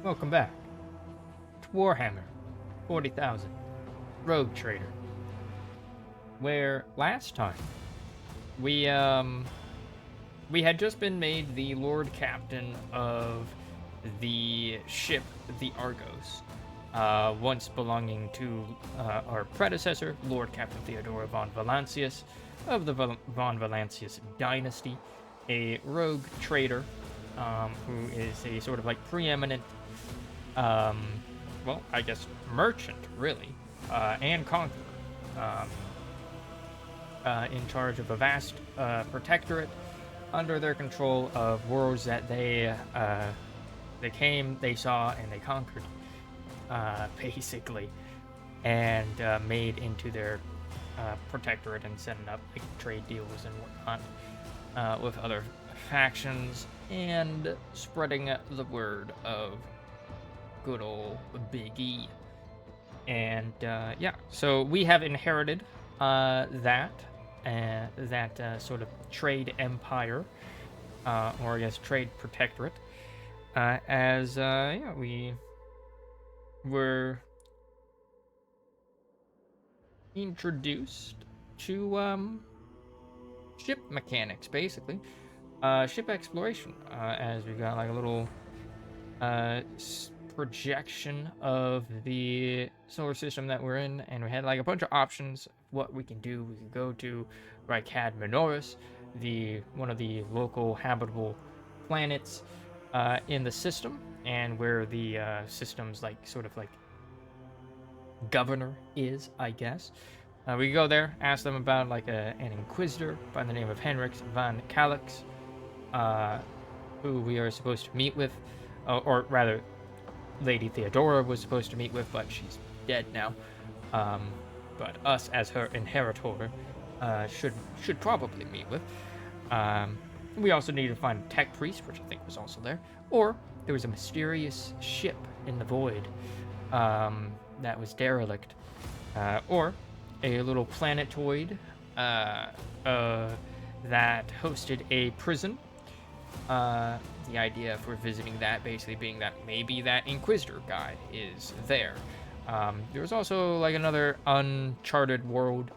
Welcome back to Warhammer 40,000 Rogue Trader, where last time we had just been made the Lord Captain of the ship, the Argos, once belonging to our predecessor, Lord Captain Theodora von Valancius of the von Valancius dynasty, a rogue trader who is a sort of like preeminent well, I guess merchant, really, and conqueror, in charge of a vast protectorate under their control of worlds that they came, they saw, and they conquered, basically, and made into their protectorate and setting up like, trade deals and whatnot with other factions and spreading the word of good old Big E. And yeah, so we have inherited that sort of trade empire, or I guess trade protectorate, as yeah, we were introduced to ship mechanics, basically, ship exploration, as we got like a little projection of the solar system that we're in, and we had like a bunch of options of what we can do. We can go to Rykad Minoris, one of the local habitable planets in the system, and where the system's like sort of like governor is, I guess. We go there, ask them about like an inquisitor by the name of Henrik von Calix, who we are supposed to meet with, or rather Lady Theodora was supposed to meet with, but she's dead now. But us, as her inheritor, should probably meet with. We also need to find a tech priest, which I think was also there. Or there was a mysterious ship in the void that was derelict. Or a little planetoid that hosted a prison. The idea for visiting that basically being that maybe that Inquisitor guy is there. There was also like another uncharted world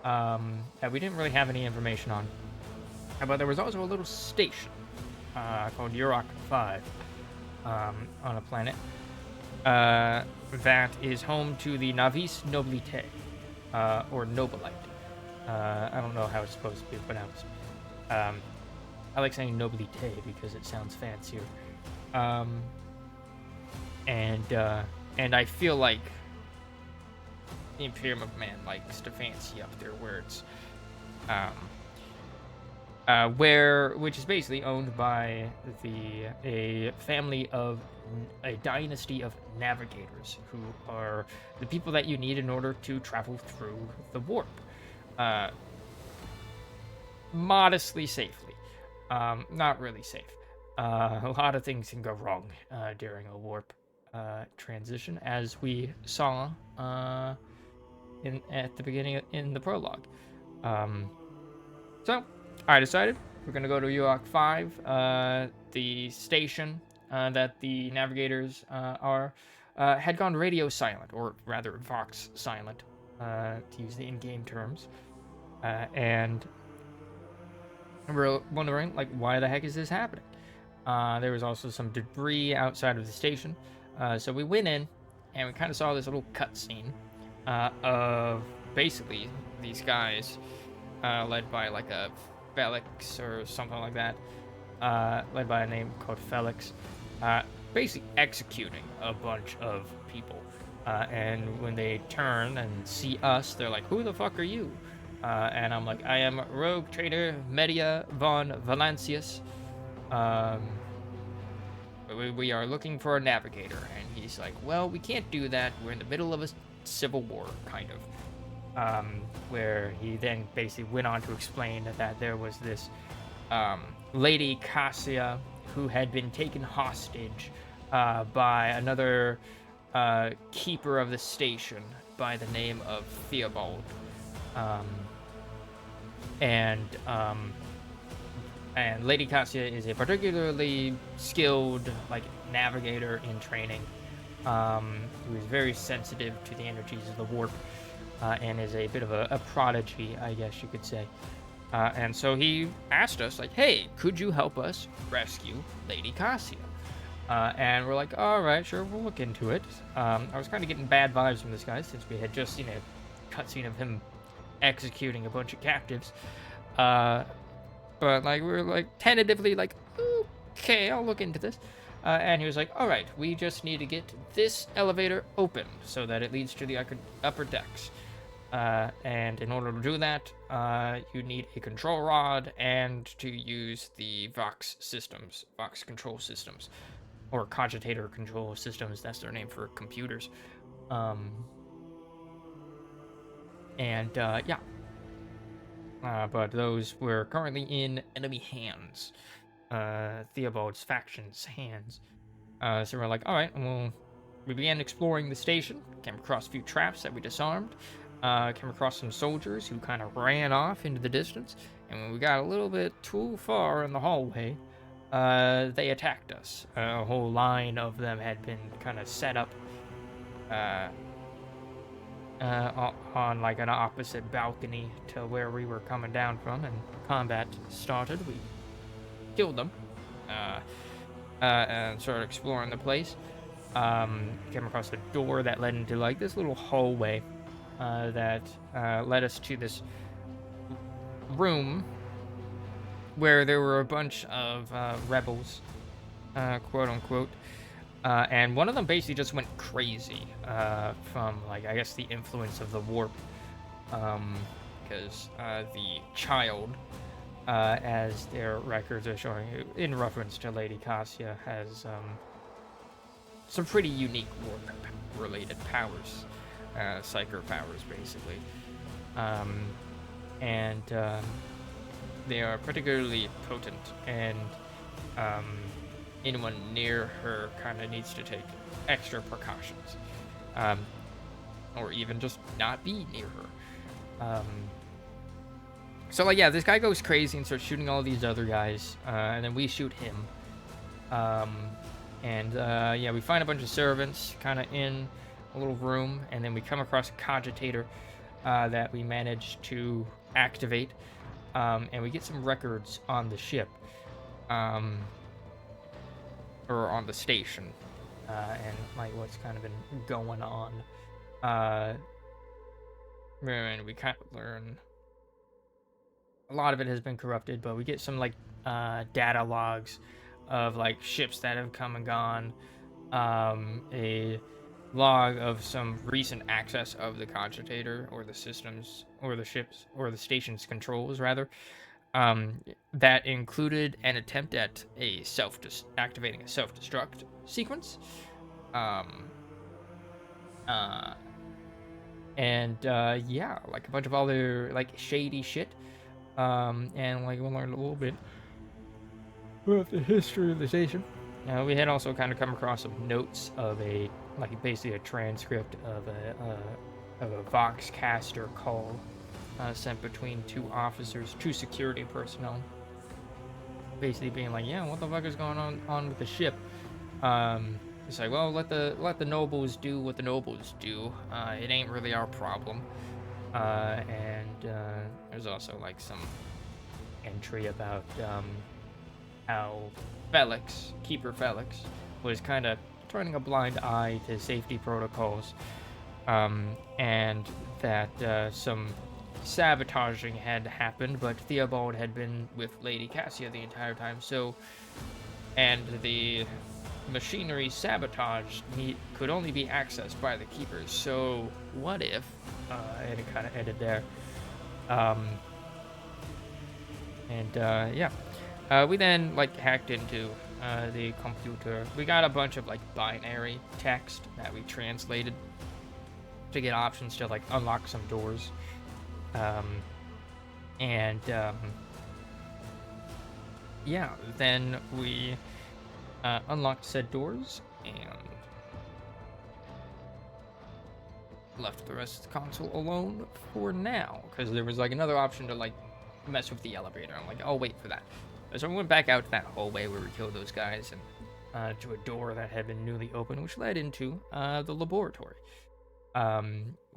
that we didn't really have any information on. But there was also a little station called Urok 5 on a planet that is home to the Navis Nobilite, or Nobilite. I don't know how it's supposed to be pronounced. I like saying Nobilite because it sounds fancier. And I feel like the Imperium of Man likes to fancy up their words. Which is basically owned by a family of a dynasty of navigators who are the people that you need in order to travel through the warp modestly safely. Not really safe. A lot of things can go wrong during a warp transition, as we saw at the beginning in the prologue. So I decided we're gonna go to Urok 5, the station that the navigators had gone radio silent, or rather Vox silent, to use the in-game terms, and we're wondering, like, why the heck is this happening? There was also some debris outside of the station. So we went in, and we kind of saw this little cutscene of basically these guys, led by like a Felix or something like that, led by a name called Felix, basically executing a bunch of people. And when they turn and see us, they're like, "Who the fuck are you?" And I'm like, "I am Rogue Trader Media von Valancius. We are looking for a navigator." And he's like, "Well, we can't do that. We're in the middle of a civil war, kind of." Where he then basically went on to explain that there was this Lady Cassia who had been taken hostage by another keeper of the station by the name of Theobald. And And Lady Cassia is a particularly skilled, like, navigator in training, who is very sensitive to the energies of the warp, and is a bit of a prodigy, I guess you could say. And so he asked us, like, hey, could you help us rescue Lady Cassia? And we're like, all right, sure, we'll look into it. I was kind of getting bad vibes from this guy since we had just seen a cutscene of him executing a bunch of captives. But like we were like tentatively like, okay, I'll look into this. And he was like, all right, we just need to get this elevator open so that it leads to the upper decks. And in order to do that, you need a control rod and to use the Vox systems, Vox control systems, or cogitator control systems. That's their name for computers. Yeah. But those were currently in enemy hands, Theobald's faction's hands. So we're like, all right, well, we began exploring the station, came across a few traps that we disarmed, came across some soldiers who kind of ran off into the distance, and when we got a little bit too far in the hallway, they attacked us. A whole line of them had been kind of set up on like an opposite balcony to where we were coming down from, and combat started. We killed them, and started exploring the place. Came across a door that led into like this little hallway that led us to this room where there were a bunch of rebels, quote unquote. And one of them basically just went crazy from, like, I guess the influence of the warp. Because the child, as their records are showing, in reference to Lady Cassia, has some pretty unique warp-related powers. Psyker powers, basically. They are particularly potent, and anyone near her kind of needs to take extra precautions, or even just not be near her. So like, yeah, this guy goes crazy and starts shooting all these other guys, and then we shoot him. Yeah, we find a bunch of servants kind of in a little room, and then we come across a cogitator that we manage to activate, and we get some records on the ship. Or on the station, and like what's kind of been going on. And we kind of learn a lot of it has been corrupted, but we get some like data logs of like ships that have come and gone, a log of some recent access of the cogitator or the systems or the ships or the station's controls rather. That included an attempt at activating a self-destruct sequence. Yeah, like a bunch of other like shady shit. And like we'll learn a little bit about the history of the station. We had also kind of come across some notes of basically a transcript of a Vox caster call. Sent between two security personnel, basically being like, yeah, what the fuck is going on with the ship? It's like, well, let the nobles do what the nobles do. It ain't really our problem. There's also like some entry about how Keeper Felix, was kind of turning a blind eye to safety protocols, and that some sabotaging had happened, but Theobald had been with Lady Cassia the entire time, and the machinery sabotaged could only be accessed by the Keepers, so what if, and it kind of ended there. We then like hacked into the computer. We got a bunch of like binary text that we translated to get options to like unlock some doors. Then we unlocked said doors and left the rest of the console alone for now, because there was like another option to like mess with the elevator. I'm like, I'll wait for that. So we went back out to that hallway where we killed those guys, and to a door that had been newly opened, which led into the laboratory.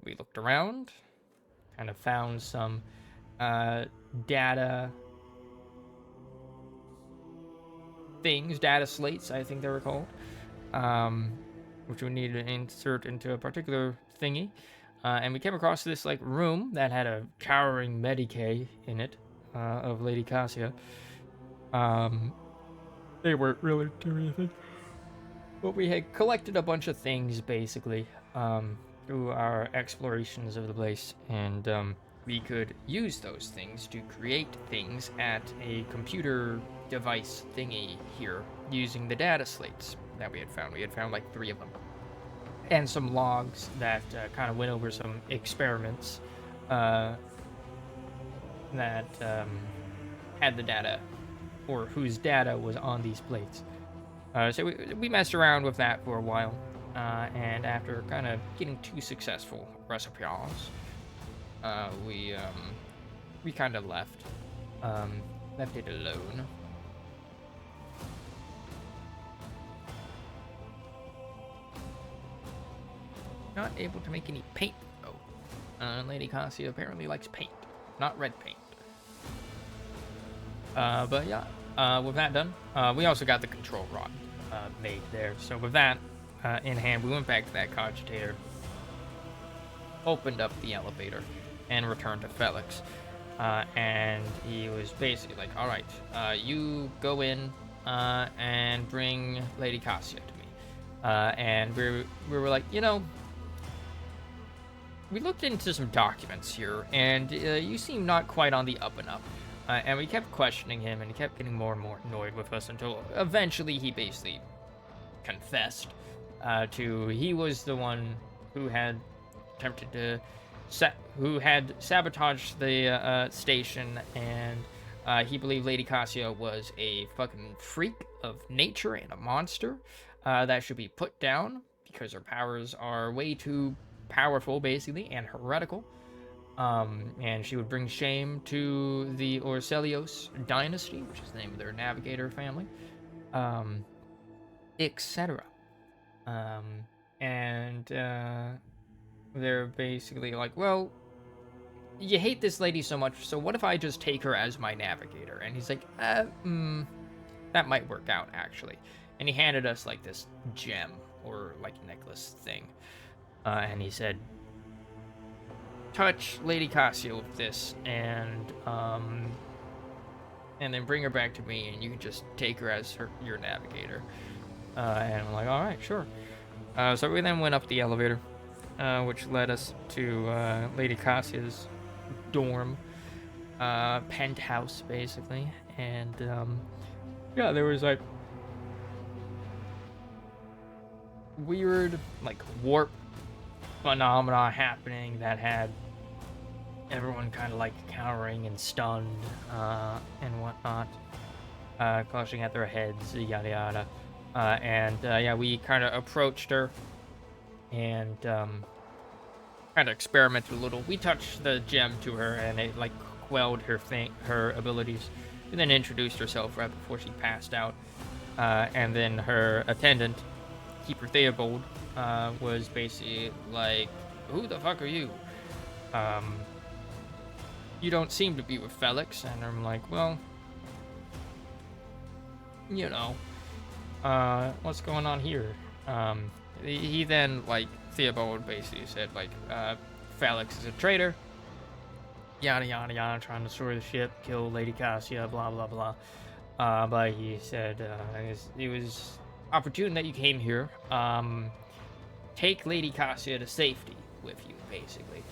We looked around, kind of found some data things, data slates, I think they were called, which we needed to insert into a particular thingy. And we came across this like room that had a cowering Medicae in it of Lady Cassia. They weren't really doing anything, but we had collected a bunch of things basically through our explorations of the place, and we could use those things to create things at a computer device thingy here using the data slates that we had found. We had found like 3 of them. And some logs that kind of went over some experiments that had the data, or whose data was on these plates. So we messed around with that for a while, and after kind of getting 2 successful recipes, we kind of left it alone. Not able to make any paint though. Lady Cassia apparently likes paint, not red paint. But yeah, with that done, we also got the control rod made there. So with that in hand, we went back to that cogitator, opened up the elevator, and returned to Felix. And he was basically like, all right, you go in and bring Lady Cassia to me. And we were like, you know, we looked into some documents here, and you seem not quite on the up and up. And we kept questioning him, and he kept getting more and more annoyed with us until eventually he basically confessed to he was the one who had attempted to who had sabotaged the station, and he believed Lady Cassia was a fucking freak of nature and a monster that should be put down because her powers are way too powerful, basically, and heretical. And she would bring shame to the Orcelios dynasty, which is the name of their navigator family, etc. And they're basically like, well, you hate this lady so much, so what if I just take her as my navigator? And he's like, that might work out, actually. And he handed us, like, this gem, or, like, necklace thing. And he said, touch Lady Cassia with this, and then bring her back to me, and you can just take her as your navigator. And I'm like, all right, sure. So we then went up the elevator, which led us to Lady Cassia's dorm, penthouse, basically. And yeah, there was like weird, like, warp phenomena happening that had everyone kind of like cowering and stunned and whatnot, clutching at their heads, yada yada. And yeah, we kind of approached her and kind of experimented a little. We touched the gem to her, and it like quelled her abilities, and then introduced herself right before she passed out. And then her attendant, Keeper Theobald, was basically like, who the fuck are you? You don't seem to be with Felix. And I'm like, well, you know, what's going on here? He then, like, Theobald basically said, like, Felix is a traitor, yada yada yada, trying to destroy the ship, kill Lady Cassia, blah blah blah. But he said it was opportune that you came here. Take Lady Cassia to safety with you, basically.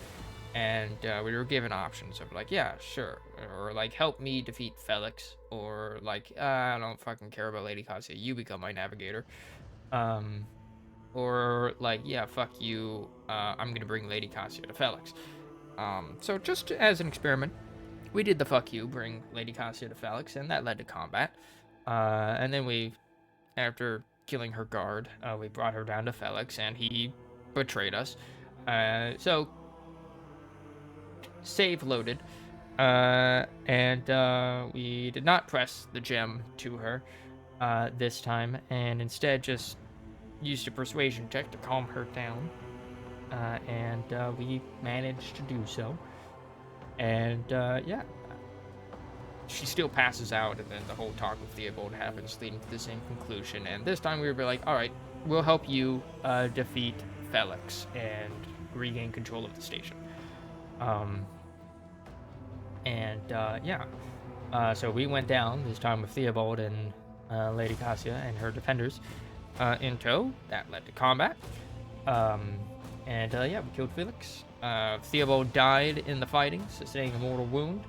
And we were given options of like, yeah, sure, or like, help me defeat Felix, or like, I don't fucking care about Lady Cassia, you become my navigator. Or like, yeah, fuck you, I'm gonna bring Lady Cassia to Felix. So just as an experiment, we did the fuck you, bring Lady Cassia to Felix, and that led to combat. And then we, after killing her guard, we brought her down to Felix, and he betrayed us. So, save loaded. And we did not press the gem to her this time, and instead just used a persuasion check to calm her down. And we managed to do so. And yeah, she still passes out, and then the whole talk with Theobald happens, leading to the same conclusion. And this time we were like, all right, we'll help you defeat Felix and regain control of the station. Yeah. So we went down, this time with Theobald and Lady Cassia and her defenders in tow. That led to combat. Yeah, we killed Felix. Theobald died in the fighting, sustaining a mortal wound.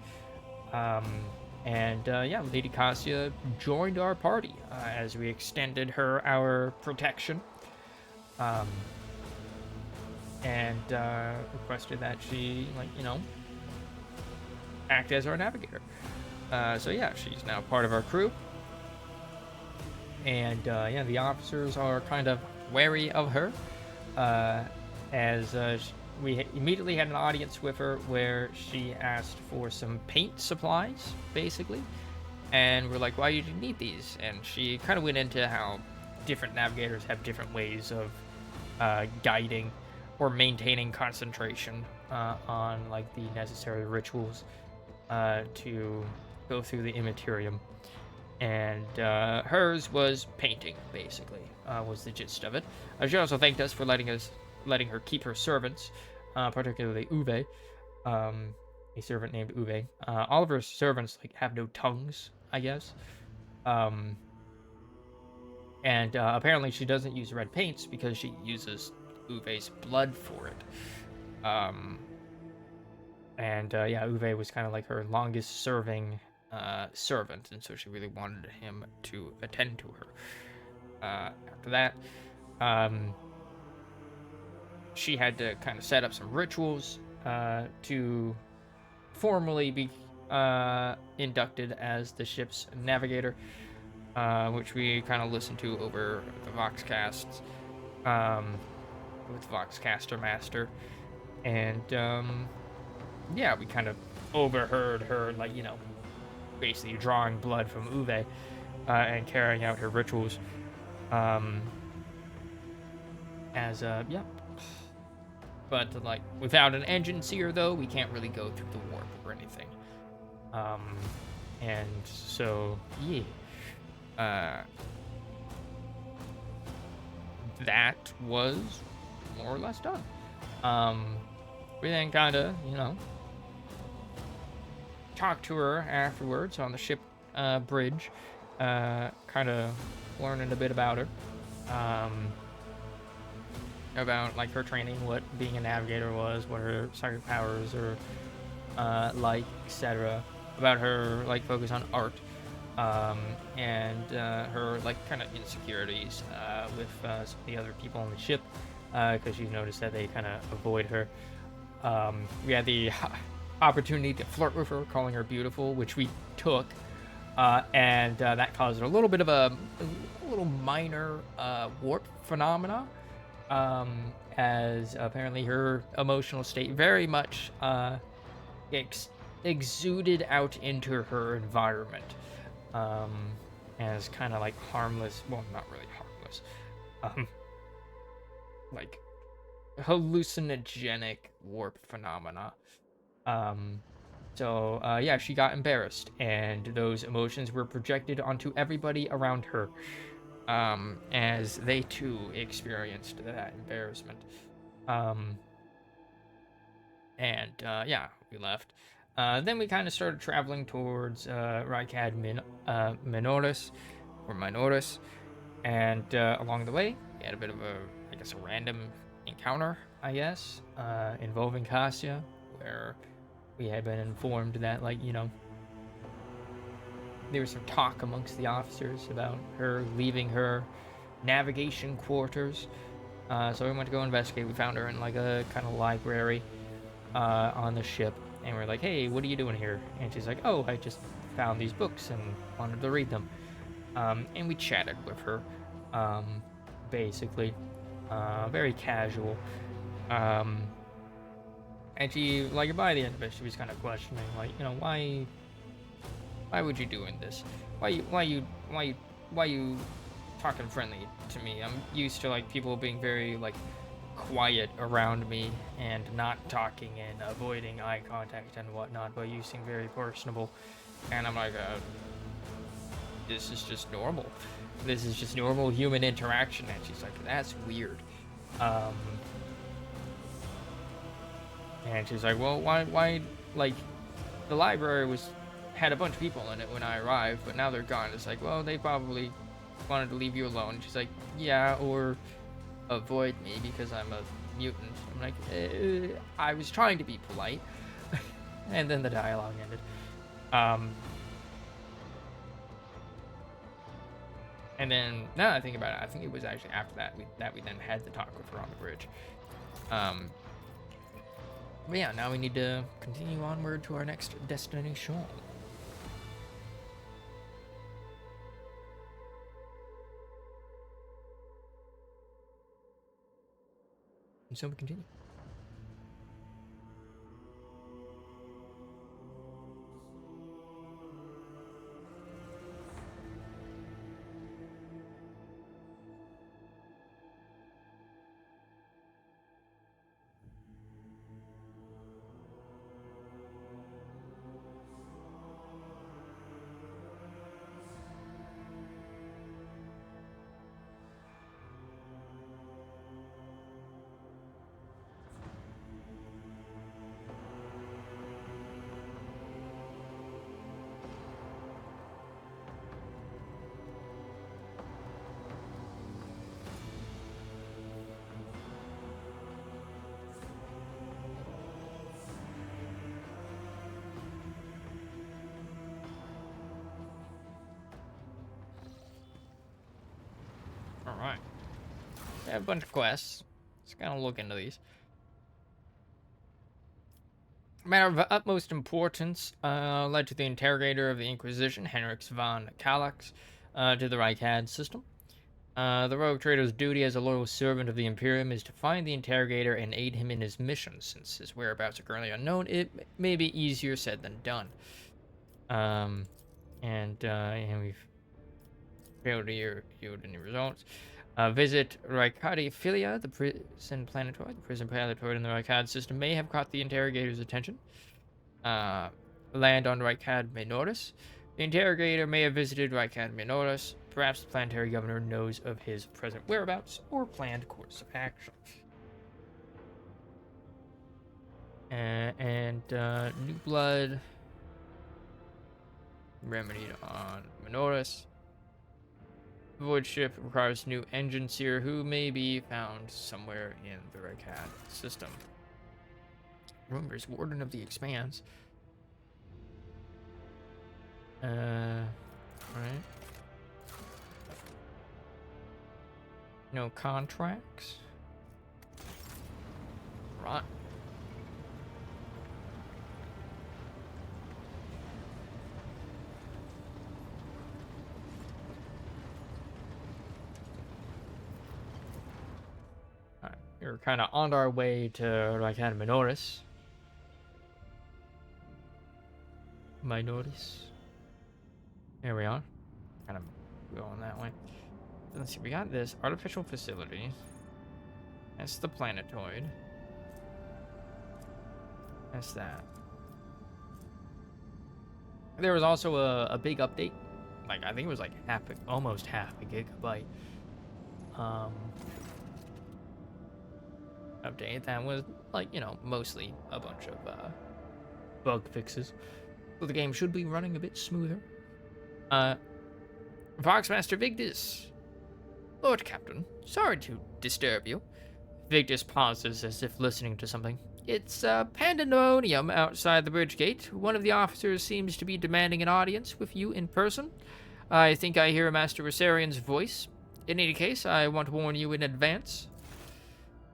Yeah, Lady Cassia joined our party as we extended her our protection. Requested that she, act as our navigator. So yeah, she's now part of our crew. And yeah, the officers are kind of wary of her, as we immediately had an audience with her where she asked for some paint supplies, basically. And we're like, why do you need these? And she kind of went into how different navigators have different ways of guiding or maintaining concentration on like the necessary rituals to go through the immaterium. And hers was painting, basically, was the gist of it. She also thanked us for letting her keep her servants, particularly Uwe, a servant named Uwe. All of her servants have no tongues, I guess. Apparently she doesn't use red paints because she uses Uwe's blood for it. Yeah, Uwe was kind of like her longest serving servant, and so she really wanted him to attend to her. After that, she had to kind of set up some rituals to formally be inducted as the ship's navigator, which we kind of listened to over the Voxcasts with Voxcaster Master. And yeah, we kind of overheard her, basically drawing blood from Uwe and carrying out her rituals. Yeah. But, without an engine seer, though, we can't really go through the warp or anything. And so, yeah. That was more or less done. We then kind of, talked to her afterwards on the ship bridge, kind of learning a bit about her, about her training, what being a navigator was, what her psychic powers are etc. About her focus on art, and her kind of insecurities with some of the other people on the ship, because she noticed that they kind of avoid her. We had the opportunity to flirt with her, calling her beautiful, which we took, and that caused a little bit of a little minor warp phenomena, as apparently her emotional state very much exuded out into her environment, as kind of harmless, well, not really harmless, hallucinogenic warp phenomena. Yeah, she got embarrassed, and those emotions were projected onto everybody around her, as they too experienced that embarrassment. Yeah, we left. Then we kind of started traveling towards Rykad Minoris, and along the way, we had a bit of a random encounter, involving Cassia, where we had been informed that, there was some talk amongst the officers about her leaving her navigation quarters. So we went to go investigate. We found her in a kind of library on the ship, and we're like, hey, what are you doing here? And she's like, oh, I just found these books and wanted to read them. And we chatted with her, basically, very casual. And she, like, by the end of it, she was kind of questioning, like, you know, why would you doing this? Why you talking friendly to me? I'm used to, like, people being very, like, quiet around me and not talking and avoiding eye contact and whatnot, but you seem very personable. And I'm like, this is just normal. This is just normal human interaction. And she's like, that's weird. And she's like, well, why, like, the library had a bunch of people in it when I arrived, but now they're gone. It's like, well, they probably wanted to leave you alone. She's like, yeah, or avoid me because I'm a mutant. I'm like, I was trying to be polite. And then the dialogue ended. And then, now that I think about it, I think it was actually after that we then had the talk with her on the bridge. But yeah, now we need to continue onward to our next destination. And so we continue. Alright. I have a bunch of quests. Let's kind of look into these. Matter of utmost importance led to the interrogator of the Inquisition, Henrik von Kallax, to the Reichad system. The Rogue Trader's duty as a loyal servant of the Imperium is to find the interrogator and aid him in his mission. Since his whereabouts are currently unknown, it may be easier said than done. And we've failed to yield any results. Visit Reichadiphilia, the prison planetoid. The prison planetoid in the Reichad system may have caught the interrogator's attention. Land on Reichad Minoris. The interrogator may have visited Reichad Minoris. Perhaps the planetary governor knows of his present whereabouts or planned course of action. New blood remedied on Minoris. Void ship requires new engine seer who may be found somewhere in the Reichad system. Rumors, Warden of the Expanse. Right. No contracts. Right. Alright, we're kind of on our way to Reichad Minoris. There we are. Kind of going that way. Let's see, we got this artificial facility. That's the planetoid. That's that. There was also a big update. Like, I think it was like almost half a gigabyte. Update that was, like, you know, mostly a bunch of bug fixes. So the game should be running a bit smoother. Voxmaster Victus. Lord Captain, sorry to disturb you. Victus pauses as if listening to something. It's pandemonium outside the bridge gate. One of the officers seems to be demanding an audience with you in person. I think I hear Master Rosarian's voice. In any case, I want to warn you in advance.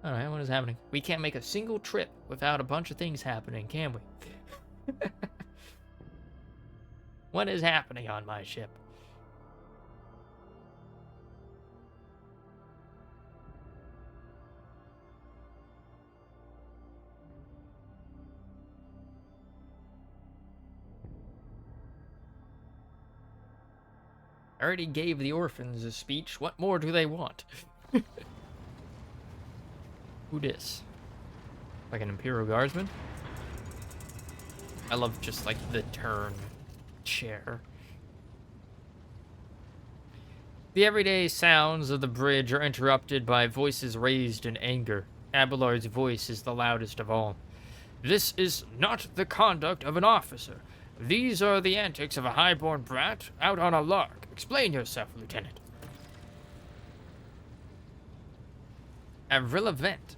Alright, what is happening? We can't make a single trip without a bunch of things happening, can we? What is happening on my ship? already gave the orphans a speech. What more do they want? Who dis? Like an Imperial Guardsman? I love just like the turn chair. The everyday sounds of the bridge are interrupted by voices raised in anger. Abelard's voice is the loudest of all. This is not the conduct of an officer. These are the antics of a highborn brat out on a lark. Explain yourself, Lieutenant. Avrilla Vent.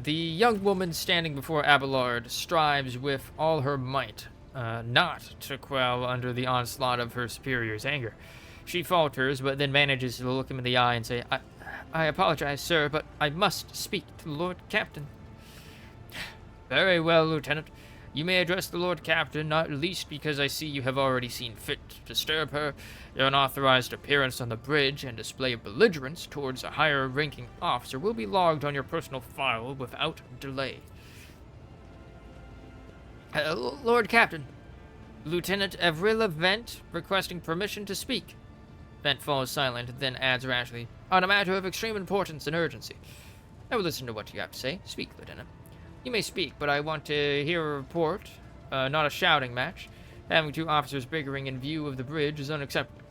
The young woman standing before Abelard strives with all her might, not to quell under the onslaught of her superior's anger. She falters, but then manages to look him in the eye and say, I apologize, sir, but I must speak to the Lord Captain. Very well, Lieutenant. You may address the Lord Captain, not least because I see you have already seen fit to disturb her. Your unauthorized appearance on the bridge and display of belligerence towards a higher-ranking officer will be logged on your personal file without delay. Lord Captain, Lieutenant Avrilla Vent requesting permission to speak. Vent falls silent, then adds rashly, on a matter of extreme importance and urgency. I will listen to what you have to say. Speak, Lieutenant. You may speak, but I want to hear a report, not a shouting match. Having two officers bickering in view of the bridge is unacceptable.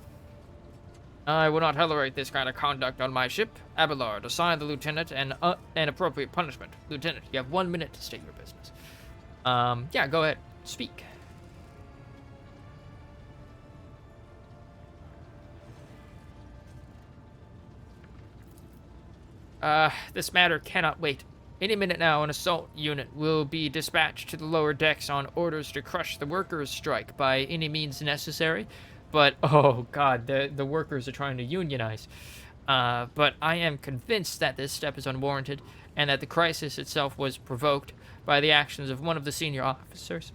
I will not tolerate this kind of conduct on my ship. Abelard, assign the lieutenant an appropriate punishment. Lieutenant, you have 1 minute to state your business. Yeah, go ahead. Speak. This matter cannot wait. Any minute now, an assault unit will be dispatched to the lower decks on orders to crush the workers' strike by any means necessary. But, oh god, the workers are trying to unionize. But I am convinced that this step is unwarranted, and that the crisis itself was provoked by the actions of one of the senior officers.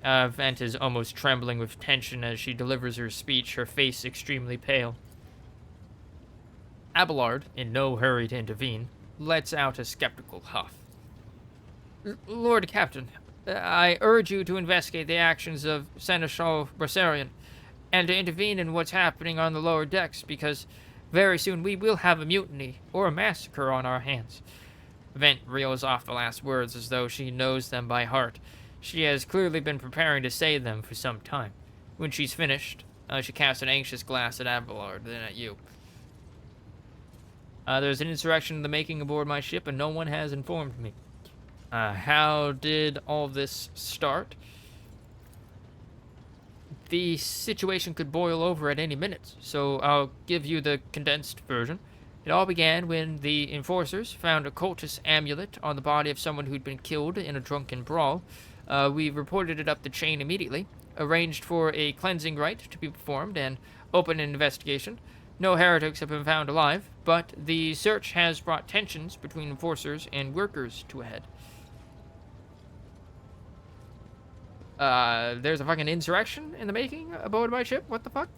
Vent is almost trembling with tension as she delivers her speech, her face extremely pale. Abelard, in no hurry to intervene, lets out a skeptical huff. Lord Captain, I urge you to investigate the actions of Seneschal Bressarion, and to intervene in what's happening on the lower decks, because very soon we will have a mutiny or a massacre on our hands. Vent reels off the last words as though she knows them by heart. She has clearly been preparing to say them for some time. When she's finished, she casts an anxious glance at Abelard, then at you. There's an insurrection in the making aboard my ship, and no one has informed me. How did all this start? The situation could boil over at any minute, so I'll give you the condensed version. It all began when the enforcers found a cultist amulet on the body of someone who'd been killed in a drunken brawl. We reported it up the chain immediately, arranged for a cleansing rite to be performed, and opened an investigation. No heretics have been found alive, but the search has brought tensions between enforcers and workers to a head. There's a fucking insurrection in the making aboard my ship? What the fuck?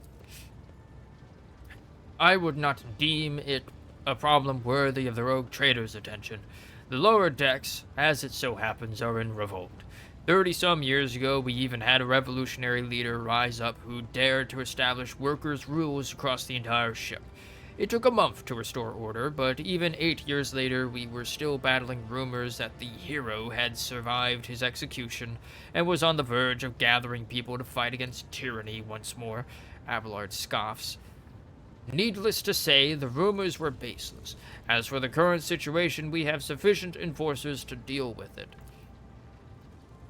I would not deem it a problem worthy of the Rogue Trader's attention. The lower decks, as it so happens, are in revolt. 30-some years ago, we even had a revolutionary leader rise up who dared to establish workers' rules across the entire ship. It took a month to restore order, but even 8 years later, we were still battling rumors that the hero had survived his execution and was on the verge of gathering people to fight against tyranny once more. Abelard scoffs. Needless to say, the rumors were baseless. As for the current situation, we have sufficient enforcers to deal with it.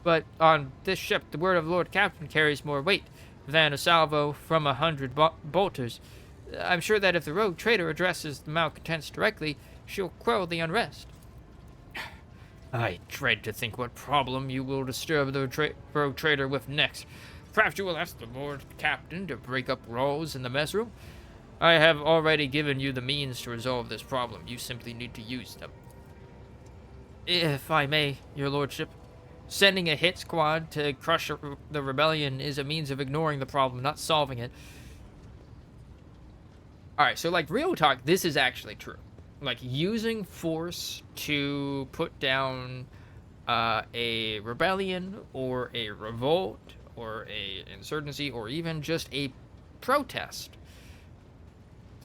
But on this ship, the word of Lord Captain carries more weight than a salvo from 100 bolters. I'm sure that if the Rogue Trader addresses the malcontents directly, she'll quell the unrest. I dread to think what problem you will disturb the Rogue Trader with next. Perhaps you will ask the Lord Captain to break up roles in the mess room? I have already given you the means to resolve this problem. You simply need to use them. If I may, your lordship. Sending a hit squad to crush the rebellion is a means of ignoring the problem, not solving it. Alright, so like real talk, this is actually true. Like using force to put down a rebellion or a revolt or a insurgency or even just a protest,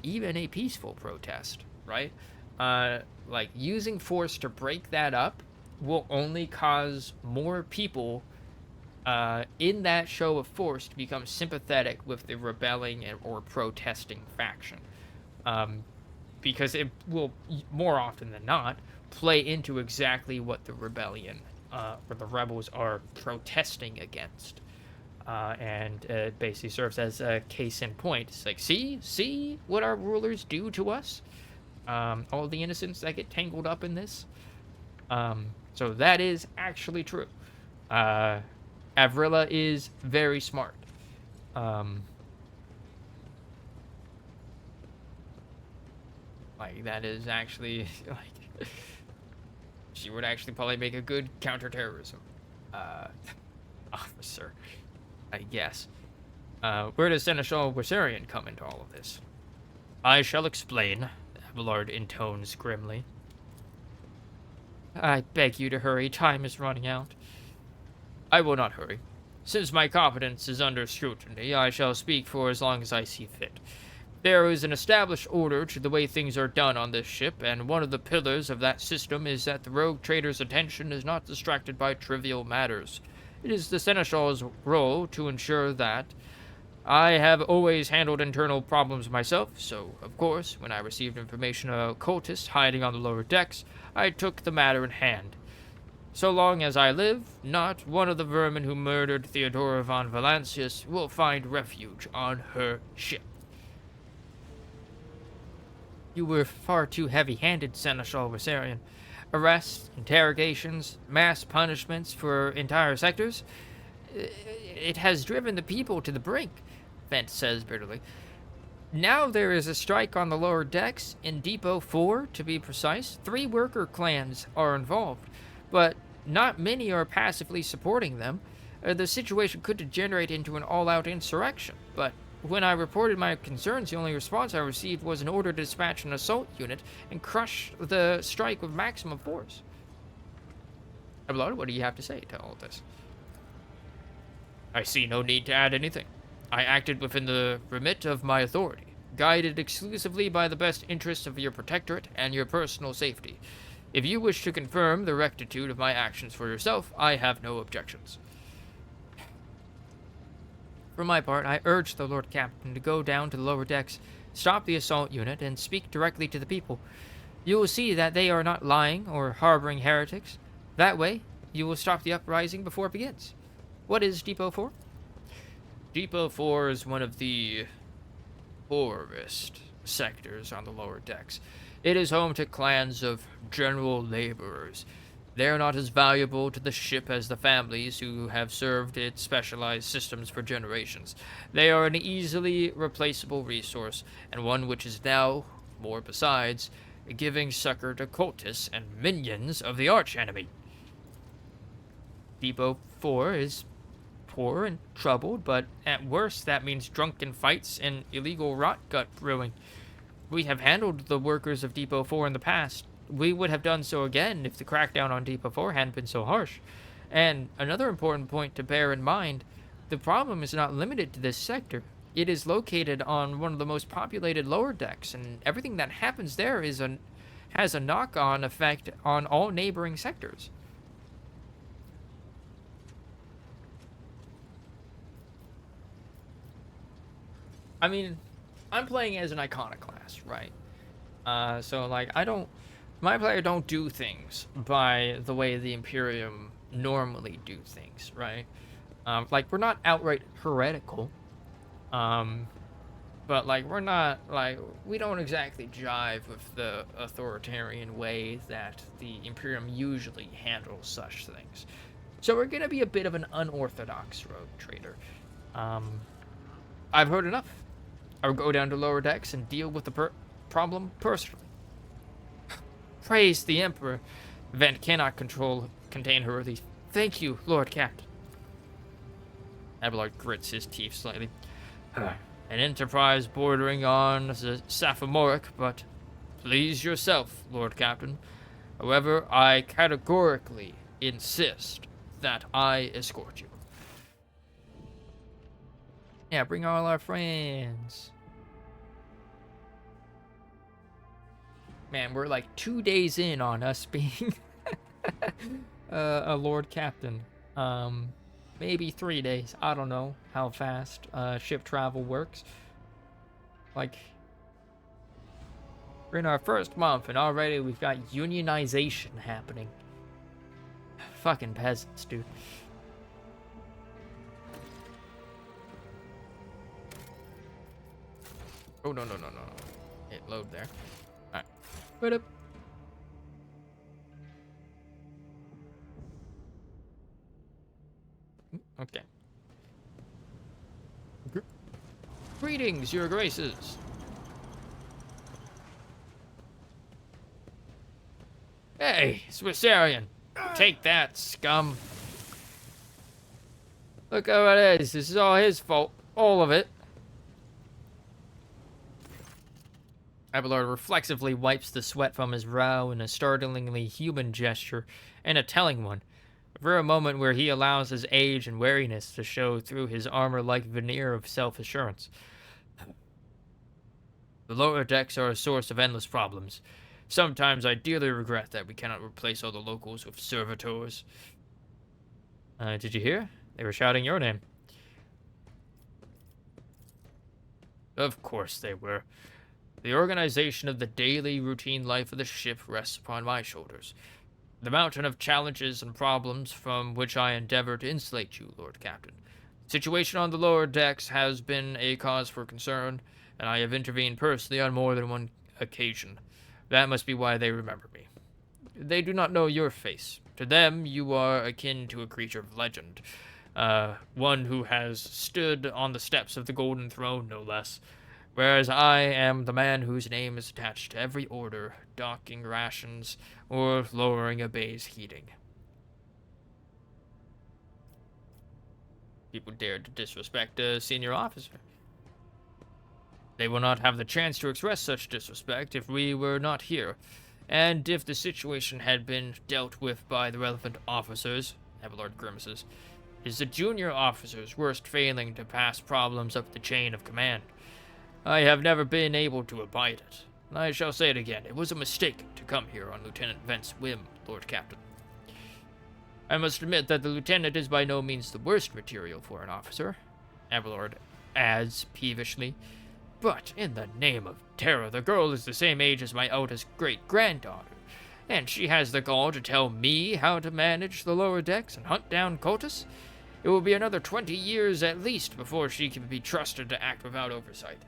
even a peaceful protest, right? Like, using force to break that up will only cause more people in that show of force to become sympathetic with the rebelling or protesting faction. Because it will, more often than not, play into exactly what the rebellion or the rebels are protesting against. And it basically serves as a case in point. It's like, see what our rulers do to us? All the innocents that get tangled up in this. So that is actually true. Avrilla is very smart. Like, that is actually, like, she would actually probably make a good counterterrorism officer, I guess. Where does Seneschal Wissarion come into all of this? I shall explain, Abelard intones grimly. I beg you to hurry, time is running out. I will not hurry. Since my competence is under scrutiny, I shall speak for as long as I see fit. There is an established order to the way things are done on this ship, and one of the pillars of that system is that the rogue trader's attention is not distracted by trivial matters. It is the Seneschal's role to ensure that. I have always handled internal problems myself, so, of course, when I received information of a cultist hiding on the lower decks, I took the matter in hand. So long as I live, not one of the vermin who murdered Theodora von Valancius will find refuge on her ship. You were far too heavy-handed, Seneschal Wissarion. Arrests, interrogations, mass punishments for entire sectors. It has driven the people to the brink, Vent says bitterly. Now there is a strike on the lower decks, in Depot 4, to be precise. 3 worker clans are involved, but not many are passively supporting them. The situation could degenerate into an all-out insurrection, but when I reported my concerns, the only response I received was an order to dispatch an assault unit and crush the strike with maximum force. Abelard, what do you have to say to all of this? I see no need to add anything. I acted within the remit of my authority, guided exclusively by the best interests of your protectorate and your personal safety. If you wish to confirm the rectitude of my actions for yourself, I have no objections. For my part, I urge the Lord Captain to go down to the lower decks, stop the assault unit, and speak directly to the people. You will see that they are not lying or harboring heretics. That way, you will stop the uprising before it begins. What is Depot 4? Depot 4 is one of the poorest sectors on the lower decks. It is home to clans of general laborers. They are not as valuable to the ship as the families who have served its specialized systems for generations. They are an easily replaceable resource, and one which is now, more besides, giving succor to cultists and minions of the archenemy. Depot 4 is poor and troubled, but at worst that means drunken fights and illegal rot-gut brewing. We have handled the workers of Depot 4 in the past. We would have done so again if the crackdown on Depot 4 hadn't been so harsh. And another important point to bear in mind, the problem is not limited to this sector. It is located on one of the most populated lower decks, and everything that happens there has a knock-on effect on all neighboring sectors. I mean, I'm playing as an iconoclast, right? So, like, my player don't do things by the way the Imperium normally do things, right? Like, we're not outright heretical, but, like, we're not, like, we don't exactly jive with the authoritarian way that the Imperium usually handles such things. So we're gonna be a bit of an unorthodox rogue trader. I've heard enough. I'll go down to lower decks and deal with the problem personally. Praise the Emperor. Vent cannot contain her relief. Thank you, Lord Captain. Abelard grits his teeth slightly. An enterprise bordering on sophomoric, but please yourself, Lord Captain. However, I categorically insist that I escort you. Yeah, bring all our friends. Man, we're like 2 days in on us being a Lord Captain. Maybe 3 days. I don't know how fast ship travel works. Like, we're in our first month and already we've got unionization happening. Fucking peasants, dude. Oh, no. Hit load there. Alright. Put up. Okay. Greetings, your graces. Hey, Swissarian. Take that, scum. Look how it is. This is all his fault. All of it. Abelard reflexively wipes the sweat from his brow in a startlingly human gesture, and a telling one, for a moment where he allows his age and wariness to show through his armor-like veneer of self-assurance. The lower decks are a source of endless problems. Sometimes I dearly regret that we cannot replace all the locals with servitors. Did you hear? They were shouting your name. Of course they were. The organization of the daily routine life of the ship rests upon my shoulders. The mountain of challenges and problems from which I endeavor to insulate you, Lord Captain. The situation on the lower decks has been a cause for concern, and I have intervened personally on more than one occasion. That must be why they remember me. They do not know your face. To them, you are akin to a creature of legend. One who has stood on the steps of the Golden Throne, no less. Whereas I am the man whose name is attached to every order, docking rations, or lowering a bay's heating. People dared to disrespect a senior officer. They will not have the chance to express such disrespect if we were not here, and if the situation had been dealt with by the relevant officers, Abelard grimaces, it is the junior officer's worst failing to pass problems up the chain of command. I have never been able to abide it. I shall say it again. It was a mistake to come here on Lieutenant Vent's whim, Lord Captain. I must admit that the lieutenant is by no means the worst material for an officer, Abelard adds peevishly. But in the name of terror, the girl is the same age as my eldest great-granddaughter, and she has the gall to tell me how to manage the lower decks and hunt down cultists. It will be another 20 years at least before she can be trusted to act without oversight.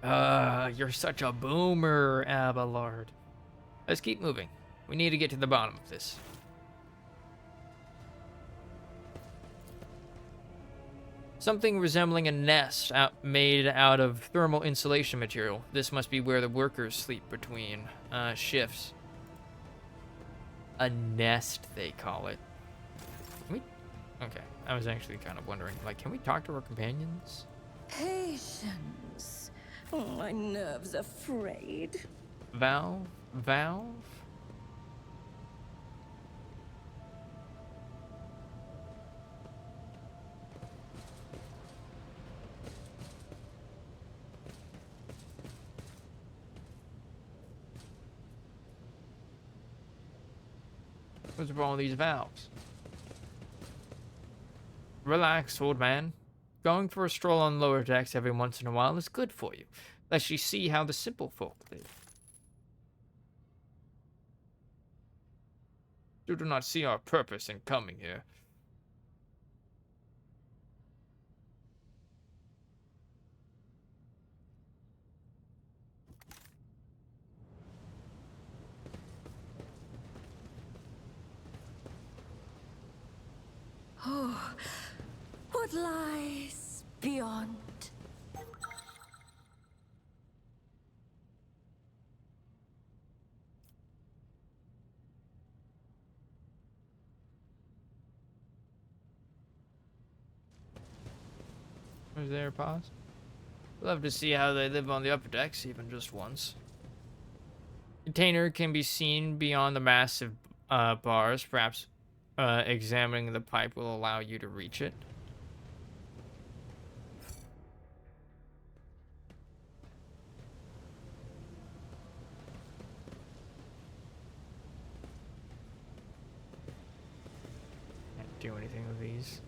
You're such a boomer, Abelard. Let's keep moving. We need to get to the bottom of this. Something resembling a nest made out of thermal insulation material. This must be where the workers sleep between shifts. A nest, they call it. Can we? Okay, I was actually kind of wondering, like, can we talk to our companions? Patience. Oh, my nerves are frayed. Valve? What's wrong with these valves? Relax, old man. Going for a stroll on lower decks every once in a while is good for you. Lest you see how the simple folk live. You do not see our purpose in coming here. Oh, what lies beyond? Was there a pause? Love to see how they live on the upper decks, even just once. Container can be seen beyond the massive bars. Perhaps examining the pipe will allow you to reach it. do anything with these.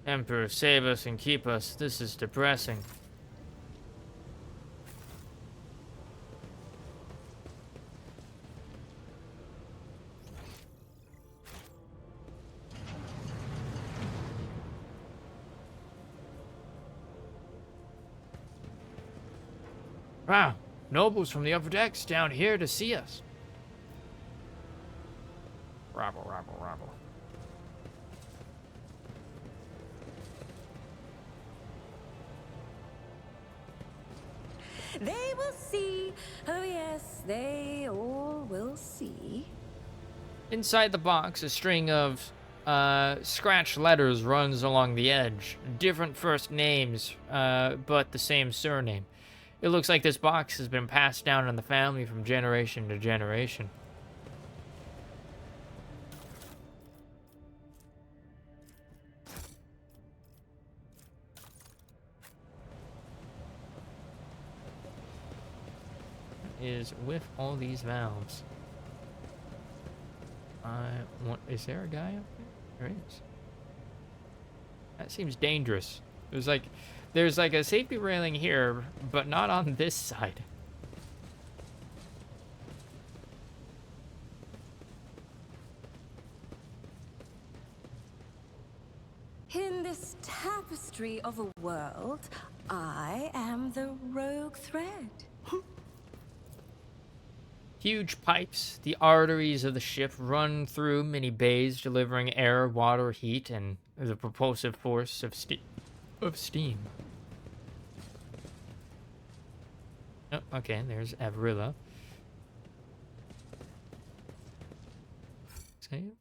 Emperor, save us and keep us. This is depressing. Wow, nobles from the upper decks down here to see us. Rabble, rabble, rabble. They will see. Oh, yes, they all will see. Inside the box, a string of scratched letters runs along the edge. Different first names, but the same surname. It looks like this box has been passed down in the family from generation to generation. What is with all these valves? Is there a guy up there? There is. That seems dangerous. There's like a safety railing here, but not on this side. In this tapestry of a world, I am the rogue thread. Huge pipes, the arteries of the ship, run through many bays, delivering air, water, heat, and the propulsive force of steam. Oh, okay, there's Avrilla. Save.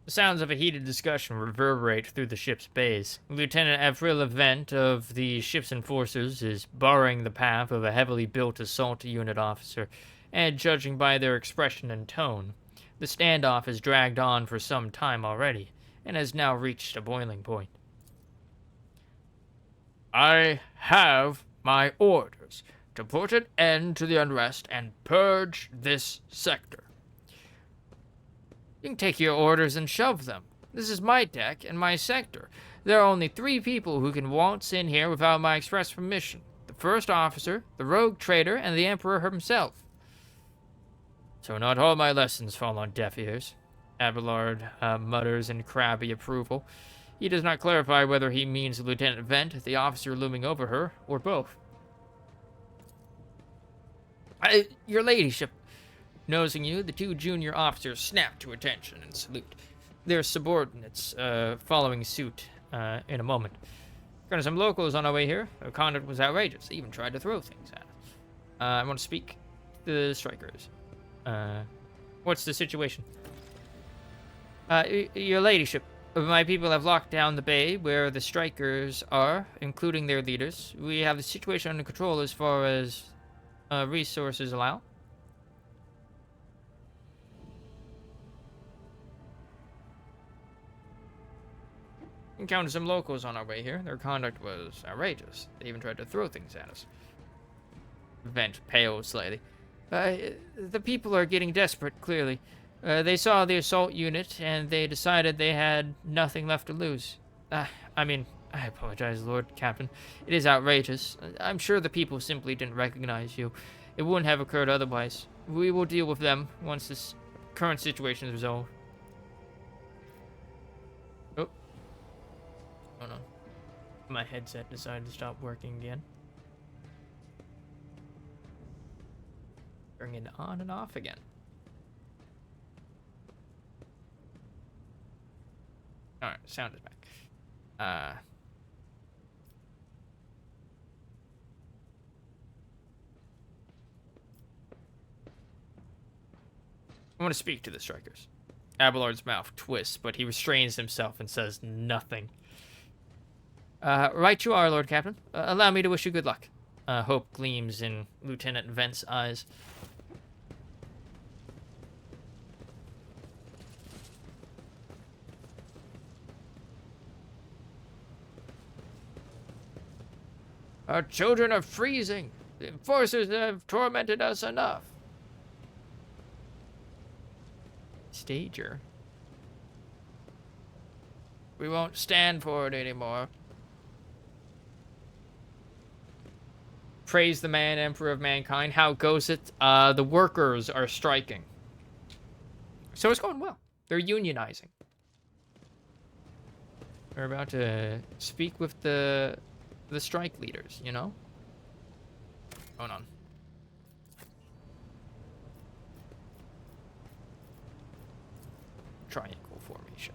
The sounds of a heated discussion reverberate through the ship's bays. Lieutenant Avril Vent of the ship's enforcers is barring the path of a heavily built assault unit officer, and judging by their expression and tone, the standoff has dragged on for some time already, and has now reached a boiling point. I have my orders to put an end to the unrest and purge this sector. You can take your orders and shove them. This is my deck and my sector. There are only 3 people who can waltz in here without my express permission. The first officer, the rogue trader, and the Emperor himself. So not all my lessons fall on deaf ears. Abelard mutters in crabby approval. He does not clarify whether he means Lieutenant Vent, the officer looming over her, or both. Your ladyship. Nosing you, the 2 junior officers snap to attention and salute. Their subordinates following suit in a moment. Got some locals on our way here. Their conduct was outrageous. They even tried to throw things at us. I want to speak to the strikers. What's the situation? Your ladyship, my people have locked down the bay where the strikers are, including their leaders. We have the situation under control as far as resources allow. Encountered some locals on our way here. Their conduct was outrageous. They even tried to throw things at us. Vent paled slightly. The people are getting desperate, clearly. They saw the assault unit, and they decided they had nothing left to lose. I apologize, Lord Captain. It is outrageous. I'm sure the people simply didn't recognize you. It wouldn't have occurred otherwise. We will deal with them once this current situation is resolved. Oh no. My headset decided to stop working again. Bring it on and off again. Alright, sound is back. I want to speak to the strikers. Abelard's mouth twists, but he restrains himself and says nothing. Right you are, Lord Captain. Allow me to wish you good luck. Hope gleams in Lieutenant Vent's eyes. Our children are freezing. The enforcers have tormented us enough. Stager. We won't stand for it anymore. Praise the man, Emperor of Mankind. How goes it? The workers are striking. So it's going well. They're unionizing. We're about to speak with the strike leaders, you know? Hold on. Triangle formation.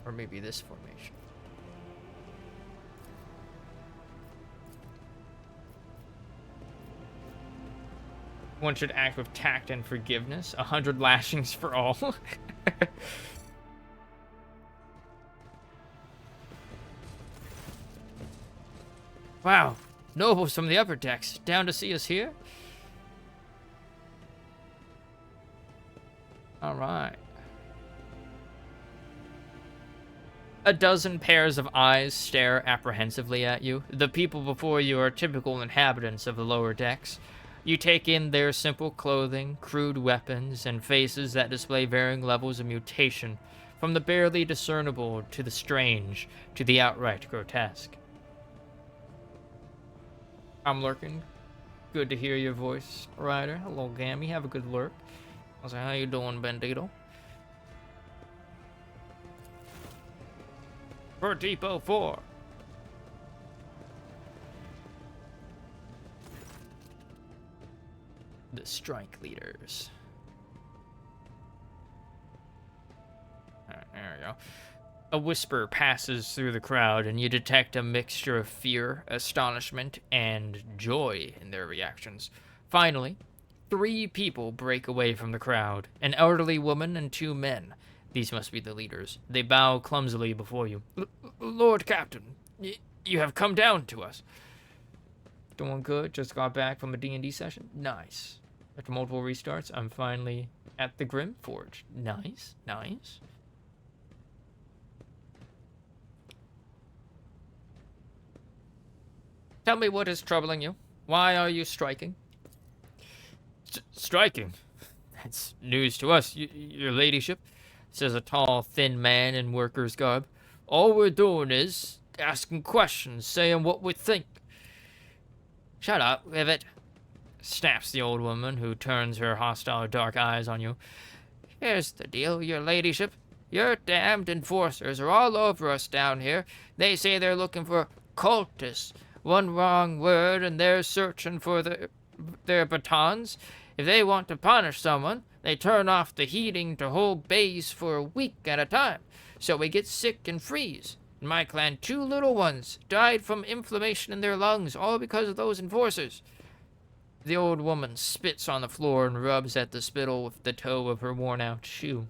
Or maybe this formation. One should act with tact and forgiveness. 100 lashings for all. Wow. Nobles from the upper decks. Down to see us here? Alright. A dozen pairs of eyes stare apprehensively at you. The people before you are typical inhabitants of the lower decks. You take in their simple clothing, crude weapons, and faces that display varying levels of mutation, from the barely discernible to the strange to the outright grotesque. I'm lurking. Good to hear your voice, Ryder. Hello, Gammy. Have a good lurk. I was like, how you doing, Bandito? For Depot 4. The strike leaders. There we go. A whisper passes through the crowd, and you detect a mixture of fear, astonishment, and joy in their reactions. Finally, 3 people break away from the crowd, an elderly woman and 2 men. These must be the leaders. They bow clumsily before you. Lord Captain, you have come down to us. Doing good. Just got back from a D&D session. Nice. After multiple restarts, I'm finally at the Grim Forge. Nice, nice. Tell me what is troubling you. Why are you striking? Striking? That's news to us, your ladyship, says a tall, thin man in worker's garb. All we're doing is asking questions, saying what we think. Shut up, Rivet, snaps the old woman, who turns her hostile dark eyes on you. Here's the deal, your ladyship. Your damned enforcers are all over us down here. They say they're looking for cultists. One wrong word and they're searching for their batons. If they want to punish someone, they turn off the heating to whole base for a week at a time. So we get sick and freeze. In my clan, 2 little ones died from inflammation in their lungs, all because of those enforcers. The old woman spits on the floor and rubs at the spittle with the toe of her worn-out shoe.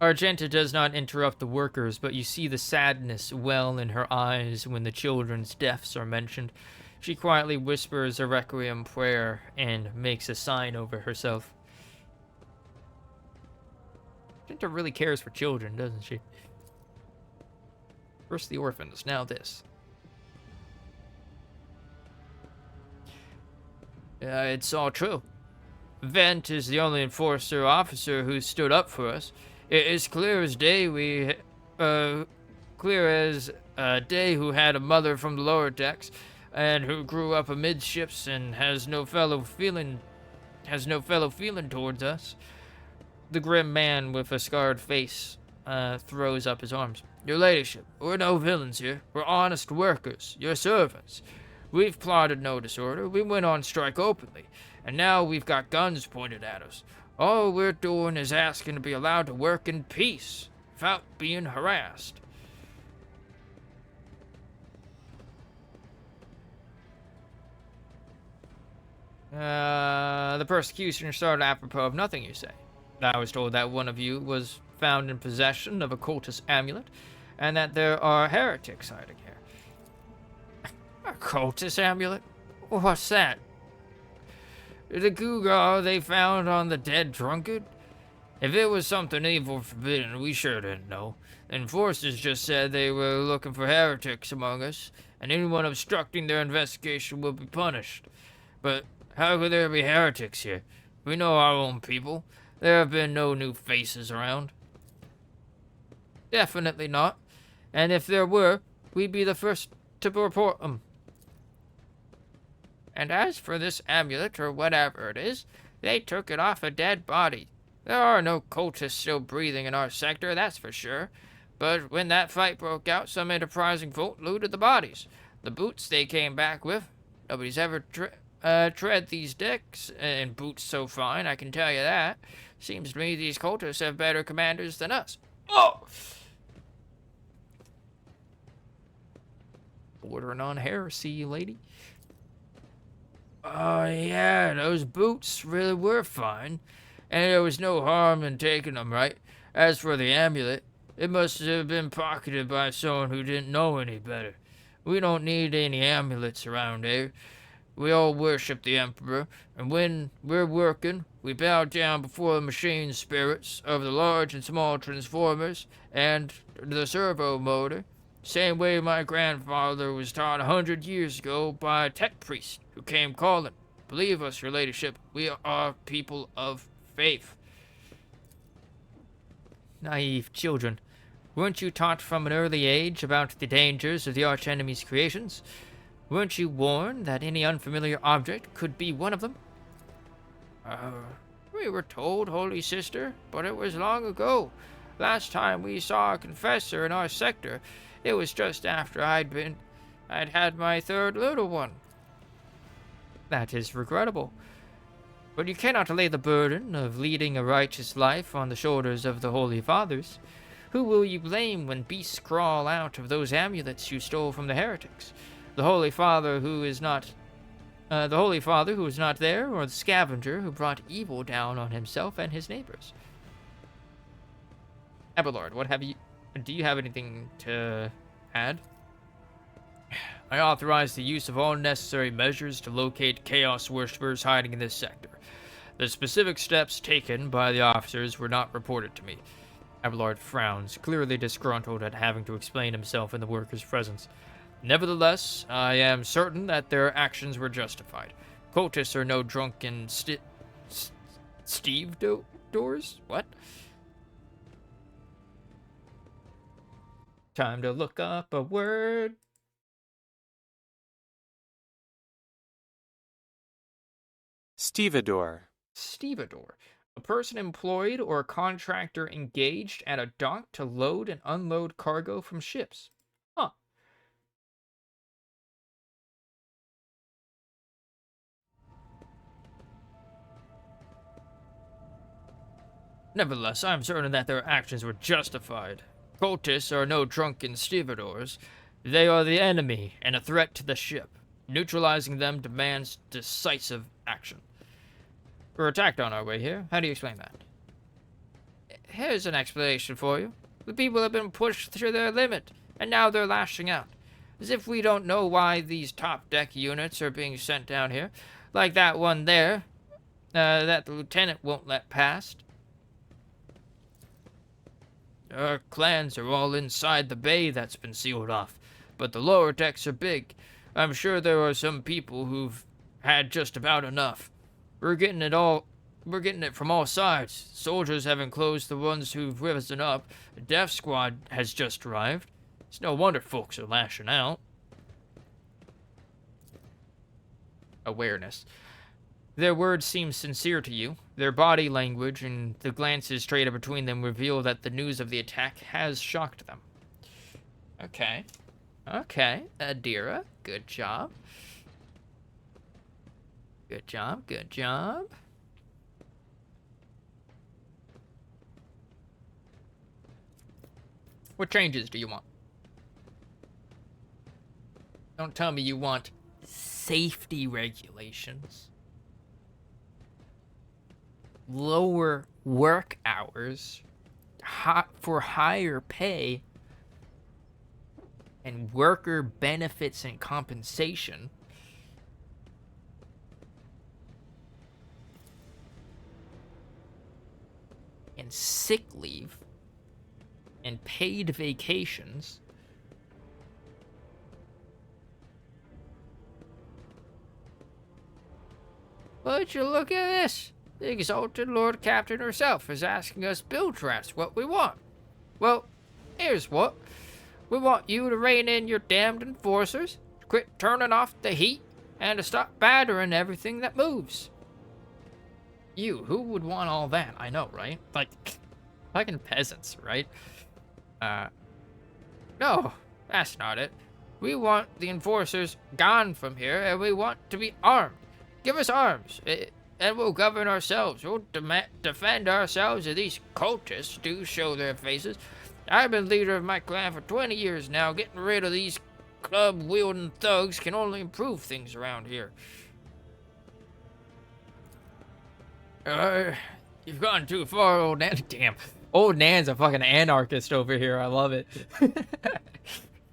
Argenta does not interrupt the workers, but you see the sadness well in her eyes when the children's deaths are mentioned. She quietly whispers a requiem prayer and makes a sign over herself. Argenta really cares for children, doesn't she? First the orphans, now this. It's all true. Vent is the only enforcer officer who stood up for us. It's clear as day who had a mother from the lower decks, and who grew up amidships and has no fellow feeling towards us. The grim man with a scarred face throws up his arms. Your ladyship, we're no villains here. We're honest workers, your servants. We've plotted no disorder. We went on strike openly, and now we've got guns pointed at us. All we're doing is asking to be allowed to work in peace, without being harassed. The persecution started apropos of nothing, you say. I was told that one of you was found in possession of a cultist amulet, and that there are heretics hiding here. A cultist amulet? What's that? The gewgaw they found on the dead drunkard? If it was something evil forbidden, we sure didn't know. The enforcers just said they were looking for heretics among us, and anyone obstructing their investigation will be punished. But how could there be heretics here? We know our own people. There have been no new faces around. Definitely not. And if there were, we'd be the first to report them. And as for this amulet, or whatever it is, they took it off a dead body. There are no cultists still breathing in our sector, that's for sure. But when that fight broke out, some enterprising folk looted the bodies. The boots they came back with. Nobody's ever tread these decks in boots so fine, I can tell you that. Seems to me these cultists have better commanders than us. Oh! Bordering on heresy, lady. Oh, yeah, those boots really were fine, and there was no harm in taking them, right? As for the amulet, it must have been pocketed by someone who didn't know any better. We don't need any amulets around here. We all worship the Emperor, and when we're working, we bow down before the machine spirits of the large and small transformers and the servo motor. Same way my grandfather was taught 100 years ago by a tech priest who came calling. Believe us, your ladyship, we are people of faith. Naive children. Weren't you taught from an early age about the dangers of the archenemy's creations? Weren't you warned that any unfamiliar object could be one of them? We were told, Holy Sister, but it was long ago. Last time we saw a confessor in our sector, it was just after I'd had my third little one. That is regrettable. But you cannot lay the burden of leading a righteous life on the shoulders of the Holy Fathers. Who will you blame when beasts crawl out of those amulets you stole from the heretics? The Holy Father who is not there, or the scavenger who brought evil down on himself and his neighbors? Abelard, do you have anything to add? I authorize the use of all necessary measures to locate Chaos worshippers hiding in this sector. The specific steps taken by the officers were not reported to me. Abelard frowns, clearly disgruntled at having to explain himself in the workers' presence. Nevertheless, I am certain that their actions were justified. Cultists are no drunken stevedores? What? Time to look up a word. Stevedore. Stevedore. A person employed or a contractor engaged at a dock to load and unload cargo from ships. Huh. Nevertheless, I am certain that their actions were justified. Cultists are no drunken stevedores. They are the enemy and a threat to the ship. Neutralizing them demands decisive action. We're attacked on our way here. How do you explain that? Here's an explanation for you. The people have been pushed to their limit, and now they're lashing out. As if we don't know why these top-deck units are being sent down here. Like that one there, that the lieutenant won't let past. Our clans are all inside the bay that's been sealed off, but the lower decks are big. I'm sure there are some people who've had just about enough. We're getting it from all sides. Soldiers have enclosed the ones who've risen up. The death squad has just arrived. It's no wonder folks are lashing out. Awareness. Their words seem sincere to you. Their body language and the glances traded between them reveal that the news of the attack has shocked them. Okay. Okay, Adira, good job. Good job, good job. What changes do you want? Don't tell me you want safety regulations, lower work hours, for higher pay, and worker benefits and compensation. and sick leave and paid vacations. Would you look at this? The exalted Lord Captain herself is asking us Biltrats what we want. Well, here's what. We want you to rein in your damned enforcers, to quit turning off the heat, and to stop battering everything that moves. Who would want all that? I know, right? Like, fucking peasants, right? No, that's not it. We want the enforcers gone from here, and we want to be armed. Give us arms, and we'll govern ourselves. We'll defend ourselves if these cultists do show their faces. I've been leader of my clan for 20 years now. Getting rid of these club-wielding thugs can only improve things around here. You've gone too far, old Nan. Damn. Old Nan's a fucking anarchist over here. I love it.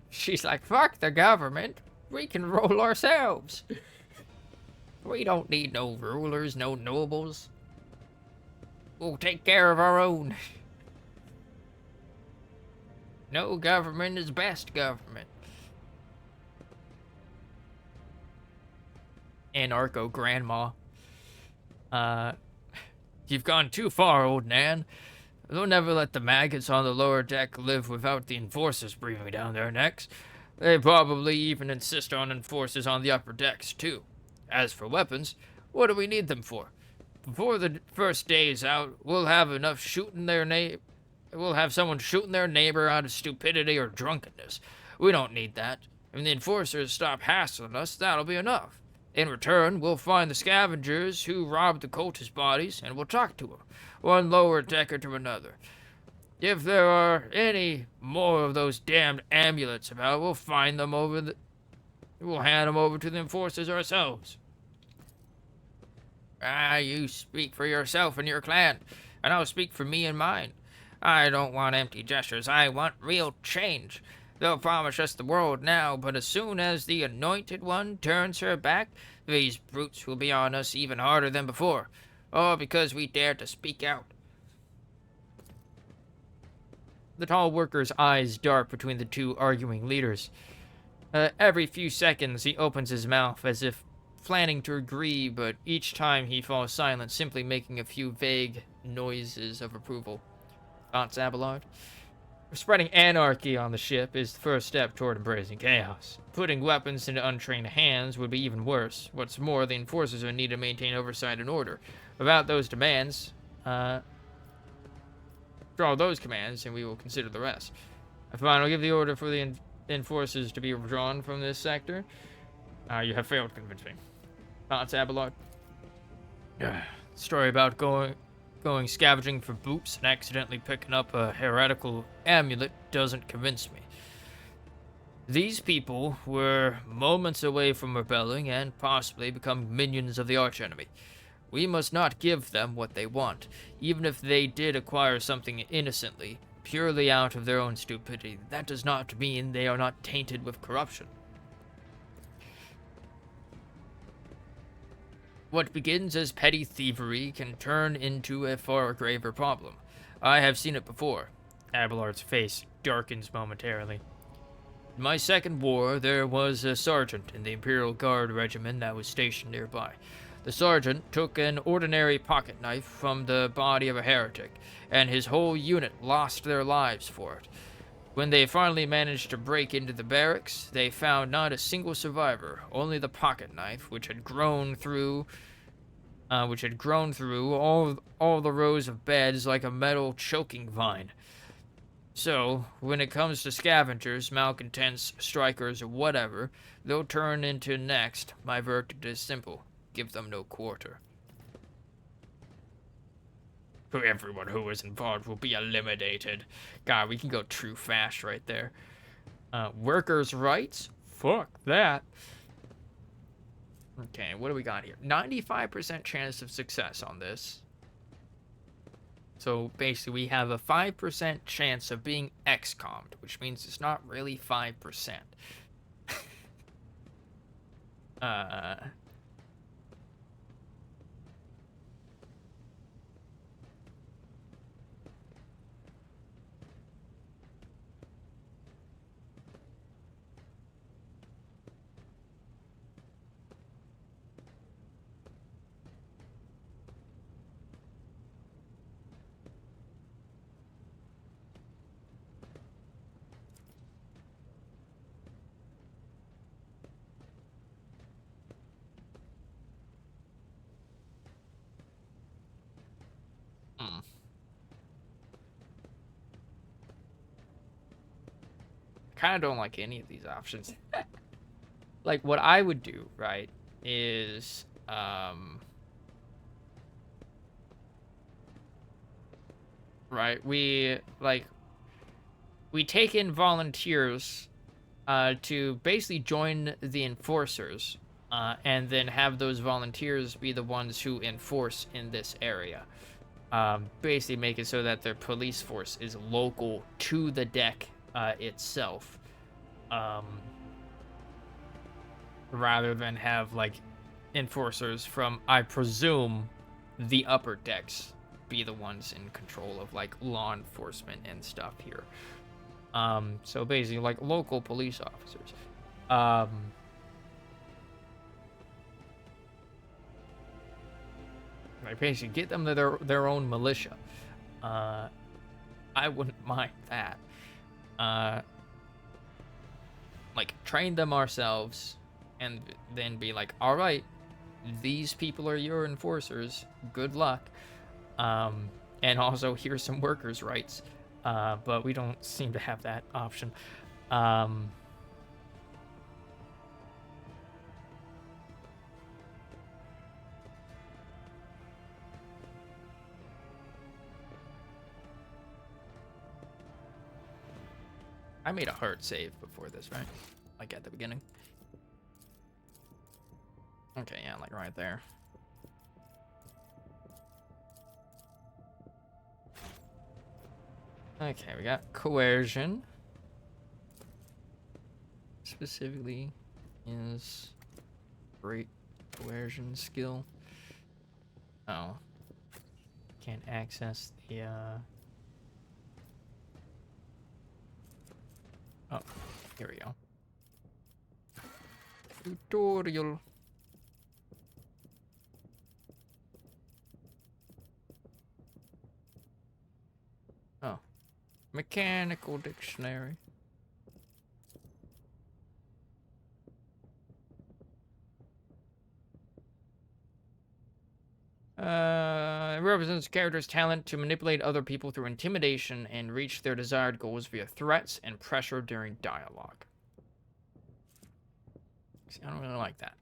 She's like, fuck the government. We can rule ourselves. We don't need no rulers, no nobles. We'll take care of our own. No government is best government. Anarcho grandma. You've gone too far, old Nan. They'll never let the maggots on the lower deck live without the enforcers breathing down their necks. They probably even insist on enforcers on the upper decks, too. As for weapons, what do we need them for? Before the first day is out, we'll have enough shooting We'll have someone shooting their neighbor out of stupidity or drunkenness. We don't need that. If the enforcers stop hassling us, that'll be enough. In return, we'll find the scavengers who robbed the cultist bodies, and we'll talk to them, one lower decker to another. If there are any more of those damned amulets about, we'll find them we'll hand them over to the enforcers ourselves. You speak for yourself and your clan, and I'll speak for me and mine. I don't want empty gestures. I want real change. They'll promise us the world now, but as soon as the Anointed One turns her back, these brutes will be on us even harder than before. All because we dared to speak out. The tall worker's eyes dart between the two arguing leaders. Every few seconds, he opens his mouth as if planning to agree, but each time he falls silent, simply making a few vague noises of approval. Thoughts, Abelard? Spreading anarchy on the ship is the first step toward embracing chaos. Putting weapons into untrained hands would be even worse. What's more, the enforcers are needed to maintain oversight and order. Without those demands, draw those commands, and we will consider the rest. Fine, I'll give the order for the enforcers to be withdrawn from this sector. You have failed to convince me. Thoughts, Abelard? Story about going scavenging for boots and accidentally picking up a heretical amulet doesn't convince me. These people were moments away from rebelling and possibly become minions of the archenemy. We must not give them what they want, even if they did acquire something innocently, purely out of their own stupidity. That does not mean they are not tainted with corruption. What begins as petty thievery can turn into a far graver problem. I have seen it before. Abelard's face darkens momentarily. In my second war, there was a sergeant in the Imperial Guard regiment that was stationed nearby. The sergeant took an ordinary pocket knife from the body of a heretic, and his whole unit lost their lives for it. When they finally managed to break into the barracks, they found not a single survivor, only the pocket knife, which had grown through all the rows of beds like a metal choking vine. So, when it comes to scavengers, malcontents, strikers, or whatever, they'll turn into next. My verdict is simple. Give them no quarter. Everyone who is involved will be eliminated. God, we can go true fast right there. Workers' rights? Fuck that. Okay, what do we got here? 95% chance of success on this. So basically we have a 5% chance of being excommed, which means it's not really 5%. kind of don't like any of these options. Like, what I would do, right, is, right, we take in volunteers, to basically join the enforcers, and then have those volunteers be the ones who enforce in this area. Basically make it so that their police force is local to the deck, itself. Rather than have, like, enforcers from, I presume, the upper decks be the ones in control of, like, law enforcement and stuff here. So basically, like, local police officers. Like, basically, get them to their own militia. I wouldn't mind that. Like, train them ourselves, and then be like, all right, these people are your enforcers. Good luck. And also, here's some workers' rights. But we don't seem to have that option. I made a hard save before this, right? Like at the beginning. Okay, yeah, like right there. Okay, we got coercion. Specifically is great coercion skill. Oh. Can't access the oh, here we go. Tutorial. Oh. Mechanical dictionary. It represents a character's talent to manipulate other people through intimidation and reach their desired goals via threats and pressure during dialogue. See, I don't really like that.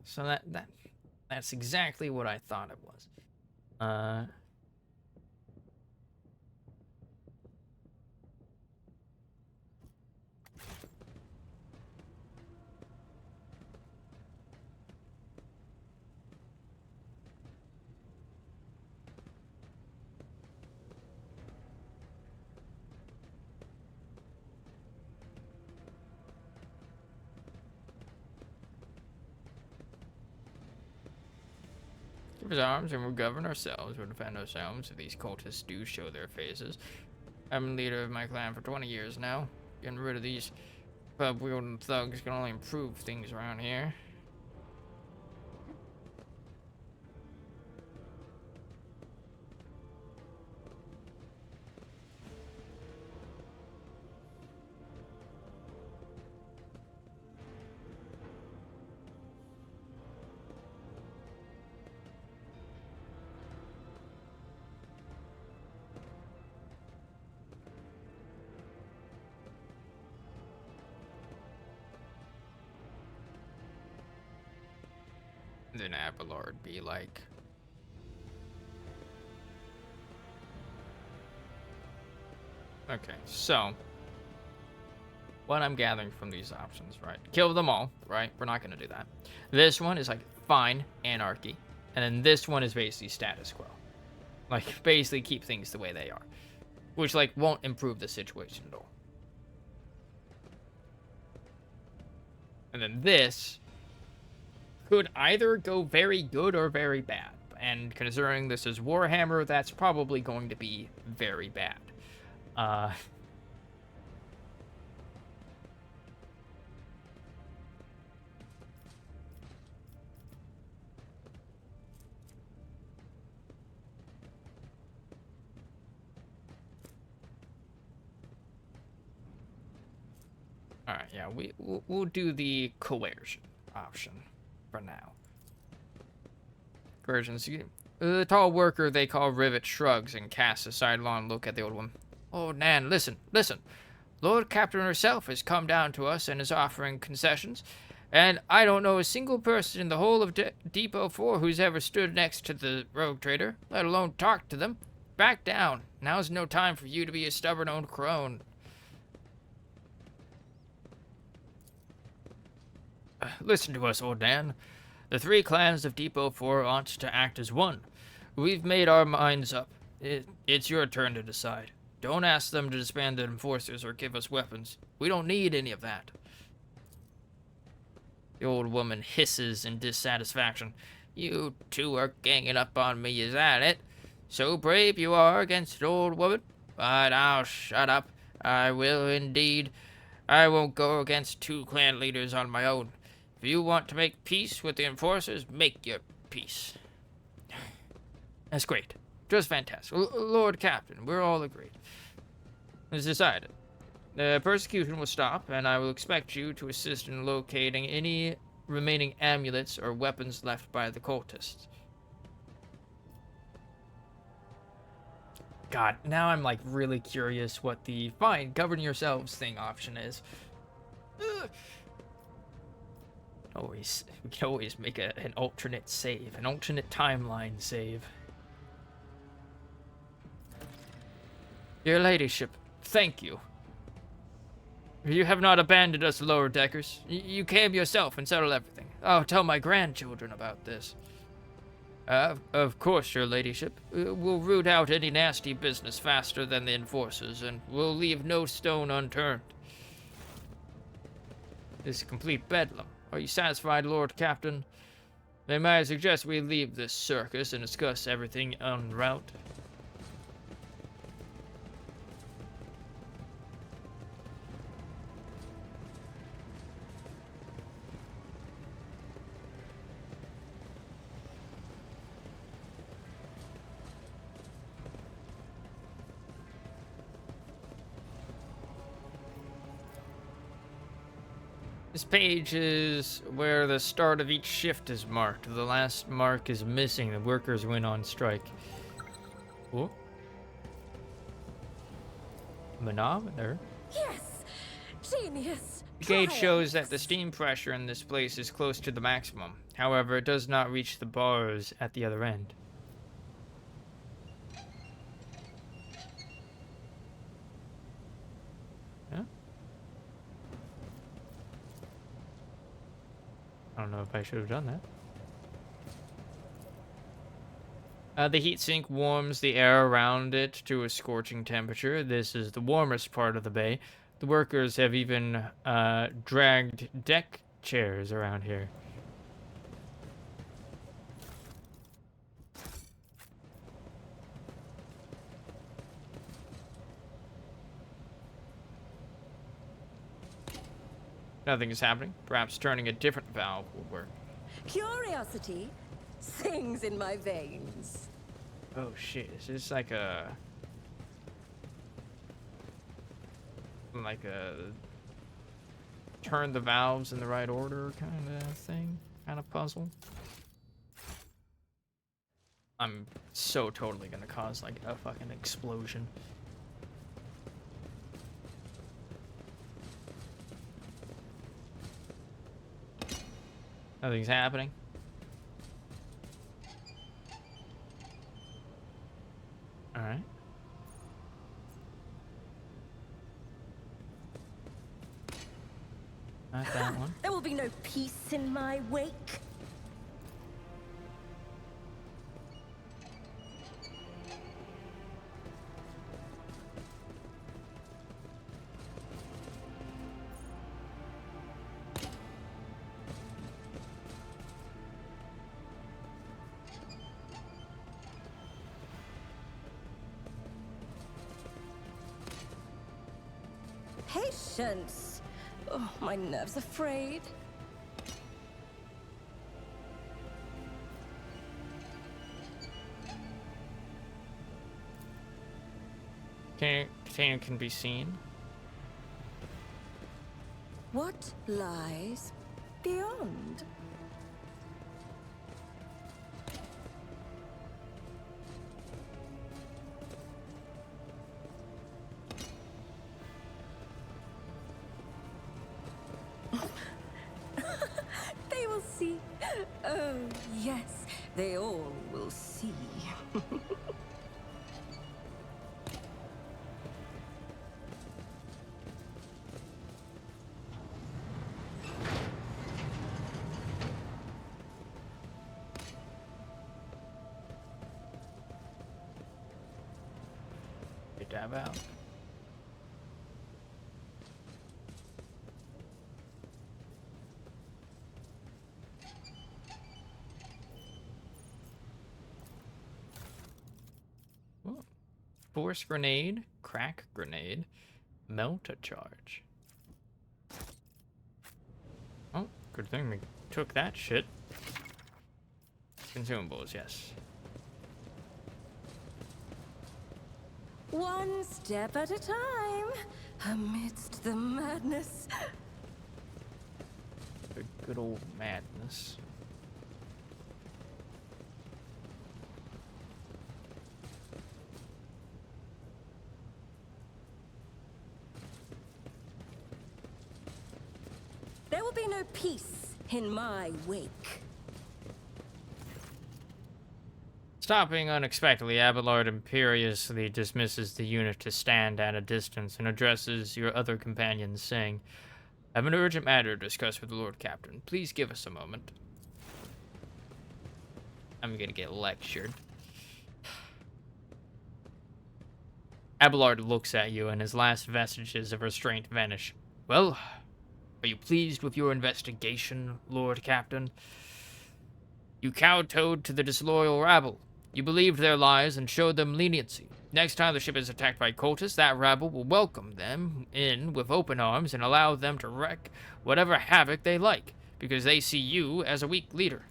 So that's exactly what I thought it was. Give his arms and we'll govern ourselves. We'll defend ourselves if these cultists do show their faces. I'm the leader of my clan for 20 years now. Getting rid of these pub-wielding thugs can only improve things around here. Then Abelard be like, okay, so what I'm gathering from these options, right? Kill them all, right? We're not gonna do that. This one is like fine, anarchy, and then this one is basically status quo, like basically keep things the way they are, which like won't improve the situation at all. And then this could either go very good or very bad. And considering this is Warhammer, that's probably going to be very bad. Alright, yeah, we'll do the coercion option for now. Coercion. The tall worker they call Rivet shrugs and casts a sidelong look at the old one. Oh, Nan, listen. Lord Captain herself has come down to us and is offering concessions, and I don't know a single person in the whole of Depot 4 who's ever stood next to the Rogue Trader, let alone talked to them. Back down. Now's no time for you to be a stubborn old crone. Listen to us, old Dan. The 3 clans of Depot 4 ought to act as one. We've made our minds up. It's your turn to decide. Don't ask them to disband the enforcers or give us weapons. We don't need any of that. The old woman hisses in dissatisfaction. You 2 are ganging up on me, is that it? So brave you are against an old woman? But I'll shut up. I will indeed. I won't go against 2 clan leaders on my own. If you want to make peace with the enforcers, make your peace. That's great. Just fantastic. Lord Captain, we're all agreed. It's decided. The persecution will stop, and I will expect you to assist in locating any remaining amulets or weapons left by the cultists. God, now I'm like really curious what the fine, govern yourselves thing option is. We can always make an alternate save, an alternate timeline save. Your ladyship, thank you. You have not abandoned us lower deckers. You came yourself and settled everything. I'll tell my grandchildren about this. Of course, your ladyship. We'll root out any nasty business faster than the enforcers, and we'll leave no stone unturned. This is complete bedlam. Are you satisfied, Lord Captain? Then may I suggest we leave this circus and discuss everything en route? This page is where the start of each shift is marked. The last mark is missing. The workers went on strike. Oh. Manometer? Yes! Genius! The gauge shows that the steam pressure in this place is close to the maximum. However, it does not reach the bars at the other end. Huh? I don't know if I should have done that. The heatsink warms the air around it to a scorching temperature. This is the warmest part of the bay. The workers have even dragged deck chairs around here. Nothing is happening. Perhaps turning a different valve will work. Curiosity sings in my veins. Oh shit, is this like a turn the valves in the right order kind of thing? Kind of puzzle? I'm so totally gonna cause like a fucking explosion. Nothing's happening. Alright. Not that one. There will be no peace in my wake. Patience. Oh, my nerves are frayed. Container can be seen. What lies beyond? see. Oh, yes, they all will see. Dab out. Ooh. Force grenade, crack grenade, melt a charge. Oh, good thing we took that shit. Consumables, yes. One step at a time, amidst the madness. The good old madness. There will be no peace in my wake. Stopping unexpectedly, Abelard imperiously dismisses the unit to stand at a distance and addresses your other companions, saying, "I have an urgent matter to discuss with the Lord Captain. Please give us a moment." I'm gonna get lectured. Abelard looks at you, and his last vestiges of restraint vanish. "Well, are you pleased with your investigation, Lord Captain? You kowtowed to the disloyal rabble. You believed their lies and showed them leniency. Next time the ship is attacked by cultists, that rabble will welcome them in with open arms and allow them to wreak whatever havoc they like, because they see you as a weak leader.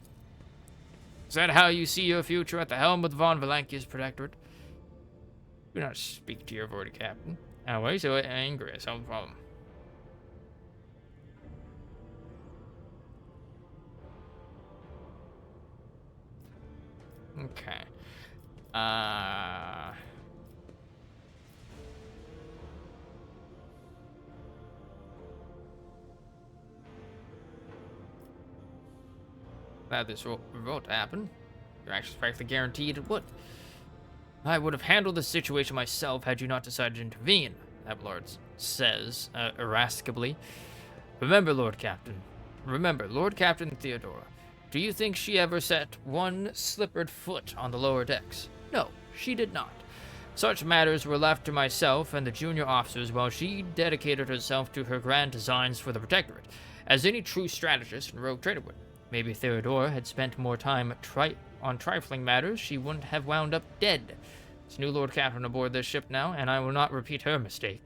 Is that how you see your future at the helm of the Von Valankia's Protectorate? Do not speak to your voted captain. Anyway, so angry, so no problem." Okay. Glad this won't happen. Your actions practically guaranteed it would. I would have handled the situation myself had you not decided to intervene, Abelard says, irascibly. Remember, Lord Captain Theodora. Do you think she ever set one slippered foot on the lower decks? No, she did not. Such matters were left to myself and the junior officers while she dedicated herself to her grand designs for the Protectorate, as any true strategist and rogue trader would. Maybe Theodora had spent more time on trifling matters, she wouldn't have wound up dead. There's a new Lord Captain aboard this ship now, and I will not repeat her mistake.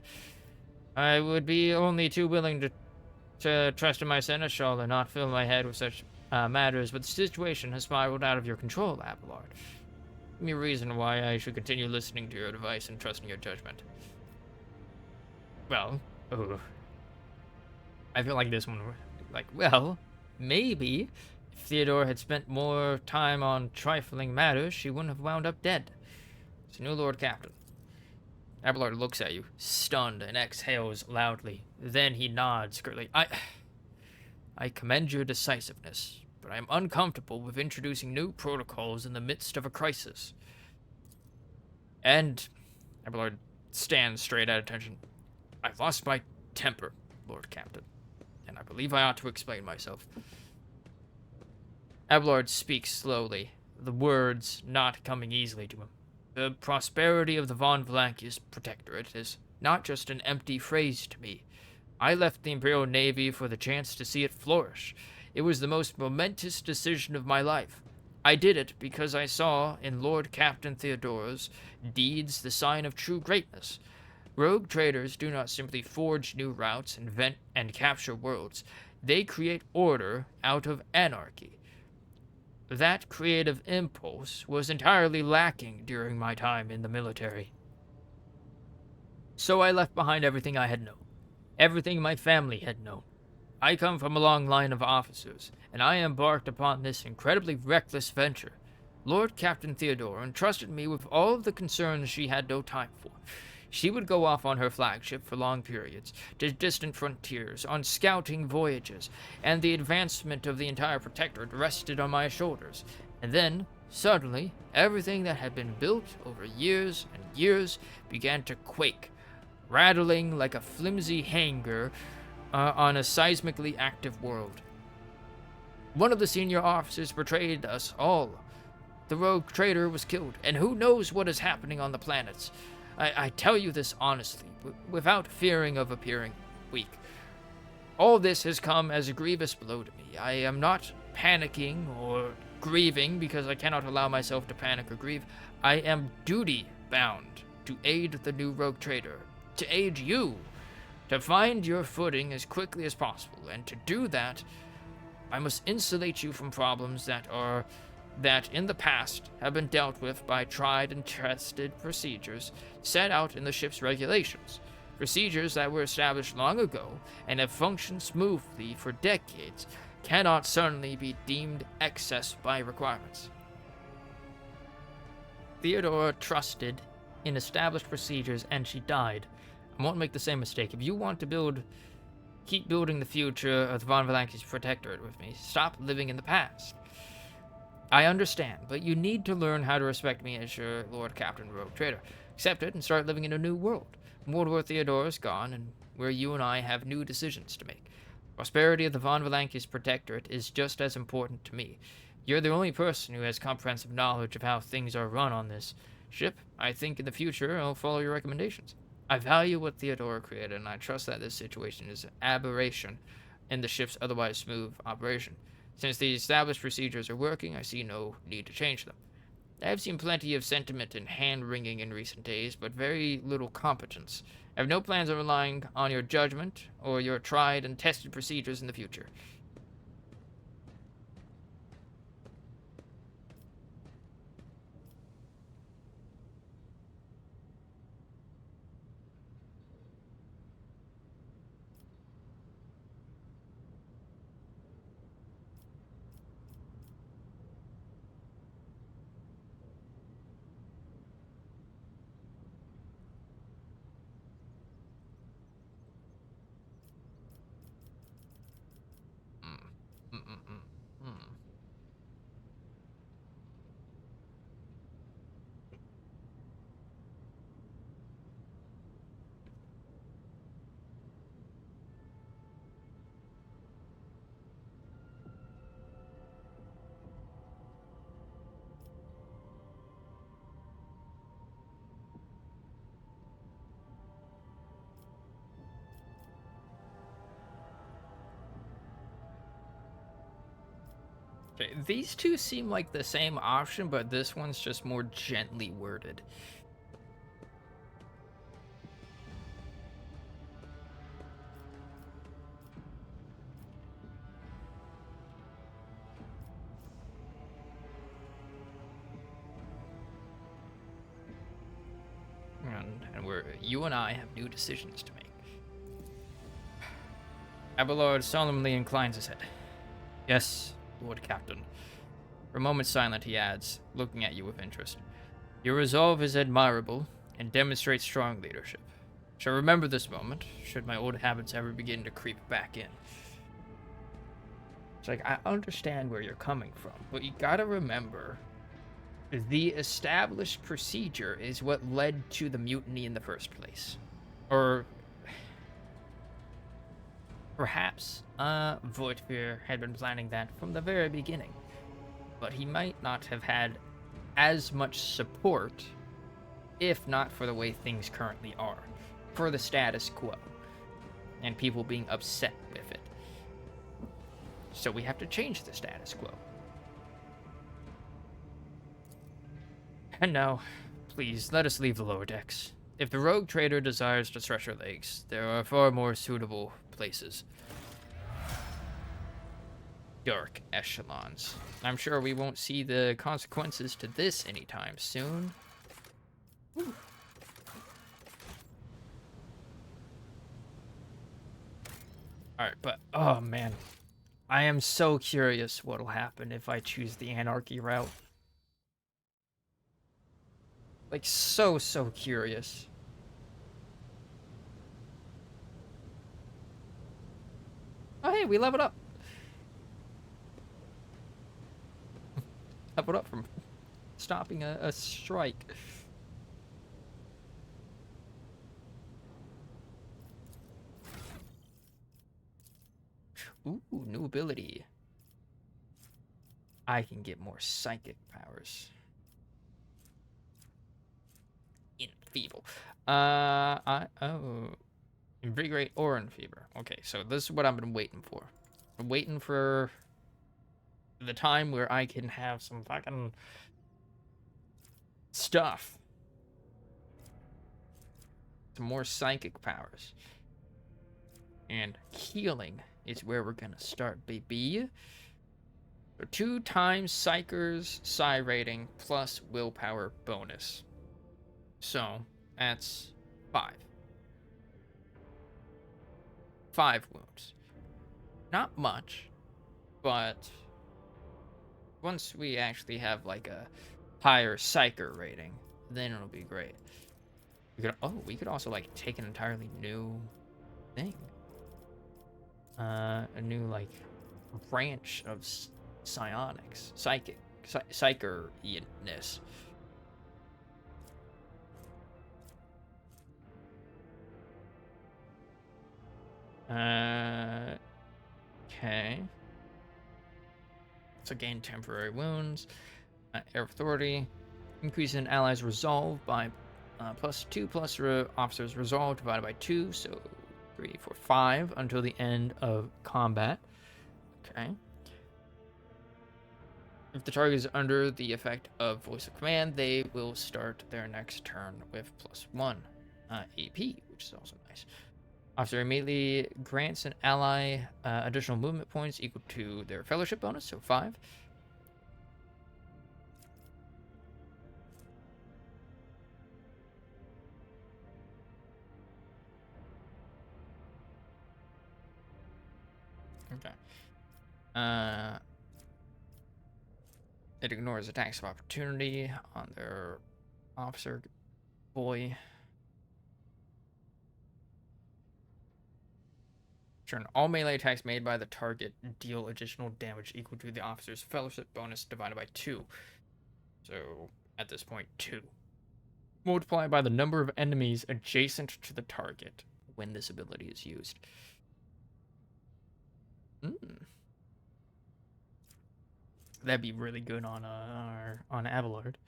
I would be only too willing to trust in my seneschal and not fill my head with such matters, but the situation has spiraled out of your control, Abelard. Give me a reason why I should continue listening to your advice and trusting your judgment. Well, I feel like this one, maybe if Theodora had spent more time on trifling matters, she wouldn't have wound up dead. It's a new Lord Captain. Abelard looks at you, stunned, and exhales loudly. Then he nods curtly. I commend your decisiveness, but I am uncomfortable with introducing new protocols in the midst of a crisis. And Abelard stands straight at attention. I've lost my temper, Lord Captain, and I believe I ought to explain myself. Abelard speaks slowly, the words not coming easily to him. The prosperity of the Von Valankia's Protectorate is not just an empty phrase to me. I left the Imperial Navy for the chance to see it flourish. It was the most momentous decision of my life. I did it because I saw in Lord Captain Theodora's deeds the sign of true greatness. Rogue traders do not simply forge new routes, invent and capture worlds. They create order out of anarchy. That creative impulse was entirely lacking during my time in the military. So I left behind everything I had known. Everything my family had known. I come from a long line of officers, and I embarked upon this incredibly reckless venture. Lord Captain Theodora entrusted me with all of the concerns she had no time for. She would go off on her flagship for long periods, to distant frontiers, on scouting voyages, and the advancement of the entire protectorate rested on my shoulders. And then, suddenly, everything that had been built over years and years began to quake, rattling like a flimsy hanger on a seismically active world. One of the senior officers betrayed us all. The rogue trader was killed, and who knows what is happening on the planets. I tell you this honestly, without fearing of appearing weak. All this has come as a grievous blow to me. I am not panicking or grieving, because I cannot allow myself to panic or grieve. I am duty-bound to aid the new rogue trader, to aid you, to find your footing as quickly as possible, and to do that, I must insulate you from problems that in the past have been dealt with by tried and tested procedures set out in the ship's regulations. Procedures that were established long ago and have functioned smoothly for decades cannot suddenly be deemed excess by requirements. Theodora trusted in established procedures, and she died. I won't make the same mistake. If you want to keep building the future of the Von Valanki's protectorate with me, stop living in the past. I understand, but you need to learn how to respect me as your Lord Captain Rogue Trader. Accept it and start living in a new world. A world where Theodora is gone, and where you and I have new decisions to make. Prosperity of the Von Valanki's protectorate is just as important to me. You're the only person who has comprehensive knowledge of how things are run on this ship. I think in the future I'll follow your recommendations. I value what Theodora created, and I trust that this situation is an aberration in the ship's otherwise smooth operation. Since the established procedures are working, I see no need to change them. I have seen plenty of sentiment and hand-wringing in recent days, but very little competence. I have no plans of relying on your judgment or your tried and tested procedures in the future. Okay, these two seem like the same option, but this one's just more gently worded. And you and I have new decisions to make. Abelard solemnly inclines his head. Yes, Lord Captain. For a moment silent, he adds, looking at you with interest. Your resolve is admirable and demonstrates strong leadership. I shall remember this moment, should my old habits ever begin to creep back in. It's like, I understand where you're coming from, but you gotta remember, the established procedure is what led to the mutiny in the first place. Or perhaps Voigtfear had been planning that from the very beginning, but he might not have had as much support if not for the way things currently are, for the status quo, and people being upset with it. So we have to change the status quo. And now, please, let us leave the lower decks. If the rogue trader desires to stretch her legs, there are far more suitable places. Dark echelons. I'm sure we won't see the consequences to this anytime soon. Ooh. Alright, but, oh man. I am so curious what'll happen if I choose the anarchy route. Like, so curious. Oh, hey, we leveled up. Leveled up from stopping a strike. Ooh, new ability. I can get more psychic powers. Enfeeble. Invigorate or enfeeble. Okay, so this is what I've been waiting for. I'm waiting for the time where I can have some fucking stuff. Some more psychic powers. And healing is where we're gonna start, baby. So 2 times Psyker's Psi rating plus willpower bonus. So that's 5. 5 wounds. Not much, but once we actually have like a higher Psyker rating, then it'll be great. We could also like take an entirely new thing. A new like branch of psionics, psyker-ness. Okay. So gain temporary wounds. Air of Authority. Increase an ally's resolve by +2 plus officer's resolve divided by 2. So 3, 4, 5 until the end of combat. Okay. If the target is under the effect of Voice of Command, they will start their next turn with +1 AP, which is also nice. Officer immediately grants an ally additional movement points equal to their fellowship bonus, so 5. Okay. It ignores attacks of opportunity on their officer boy. Turn all melee attacks made by the target deal additional damage equal to the officer's fellowship bonus divided by 2. So at this point, 2. Multiplied by the number of enemies adjacent to the target when this ability is used. That'd be really good on Abelard.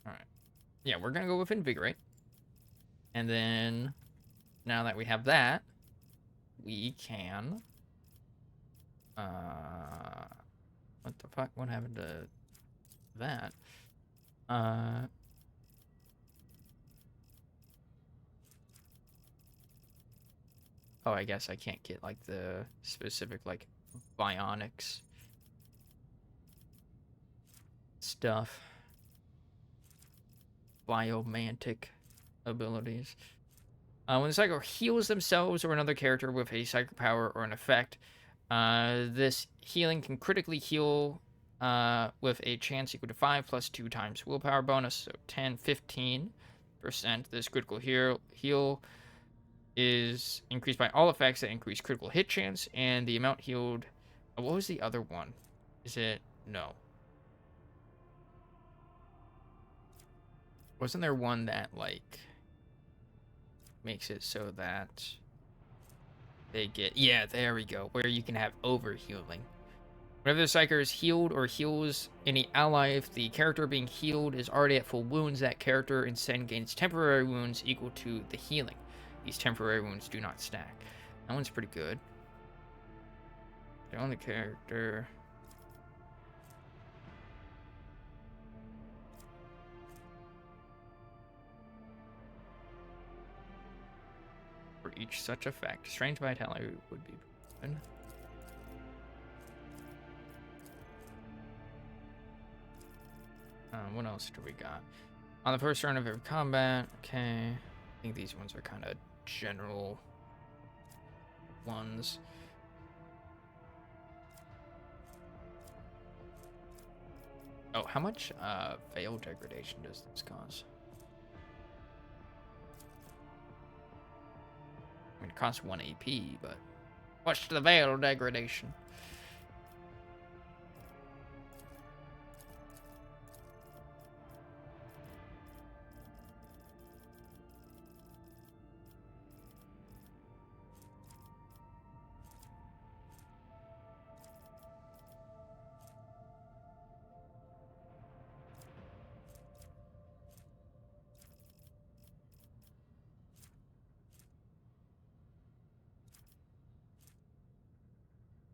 All right. Yeah, we're gonna go with Invigorate. And then now that we have that, we can what the fuck? What happened to that? Oh, I guess I can't get like the specific like bionics stuff. Biomantic abilities. When the psycho heals themselves or another character with a psychic power or an effect, this healing can critically heal with a chance equal to 5 plus 2 times willpower bonus, so 10, 15%. This critical heal is increased by all effects that increase critical hit chance, and the amount healed. What was the other one? Is it no? Wasn't there one that like makes it so that they get, yeah, there we go, where you can have over healing. Whenever the Psyker is healed or heals any ally, if the character being healed is already at full wounds, that character instead gains temporary wounds equal to the healing. These temporary wounds do not stack. That one's pretty good. The only character. For each such effect, strange vitality would be good. What else do we got? On the first turn of every combat, okay. I think these ones are kind of general ones. Oh, how much veil degradation does this cause? I mean, costs 1 AP, but what's the veil degradation?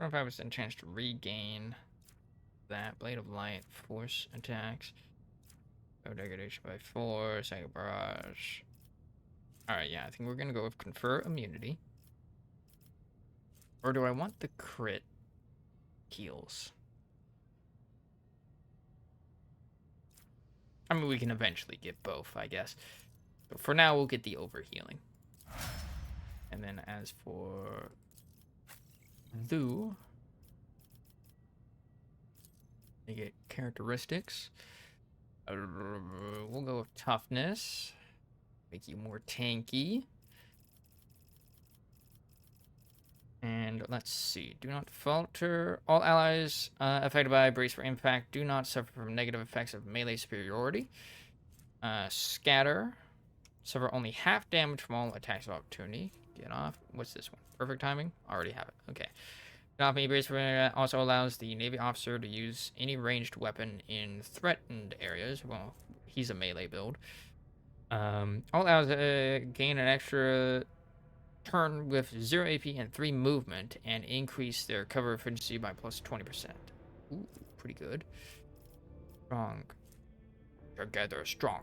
Or if I was a chance to regain that Blade of Light, force attacks, degradation by 4, second barrage. Alright, yeah, I think we're gonna go with confer immunity. Or do I want the crit heals? I mean, we can eventually get both, I guess. But for now, we'll get the overhealing. And then as for Lu, they get characteristics. We'll go with toughness. Make you more tanky. And let's see. Do not falter. All allies affected by brace for impact do not suffer from negative effects of melee superiority. Scatter. Suffer only half damage from all attacks of opportunity. Get off. What's this one? Perfect timing? Already have it. Okay. Not being brace for also allows the Navy officer to use any ranged weapon in threatened areas. Well, he's a melee build. All allows gain an extra turn with 0 AP and 3 movement and increase their cover efficiency by plus 20%. Ooh, pretty good. Strong. Together strong.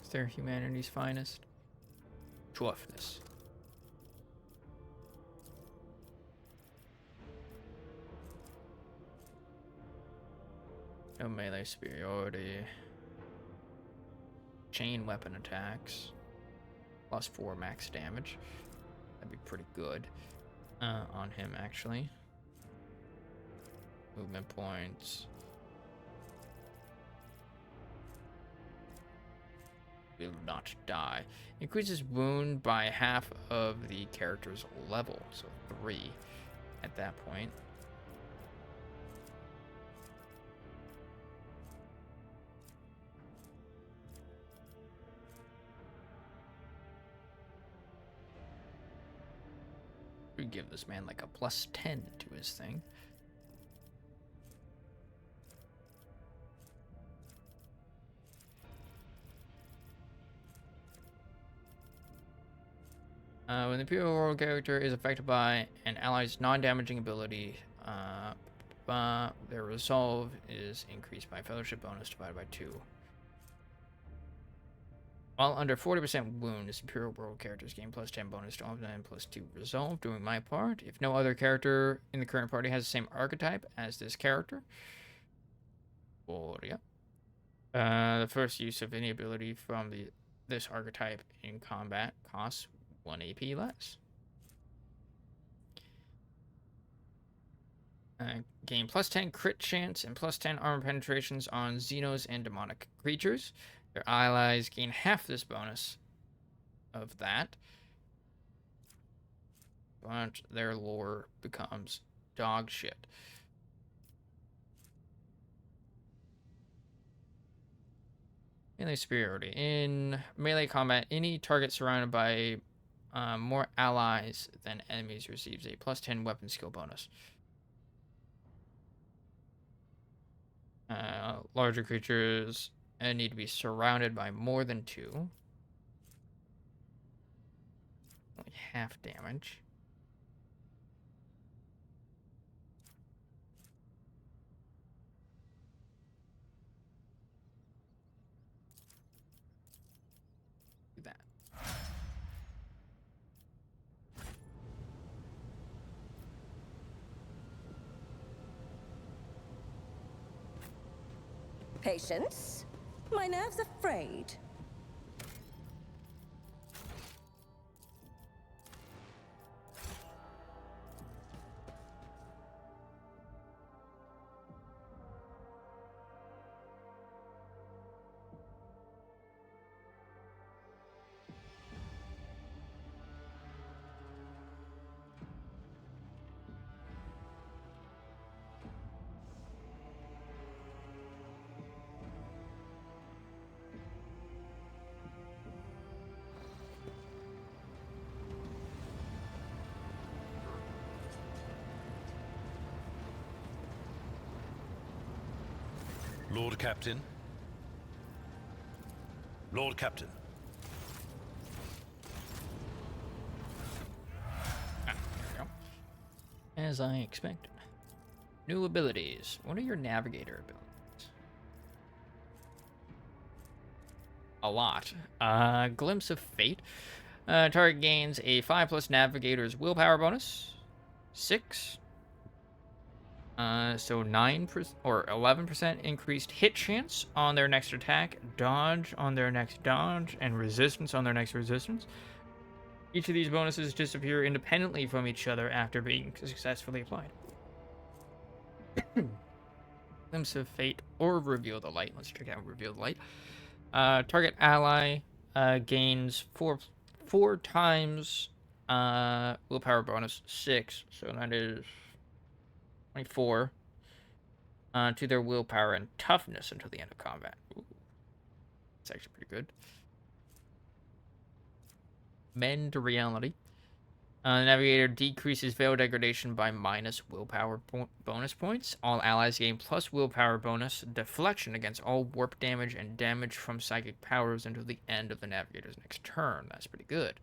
Is there humanity's finest? Toughness. No melee superiority. Chain weapon attacks. Plus 4 max damage. That'd be pretty good on him, actually. Movement points. Will not die. Increases wound by half of the character's level. So 3 at that point. We give this man like a plus 10 to his thing. When the Imperial World character is affected by an ally's non-damaging ability, their resolve is increased by fellowship bonus divided by 2. While under 40% wound, the Imperial World characters gain plus 10 bonus to and plus 2 resolve. Doing my part. If no other character in the current party has the same archetype as this character, the first use of any ability from this archetype in combat costs 1 AP less. Gain plus 10 crit chance and plus 10 armor penetrations on Xenos and demonic creatures. Their allies gain half this bonus of that. But their lore becomes dog shit. Melee superiority. In melee combat, any target surrounded by more allies than enemies receives a plus 10 weapon skill bonus. Larger creatures need to be surrounded by more than 2. Only half damage. Do that. Patience. My nerves are frayed. Lord Captain. Lord Captain. There we go. As I expected. New abilities. What are your navigator abilities? A lot. Glimpse of Fate. Target gains a 5+ navigator's willpower bonus. 6. So 9% or 11% increased hit chance on their next attack, dodge on their next dodge, and resistance on their next resistance. Each of these bonuses disappear independently from each other after being successfully applied. Glimpse of Fate or Reveal the Light. Let's check out Reveal the Light. Target ally gains four times willpower bonus 6, so that is 24 to their willpower and toughness until the end of combat. Ooh, that's actually pretty good. Mend to Reality. Navigator decreases Veil Degradation by minus willpower bonus points. All allies gain plus willpower bonus deflection against all warp damage and damage from psychic powers until the end of the Navigator's next turn. That's pretty good.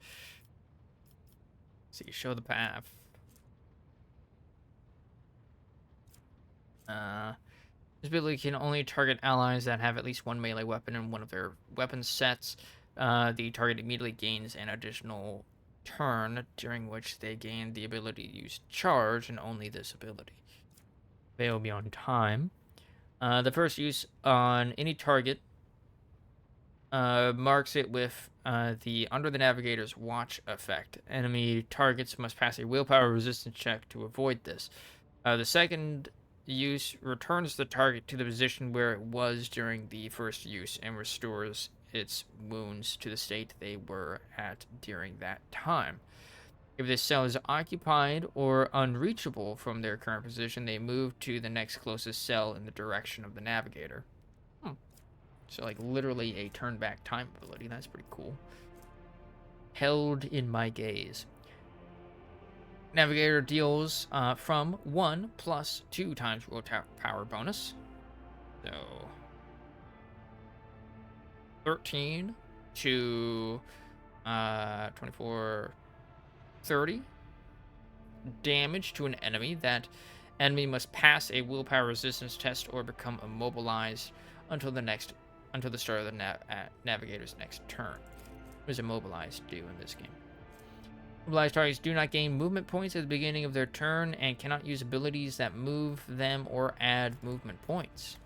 So you show the path. This ability can only target allies that have at least one melee weapon in one of their weapon sets. The target immediately gains an additional turn during which they gain the ability to use charge, and only this ability. Veil Beyond Time. The first use on any target marks it with the Under the Navigator's Watch effect. Enemy targets must pass a willpower resistance check to avoid this. The second use returns the target to the position where it was during the first use and restores its wounds to the state they were at during that time. If this cell is occupied or unreachable from their current position, they move to the next closest cell in the direction of the navigator. So like literally a turn back time ability. That's pretty cool. Held in My Gaze. Navigator deals from 1 plus 2 times willpower bonus. So 13 to 24, 30 damage to an enemy. That enemy must pass a willpower resistance test or become immobilized until the start of the navigator's next turn. What does immobilized do in this game? Immobilized targets do not gain movement points at the beginning of their turn and cannot use abilities that move them or add movement points.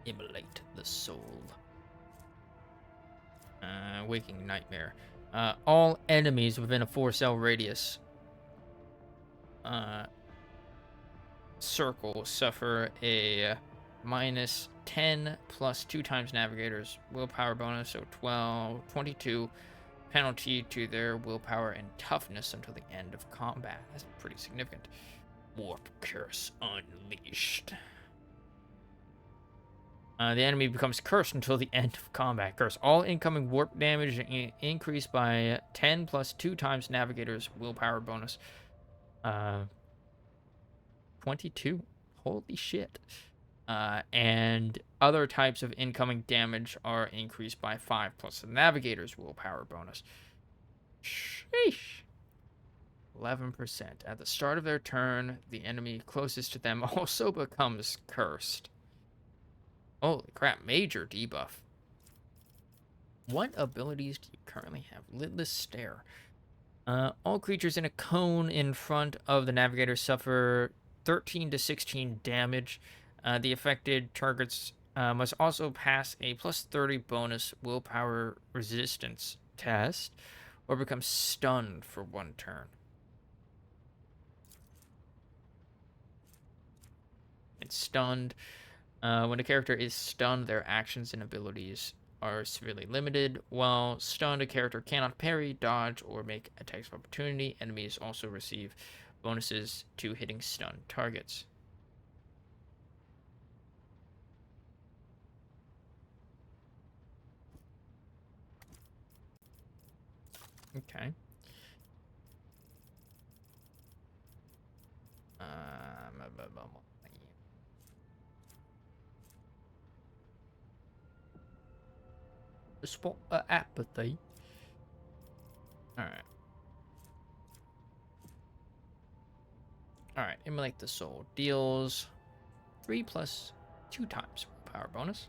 Immolate the soul. Waking Nightmare. All enemies within a 4-cell radius circle suffer a minus 10 plus 2 times Navigator's willpower bonus, so 22 penalty to their willpower and toughness until the end of combat. That's pretty significant. Warp Curse Unleashed. The enemy becomes cursed until the end of combat. Curse. All incoming warp damage increased by 10 plus 2 times Navigator's willpower bonus. 22. Holy shit. And other types of incoming damage are increased by 5 plus the Navigator's willpower bonus. Sheesh. 11%. At the start of their turn, the enemy closest to them also becomes cursed. Holy crap, major debuff. What abilities do you currently have? Lidless Stare. All creatures in a cone in front of the Navigator suffer 13 to 16 damage. The affected targets must also pass a plus 30 bonus willpower resistance test or become stunned for 1 turn. It's stunned. When a character is stunned, their actions and abilities are severely limited. While stunned, a character cannot parry, dodge, or make attacks of opportunity. Enemies also receive bonuses to hitting stunned targets. Okay. A spot of apathy. Alright. Alright, immolate the soul. Deals 3 plus 2 times power bonus.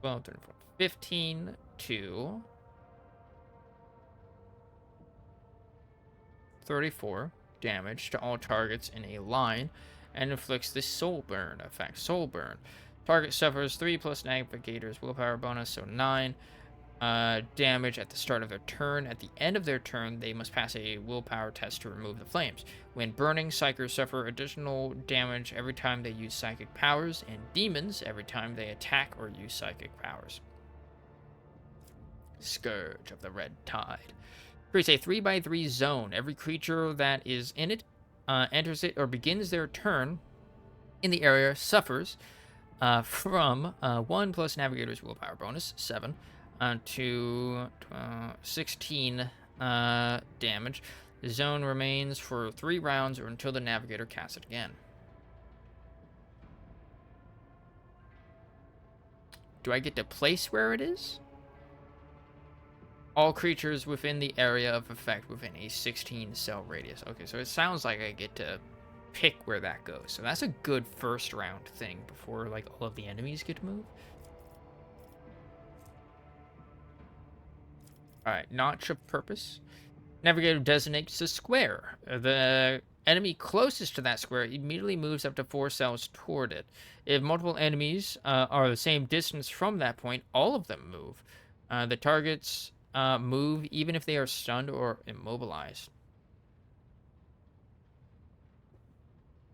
12, 34, 15 to 34 damage to all targets in a line and inflicts the soul burn effect. Soul burn. Target suffers 3 plus navigator's willpower bonus, so 9 damage at the start of their turn. At the end of their turn, they must pass a willpower test to remove the flames. When burning, psychers suffer additional damage every time they use psychic powers, and demons every time they attack or use psychic powers. Scourge of the Red Tide. Creates a 3x3 zone. Every creature that is in it enters it or begins their turn in the area suffers from 1 plus Navigator's willpower bonus, 7, to 16 damage. The zone remains for 3 rounds or until the Navigator casts it again. Do I get to place where it is? All creatures within the area of effect within a 16 cell radius. Okay, so it sounds like I get to pick where that goes. So that's a good first round thing before like all of the enemies get to move. Alright, notch of purpose. Navigator designates a square. The enemy closest to that square immediately moves up to 4 cells toward it. If multiple enemies are the same distance from that point, all of them move. The targets move even if they are stunned or immobilized.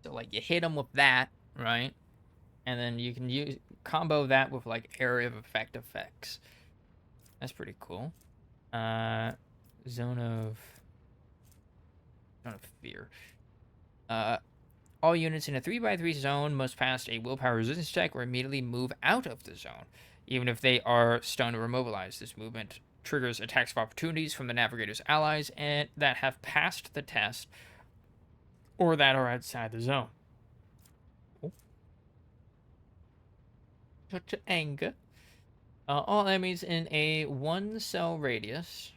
So like you hit them with that, right? And then you can combo that with like area of effect effects. That's pretty cool. Zone of fear. All units in a 3x3 zone must pass a willpower resistance check or immediately move out of the zone, even if they are stunned or immobilized. This movement triggers attacks of opportunities from the Navigator's allies and that have passed the test or that are outside the zone. Such anger. All enemies in a 1 cell radius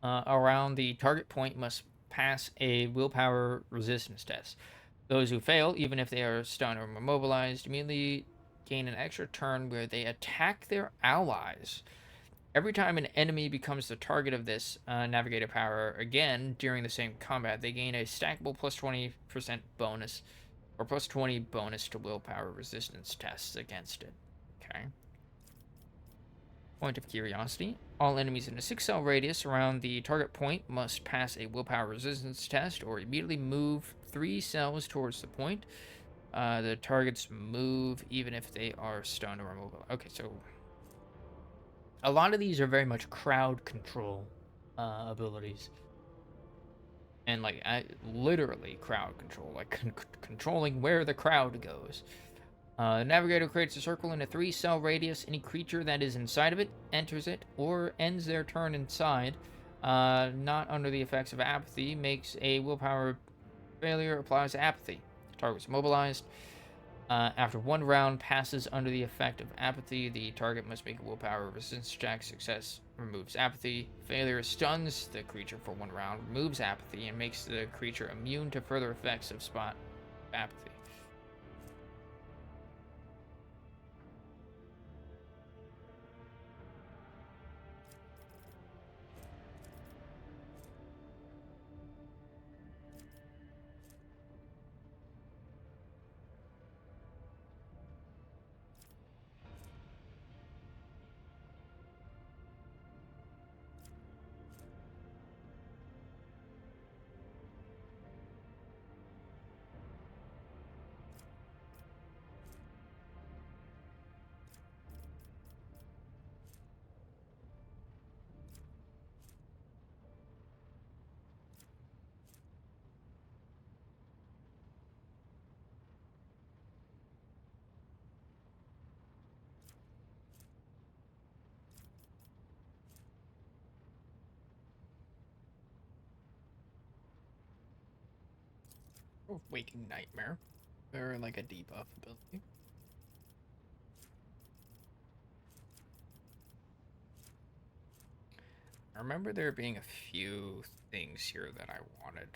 around the target point must pass a willpower resistance test. Those who fail, even if they are stunned or immobilized, immediately gain an extra turn where they attack their allies. Every time an enemy becomes the target of this Navigator power again during the same combat, they gain a stackable plus 20% bonus or plus 20 bonus to willpower resistance tests against it. Okay. Point of curiosity. All enemies in a 6 cell radius around the target point must pass a willpower resistance test or immediately move 3 cells towards the point. The targets move even if they are stunned or immobile. Okay, so a lot of these are very much crowd control abilities. And like literally crowd control, like controlling where the crowd goes. The Navigator creates a circle in a 3 cell radius. Any creature that is inside of it enters it or ends their turn inside, not under the effects of apathy, makes a willpower failure, applies apathy. The target's immobilized. After 1 round passes under the effect of apathy, the target must make a willpower resistance check. Success removes apathy. Failure stuns the creature for 1 round, removes apathy, and makes the creature immune to further effects of spot apathy. Waking Nightmare. Or like a debuff ability. I remember there being a few things here that I wanted.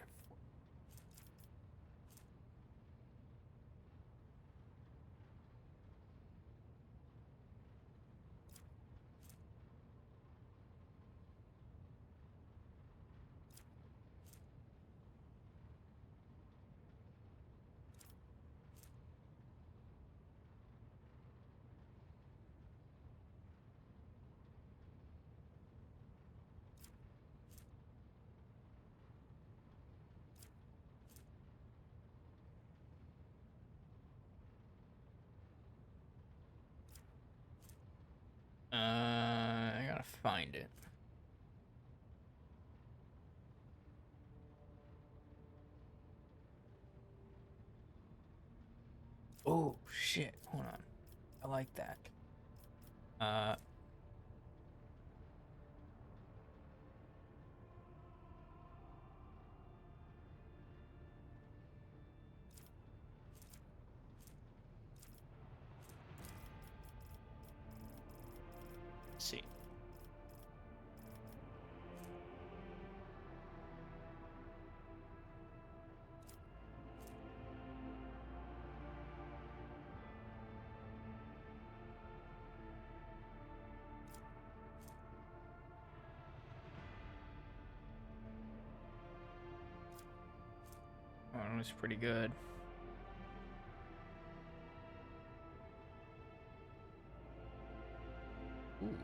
I gotta find it. Oh shit! Hold on. I like that. Uh, let's see. Oh, that was pretty good. Ooh.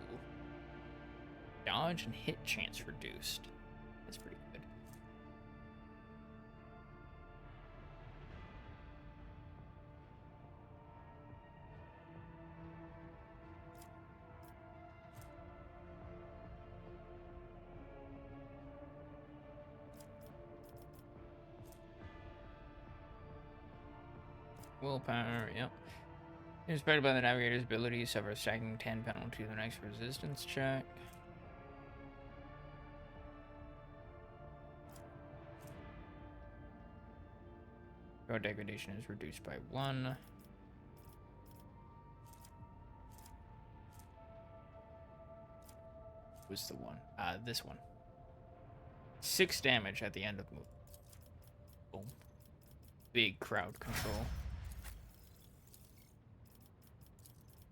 Dodge and hit chance reduced. That's pretty good. Willpower, yep. Inspired by the navigator's ability, suffer a stacking 10 penalty to the next resistance check. Your degradation is reduced by 1. Was the one? This one. 6 damage at the end of move. Boom. Big crowd control.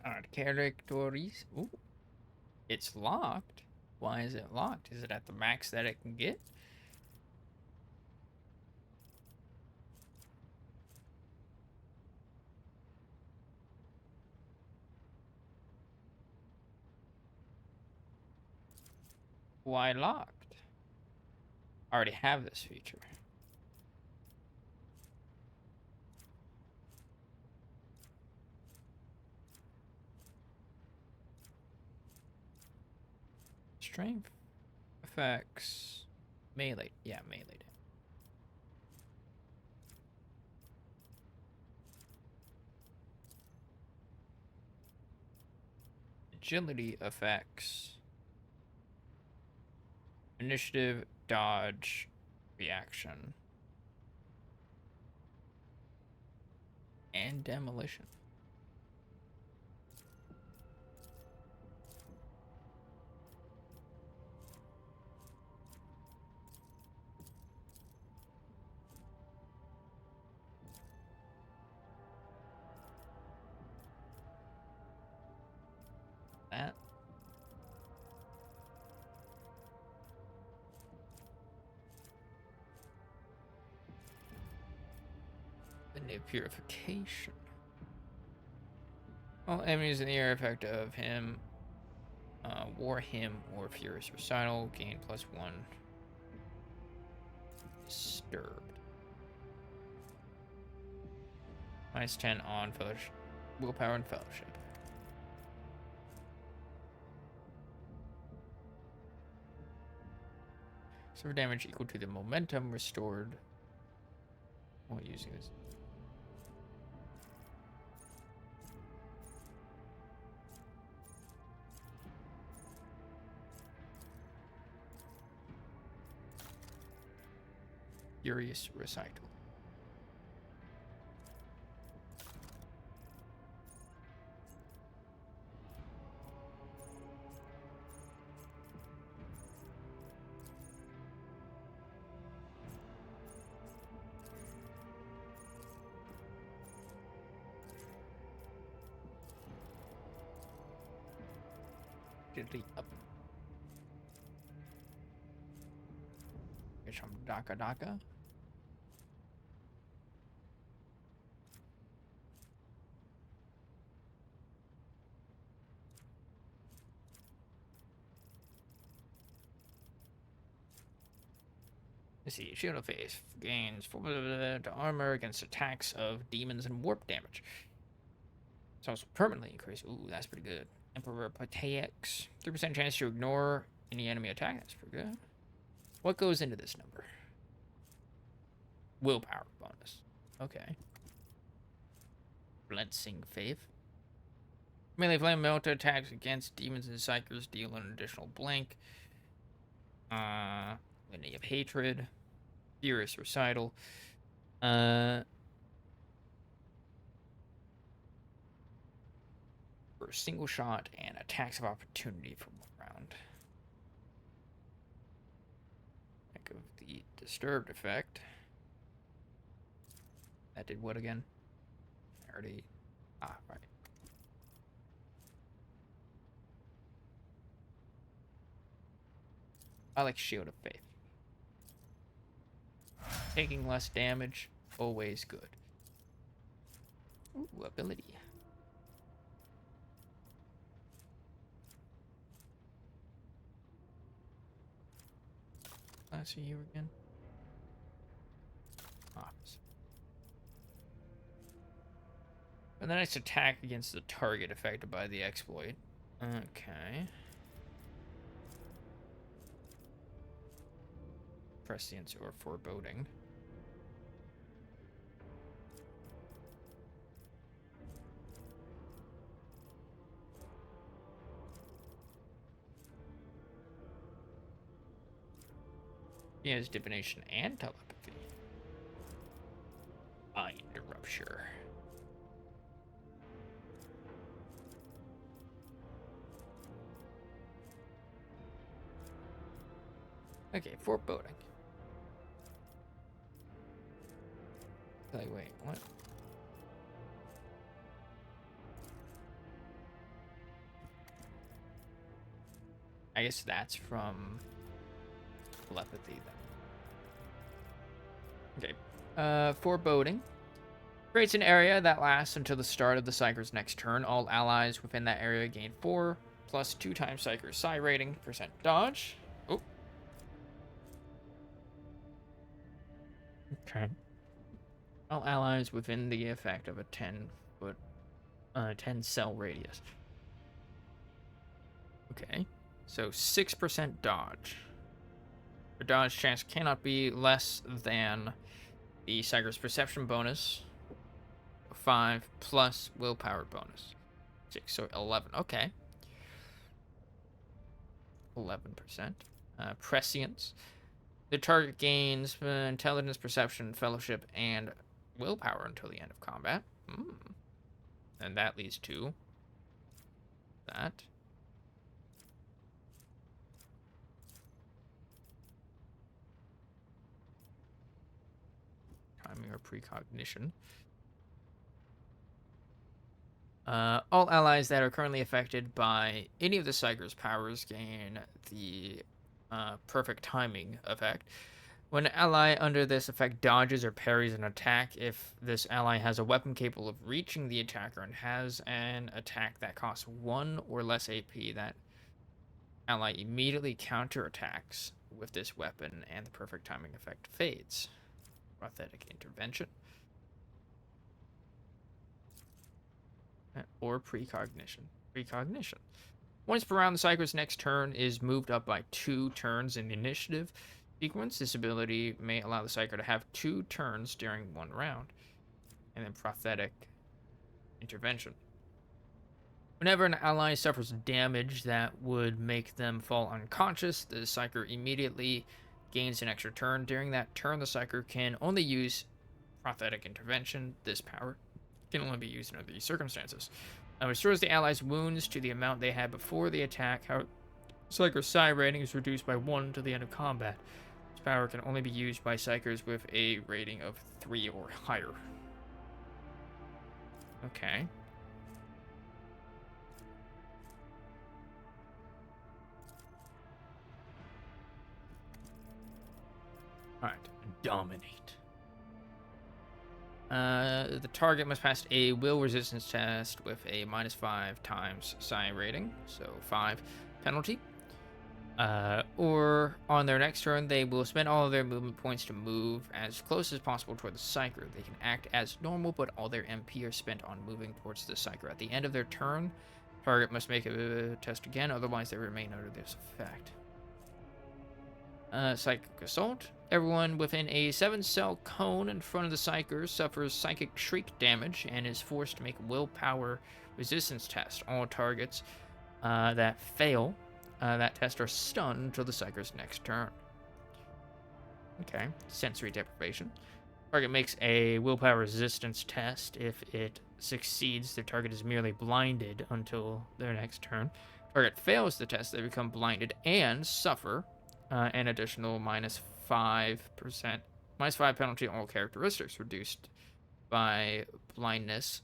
Alright, characters. Ooh. It's locked. Why is it locked? Is it at the max that it can get? Why locked? I already have this feature. Strength effects. Melee. Yeah, melee. Agility effects. Initiative, dodge, reaction. And demolition. That. The purification. All enemies in the area effect of him, war him, or furious recital gain +1. Disturbed. -10 on fellowship, willpower and fellowship. Suffer damage equal to the momentum restored while using this. Furious recital. immediately up. It's from Daka Daka. Let's see. Shield of Faith gains 4 armor against attacks of demons and warp damage. It's also permanently increased. Ooh, that's pretty good. Emperor Patex. 3% chance to ignore any enemy attack. That's pretty good. What goes into this number? Willpower bonus. Okay. Blessing Faith. Melee Flame Melter attacks against demons and psychers deal an additional blank. Litany of Hatred. Furious Recital. For a single shot and attacks of opportunity for 1 round. Think of the Disturbed effect. That did what again? I already... Ah, right. I like Shield of Faith. Taking less damage, always good. Ooh, ability. I see you again. Office. And the next attack against the target affected by the exploit. Okay. Prescience or Foreboding. He has divination and telepathy. Mind Rupture. Okay, Foreboding. Like, wait, what? I guess that's from telepathy then. Okay. Foreboding. Creates an area that lasts until the start of the Psyker's next turn. All allies within that area gain 4 plus 2 times Psyker's Psi rating, % dodge. Oh. Okay. All allies within the effect of a 10-foot, 10 cell radius. Okay. So 6% dodge. Your dodge chance cannot be less than the Psyker's perception bonus. 5 plus willpower bonus. 6, so 11. Okay. 11%. Prescience. The target gains intelligence, perception, fellowship, and willpower until the end of combat. And that leads to that. Timing or precognition. All allies that are currently affected by any of the Psyker's powers gain the perfect timing effect. When an ally under this effect dodges or parries an attack, if this ally has a weapon capable of reaching the attacker and has an attack that costs 1 or less AP, that ally immediately counterattacks with this weapon and the perfect timing effect fades. Prosthetic intervention. Or precognition. Precognition. Once per round, the Psyker's next turn is moved up by 2 turns in the initiative sequence. This ability may allow the Psyker to have 2 turns during 1 round. And then prosthetic intervention. Whenever an ally suffers damage that would make them fall unconscious, the Psyker immediately gains an extra turn. During that turn, the Psyker can only use prosthetic intervention. This power can only be used under these circumstances. Restores the allies' wounds to the amount they had before the attack. However, Psyker's Psi rating is reduced by 1 to the end of combat. This power can only be used by Psykers with a rating of 3 or higher. Okay. Alright, dominate. The target must pass a will resistance test with a -5 times psi rating, so 5 penalty. Or on their next turn, they will spend all of their movement points to move as close as possible toward the Psyker. They can act as normal, but all their MP are spent on moving towards the Psyker. At the end of their turn, target must make a test again, otherwise they remain under this effect. Psychic Assault. Everyone within a 7-cell cone in front of the Psyker suffers Psychic Shriek damage and is forced to make a willpower resistance test. All targets that fail that test are stunned until the Psyker's next turn. Okay, sensory deprivation. Target makes a willpower resistance test. If it succeeds, the target is merely blinded until their next turn. Target fails the test, they become blinded and suffer an additional -5%, -5 penalty on all characteristics reduced by blindness.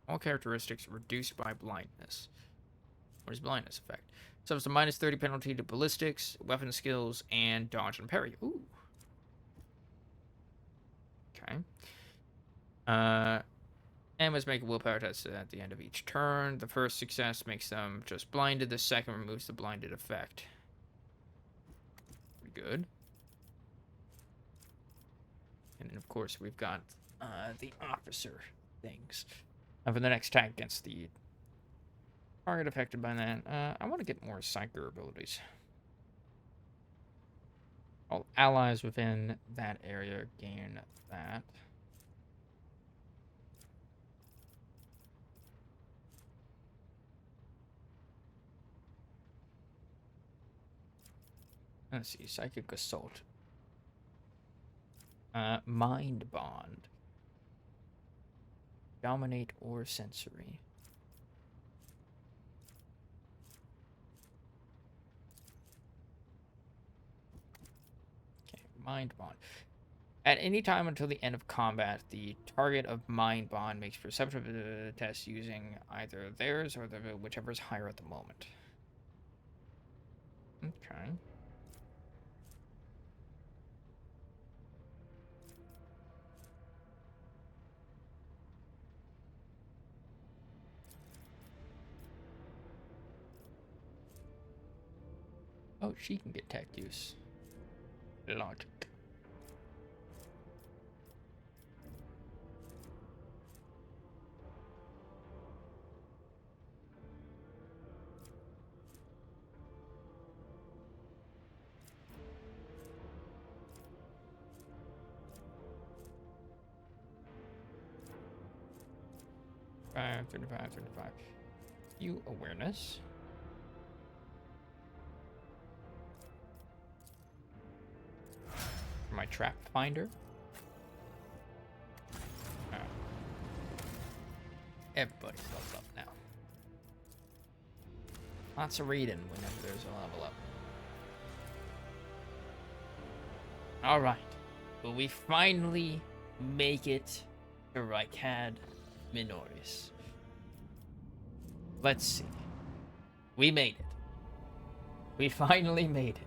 All characteristics reduced by blindness. What is blindness effect? So it's a -30 penalty to ballistics, weapon skills, and dodge and parry. Ooh. Okay. And must make a willpower test at the end of each turn. The first success makes them just blinded. The second removes the blinded effect. Pretty good. And then, of course, we've got the officer things. For the next attack against the target affected by that, I want to get more Psyker abilities. All allies within that area gain that. Let's see, Psychic Assault. Mind Bond. Dominate or Sensory. Okay, Mind Bond. At any time until the end of combat, the target of Mind Bond makes perception tests using either theirs or whichever is higher at the moment. Okay. Oh, she can get tech use. Logic. 35. You awareness. My trap finder. Everybody's leveled up now. Lots of reading whenever there's a level up. Alright. Will we finally make it to Rykad Minoris? Let's see. We made it. We finally made it.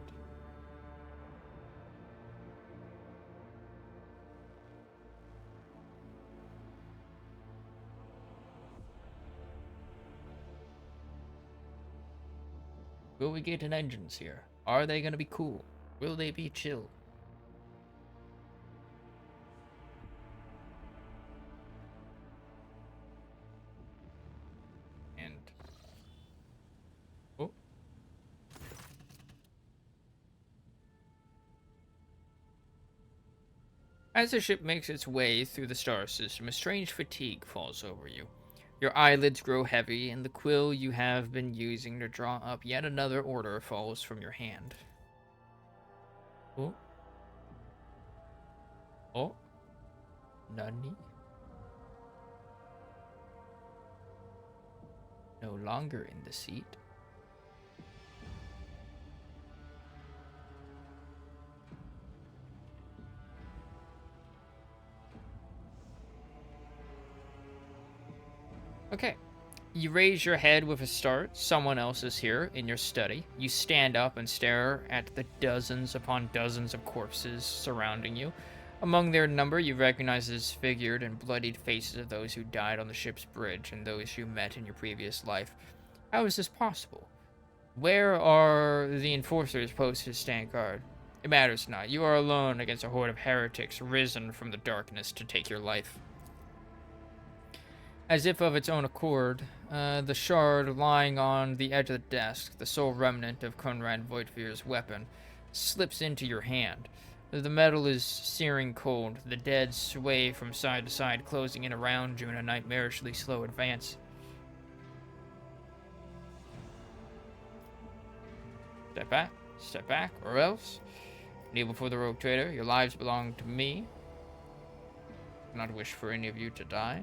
Will we get an engines here? Are they gonna be cool? Will they be chill? And oh, as the ship makes its way through the star system, a strange fatigue falls over you. Your eyelids grow heavy, and the quill you have been using to draw up yet another order falls from your hand. Oh. Oh. Nani? No longer in the seat. Okay. You raise your head with a start. Someone else is here in your study. You stand up and stare at the dozens upon dozens of corpses surrounding you. Among their number, you recognize the disfigured and bloodied faces of those who died on the ship's bridge and those you met in your previous life. How is this possible? Where are the enforcers posted to stand guard? It matters not. You are alone against a horde of heretics risen from the darkness to take your life. As if of its own accord, the shard lying on the edge of the desk, the sole remnant of Conrad Voigtvir's weapon, slips into your hand. The metal is searing cold. The dead sway from side to side, closing in around you in a nightmarishly slow advance. Step back, or else. Kneel before the Rogue Trader. Your lives belong to me. I do not wish for any of you to die.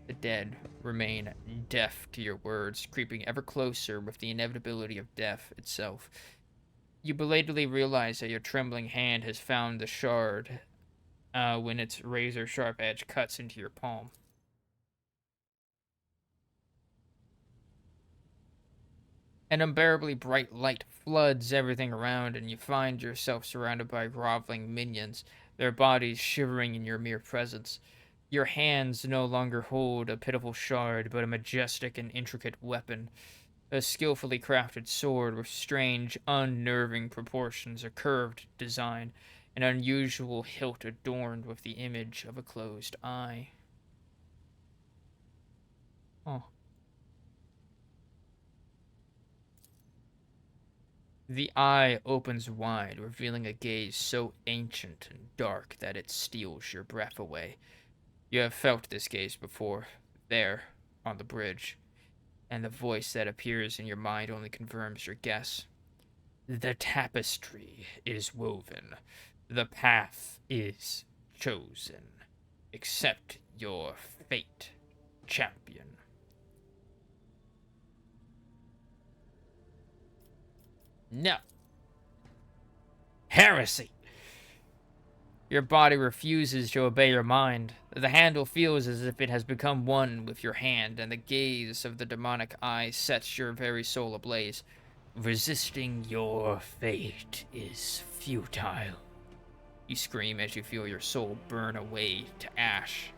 The dead remain deaf to your words, creeping ever closer with the inevitability of death itself. You belatedly realize that your trembling hand has found the shard when its razor-sharp edge cuts into your palm. An unbearably bright light floods everything around, and you find yourself surrounded by groveling minions, their bodies shivering in your mere presence. Your hands no longer hold a pitiful shard, but a majestic and intricate weapon. A skillfully crafted sword with strange, unnerving proportions, a curved design, an unusual hilt adorned with the image of a closed eye. Oh. The eye opens wide, revealing a gaze so ancient and dark that it steals your breath away. You have felt this gaze before, there, on the bridge, and the voice that appears in your mind only confirms your guess. The tapestry is woven. The path is chosen. Accept your fate, champion. No. Heresy! Your body refuses to obey your mind. The handle feels as if it has become one with your hand, and the gaze of the demonic eye sets your very soul ablaze. Resisting your fate is futile. You scream as you feel your soul burn away to ash.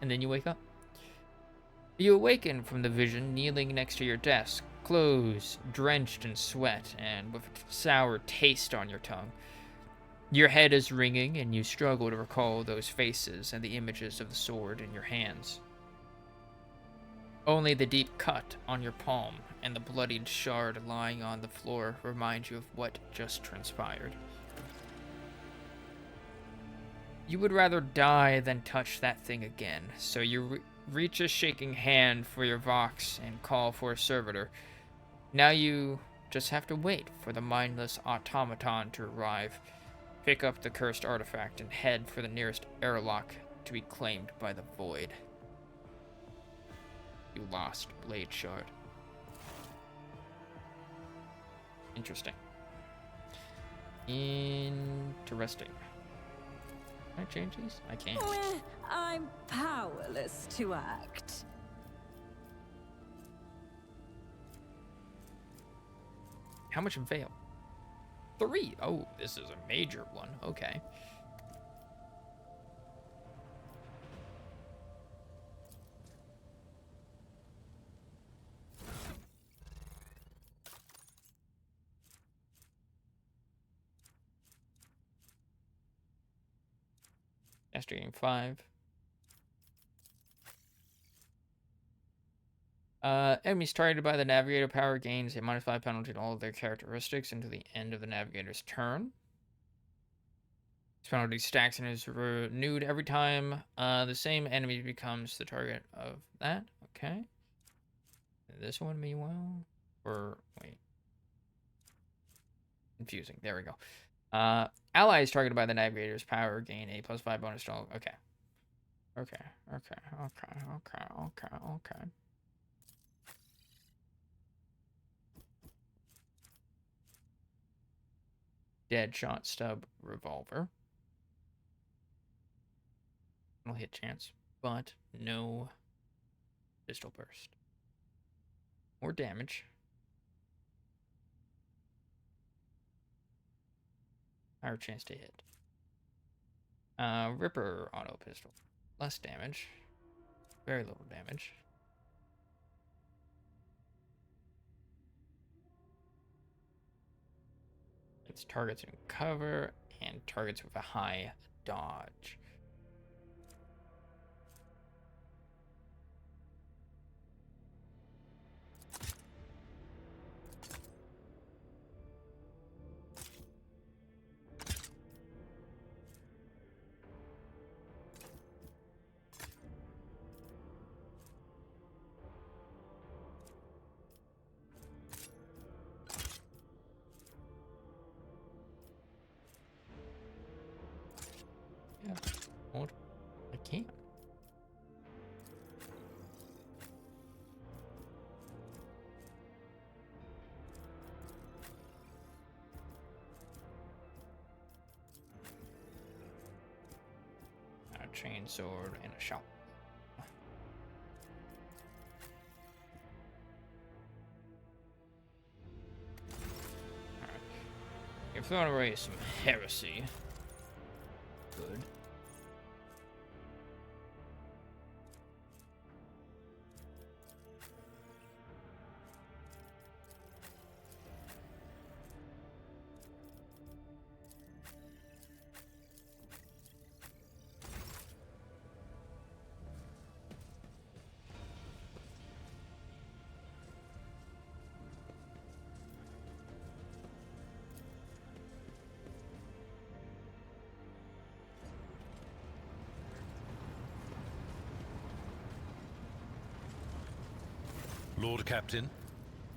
And then you wake up. You awaken from the vision kneeling next to your desk, clothes drenched in sweat and with a sour taste on your tongue. Your head is ringing, and you struggle to recall those faces and the images of the sword in your hands. Only the deep cut on your palm and the bloodied shard lying on the floor remind you of what just transpired. You would rather die than touch that thing again, so you reach a shaking hand for your Vox and call for a servitor. Now you just have to wait for the mindless automaton to arrive. Pick up the cursed artifact and head for the nearest airlock to be claimed by the void. You lost Blade Shard. Interesting. Interesting. Can I change these? I can't. I'm powerless to act. How much Veil? 3. Oh, this is a major one. Okay. Master Game 5. Enemies targeted by the Navigator power gains a -5 penalty to all of their characteristics until the end of the Navigator's turn. This penalty stacks and is renewed every time the same enemy becomes the target of that. Okay. This one, meanwhile, or wait, confusing. There we go. Allies targeted by the Navigator's power gain a +5 bonus to all. Okay. Okay. Deadshot stub revolver. I'll hit chance, but no Pistol burst. More damage. Higher chance to hit. Ripper auto pistol. Less damage. Very little damage. It's targets in cover and targets with a high dodge. Yeah, well, I can't. A chain sword and a shot. Alright. You've thrown away some heresy. Good. Lord Captain.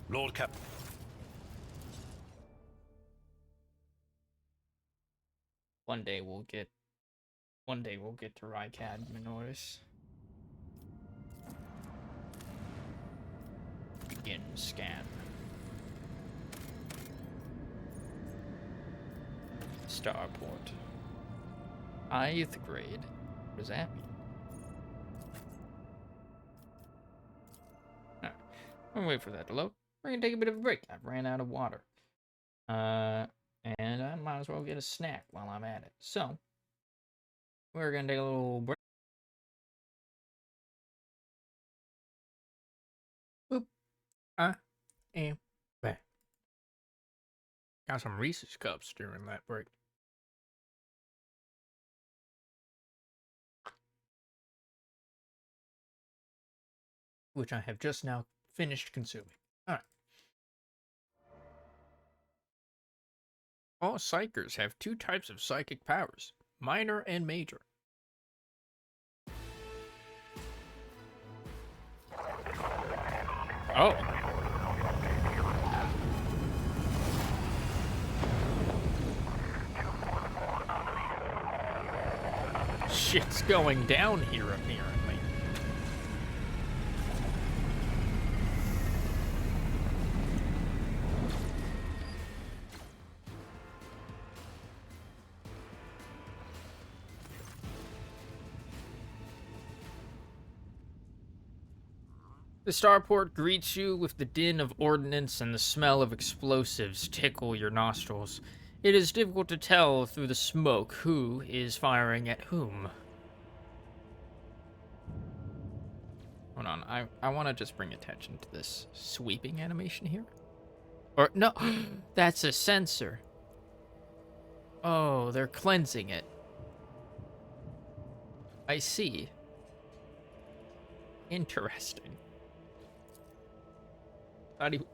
Lord Captain. One day we'll get to Rykad Minoris. Begin scan. Starport. Ith grade. What does that mean? Alright. I'll wait for that to load. We're gonna take a bit of a break. I've ran out of water. And I might as well get a snack while I'm at it. So, we're gonna take a little break. Boop. I am back. Got some Reese's Cups during that break. Which I have just now finished consuming. Alright. All psychers have two types of psychic powers, minor and major. Oh. Shit's going down here, apparently. The starport greets you with the din of ordnance and the smell of explosives tickle your nostrils. It is difficult to tell through the smoke who is firing at whom. Hold on, I want to just bring attention to this sweeping animation here. Or, no, that's a sensor. Oh, they're cleansing it. I see. Interesting.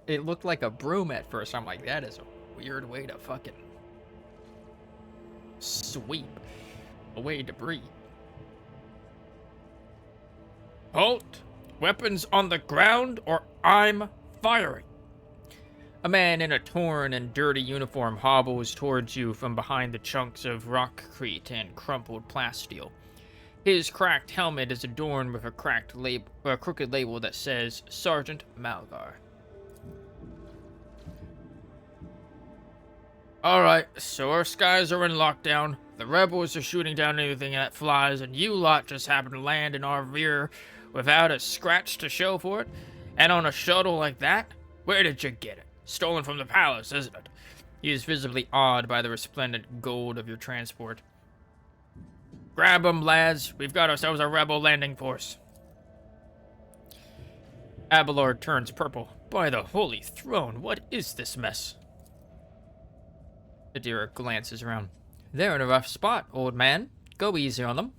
It looked like a broom at first. I'm like, that is a weird way to fucking sweep away debris. Halt! Weapons on the ground or I'm firing. A man in a torn and dirty uniform hobbles towards you from behind the chunks of rockcrete and crumpled plasteel. His cracked helmet is adorned with a crooked label that says Sergeant Malgar. Alright, so our skies are in lockdown, the rebels are shooting down anything that flies, and you lot just happen to land in our rear without a scratch to show for it, and on a shuttle like that? Where did you get it? Stolen from the palace, isn't it? He is visibly awed by the resplendent gold of your transport. Grab 'em, lads. We've got ourselves a rebel landing force. Abelard turns purple. By the holy throne, what is this mess? Adira glances around. They're in a rough spot, old man. Go easy on them.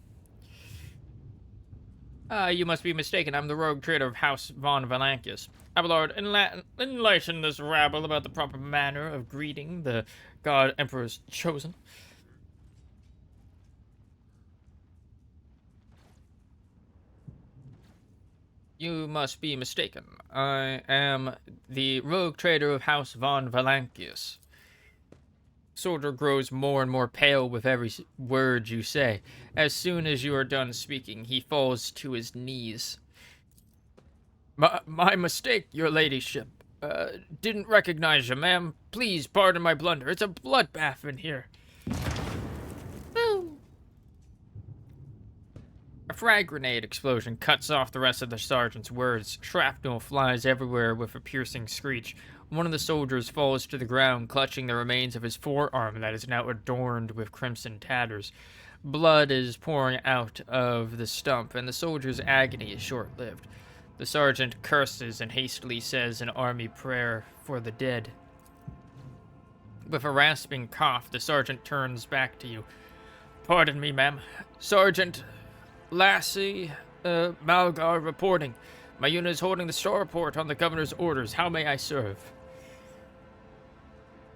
You must be mistaken. I'm the rogue trader of House von Valancius. Abelard, enlighten this rabble about the proper manner of greeting the God Emperor's chosen. You must be mistaken. I am the rogue trader of House von Valancius. Soldier grows more and more pale with every word you say. As soon as you are done speaking, he falls to his knees. My mistake, your ladyship. Didn't recognize you, ma'am. Please pardon my blunder. It's a bloodbath in here. Boom. A frag grenade explosion cuts off the rest of the sergeant's words. Shrapnel flies everywhere with a piercing screech. One of the soldiers falls to the ground, clutching the remains of his forearm that is now adorned with crimson tatters. Blood is pouring out of the stump, and the soldier's agony is short-lived. The sergeant curses and hastily says an army prayer for the dead. With a rasping cough, the sergeant turns back to you. Pardon me, ma'am. Sergeant Lassie Malgar reporting. My unit is holding the starport on the governor's orders. How may I serve?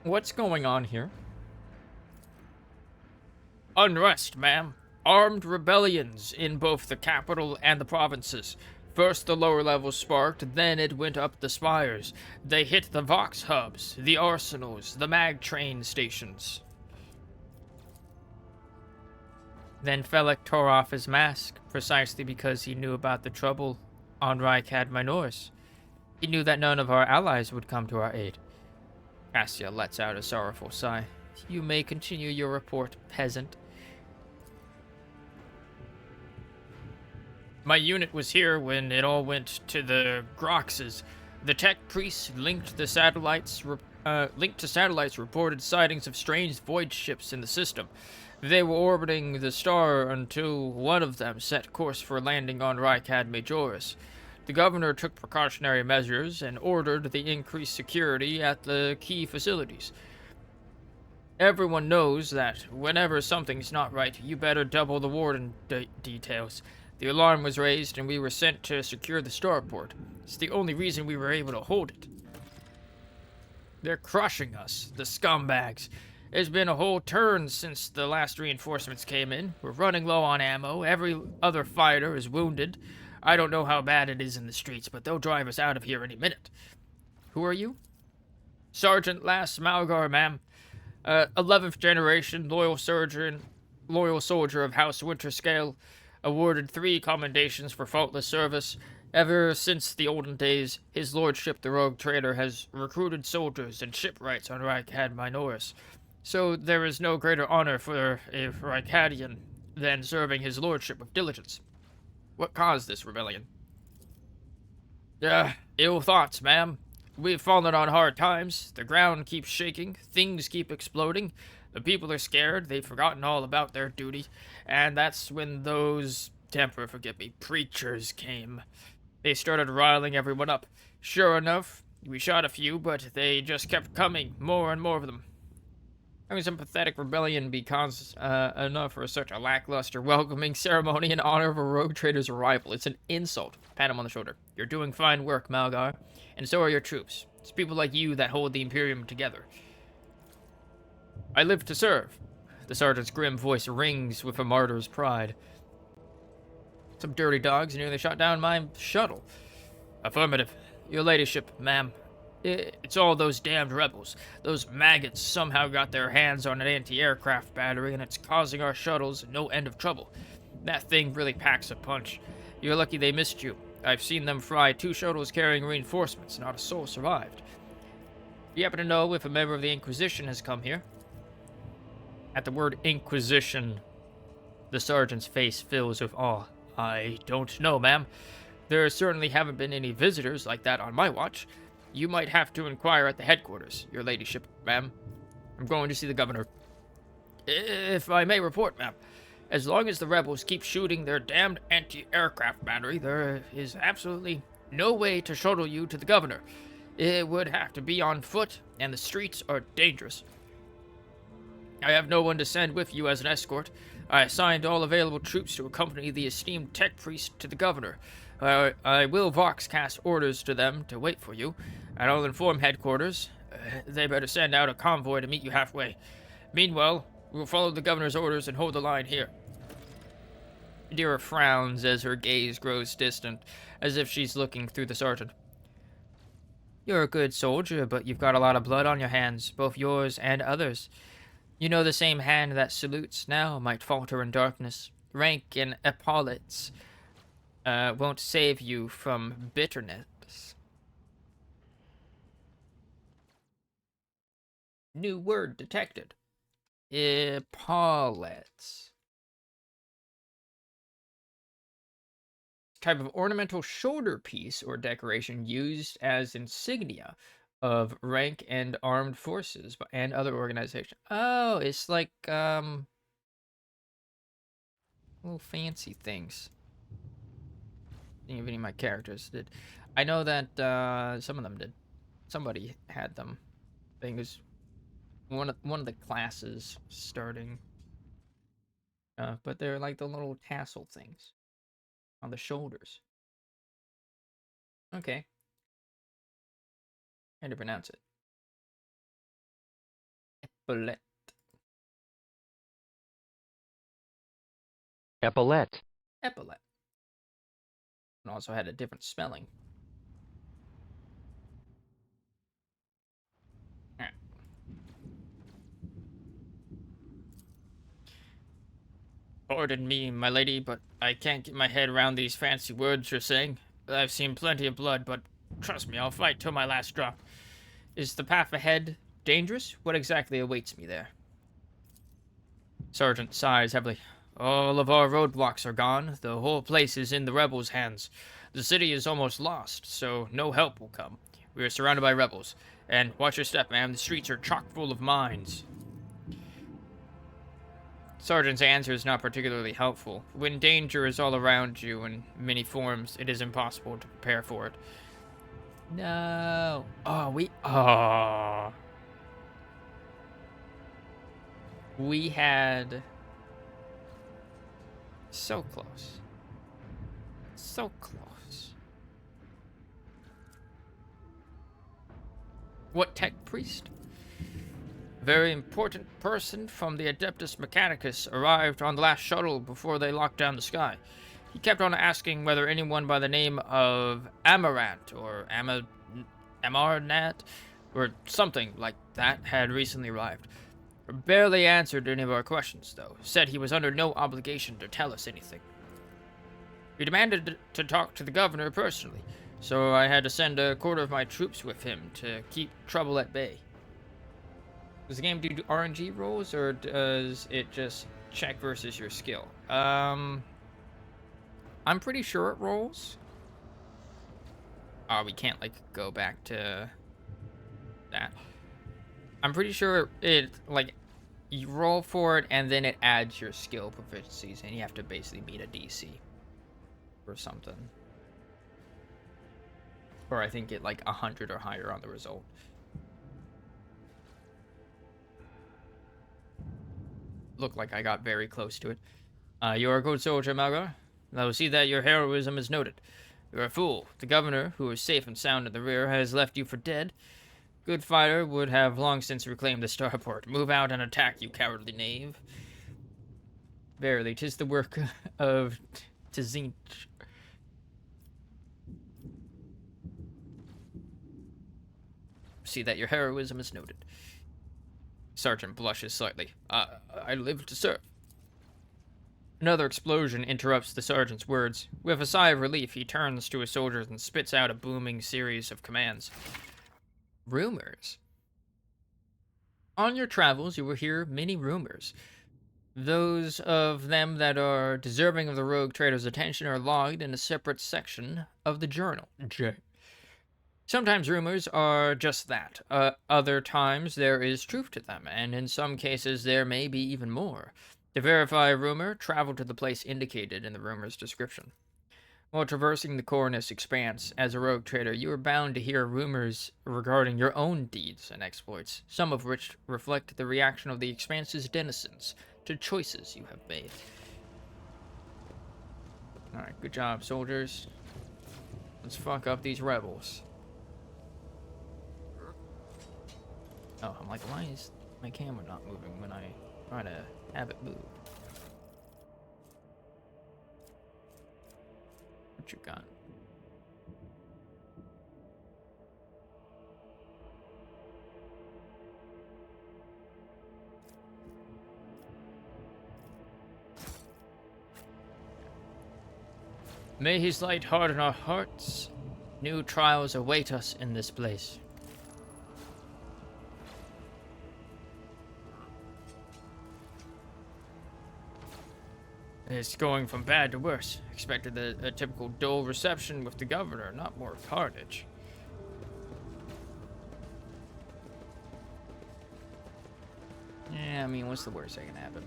What's going on here? Unrest, ma'am. Armed rebellions in both the capital and the provinces. First the lower levels sparked, then it went up the spires. They hit the Vox hubs, the arsenals, the mag train stations. Then Felix tore off his mask, precisely because he knew about the trouble on Rykad Minoris. He knew that none of our allies would come to our aid. Cassia lets out a sorrowful sigh. You may continue your report, peasant. My unit was here when it all went to the Groxes. The tech priests linked to satellites reported sightings of strange void ships in the system. They were orbiting the star until one of them set course for landing on Rykad Majoris. The governor took precautionary measures and ordered the increased security at the key facilities. Everyone knows that whenever something's not right, you better double the warden details. The alarm was raised and we were sent to secure the starport. It's the only reason we were able to hold it. They're crushing us, the scumbags. There's been a whole turn since the last reinforcements came in. We're running low on ammo. Every other fighter is wounded. I don't know how bad it is in the streets, but they'll drive us out of here any minute. Who are you? Sergeant Lass Malgar, ma'am. 11th generation, loyal soldier of House Winterscale. Awarded 3 commendations for faultless service. Ever since the olden days, his lordship, the rogue trader, has recruited soldiers and shipwrights on Rykad Minoris. So there is no greater honor for a Rykadian than serving his lordship with diligence. What caused this rebellion? Ill thoughts, ma'am. We've fallen on hard times. The ground keeps shaking. Things keep exploding. The people are scared. They've forgotten all about their duty. And that's when those, preachers came. They started riling everyone up. Sure enough, we shot a few, but they just kept coming. More and more of them. Having some pathetic rebellion be cause enough for such a lackluster welcoming ceremony in honor of a rogue trader's arrival. It's an insult. Pat him on the shoulder. You're doing fine work, Malgar. And so are your troops. It's people like you that hold the Imperium together. I live to serve. The sergeant's grim voice rings with a martyr's pride. Some dirty dogs nearly shot down my shuttle. Affirmative. Your ladyship, ma'am. It's all those damned rebels. Those maggots somehow got their hands on an anti-aircraft battery, and it's causing our shuttles no end of trouble. That thing really packs a punch. You're lucky they missed you. I've seen them fry 2 shuttles carrying reinforcements. Not a soul survived. Do you happen to know if a member of the Inquisition has come here? At the word Inquisition, the sergeant's face fills with awe. I don't know, ma'am. There certainly haven't been any visitors like that on my watch. You might have to inquire at the headquarters, your ladyship, ma'am. I'm going to see the governor. If I may report, ma'am, as long as the rebels keep shooting their damned anti-aircraft battery, there is absolutely no way to shuttle you to the governor. It would have to be on foot, and the streets are dangerous. I have no one to send with you as an escort. I assigned all available troops to accompany the esteemed tech priest to the governor. I will voxcast orders to them to wait for you, and I'll inform headquarters. They better send out a convoy to meet you halfway. Meanwhile, we'll follow the governor's orders and hold the line here. Adira frowns as her gaze grows distant, as if she's looking through the sergeant. You're a good soldier, but you've got a lot of blood on your hands, both yours and others. You know the same hand that salutes now might falter in darkness. Rank and epaulets won't save you from bitterness. New word detected. Epaulets. Type of ornamental shoulder piece or decoration used as insignia of rank and armed forces and other organizations. Oh, it's like little fancy things. I think if any of my characters did. I know that some of them did. Somebody had them. I think it was one of the classes starting. But they're like the little tassel things on the shoulders. Okay. How to pronounce it? Epaulet. Epaulette. Epaulet. And also had a different spelling. Alright. Pardon me, my lady, but I can't get my head around these fancy words you're saying. I've seen plenty of blood, but trust me, I'll fight till my last drop. Is the path ahead dangerous? What exactly awaits me there? Sergeant sighs heavily. All of our roadblocks are gone. The whole place is in the rebels' hands. The city is almost lost, so no help will come. We are surrounded by rebels. And watch your step, ma'am. The streets are chock full of mines. Sergeant's answer is not particularly helpful. When danger is all around you in many forms, it is impossible to prepare for it. No. We had... So close. So close. What tech priest? A very important person from the Adeptus Mechanicus arrived on the last shuttle before they locked down the sky. He kept on asking whether anyone by the name of Amarant or Amarnat or something like that had recently arrived. Barely answered any of our questions, though. Said he was under no obligation to tell us anything. He demanded to talk to the governor personally, so I had to send a quarter of my troops with him to keep trouble at bay. Does the game do RNG rolls, or does it just check versus your skill? I'm pretty sure it rolls. Oh, we can't, like, go back to that. I'm pretty sure it, like, you roll for it, and then it adds your skill proficiencies, and you have to basically meet a DC. Or something. Or I think get, like, 100 or higher on the result. Looked like I got very close to it. You're a good soldier, Malgar. I will see that your heroism is noted. You're a fool. The governor, who is safe and sound in the rear, has left you for dead. Good fighter would have long since reclaimed the starport. Move out and attack, you cowardly knave. Verily, 'tis the work of Tzinch. See that your heroism is noted. Sergeant blushes slightly. I live to serve. Another explosion interrupts the sergeant's words. With a sigh of relief, he turns to his soldiers and spits out a booming series of commands. Rumors. On your travels, you will hear many rumors. Those of them that are deserving of the rogue trader's attention are logged in a separate section of the journal. J. Sometimes rumors are just that. Other times there is truth to them, and in some cases there may be even more. To verify a rumor, travel to the place indicated in the rumor's description. While traversing the Cornus expanse as a rogue trader, you are bound to hear rumors regarding your own deeds and exploits, some of which reflect the reaction of the expanse's denizens to choices you have made. Alright, good job, soldiers. Let's fuck up these rebels. Oh, I'm like, why is my camera not moving when I try to have it move? What you got? May his light harden our hearts. New trials await us in this place. It's going from bad to worse. Expected a typical dull reception with the governor, not more carnage. Yeah, I mean, what's the worst that can happen?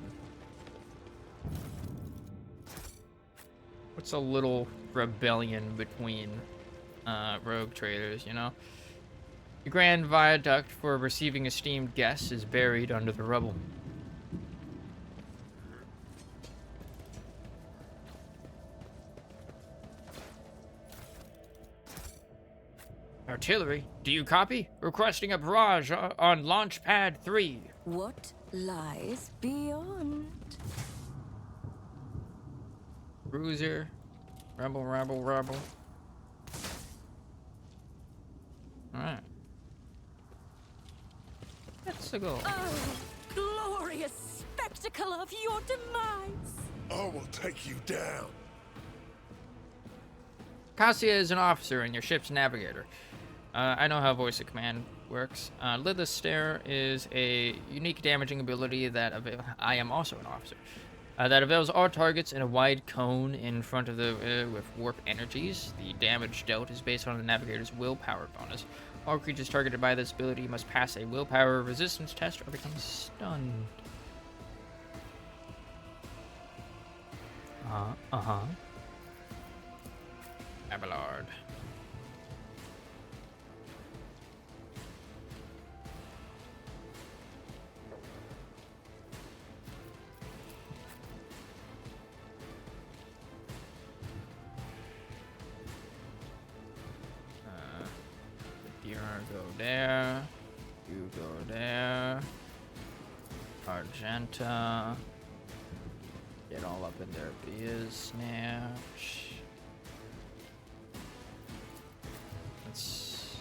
What's a little rebellion between rogue traders, you know? The grand viaduct for receiving esteemed guests is buried under the rubble. Artillery, do you copy? Requesting a barrage on launch pad 3. What lies beyond? Cruiser. Rebel. Alright. Let's go. Oh, glorious spectacle of your demise! I will take you down. Cassia is an officer and your ship's navigator. I know how voice of command works. Lidless Stare is a unique damaging ability that I am also an officer. That avails all targets in a wide cone in front of the with warp energies. The damage dealt is based on the navigator's willpower bonus. All creatures targeted by this ability must pass a willpower resistance test or become stunned. Abelard. Go there. You go there. Argenta. Get all up in their snatch. Let's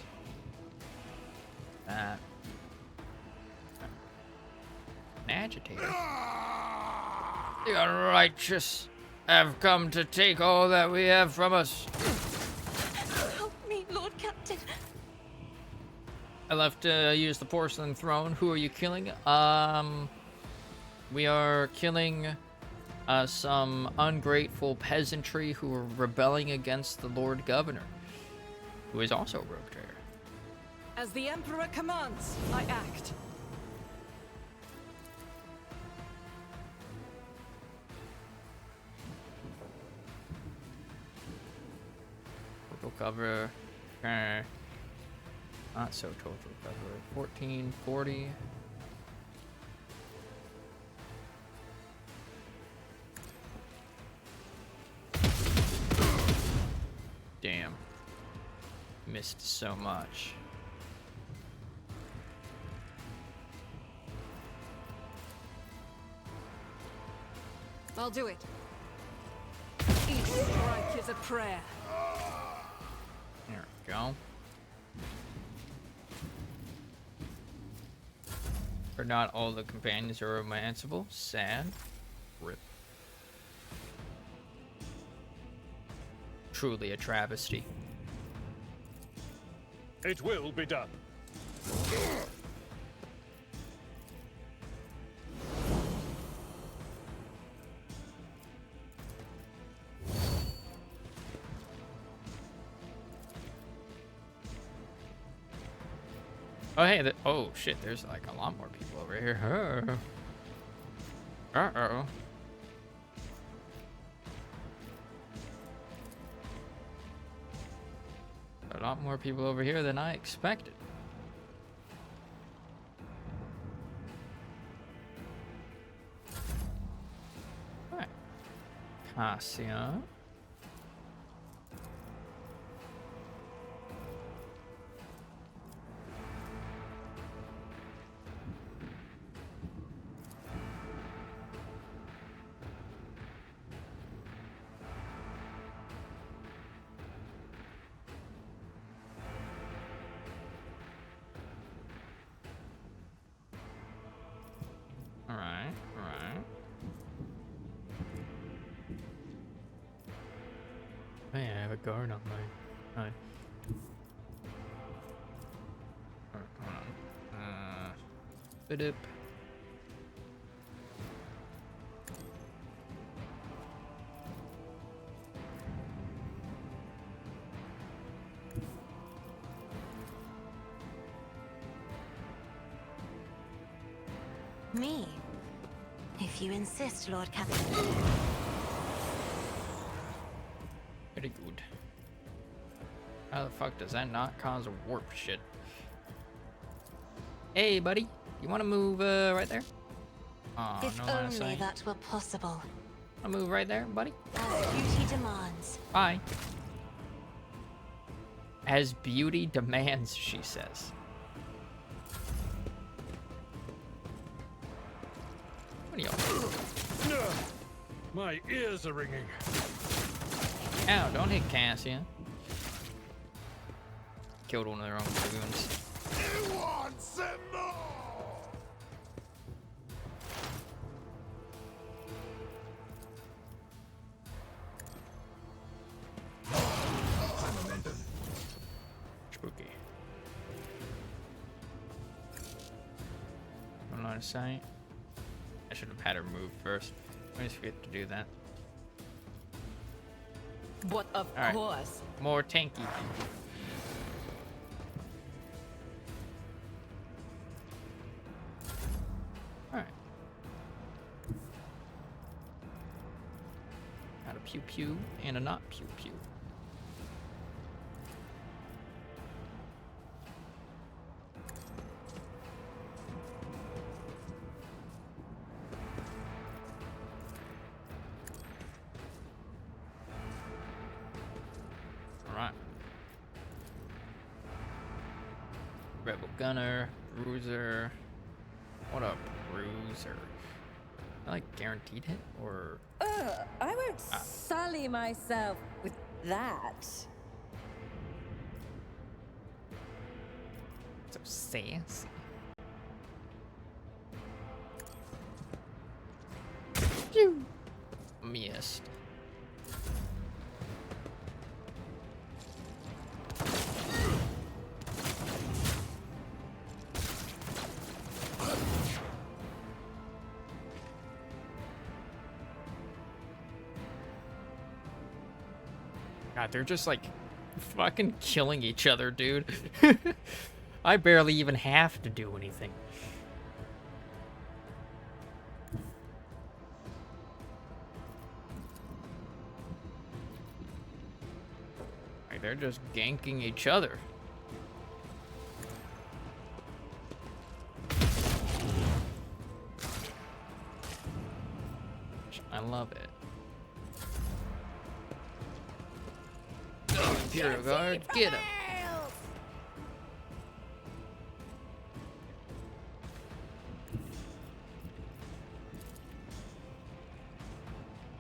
that. An agitator. The unrighteous have come to take all that we have from us. Help me, Lord Captain. I left to use the porcelain throne. Who are you killing? We are killing some ungrateful peasantry who are rebelling against the Lord Governor, who is also a rogue trader. As the Emperor commands, I act. Total cover. Not so total cover. 1440. Damn. Missed so much. I'll do it. Each strike is a prayer. There we go. For not all the companions are romanceable. Sad. Rip. Truly a travesty. It will be done. Oh, hey, oh, shit, there's like a lot more people over here. Uh-oh. A lot more people over here than I expected. Alright. Cassia. Alright, alright. Hey, I have a guard on my side. Alright, hold on. Bidip. Me? If you insist, Lord Captain. Very good. How the fuck does that not cause a warp shit? Hey, buddy. You want to move right there? Oh, If no line of only sight. that were possible. I'll move right there, buddy. As duty demands. Bye. As beauty demands, she says. What are y'all? My ears are ringing. Ow, don't hit Cassia. Killed one of their own dragoons. You want some more? Spooky. No line of sight. I should have had her move first. I always forget to do that. But of All right. course. More tanky. Alright. Got a pew pew and a not pew pew. Alright. Rebel Gunner, Bruiser. What up, Bruiser? I like guaranteed hit or I won't sully myself with that. so sassy? Phew. Missed. God, they're just like fucking killing each other, dude. I barely even have to do anything. Like, they're just ganking each other. I love it. Imperial Guard, get him.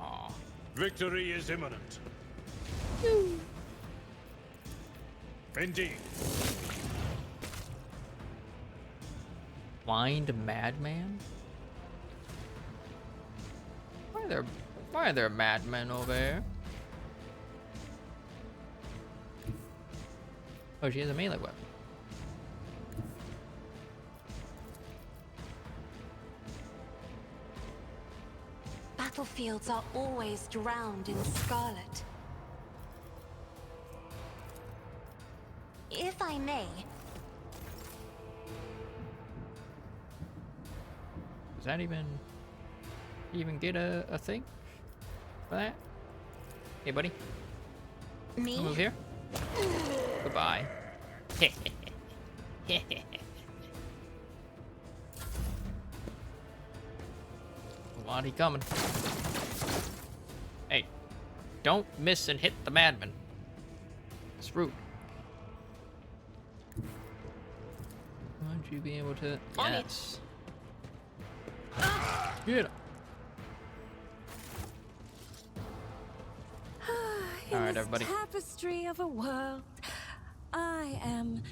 Aw. Victory is imminent. Indeed. Blind madman? Why are there madmen over there? Oh, she has a melee weapon. Battlefields are always drowned in scarlet. If I may, that even get a thing for that? Hey, buddy. Me? Move here. Goodbye. Lottie coming. Hey, don't miss and hit the madman. It's rude. Won't you be able to? On it. Yes. Get him. In All right, this everybody. tapestry of a world, I am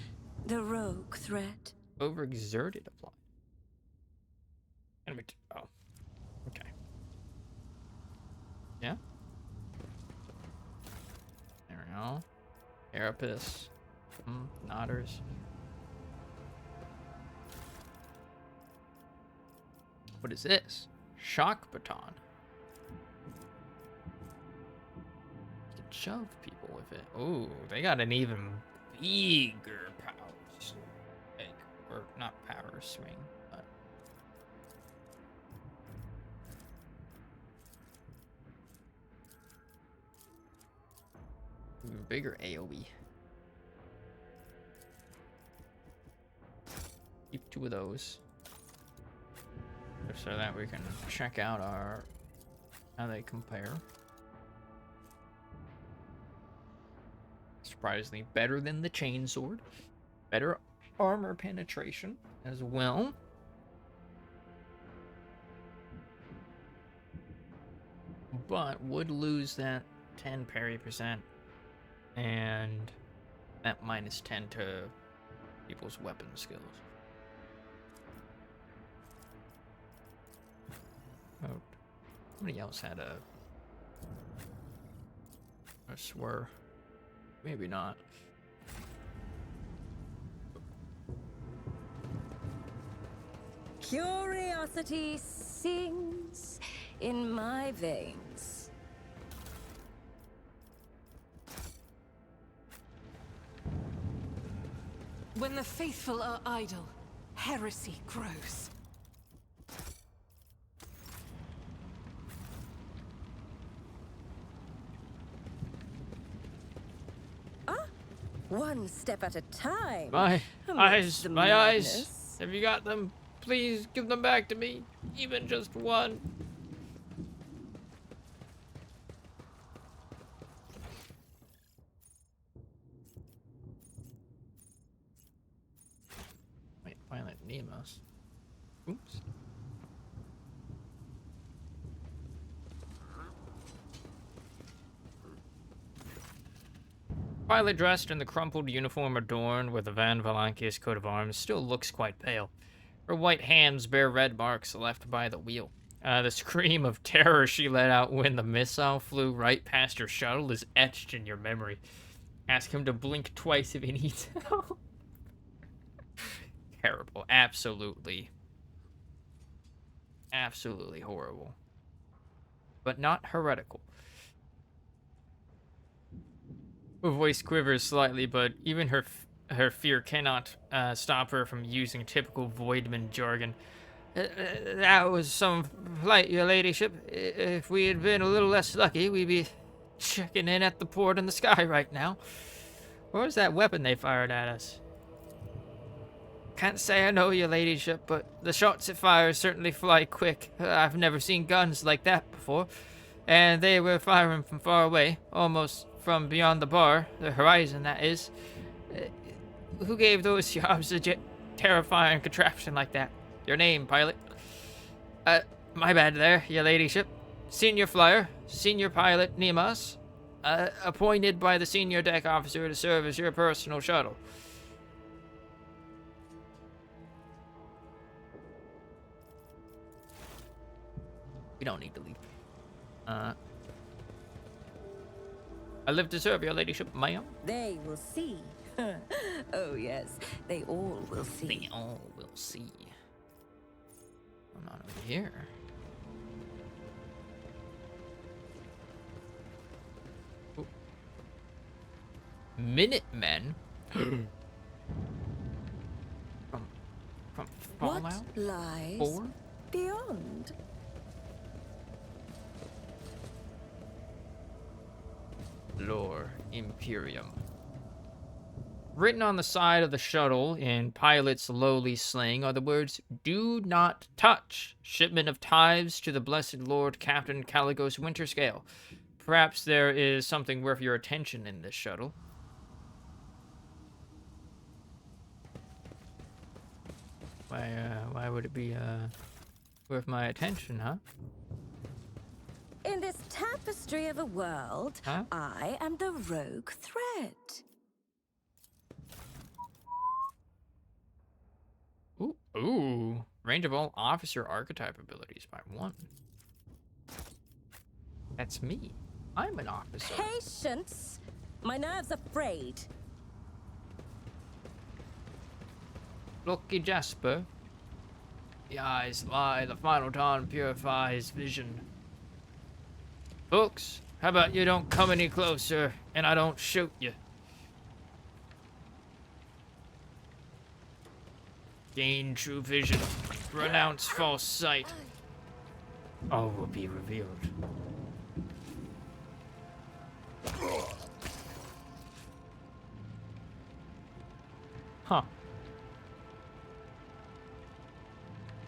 the rogue threat. Overexerted apply. And oh, okay. Yeah. There we go. Carapace. Nodders. What is this? Shock baton. You can shove people with it. Ooh, they got an even bigger power swing. Or not power swing, but even bigger AoE. Keep 2 of those. Just so that we can check out how they compare. Surprisingly better than the chainsword. Better armor penetration as well. But would lose that 10 parry percent and that minus 10 to people's weapon skills. Oh, somebody else had a swear. Maybe not. Curiosity sings in my veins. When the faithful are idle, heresy grows. One step at a time. My amidst eyes, the my eyes. madness. Have you got them? Please give them back to me. Even just one. Wait, Violet Nemos. Oops. Violet, dressed in the crumpled uniform adorned with the Van Valancius coat of arms, still looks quite pale. Her white hands bear red marks left by the wheel. The scream of terror she let out when the missile flew right past her shuttle is etched in your memory. Ask him to blink twice if he needs help. Terrible. Absolutely. Absolutely horrible. But not heretical. Her voice quivers slightly, but even her fear cannot stop her from using typical Voidman jargon. That was some flight, your ladyship. If we had been a little less lucky, we'd be checking in at the port in the sky right now. What was that weapon they fired at us? Can't say I know, your ladyship, but the shots it fires certainly fly quick. I've never seen guns like that before. And they were firing from far away, almost from beyond the bar, the horizon, that is. Who gave those jobs a terrifying contraption like that? Your name, pilot. My bad there, your ladyship. Senior flyer, senior pilot Nemas, appointed by the senior deck officer to serve as your personal shuttle. We don't need to leave. I live to serve your ladyship, ma'am. They will see. Oh yes, they all will see. They all will see. I'm not over here. Ooh. Minutemen? from What Fallout lies 4? beyond. Lore Imperium. Written on the side of the shuttle in Pilot's lowly sling are the words, "Do not touch. Shipment of tithes to the blessed Lord Captain Caligos Winterscale." Perhaps there is something worth your attention in this shuttle. Why would it be, worth my attention, huh? In this tapestry of a world, Huh? I am the rogue thread. Ooh. Range of all officer archetype abilities by 1. That's me. I'm an officer. Patience! My nerves are frayed. Lucky Jasper. The eyes lie, the final dawn purifies vision. Folks, how about you don't come any closer and I don't shoot you? Gain true vision. Renounce false sight. All will be revealed. Huh.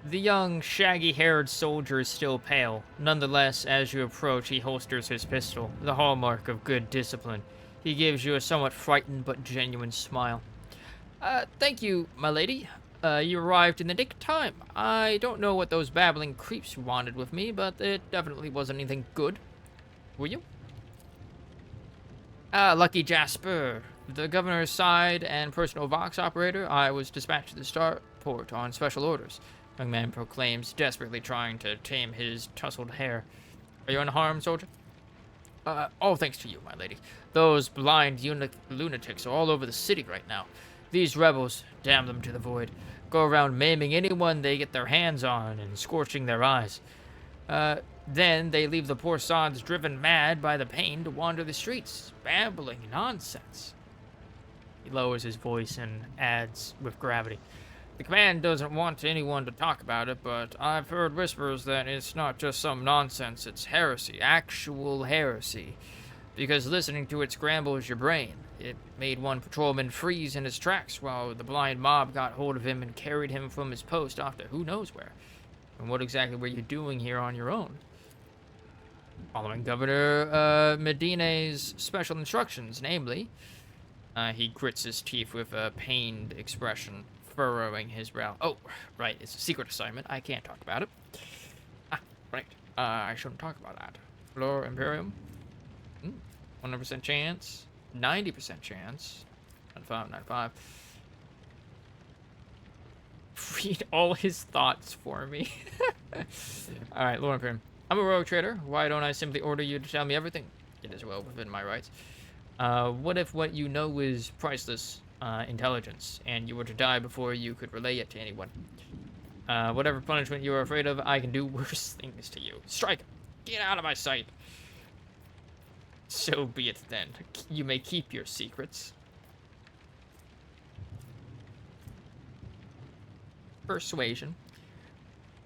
The young, shaggy-haired soldier is still pale. Nonetheless, as you approach, he holsters his pistol, the hallmark of good discipline. He gives you a somewhat frightened but genuine smile. Thank you, my lady. You arrived in the nick of time. I don't know what those babbling creeps wanted with me, but it definitely wasn't anything good. Were you? Lucky Jasper. The governor's side and personal Vox operator, I was dispatched to the starport on special orders. Young man proclaims, desperately trying to tame his tousled hair. Are you unharmed, soldier? All thanks to you, my lady. Those blind lunatics are all over the city right now. These rebels, damn them to the void, go around maiming anyone they get their hands on and scorching their eyes. Then they leave the poor sods driven mad by the pain to wander the streets, babbling nonsense. He lowers his voice and adds with gravity. The command doesn't want anyone to talk about it, but I've heard whispers that it's not just some nonsense, it's heresy, actual heresy. Because listening to it scrambles your brain. It made one patrolman freeze in his tracks while the blind mob got hold of him and carried him from his post off to who knows where. And what exactly were you doing here on your own? Following Governor Medina's special instructions, namely, he grits his teeth with a pained expression, furrowing his brow. Oh, right, it's a secret assignment. I can't talk about it. Ah, right. I shouldn't talk about that. Lore Imperium. 100% chance. 90% chance. 95. Read all his thoughts for me. Alright, Lore Imperium. I'm a rogue trader. Why don't I simply order you to tell me everything? It is well within my rights. What if what you know is priceless intelligence, and you were to die before you could relay it to anyone? Whatever punishment you are afraid of, I can do worse things to you. Strike! Get out of my sight! So be it then. You may keep your secrets. Persuasion.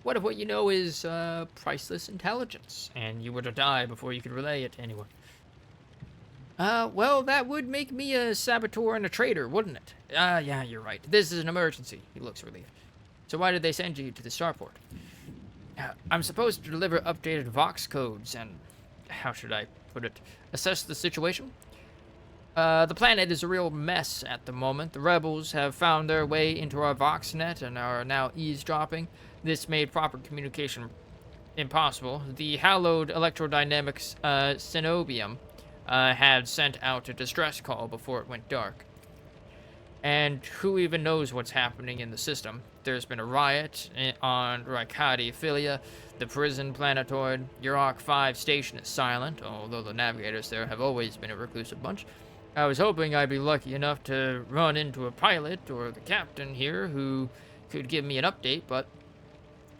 What if what you know is priceless intelligence, and you were to die before you could relay it to anyone? Well, that would make me a saboteur and a traitor, wouldn't it? Yeah, you're right. This is an emergency. He looks relieved. So why did they send you to the starport? I'm supposed to deliver updated Vox codes and, how should I put it, assess the situation? The planet is a real mess at the moment. The rebels have found their way into our VoxNet and are now eavesdropping. This made proper communication impossible. The hallowed electrodynamics Cenobium had sent out a distress call before it went dark. And who even knows what's happening in the system? There's been a riot on Raikadi Philia, the prison planetoid. Yurok 5 station is silent, although the navigators there have always been a reclusive bunch. I was hoping I'd be lucky enough to run into a pilot or the captain here who could give me an update, but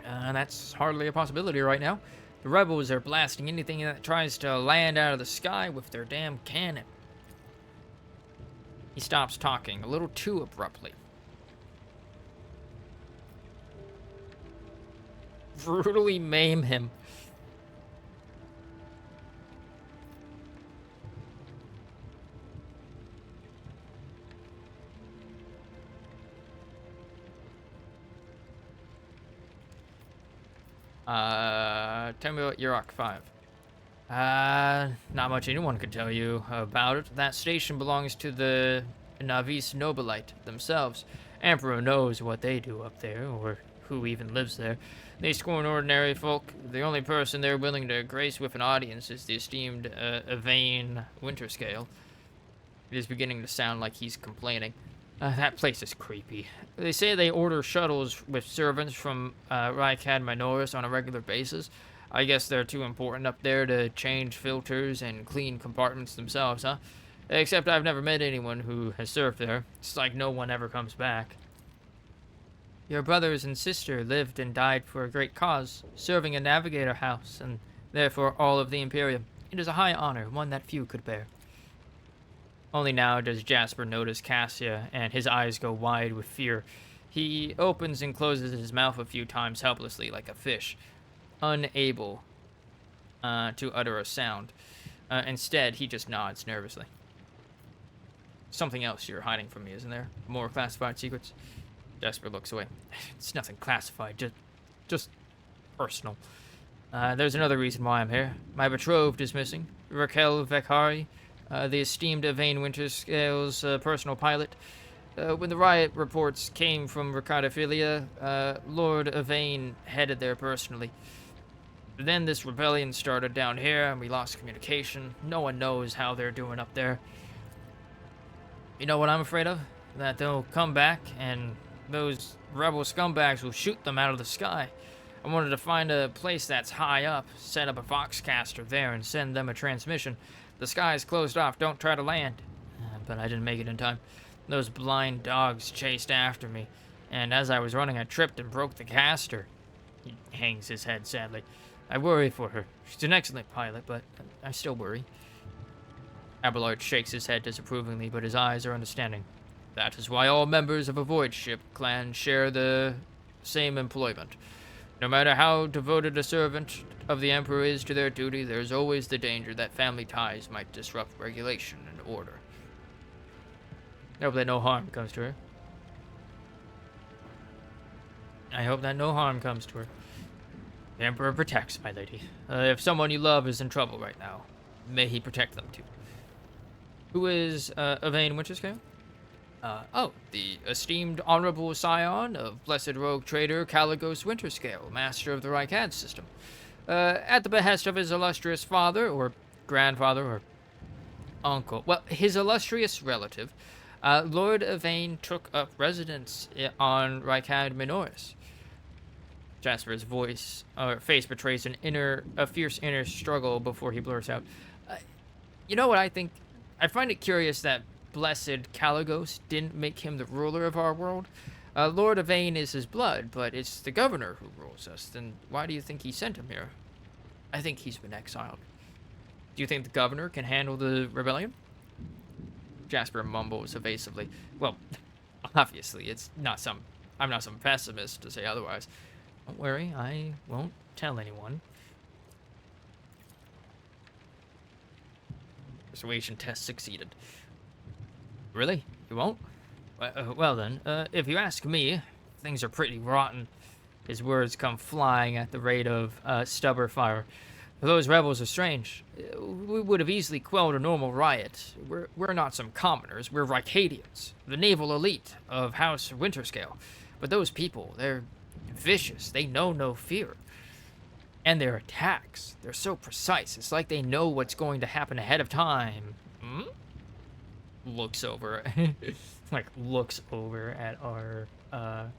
that's hardly a possibility right now. The rebels are blasting anything that tries to land out of the sky with their damn cannon. He stops talking, a little too abruptly. brutally maim him. Tell me about Yurok 5. Not much anyone could tell you about it. That station belongs to the Navis Nobilite themselves. Emperor knows what they do up there, or who even lives there. They scorn ordinary folk. The only person they're willing to grace with an audience is the esteemed Yvain Winterscale. It is beginning to sound like he's complaining. That place is creepy. They say they order shuttles with servants from Rykad Minoris on a regular basis. I guess they're too important up there to change filters and clean compartments themselves, huh? Except I've never met anyone who has served there. It's like no one ever comes back. Your brothers and sister lived and died for a great cause, serving a navigator house, and therefore all of the Imperium. It is a high honor, one that few could bear. Only now does Jasper notice Cassia, and his eyes go wide with fear. He opens and closes his mouth a few times helplessly, like a fish, unable to utter a sound. Instead, he just nods nervously. Something else you're hiding from me, isn't there? More classified secrets? Jasper looks away. It's nothing classified, just personal. There's another reason why I'm here. My betrothed is missing. Raquel Vekhari, the esteemed Yvain Winterscale's personal pilot. When the riot reports came from Ricardophilia, Lord Yvain headed there personally. Then this rebellion started down here, and we lost communication. No one knows how they're doing up there. You know what I'm afraid of? That they'll come back, and those rebel scumbags will shoot them out of the sky. I wanted to find a place that's high up, set up a Voxcaster there, and send them a transmission. The sky's closed off, don't try to land. But I didn't make it in time. Those blind dogs chased after me, and as I was running, I tripped and broke the caster. He hangs his head sadly. I worry for her. She's an excellent pilot, but I still worry. Abelard shakes his head disapprovingly, but his eyes are understanding. That is why all members of a Void Ship clan share the same employment. No matter how devoted a servant of the Emperor is to their duty, there's always the danger that family ties might disrupt regulation and order. I hope that no harm comes to her. I hope that no harm comes to her. The Emperor protects, my lady. If someone you love is in trouble right now, may he protect them too. Who is Yvain Winterscale? The esteemed honorable scion of blessed rogue trader Caligos Winterscale, master of the Rykad system. At the behest of his illustrious father, or grandfather, or uncle, well, his illustrious relative, Lord Yvain took up residence on Rykad Minoris. Jasper's face betrays a fierce inner struggle before he blurts out, you know what I think? I find it curious that blessed Caligos didn't make him the ruler of our world. Lord Yvain is his blood, but it's the governor who rules us. Then why do you think he sent him here? I think he's been exiled. Do you think the governor can handle the rebellion? Jasper mumbles evasively. Well, obviously, I'm not some pessimist to say otherwise. Don't worry, I won't tell anyone. Persuasion test succeeded. Really? You won't? Well then, if you ask me, things are pretty rotten. His words come flying at the rate of stubber fire. Those rebels are strange. We would have easily quelled a normal riot. We're not some commoners. We're Rykadians, the naval elite of House Winterscale. But those people, they're vicious. They know no fear. And their attacks, they're so precise. It's like they know what's going to happen ahead of time. Looks over at our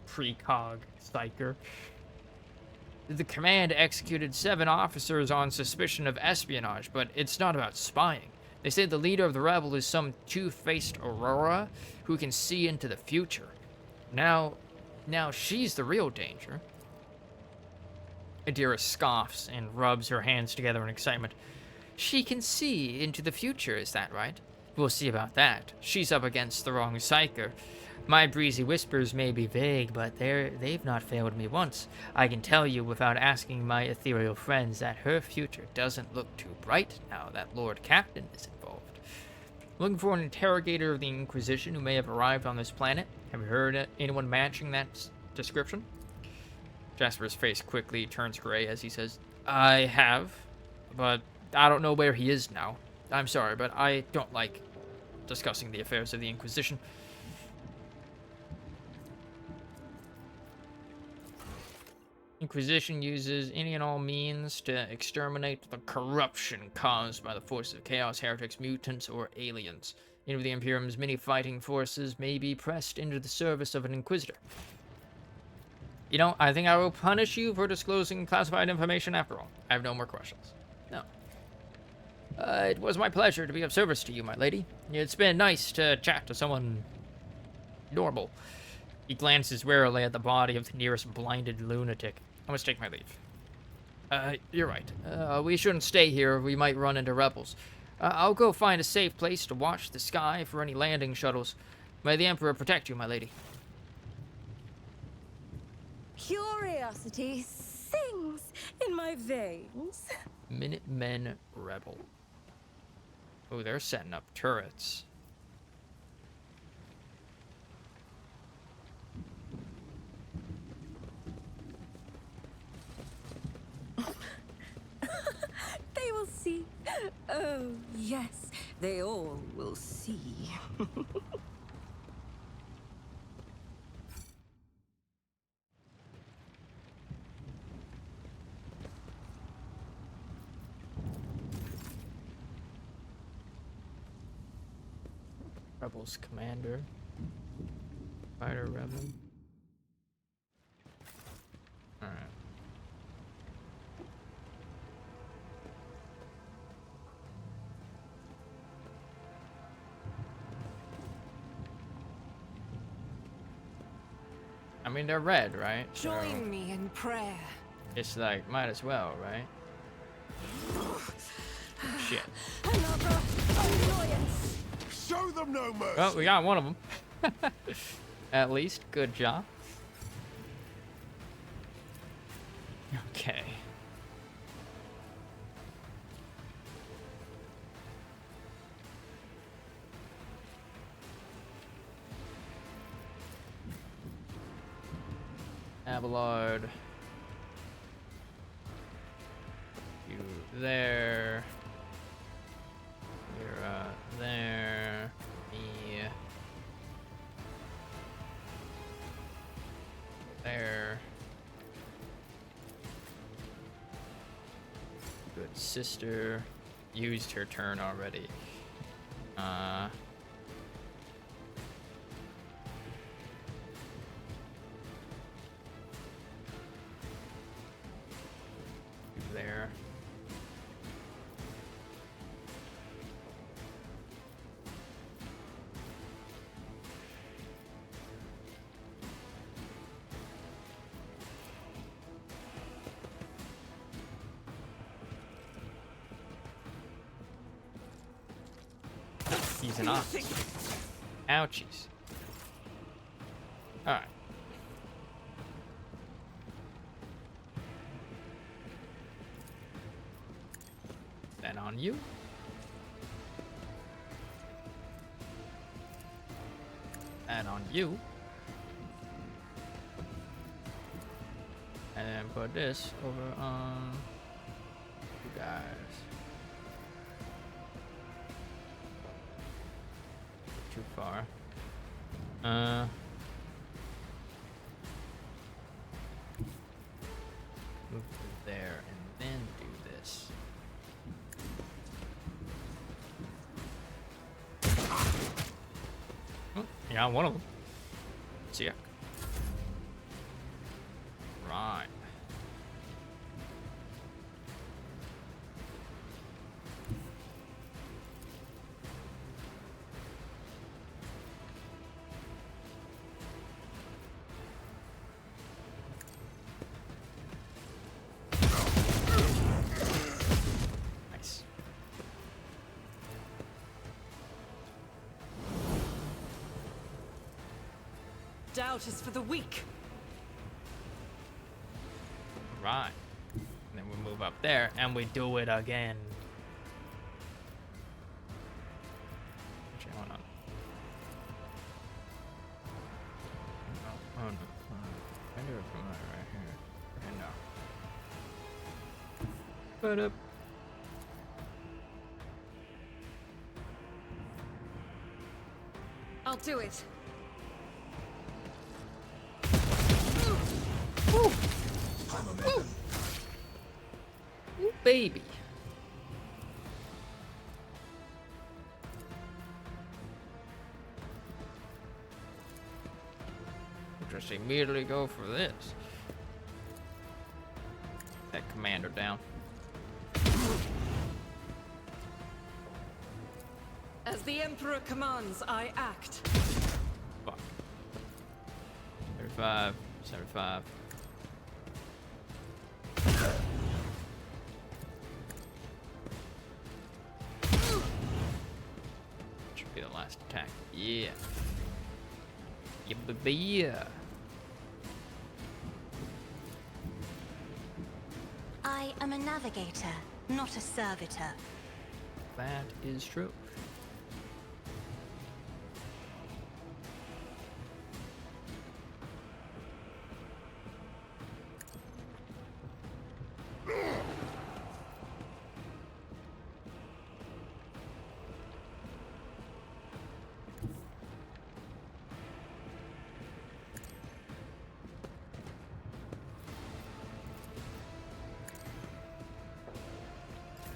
precog psyker. The command executed 7 officers on suspicion of espionage, but it's not about spying. They say the leader of the rebel is some two-faced Aurora who can see into the future. Now she's the real danger. Adira scoffs and rubs her hands together in excitement. She can see into the future, is that right? We'll see about that. She's up against the wrong psyker. My breezy whispers may be vague, but they've not failed me once. I can tell you without asking my ethereal friends that her future doesn't look too bright now that Lord Captain is involved. Looking for an interrogator of the Inquisition who may have arrived on this planet. Have you heard anyone matching that description? Jasper's face quickly turns gray as he says, I have, but I don't know where he is now. I'm sorry, but I don't like discussing the affairs of the Inquisition. Inquisition uses any and all means to exterminate the corruption caused by the forces of chaos, heretics, mutants, or aliens. Any of the Imperium's many fighting forces may be pressed into the service of an Inquisitor. You know, I think I will punish you for disclosing classified information after all. I have no more questions. No. It was my pleasure to be of service to you, my lady. It's been nice to chat to someone normal. He glances warily at the body of the nearest blinded lunatic. I must take my leave. You're right. We shouldn't stay here. We might run into rebels. I'll go find a safe place to watch the sky for any landing shuttles. May the Emperor protect you, my lady. Curiosity sings in my veins. Minutemen Rebel. Oh, they're setting up turrets. They will see. Oh, yes, they all will see. Rebels commander. Fighter rebel. Alright. I mean, they're red, right? Join me in prayer. It's like, might as well, right? Shit. Another annoyance. Show them no mercy. Well, we got one of them. At least, good job. Okay. Abelard. You there. You're there. Me. There. Good sister. Used her turn already. There. He's an ox. Ouchies. Alright. That on you. That on you. And then put this over on you guys. Too far. Move to there and then do this. Oh, yeah, one of them. See ya. Right. Nice. out is for the weak. Right. And then we move up there and we do it again. Actually, hold on. Oh no. I do it from right here. And no. But up. I'll do it. Ooh, baby. Just immediately go for this. That commander down. As the Emperor commands, I act. Fuck. 35, 75. Should be the last attack. Yeah. Yeah, baby. Yeah. I am a navigator, not a servitor. That is true.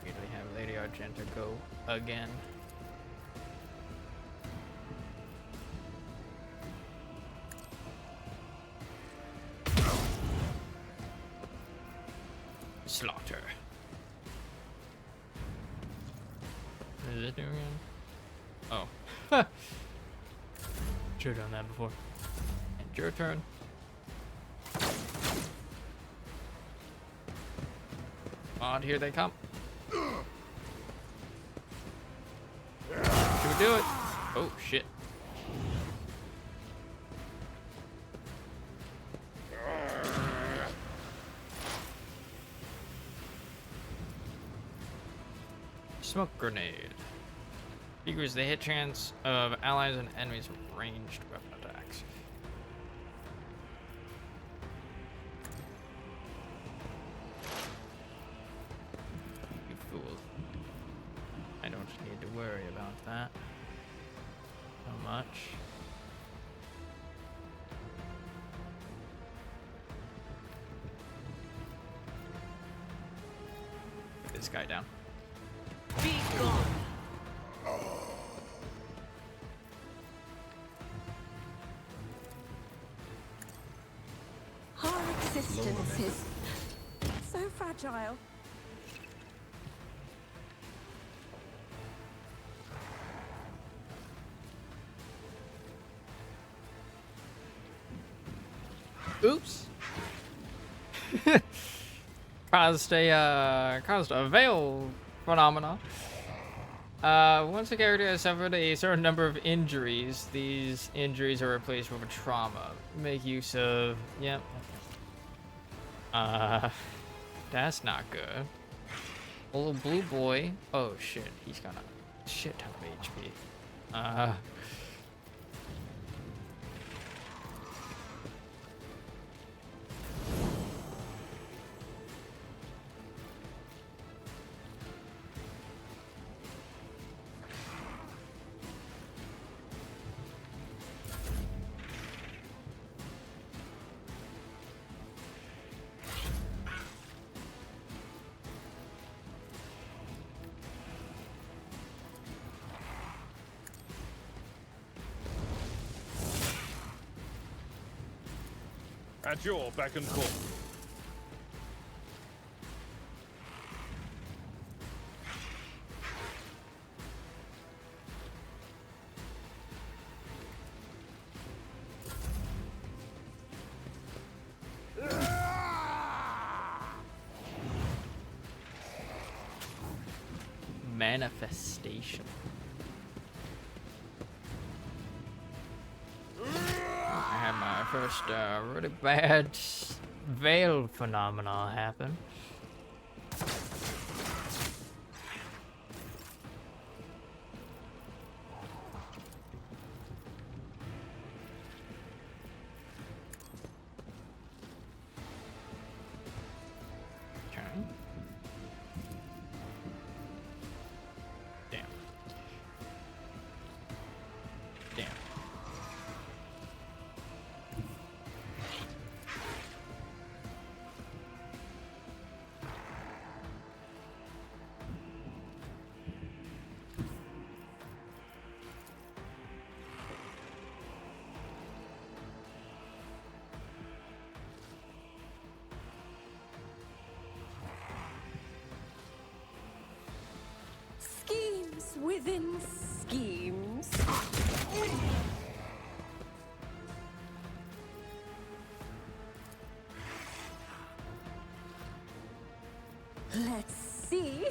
Usually have Lady Argenta go again. Slaughter. What is it doing again? Oh. Should've done that before. And your turn. On, here they come. Should we do it? Oh, shit. Smoke grenade. Decreases the hit chance of allies and enemies with ranged weapon attacks. You fool. I don't need to worry about that. So much. Put this guy down. Be gone. Our existence is so fragile. Oops. caused a veil phenomena. Once a character has suffered a certain number of injuries, these injuries are replaced with a trauma. Make use of, yep. That's not good. A little blue boy. Oh shit, he's got a shit ton of HP. At your beck and call. Manifestation. I had my first really bad veil phenomena happen. Schemes within schemes. Let's see.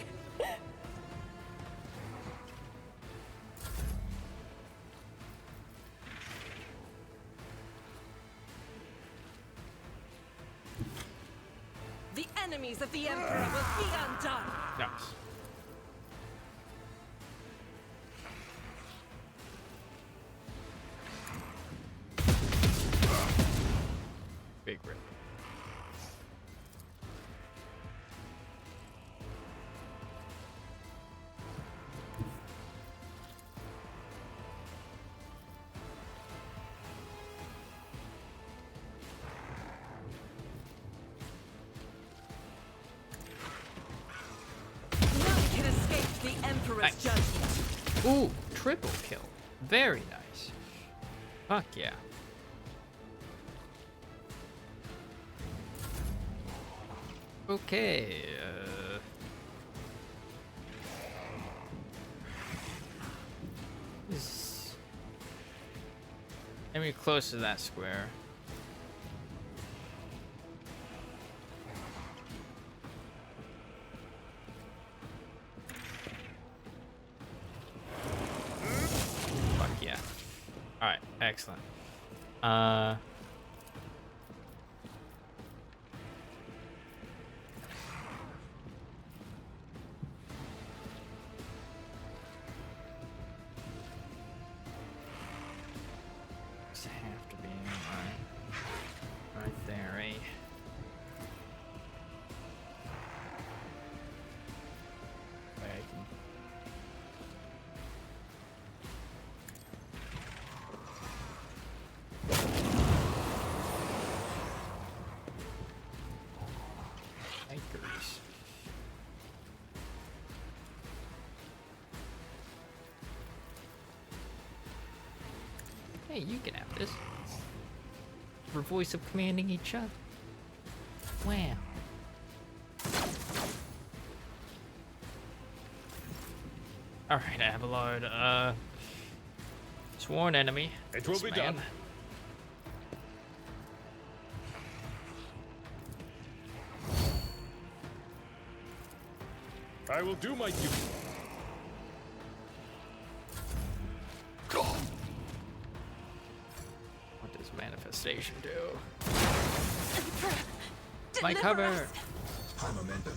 The enemies of the Emperor will be undone. Nice. Big rip. None can escape the Emperor's Nice. judgment. Ooh, triple kill. Very nice. Fuck yeah. Okay, let me close to that square. Fuck yeah. Alright, excellent. Just have to be right there, eh? Way I can- Anchors. Hey, you can have this. We're voice of commanding each other. Wow. Alright, Abelard, sworn enemy. It will This be man. done. I will do my duty. What does manifestation do? Emperor, My deliver cover! us. High momentum.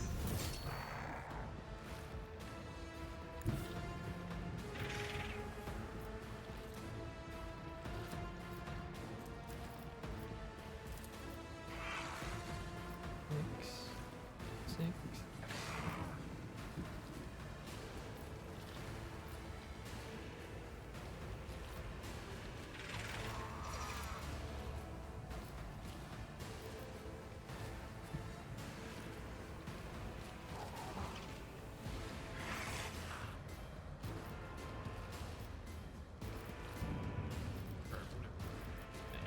Six. Yeah.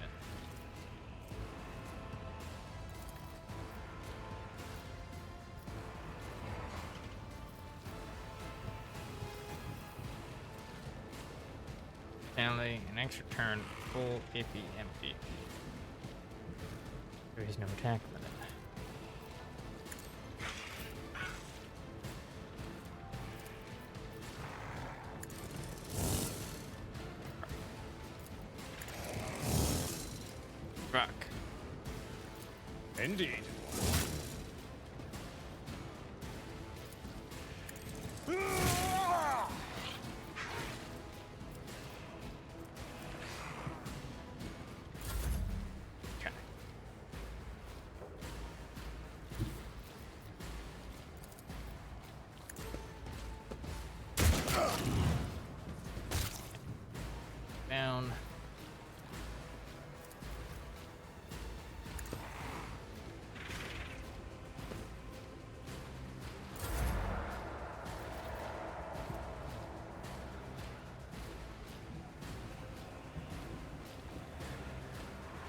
Finally, an extra turn, full iffy empty. There is no attack limit. Indeed. Okay. Down.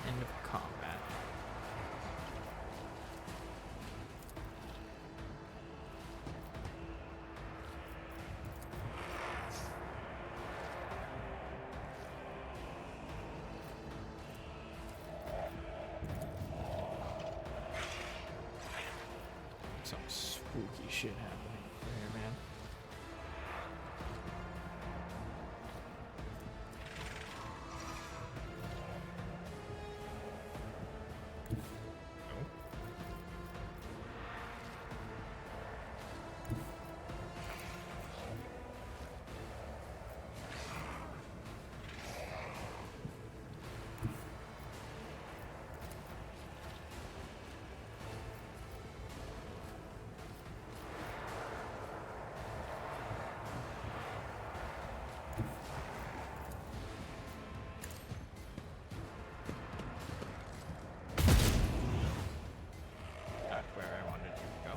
End of combat. Some spooky shit happening here, man. Not where I wanted to go.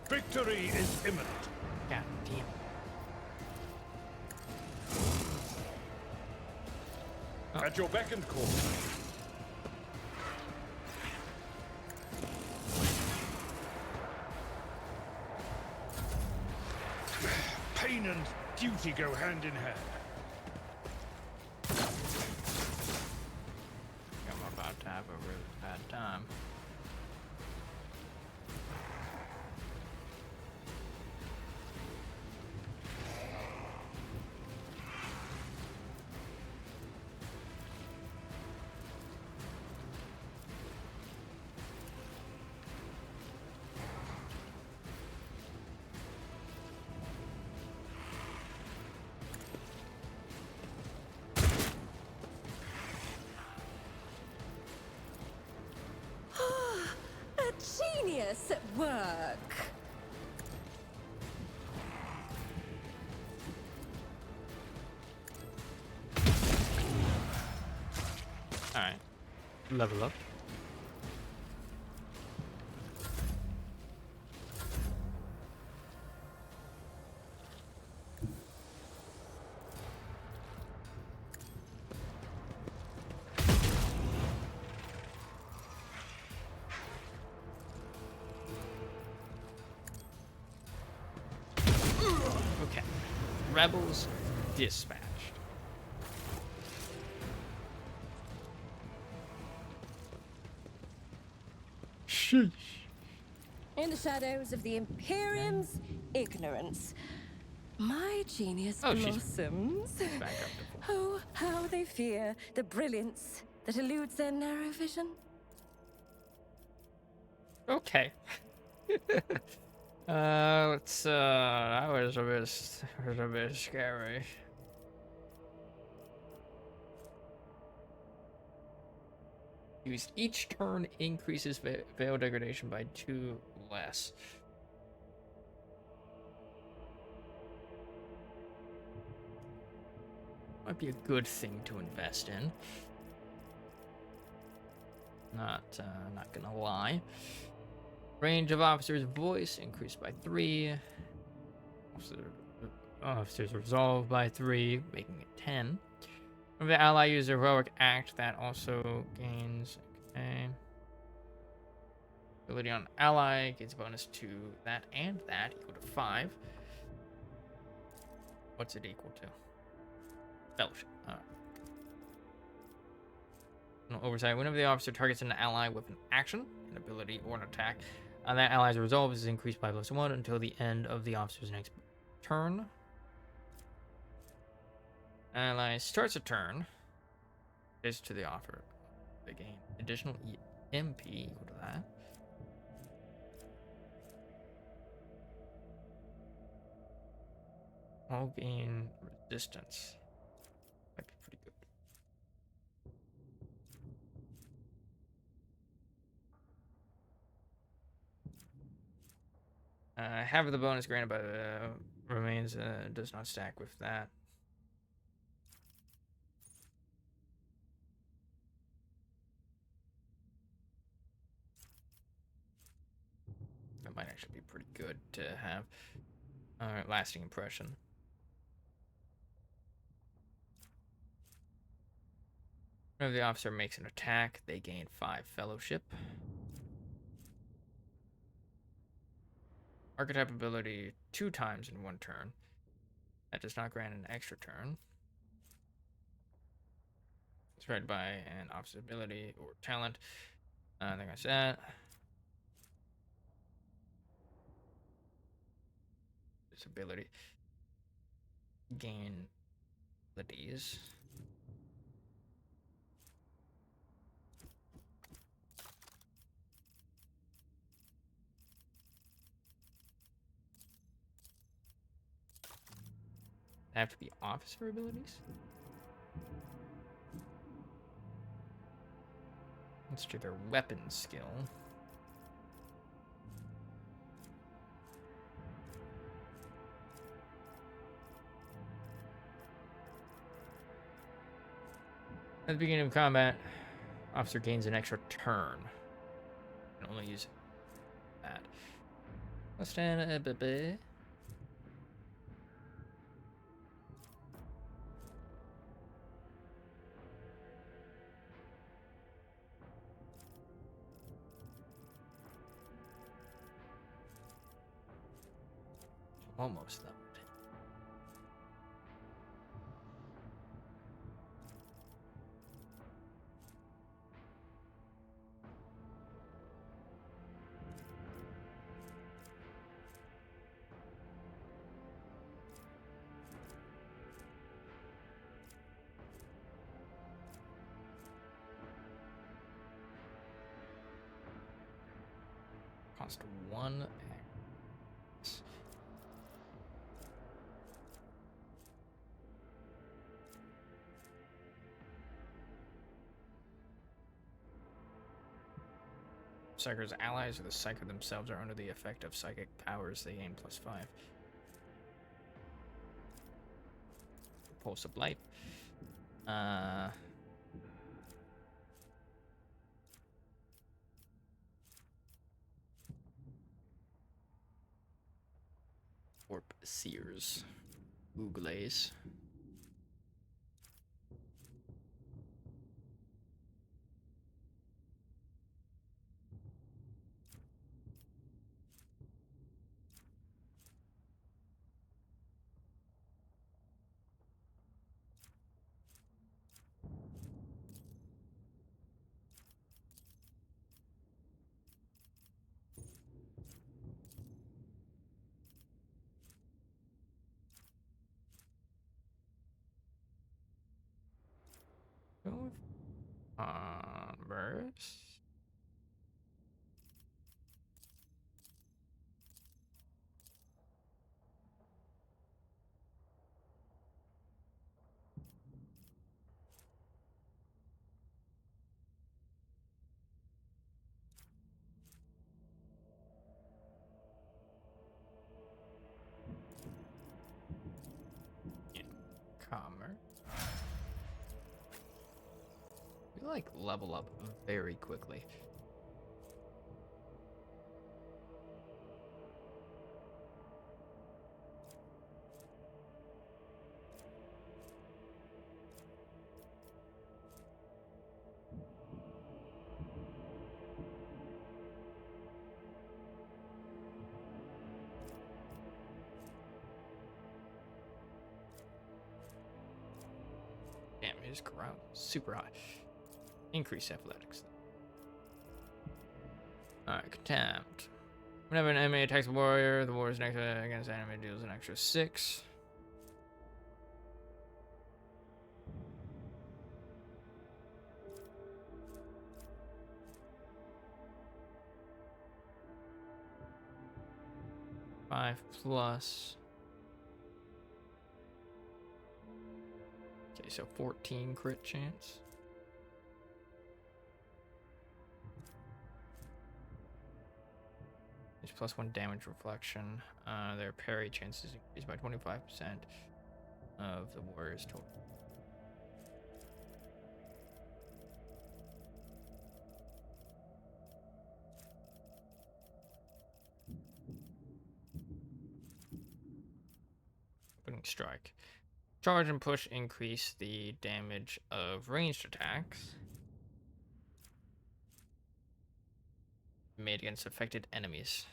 Victory is imminent. God damn. At your beck and call. Pain and duty go hand in hand. I'm about to have a really bad time. A genius at work. Alright. Level up. Okay. Rebels dispatched. Sheesh. In the shadows of the Imperium's ignorance, my genius Oh, she's blossoms. Back up to full. Oh, how they fear the brilliance that eludes their narrow vision. Okay. That was a bit scary. Used each turn increases veil degradation by 2 less. Might be a good thing to invest in. Not gonna lie. Range of officer's voice increased by 3. Officer's resolve by 3, making it 10. When the ally uses a heroic act, that also gains. Okay. Ability on ally gets a bonus to that and that, equal to 5. What's it equal to? Fellowship. No oversight. Whenever the officer targets an ally with an action, an ability, or an attack, that ally's resolve is increased by +1 until the end of the officer's next turn. Ally starts a turn. Is to the offer. They gain additional MP equal to that. All gain resistance. Might be pretty good. Half of the bonus granted by the remains does not stack with that. That might actually be pretty good to have. Alright, lasting impression. Whenever the officer makes an attack, they gain 5 fellowship. Archetype ability 2 times in 1 turn. That does not grant an extra turn. It's read by an officer's ability or talent. I think I said. This ability. Gain abilities. They have to be officer abilities? Let's do their weapon skill. At the beginning of combat, officer gains an extra turn. Can only use that. Let's stand a bit. Almost leveled. Cost 1. Psyker's allies or the Psyker themselves are under the effect of psychic powers. They gain +5. Pulse of life. Warp Seers. Ooglaze. Converse. Commerce. We like level up very quickly. is ground super high. Increase athletics. Alright, contempt. Whenever an enemy attacks a warrior, the warrior's next against the enemy deals an extra 6. Five plus. Okay, so 14 crit chance. There's +1 damage reflection. Their parry chances increased by 25% of the warrior's total. Opening strike. Charge and push increase the damage of ranged attacks made against affected enemies.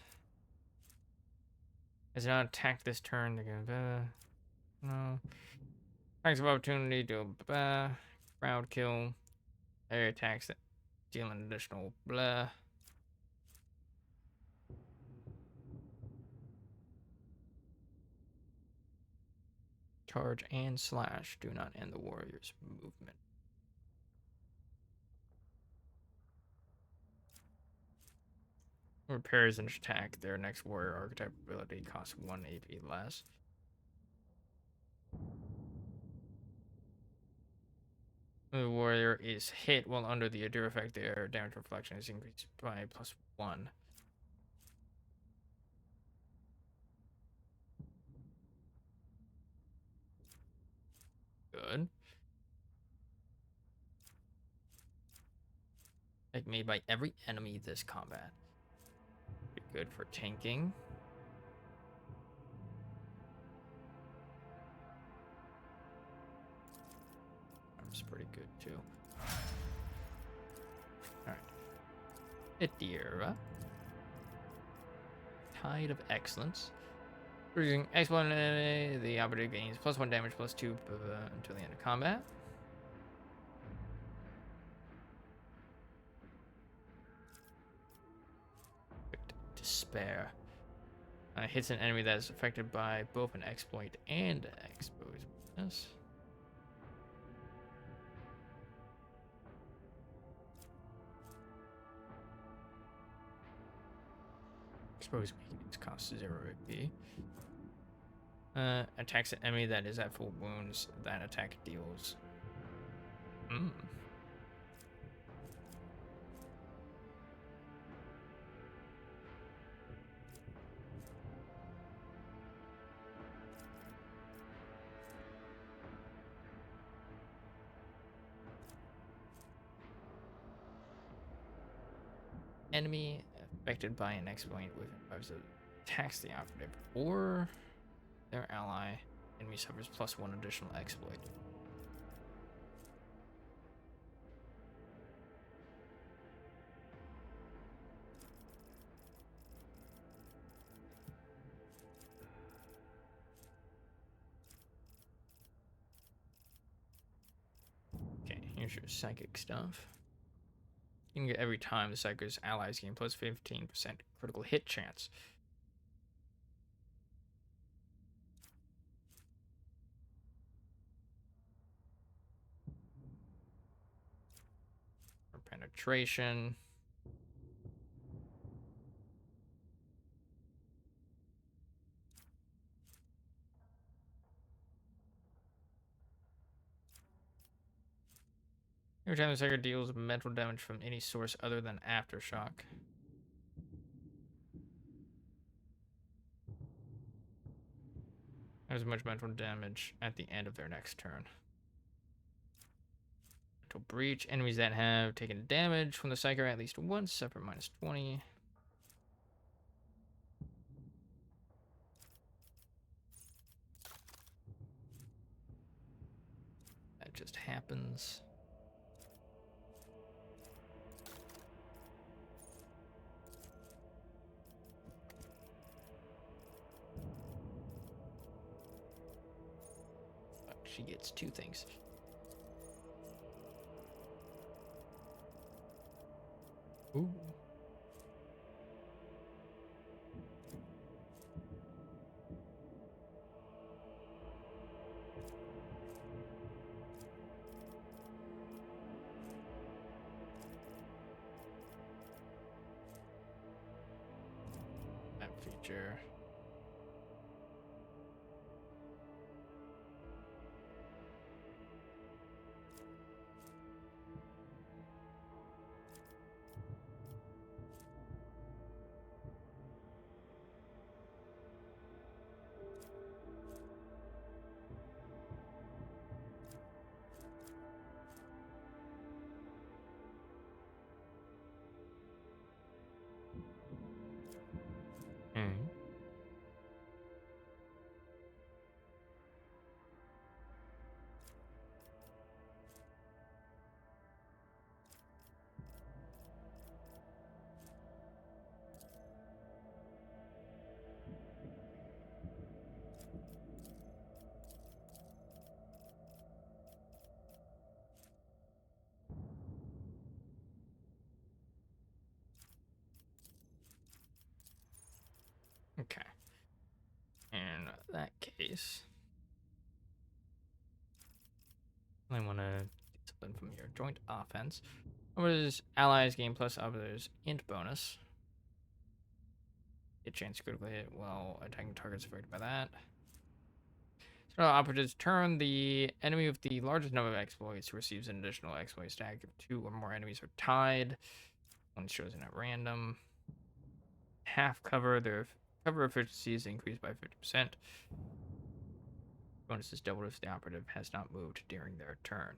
As not attacked this turn, they're gonna no. Attacks of opportunity do crowd kill. Area attacks that deal an additional blah. Charge and slash do not end the warrior's movement. Repairs and attack. Their next warrior archetype ability costs 1 AP less. The warrior is hit while under the Adir effect. Their damage reflection is increased by +1. Good. Like made by every enemy this combat. Pretty good for tanking. Arm's pretty good too. Alright. Idira. Tide of Excellence. Using excellent enemy, the operator gains +1 damage +2 until the end of combat. Despair. Hits an enemy that is affected by both an exploit and exposed weakness. Exposed weakness costs 0 AP. Attacks an enemy that is at full wounds. That attack deals. Enemy affected by an exploit with attacks the operative or their ally. Enemy suffers +1 additional exploit. Okay, here's your psychic stuff. You can get every time the psychic allies gain +15% critical hit chance. Or penetration. Every time the psychic deals mental damage from any source other than Aftershock. As much mental damage at the end of their next turn. Mental breach. Enemies that have taken damage from the psychic at least once suffer -20. That just happens. She gets 2 things. Ooh. That feature. Hmm. Okay. In that case, I want to do something from your joint offense. Others allies gain plus others int bonus. Get chance to critically hit while attacking targets affected by that. So operatives turn the enemy with the largest number of exploits receives an additional exploit stack if 2 or more enemies are tied. One is chosen at random. Half cover, their cover efficiency is increased by 50%. Bonus is doubled if the operative has not moved during their turn.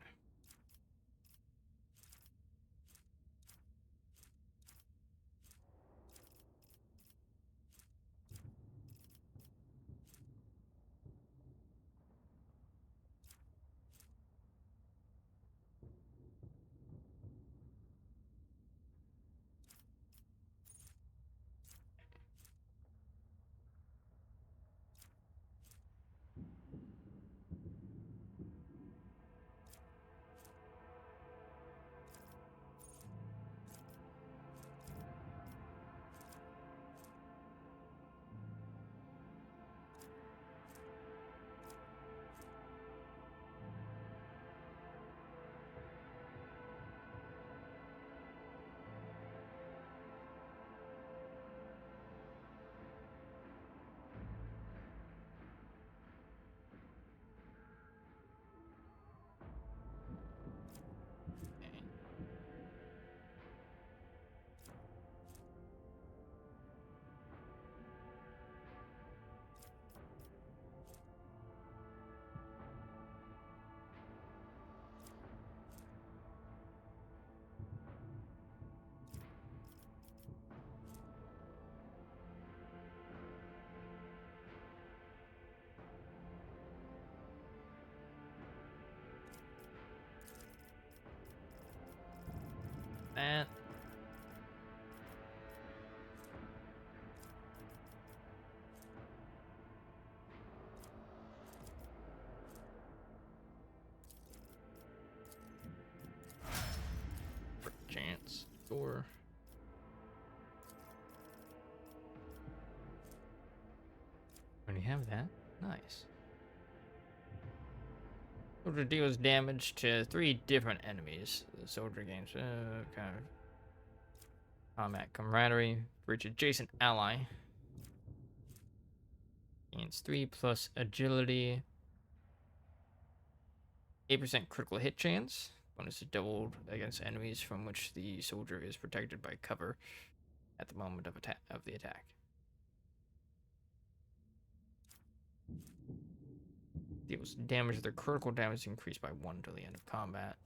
That. For chance. Or. When you have that, nice. Soldier deals damage to 3 different enemies. The soldier gains kind of combat camaraderie for each adjacent ally. Gains 3 plus agility. 8% critical hit chance. Bonus is doubled against enemies from which the soldier is protected by cover at the moment of the attack. Deals damage. Their critical damage is increased by 1 till the end of combat.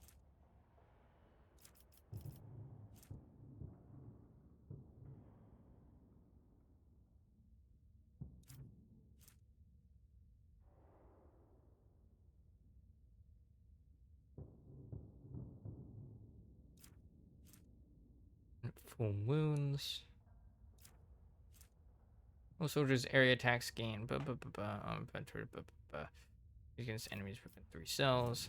Full wounds. Most soldiers' area attacks gain against enemies within 3 cells.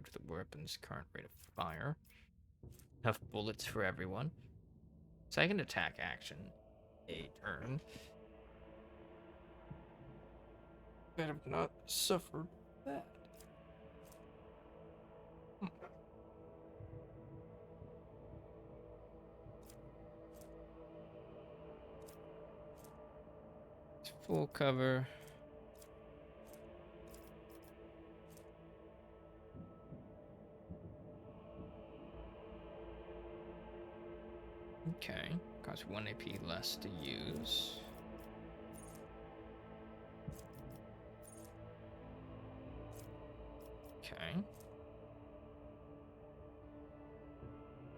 to the weapon's current rate of fire. Enough bullets for everyone. Second attack action. A turn. But have not suffered that. Full cover. Okay, costs 1 AP less to use. Okay.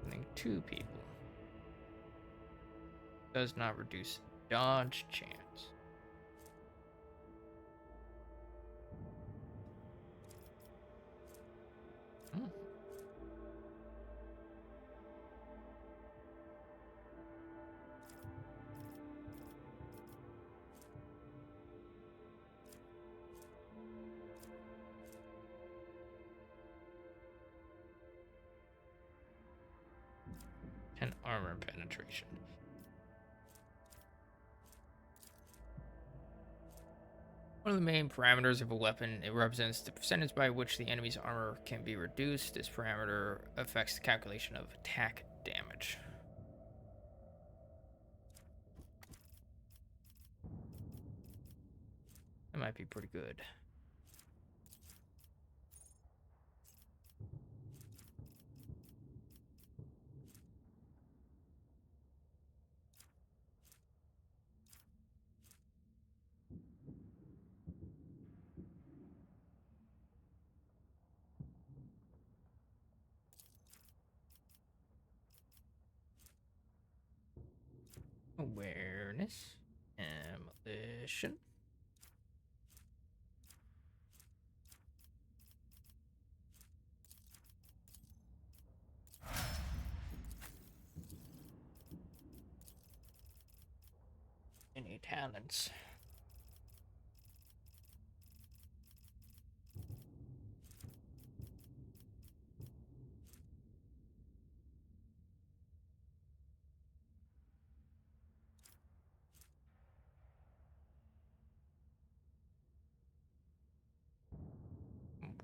I think 2 people. Does not reduce dodge chance. Hmm. And armor penetration. One of the main parameters of a weapon, it represents the percentage by which the enemy's armor can be reduced. This parameter affects the calculation of attack damage. That might be pretty good. Awareness. Demolition. Any talents?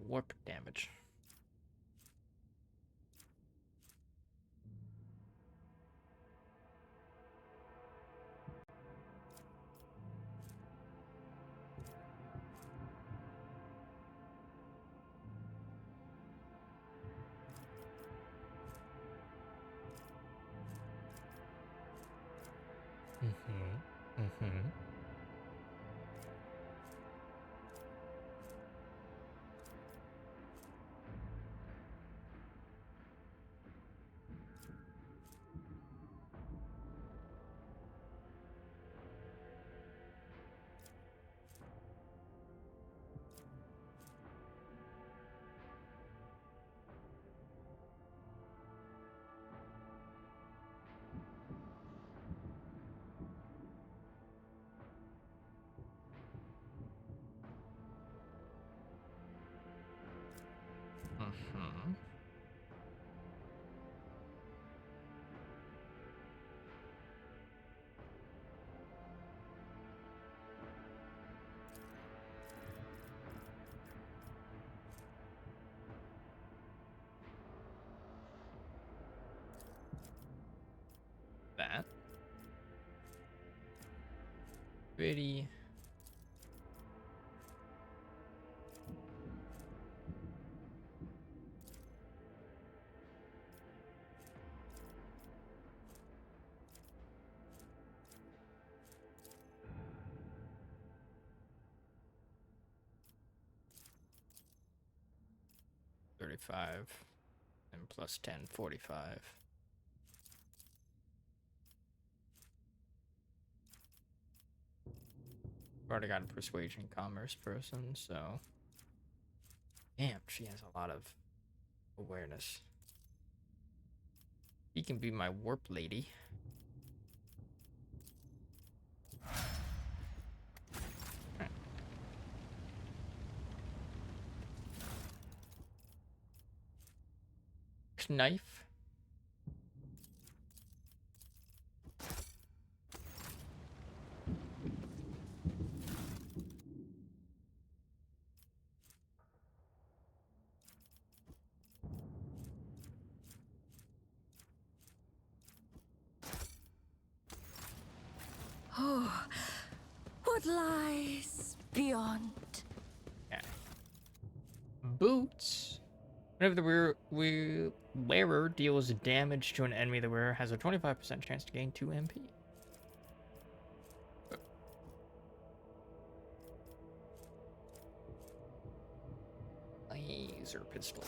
Warp damage. Mm-hmm. that. Pretty. $35 and plus 10, $45. Already got a persuasion commerce person, so damn, she has a lot of awareness. He can be my warp lady. knife. Oh, what lies beyond? Okay. Boots. Whenever the wearer deals damage to an enemy, the wearer has a 25% chance to gain 2 MP. Laser pistol.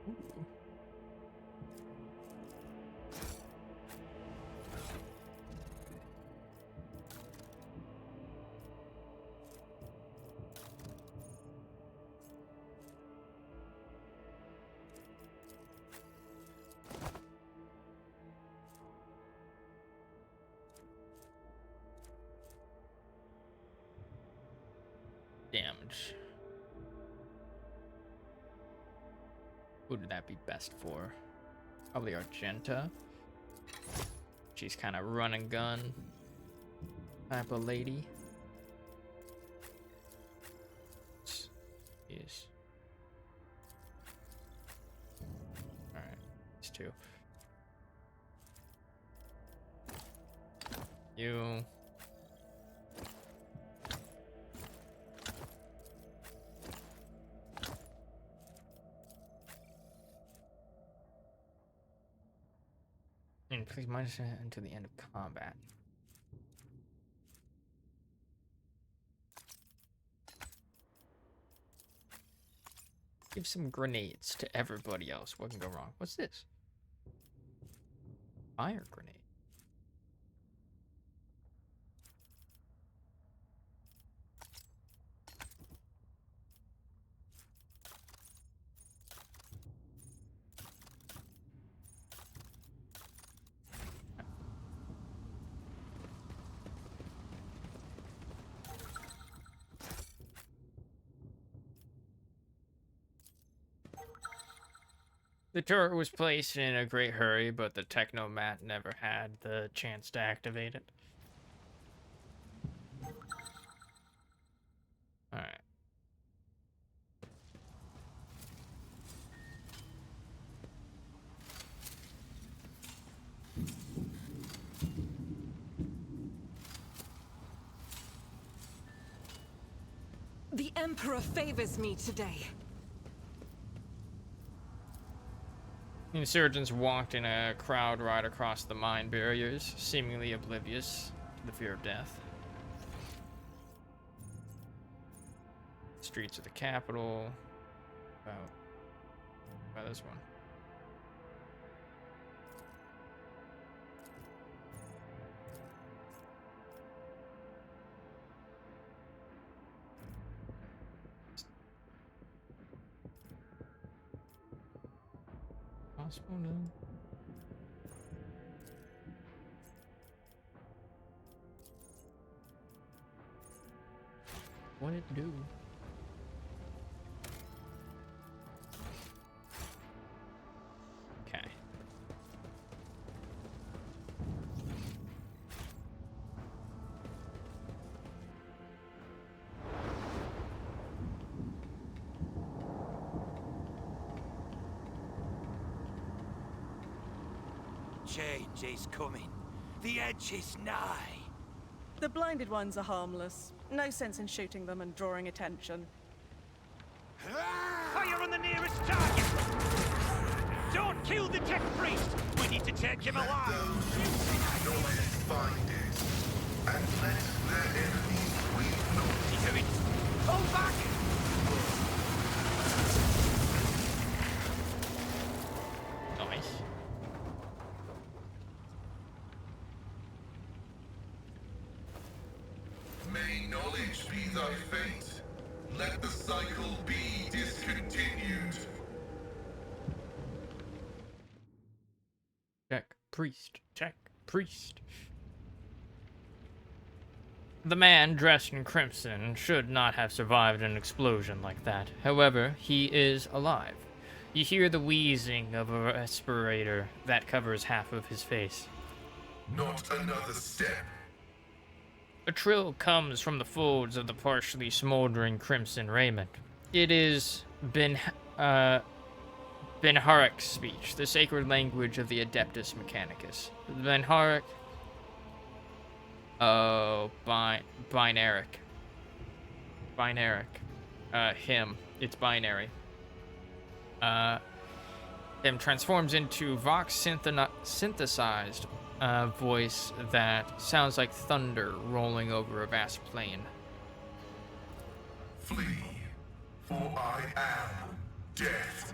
Ooh. Damage. Who would that be best for? Probably Argenta. She's kind of run and gun type of lady. Yes. Alright, these two. You. And please minus it until the end of combat. Give some grenades to everybody else. What can go wrong? What's this? Fire grenade. The turret was placed in a great hurry, but the Technomat never had the chance to activate it. Alright. The Emperor favors me today. Insurgents walked in a crowd right across the mine barriers, seemingly oblivious to the fear of death. Streets of the capital. About this one. Possible no. What it do? Okay. Change is coming. The edge is nigh. The blinded ones are harmless. No sense in shooting them and drawing attention. Fire on the nearest target! Don't kill the tech priest! We need to take him alive! Find it, and let their enemies weep not. Pull back! Nice. May knowledge be thy fate. Let the cycle be discontinued. Check. Priest. Check. priest. The man dressed in crimson should not have survived an explosion like that. However, he is alive. You hear the wheezing of a respirator that covers half of his face. Not another step. A trill comes from the folds of the partially smoldering crimson raiment. It is Benharic's speech, the sacred language of the Adeptus Mechanicus. Benharic... Oh, binaric. Binaric. Him. It's binary. Him transforms into Vox synthesized voice that sounds like thunder rolling over a vast plain. Flee, for I am death.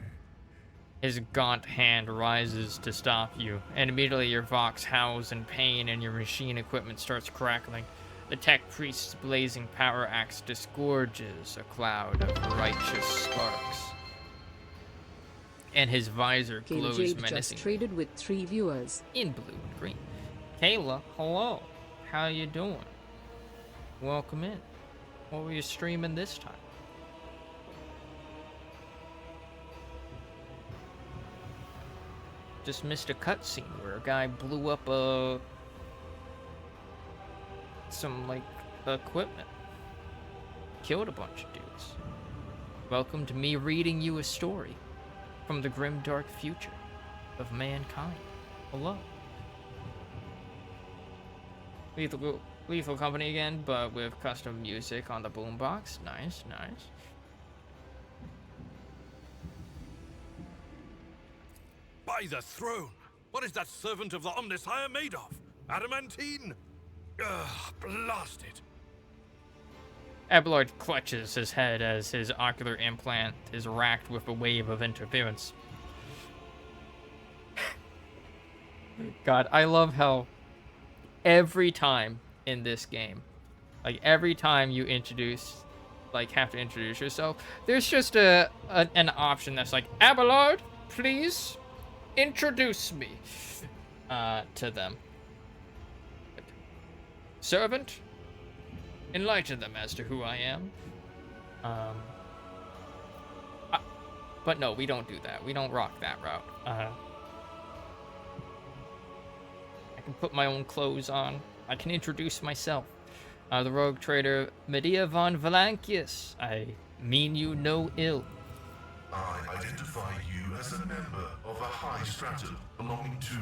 His gaunt hand rises to stop you, and immediately your Vox howls in pain and your machine equipment starts crackling. The tech priest's blazing power axe disgorges a cloud of righteous sparks. And his visor glows menacingly. Just traded with 3 viewers. In blue and green. Kayla, hello. How you doing? Welcome in. What were you streaming this time? Just missed a cutscene where a guy blew up some like equipment. Killed a bunch of dudes. Welcome to me reading you a story from the grim dark future of mankind. Hello. Lethal Company again, but with custom music on the boombox. Nice, nice. By the throne! What is that servant of the Omnissiah made of? Adamantine? Ugh, blast it! Abelard clutches his head as his ocular implant is racked with a wave of interference. God, I love how every time in this game, like every time you have to introduce yourself, there's just an option that's like, Abelard, please introduce me to them. Servant, enlighten them as to who I am. But no, we don't do that. We don't rock that route. I can put my own clothes on. I can introduce myself. The rogue trader Medea von Valancius. I mean you no ill. I identify you as a member of a high stratum belonging to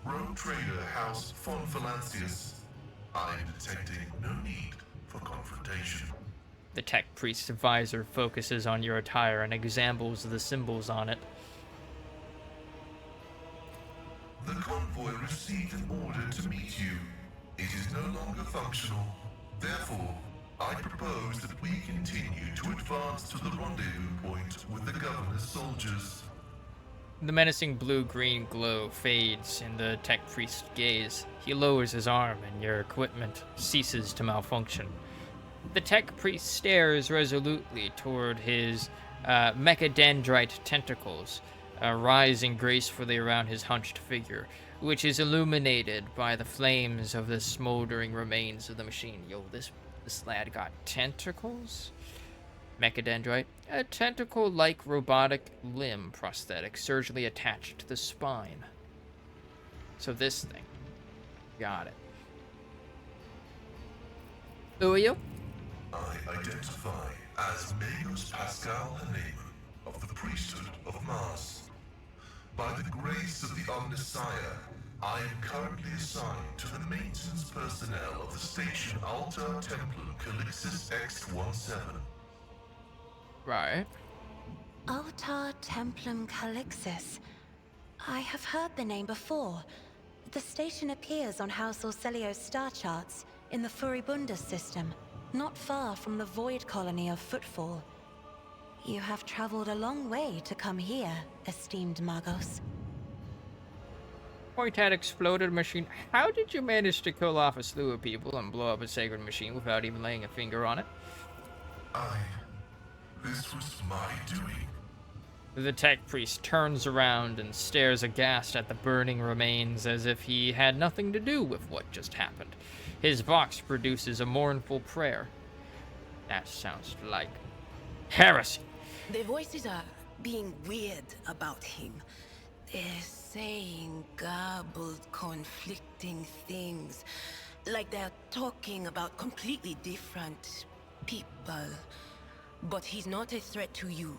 Rogue Trader House von Valancius. I am detecting no need for confrontation. The tech priest's visor focuses on your attire and examines the symbols on it. The convoy received an order to meet you. It is no longer functional. Therefore, I propose that we continue to advance to the rendezvous point with the governor's soldiers. The menacing blue-green glow fades in the tech priest's gaze. He lowers his arm and your equipment ceases to malfunction. The tech priest stares resolutely toward his mechadendrite tentacles, rising gracefully around his hunched figure, which is illuminated by the flames of the smoldering remains of the machine. Yo, this lad got tentacles? Mechadendrite, a tentacle-like robotic limb prosthetic surgically attached to the spine. So this thing. Got it. Who are you? I identify as Magos Pascal Haneman of the priesthood of Mars. By the grace of the Omnissiah, I am currently assigned to the maintenance personnel of the station Altar Templum Calixis X-17. Right. Altar Templum Calixis. I have heard the name before. The station appears on House Orselio's star charts in the Furibunda system, not far from the void colony of Footfall. You have traveled a long way to come here, esteemed Magos. Point at exploded machine. How did you manage to kill off a slew of people and blow up a sacred machine without even laying a finger on it? This was my doing. The tech priest turns around and stares aghast at the burning remains as if he had nothing to do with what just happened. His vox produces a mournful prayer. That sounds like heresy. The voices are being weird about him. They're saying garbled, conflicting things. Like they're talking about completely different people. But he's not a threat to you.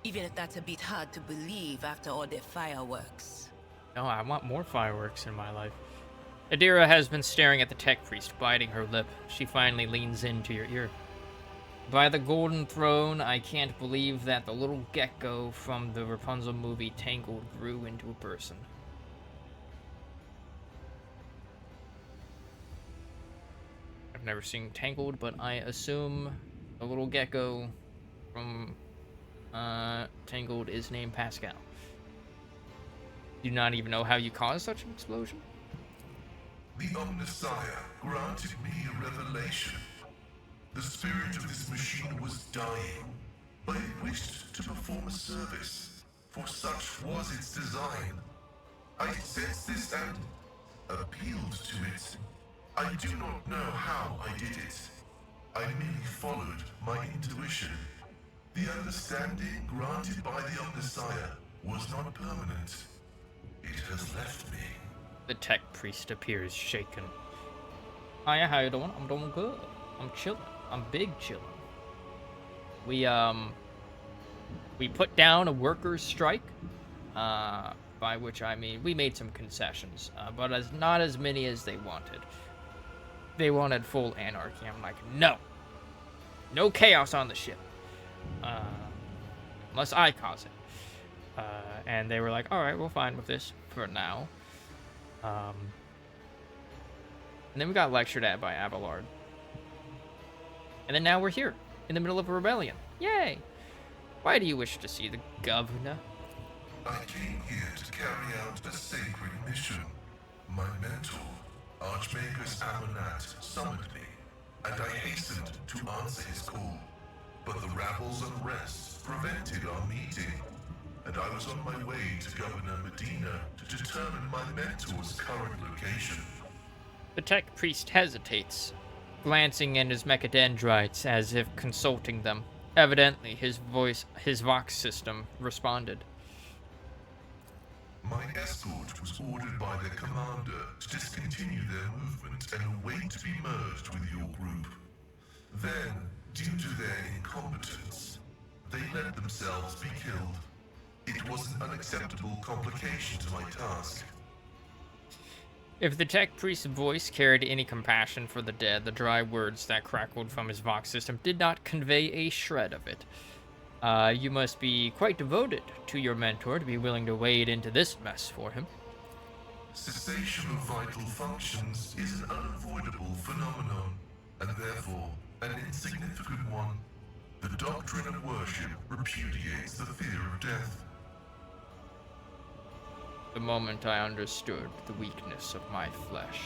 Even if that's a bit hard to believe after all the fireworks. No, I want more fireworks in my life. Adira has been staring at the tech priest, biting her lip. She finally leans into your ear. By the golden throne, I can't believe that the little gecko from the Rapunzel movie Tangled grew into a person. I've never seen Tangled, but I assume the little gecko from Tangled is named Pascal. Do not even know how you caused such an explosion? The Omnissiah granted me a revelation. The spirit of this machine was dying, but it wished to perform a service, for such was its design. I sensed this and appealed to it. I do not know how I did it. I merely followed my intuition. The understanding granted by the Omnissiah was not permanent. It has left me. The tech priest appears shaken. Hiya, how you doing? I'm doing good. I'm chilling. I'm big chilling. We put down a workers' strike, by which I mean we made some concessions, but not as many as they wanted. They wanted full anarchy. I'm like, no. No chaos on the ship. Unless I cause it. And they were like, alright, we're fine with this for now. And then we got lectured at by Abelard. And then now we're here, in the middle of a rebellion. Yay! Why do you wish to see the governor? I came here to carry out a sacred mission. My mentor, Archmagus Amonat, summoned me, and I hastened to answer his call. But the rabble's unrest prevented our meeting, and I was on my way to Governor Medina to determine my mentor's current location. The tech priest hesitates, glancing in his mechadendrites as if consulting them. Evidently, his vox system responded. My escort was ordered by their commander to discontinue their movement and await to be merged with your group. Then, due to their incompetence, they let themselves be killed. It was an unacceptable complication to my task. If the tech priest's voice carried any compassion for the dead, the dry words that crackled from his vox system did not convey a shred of it. You must be quite devoted to your mentor to be willing to wade into this mess for him. Cessation of vital functions is an unavoidable phenomenon, and therefore an insignificant one. The doctrine of worship repudiates the fear of death. The moment I understood the weakness of my flesh.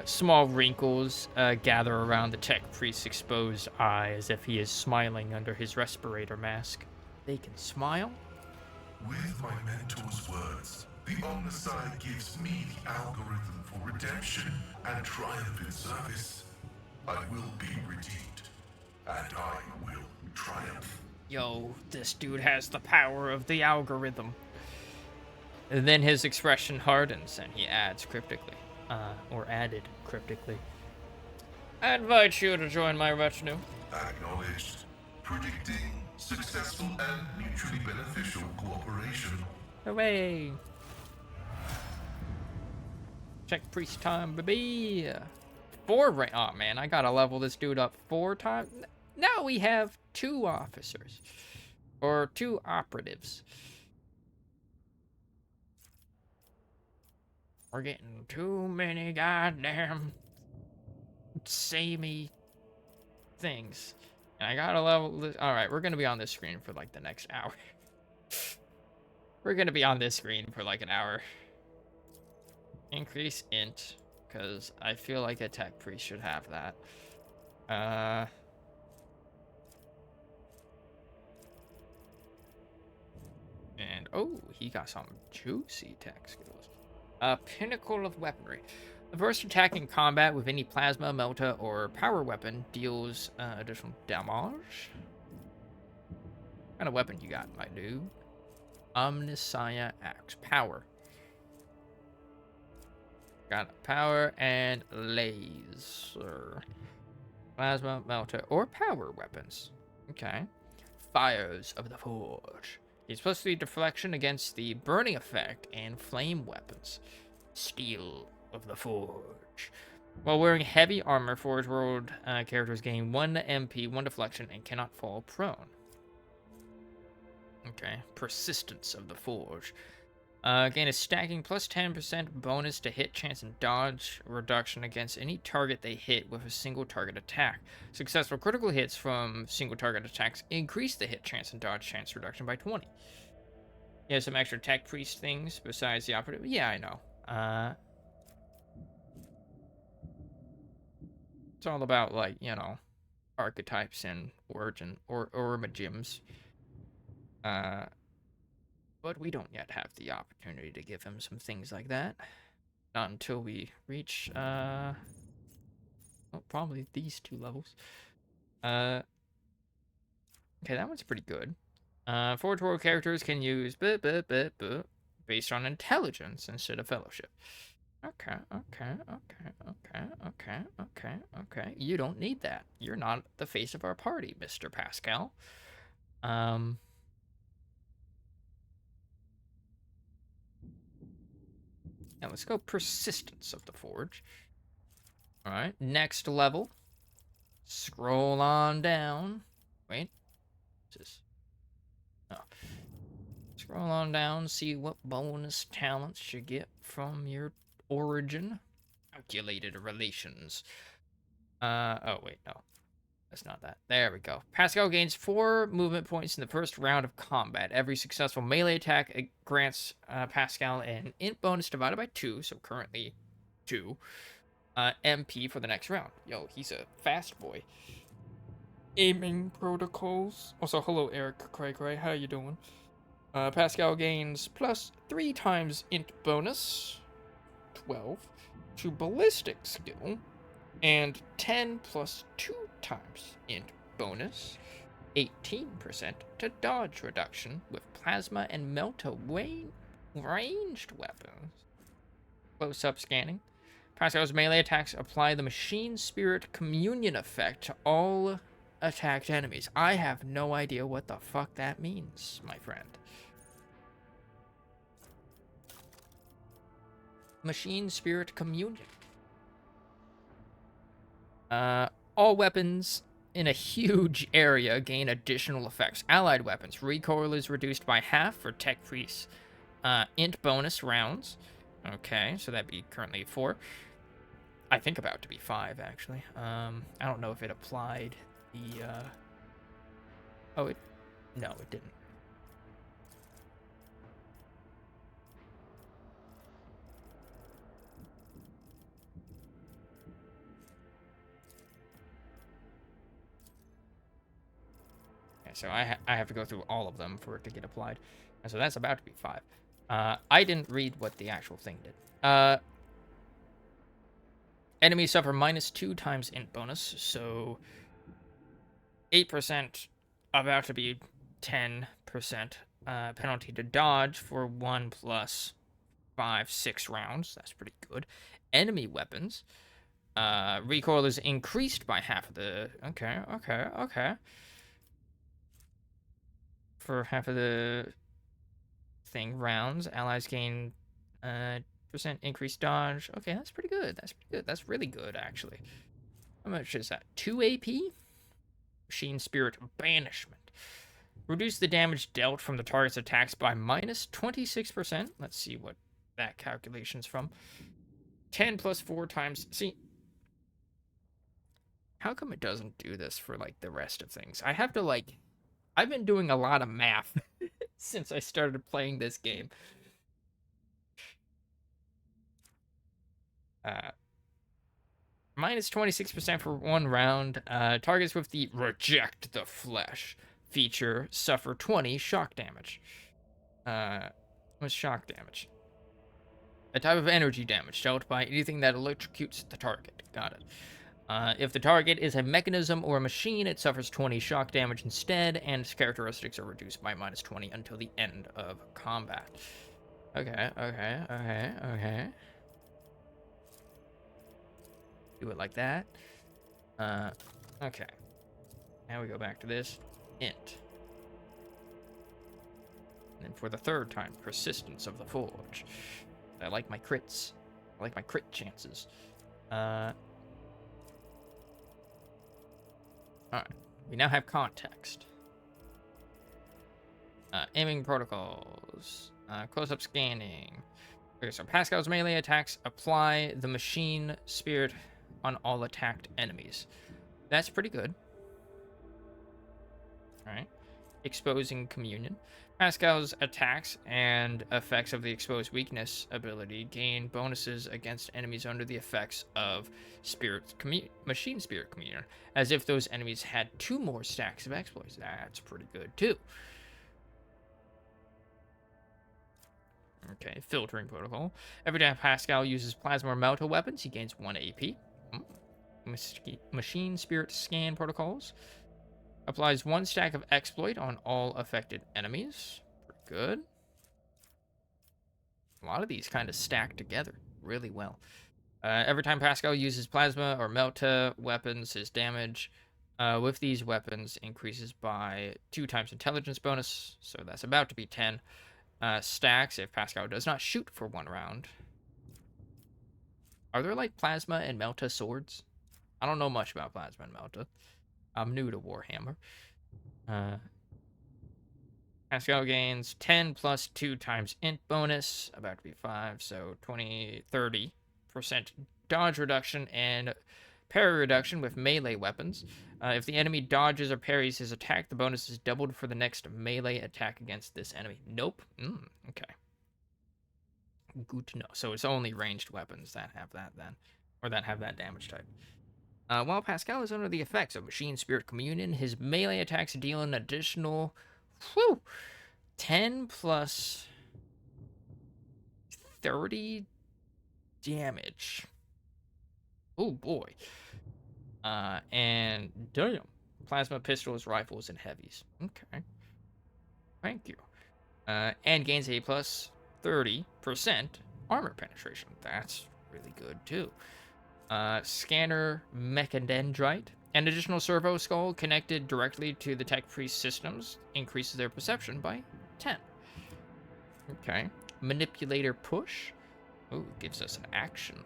Small wrinkles gather around the tech priest's exposed eye as if he is smiling under his respirator mask. They can smile? With my mentor's words, the Omnissiah gives me the algorithm for redemption and triumph in service. I will be redeemed, and I will triumph. Yo, this dude has the power of the algorithm. And then his expression hardens and he adds cryptically. Or added cryptically. I invite you to join my retinue. Acknowledged. Predicting successful and mutually beneficial cooperation. Hooray! Check priest time, baby! 4 rank. Oh man, I gotta level this dude up 4 times. Now we have 2 officers. Or 2 operatives. We're getting too many goddamn samey things. And I gotta level this. Alright, we're gonna be on this screen for like the next hour. We're gonna be on this screen for like an hour. Increase int, because I feel like a tech priest should have that. Oh, he got some juicy tech skills. Pinnacle of Weaponry. The first attack in combat with any plasma, melta, or power weapon deals additional damage. What kind of weapon you got, my dude? Omnissiah Axe. Power. Got power and laser. Plasma, melta, or power weapons. Okay. Fires of the Forge. He's supposed to be deflection against the burning effect and flame weapons. Steel of the Forge. While wearing heavy armor, Forge World characters gain 1 MP, 1 deflection, and cannot fall prone. Okay. Persistence of the Forge. Gain a stacking plus 10% bonus to hit chance and dodge reduction against any target they hit with a single target attack. Successful critical hits from single target attacks increase the hit chance and dodge chance reduction by 20. He has some extra tech priest things besides the operative. Yeah, I know. It's all about, like, you know, archetypes and origin or gems. But we don't yet have the opportunity to give him some things like that. Not until we reach, well, probably these 2 levels. Okay, that one's pretty good. Forge World characters can use based on intelligence instead of fellowship. Okay. You don't need that. You're not the face of our party, Mr. Pascal. Now let's go Persistence of the Forge. All right, next level. Scroll on down. Wait. Oh. Scroll on down, see what bonus talents you get from your origin. Calculated relations. Oh, wait, no. That's not that. There we go. Pascal gains 4 movement points in the first round of combat. Every successful melee attack grants Pascal an int bonus divided by 2, so currently 2, MP for the next round. Yo, he's a fast boy. Aiming protocols. Also, hello, Eric Cray. How you doing? Pascal gains plus 3 times int bonus, 12, to ballistic skill, and 10 plus 2 times int bonus, 18% to dodge reduction with plasma and melta ranged weapons. Close-up scanning. Pascal's melee attacks apply the Machine Spirit Communion effect to all attacked enemies. I have no idea what the fuck that means, my friend. Machine Spirit Communion. All weapons in a huge area gain additional effects. Allied weapons. Recoil is reduced by half for tech priests. Int bonus rounds. Okay, so that'd be currently 4. I think about to be 5, actually. I don't know if it applied the, Oh, no, it didn't. So I have to go through all of them for it to get applied. And so that's about to be 5. I didn't read what the actual thing did. Enemies suffer minus 2 times int bonus, so 8%, about to be 10% penalty to dodge for 1 plus 5, 6 rounds. That's pretty good. Enemy weapons. Recoil is increased by half of the... Okay. For half of the thing rounds, allies gain percent increased dodge. Okay, that's pretty good. That's really good, actually. How much is that? 2 AP? Machine Spirit Banishment. Reduce the damage dealt from the target's attacks by minus 26%. Let's see what that calculation's from. 10 plus 4 times... See, how come it doesn't do this for, like, the rest of things? I have to, like... I've been doing a lot of math since I started playing this game. Minus 26% for 1 round. Targets with the Reject the Flesh feature suffer 20 shock damage. What's shock damage? A type of energy damage dealt by anything that electrocutes the target. Got it. If the target is a mechanism or a machine, it suffers 20 shock damage instead, and its characteristics are reduced by -20 until the end of combat. Okay. Do it like that. Okay. Now we go back to this. Int. And then for the third time, persistence of the forge. I like my crits. I like my crit chances. Alright. We now have context. Aiming protocols. Close-up scanning. Okay, so Pascal's melee attacks apply the machine spirit on all attacked enemies. That's pretty good. Alright. Exposing communion. Pascal's attacks and effects of the exposed weakness ability gain bonuses against enemies under the effects of machine spirit communion, as if those enemies had 2 more stacks of exploits. That's pretty good too. Okay, filtering protocol. Every time Pascal uses plasma or metal weapons, he gains 1 AP. Machine spirit scan protocols. Applies 1 stack of exploit on all affected enemies. Pretty good. A lot of these kind of stack together really well. Every time Pascal uses plasma or melta weapons, his damage with these weapons increases by 2 times intelligence bonus, so that's about to be 10 stacks if Pascal does not shoot for 1 round. Are there like plasma and melta swords? I don't know much about plasma and melta. I'm new to Warhammer. Pascal gains 10 plus 2 times int bonus, about to be 5, so 30% dodge reduction and parry reduction with melee weapons. If the enemy dodges or parries his attack, the bonus is doubled for the next melee attack against this enemy. Nope. Okay. Good to know. So it's only ranged weapons that have that then, or that have that damage type. While Pascal is under the effects of Machine Spirit Communion, his melee attacks deal an additional 10 plus 30 damage. Oh boy. And damn. Plasma pistols, rifles, and heavies. Okay. Thank you. And gains a plus 30% armor penetration. That's really good too. Scanner Mechadendrite. An additional servo skull connected directly to the Tech Priest systems increases their perception by 10. Okay. Manipulator Push. Ooh, gives us an action.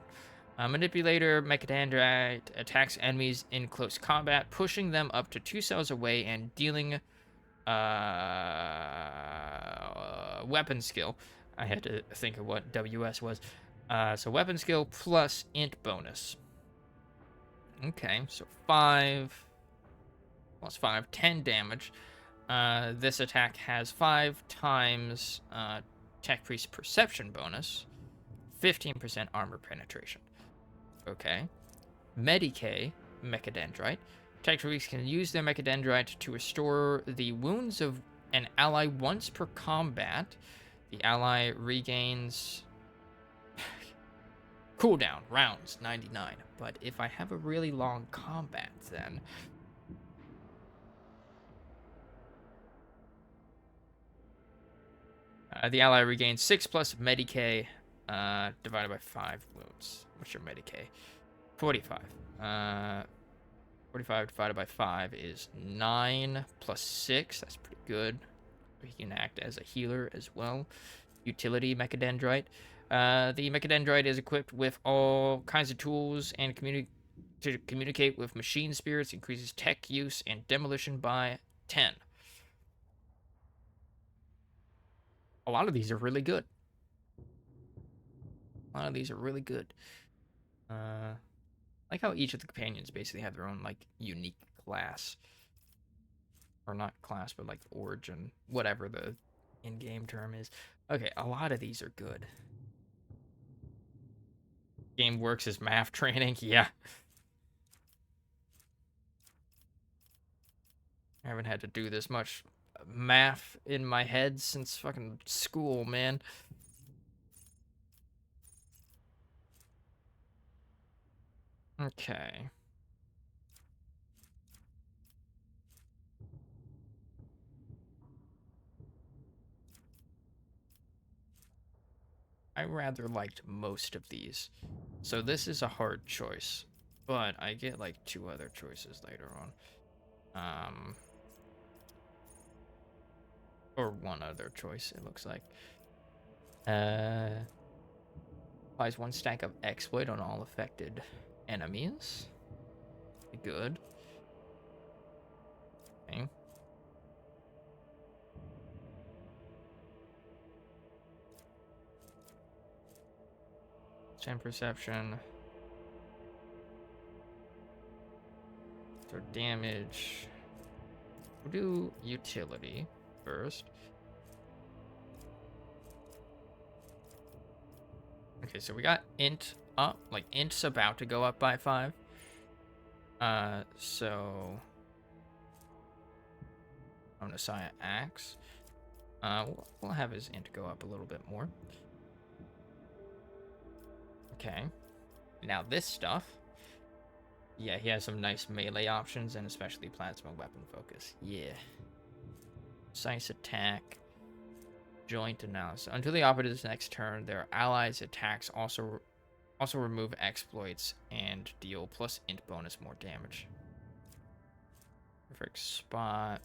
Manipulator Mechadendrite attacks enemies in close combat, pushing them up to 2 cells away and dealing weapon skill. I had to think of what WS was. So weapon skill plus int bonus. Okay, so 5 plus 5, 10 damage. This attack has 5 times Tech Priest perception bonus, 15% armor penetration. Okay. Medicae Mechadendrite. Tech Priest can use their Mechadendrite to restore the wounds of an ally once per combat. The ally regains cooldown rounds 99, but if I have a really long combat, then the ally regains 6 plus Medicae divided by 5 wounds. What's your Medicae? 45. 45 divided by 5 is 9 plus 6. That's pretty good. He can act as a healer as well. Utility Mechadendrite. The Mechadendrite is equipped with all kinds of tools and to communicate with machine spirits, increases tech use and demolition by 10. A lot of these are really good. Like how each of the companions basically have their own like unique class. Or not class, but like origin, whatever the in-game term is. Okay, a lot of these are good. Game works as math training, yeah. I haven't had to do this much math in my head since fucking school, man. Okay. I rather liked most of these. So this is a hard choice. But I get like 2 other choices later on. Or 1 other choice, it looks like. Applies 1 stack of exploit on all affected enemies. Good. Okay. 10 perception. So damage. We'll do utility first. Okay, so we got int up. Like, int's about to go up by 5. So Omnissiah Axe. We'll have his int go up a little bit more. Okay. Now this stuff. Yeah, he has some nice melee options and especially plasma weapon focus. Yeah. Precise attack. Joint analysis. Until the operative's next turn, their allies' attacks also remove exploits and deal plus int bonus more damage. Perfect spot.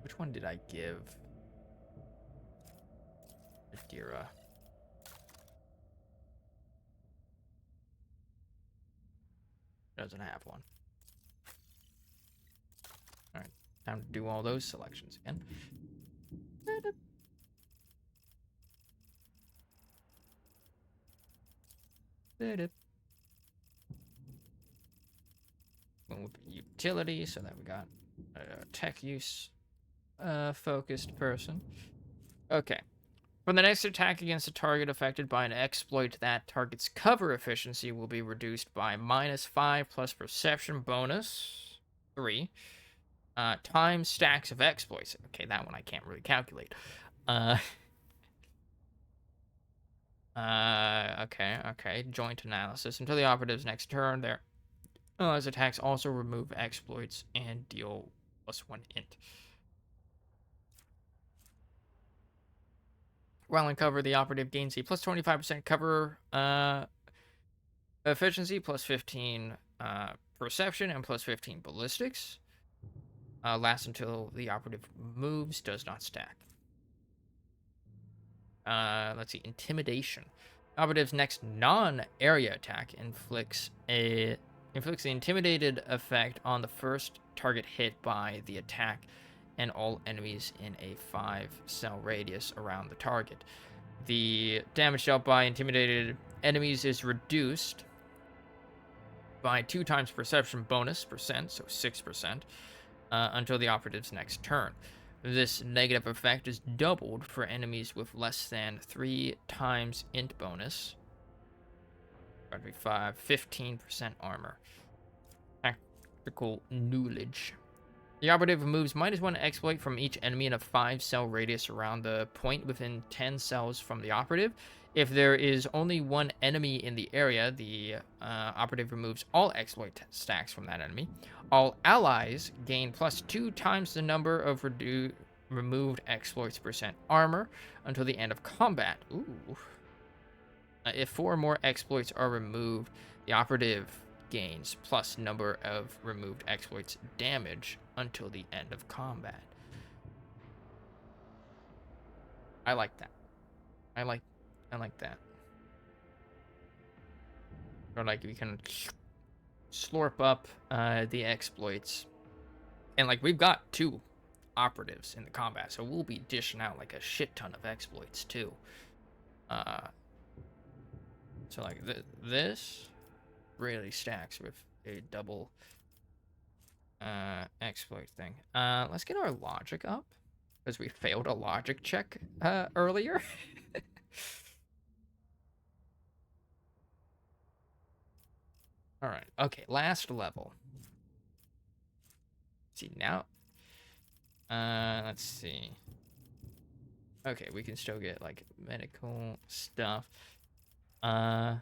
Which one did I give Adira? Doesn't have one. Alright, time to do all those selections again. Move utility so that we got a tech use focused person. Okay. For the next attack against a target affected by an exploit, that target's cover efficiency will be reduced by -5 plus perception bonus 3 times stacks of exploits. Okay, that one I can't really calculate. Okay. Joint analysis. Until the operative's next turn, their allies' attacks also remove exploits and deal +1 int. While in cover, the operative gains a +25% cover efficiency, +15 perception, and +15 ballistics. Lasts until the operative moves, does not stack. Let's see, intimidation. Operative's next non-area attack inflicts the intimidated effect on the first target hit by the attack and all enemies in a 5-cell radius around the target. The damage dealt by intimidated enemies is reduced by 2 times perception bonus %, so 6%, until the operative's next turn. This negative effect is doubled for enemies with less than 3 times int bonus. That'd be 15% armor. Tactical knowledge. The operative removes -1 exploit from each enemy in a 5-cell radius around the point within 10 cells from the operative. If there is only one enemy in the area, the operative removes all exploit stacks from that enemy. All allies gain +2 times the number of removed exploits % armor until the end of combat. Ooh. If 4 more exploits are removed, the operative gains plus number of removed exploits damage until the end of combat. I like that. I like that. Or like we can slurp up the exploits. And like we've got 2 operatives in the combat, so we'll be dishing out like a shit ton of exploits too. So like this really stacks with a double exploit thing. Let's get our logic up because we failed a logic check earlier. All right. Okay, last level. See now. Let's see. Okay, we can still get like medical stuff. One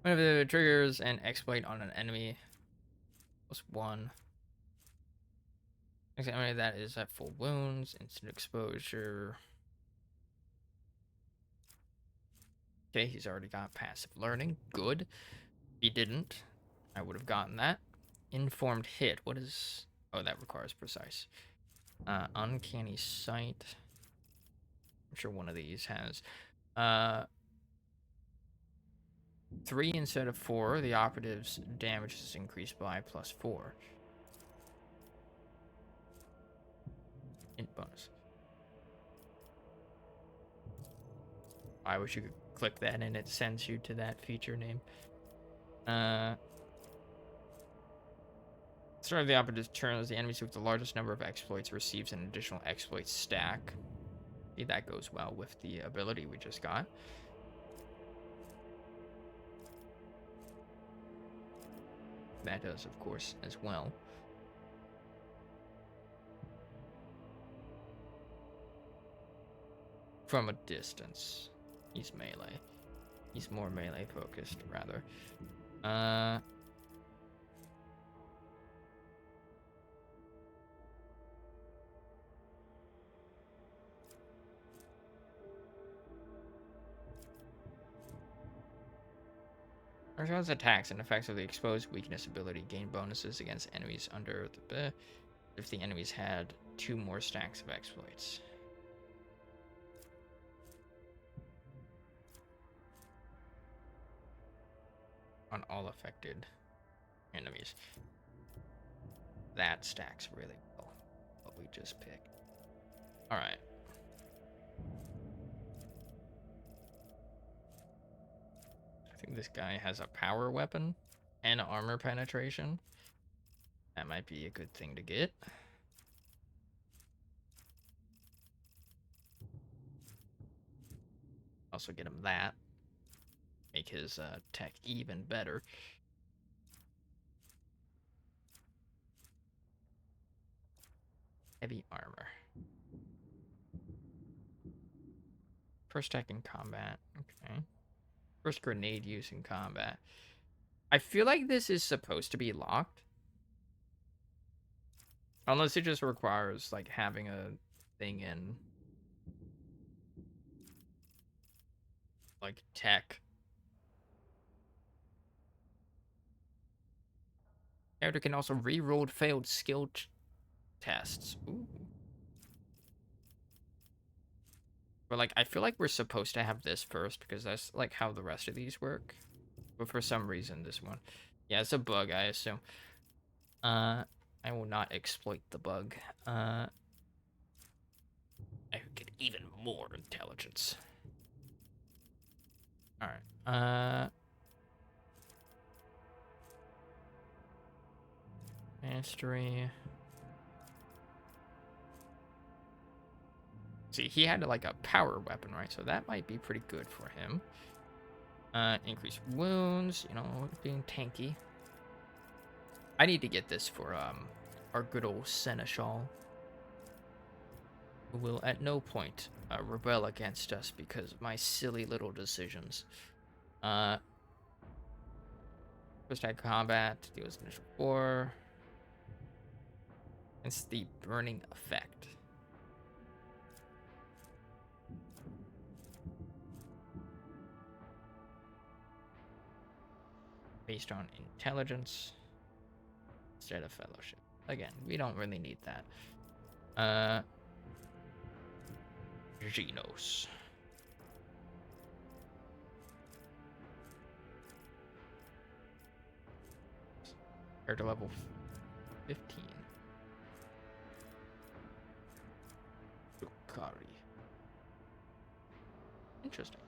of the triggers an exploit on an enemy +1. Next enemy that is at full wounds, instant exposure. Okay, he's already got passive learning. Good. He didn't. I would have gotten that. Informed hit. What is... Oh, that requires precise. Uncanny sight. I'm sure one of these has. 3 instead of 4. The operative's damage is increased by +4. Int bonus. I wish you could click that and it sends you to that feature name. Start of the operative's turn as the enemies with the largest number of exploits receives an additional exploit stack. See, that goes well with the ability we just got. That does, of course, as well. From a distance. He's melee. He's more melee focused, rather. Response attacks and effects of the exposed weakness ability gain bonuses against enemies under the if the enemies had 2 more stacks of exploits. On all affected enemies. That stacks really well. What we just picked. Alright. I think this guy has a power weapon and armor penetration. That might be a good thing to get. Also get him that. Make his tech even better. Heavy armor. First tech in combat. Okay. First grenade use in combat. I feel like this is supposed to be locked. Unless it just requires, like, having a thing in, like, tech. Character can also re-roll failed skill tests. Ooh. But, like, I feel like we're supposed to have this first because that's, like, how the rest of these work. But for some reason, this one. Yeah, it's a bug, I assume. I will not exploit the bug. I could get even more intelligence. Alright. Mastery. See, he had like a power weapon, right? So that might be pretty good for him. Increase wounds, you know, being tanky. I need to get this for our good old Seneschal, who will at no point rebel against us because of my silly little decisions. First attack combat, deals initial 4. It's the burning effect. Based on intelligence instead of fellowship. Again, we don't really need that. Genos. Character level 15. Yukari. Interesting.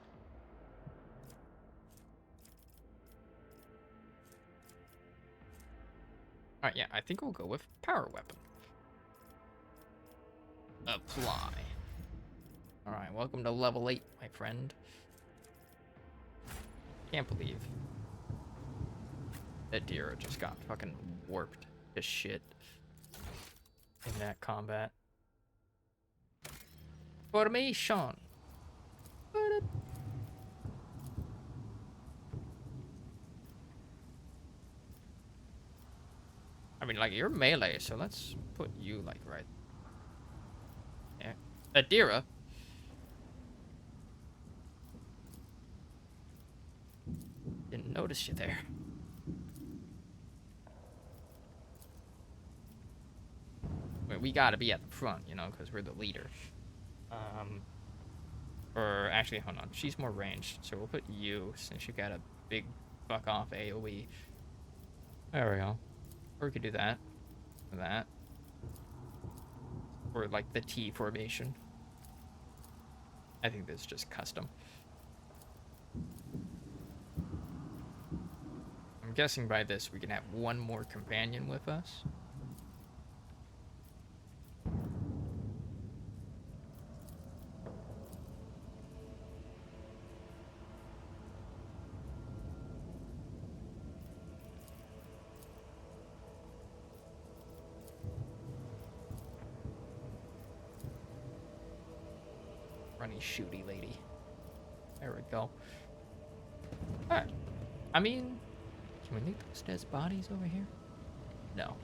Alright, yeah, I think we'll go with power weapon. Apply. Alright, welcome to level 8, my friend. Can't believe that Dira just got fucking warped to shit in that combat. Formation. I mean, like, you're melee, so let's put you, like, right there. Adira. Didn't notice you there. Wait, we gotta be at the front, you know, because we're the leader. Or, actually, hold on. She's more ranged, so we'll put you, since you got a big fuck-off AoE. There we go. Or we could do that. That. Or, like, the T formation. I think this is just custom. I'm guessing by this we can have one more companion with us. Runny shooty lady. There we go. Alright. I mean, can we leave those dead bodies over here? No.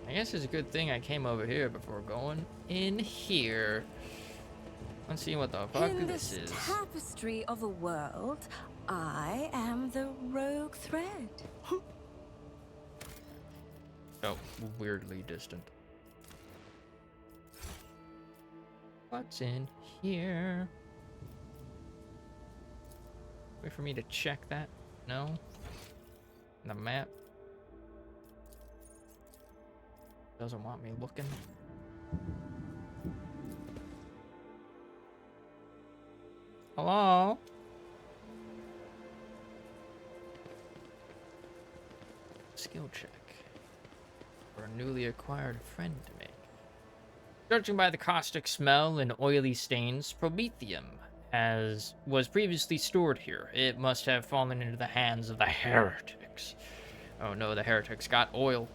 I guess it's a good thing I came over here before going in here. Let's see what the fuck this is. In this tapestry of a world, I am the rogue thread. Oh, weirdly distant. What's in here? Wait for me to check that. No. The map doesn't want me looking. Hello? Skill check. For a newly acquired friend to make. Judging by the caustic smell and oily stains, promethium was previously stored here. It must have fallen into the hands of the heretics. Oh no, the heretics got oil.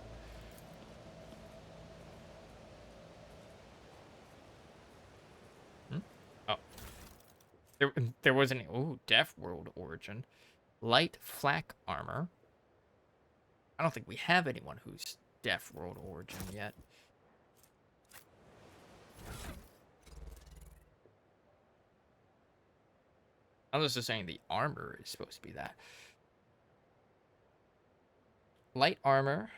Oh. There wasn't... Oh, Deaf World origin. Light flak armor. I don't think we have anyone who's Deaf World origin yet. Unless they're saying the armor is supposed to be that. Light armor.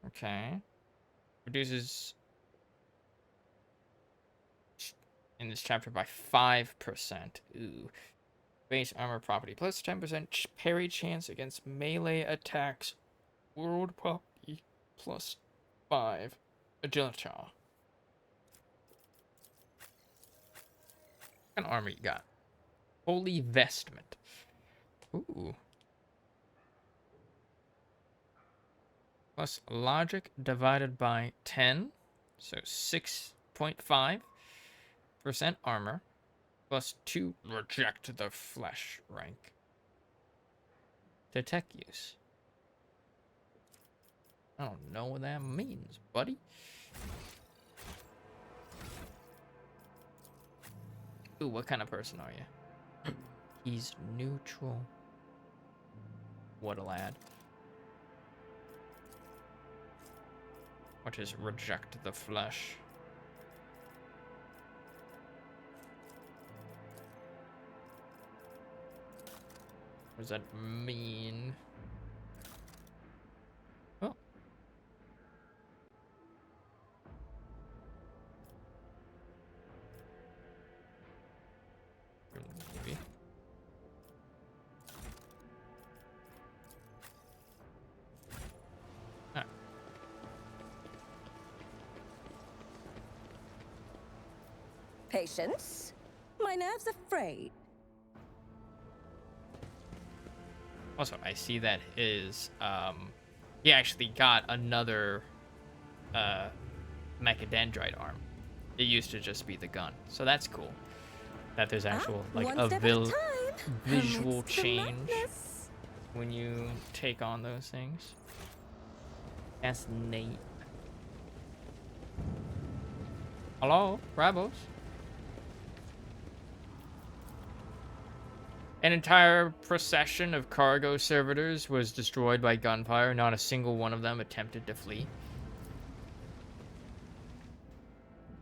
Okay. Reduces in this chapter by 5%. Ooh. Base armor property. Plus 10% parry chance against melee attacks. World property. Plus 5. Agility. What kind of armor you got? Holy Vestment. Ooh. Plus logic divided by 10. So 6.5% armor. Plus 2 reject the flesh rank. To tech use. I don't know what that means, buddy. Ooh, what kind of person are you? He's neutral. What a lad. What is reject the flesh? What does that mean? Oh. Maybe. Patience. My nerves are frayed. Also, I see that his, he actually got another, mechadendrite arm. It used to just be the gun, so that's cool. That there's actual like one a step at a time. visual Amidst the change madness. when you take on those things. That's neat. Hello, Bravos. An entire procession of cargo servitors was destroyed by gunfire. Not a single one of them attempted to flee.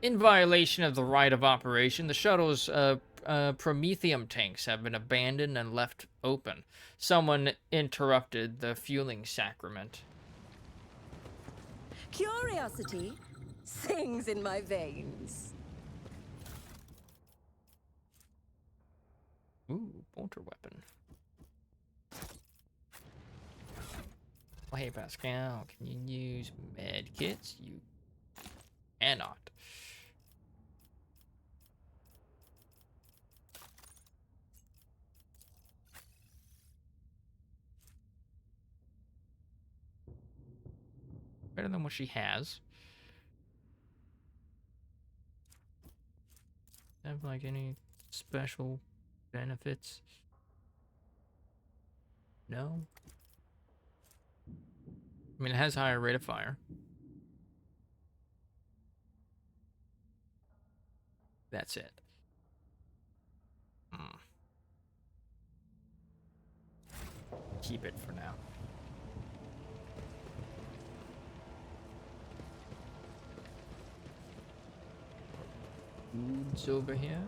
In violation of the right of operation, the shuttle's promethium tanks have been abandoned and left open. Someone interrupted the fueling sacrament. Curiosity sings in my veins. Ooh, bolter weapon. Oh, hey, Pascal, can you use med kits? You cannot. Better than what she has. Have like any special benefits? No. I mean, it has higher rate of fire. That's it. Keep it for now. Foods over here.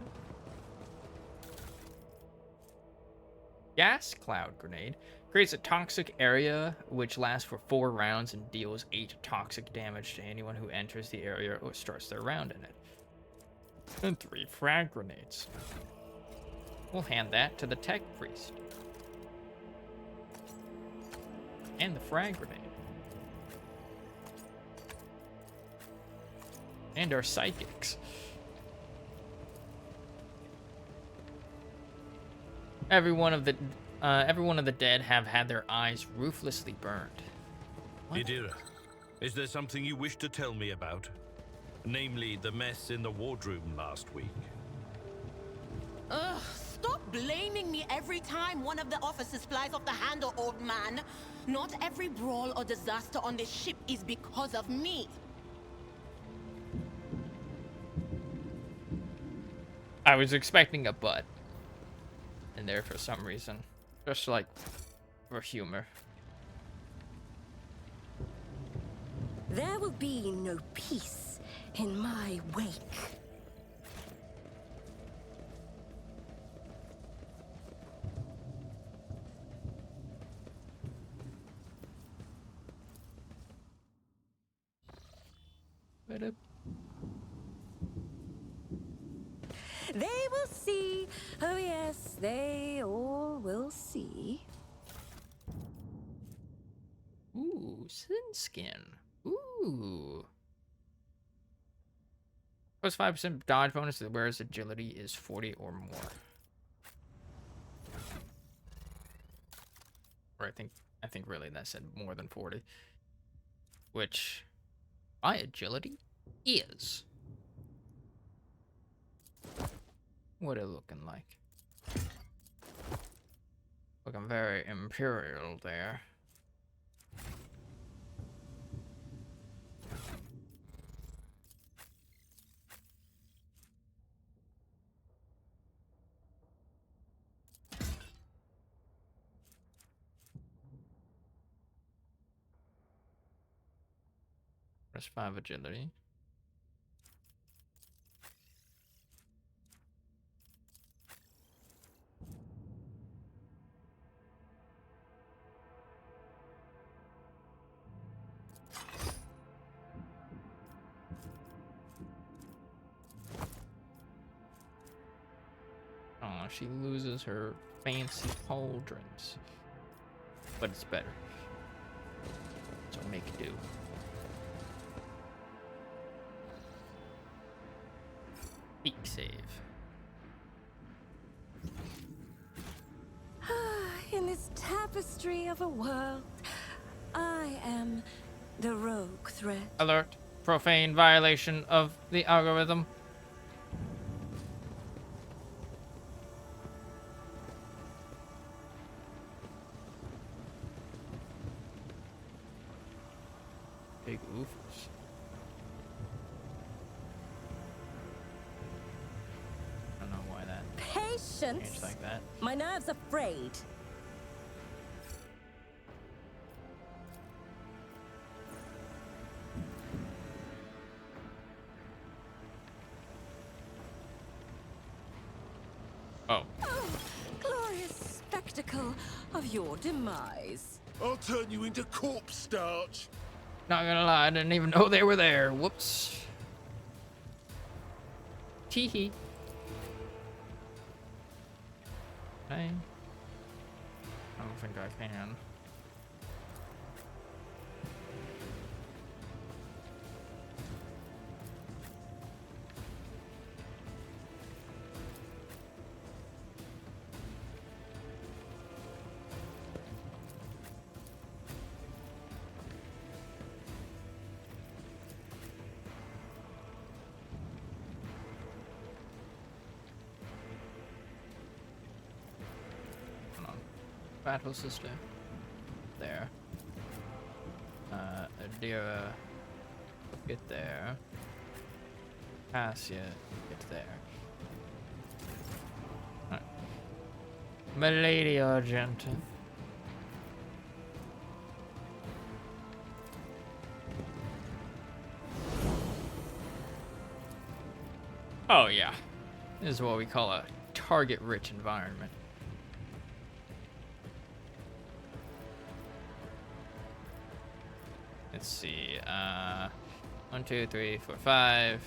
Gas cloud grenade creates a toxic area which lasts for 4 rounds and deals 8 toxic damage to anyone who enters the area or starts their round in it. And 3 frag grenades. We'll hand that to the tech priest. And the frag grenade. And our psychics. Every one of the dead have had their eyes ruthlessly burned. What? Idira, is there something you wish to tell me about? Namely, the mess in the wardroom last week. Ugh, stop blaming me every time one of the officers flies off the handle, old man. Not every brawl or disaster on this ship is because of me. I was expecting a butt in there for some reason. Just like for humor. There will be no peace in my wake. They will see. Oh yes, they all will see. Ooh, sin skin. Ooh. Plus 5% dodge bonus, whereas agility is 40 or more. Or I think really that said more than 40. Which my agility is. What it looking like? Looking very imperial there. Press 5 agility. Oh, she loses her fancy pauldrons. But it's better. So make do. Peak save. In this tapestry of a world, I am the rogue threat. Alert. Profane violation of the algorithm. Change like that. My nerves are frayed. Oh. Oh, glorious spectacle of your demise. I'll turn you into corpse starch. Not gonna lie, I didn't even know they were there. Whoops. Teehee. I don't think I can. Battle sister. There. Adira. Get there. Cassia. Get there. Right. Milady Argenta. Oh yeah. This is what we call a target-rich environment. Let's see, 1, 2, 3, 4, 5.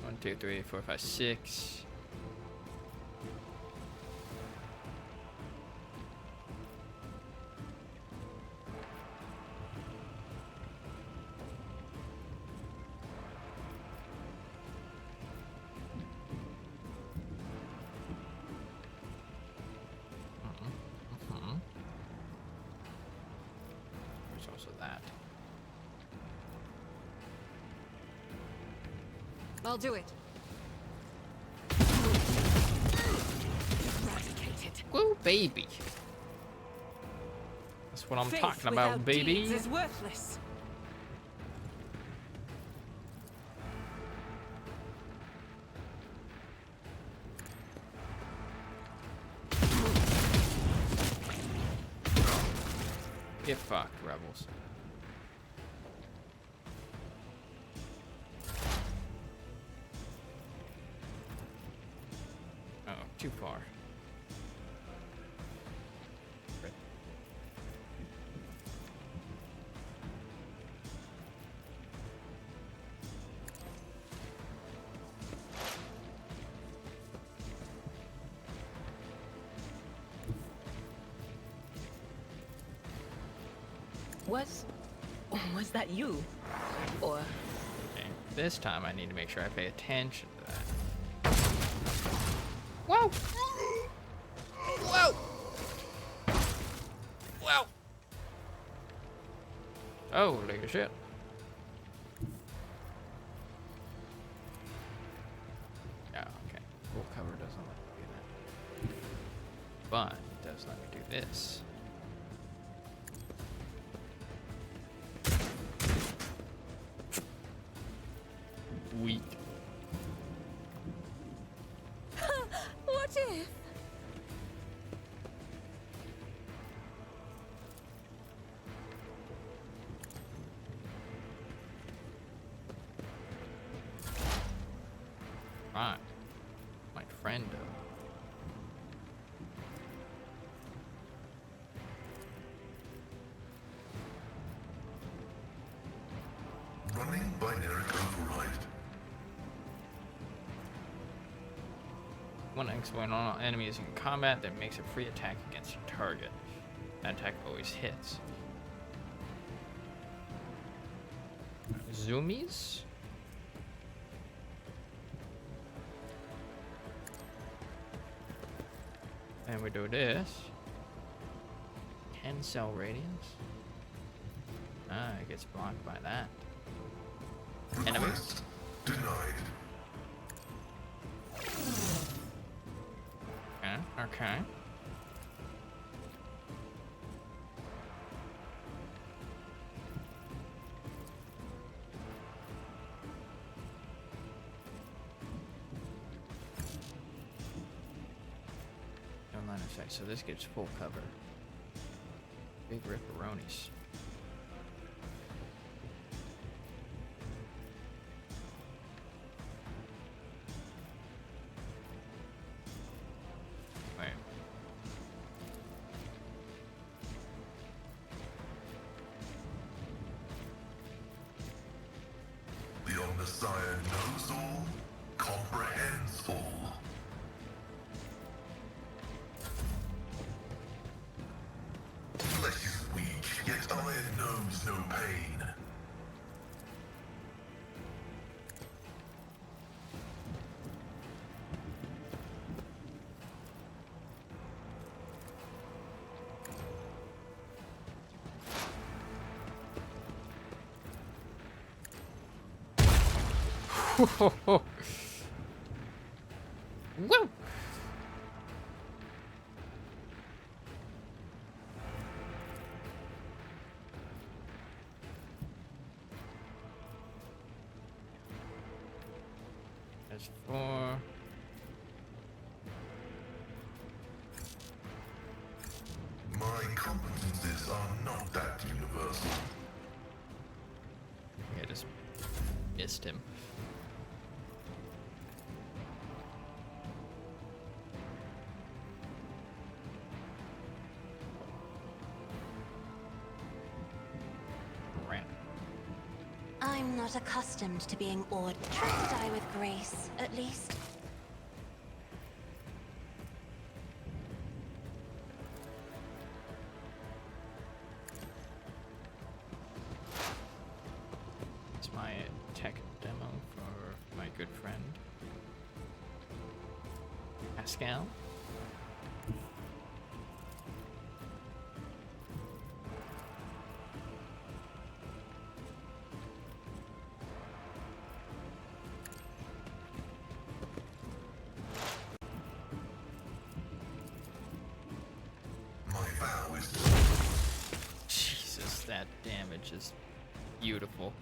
1, 2, 3, 4, 5, 6. I'll do it. Woo, baby. That's what I'm talking about, baby. Is worthless. Get fucked, rebels. Too far. Was that you? Or... Okay. This time I need to make sure I pay attention to that. Whoa! Whoa! Whoa! Holy shit. Yeah, okay. Full cover doesn't let me do that. But it does let me do this. Weak. What if? Right. My friendo. Running binary override. When exploit on all enemies in combat that makes a free attack against a target. That attack always hits. Zoomies? And we do this. 10 cell radius. Ah, it gets blocked by that. Enemies? Request denied. Okay. effect, so this gets full cover. Big ripperonis. Wait. The Omnissiah knows all, comprehends all. Flesh is weak, yet iron knows no pain. Woo! There's 4. My competences are not that universal. I just missed him. Ran. I'm not accustomed to being awed. Try to die with grace, at least. It's my tech demo for my good friend Pascal. My vow is Jesus, that damage is beautiful.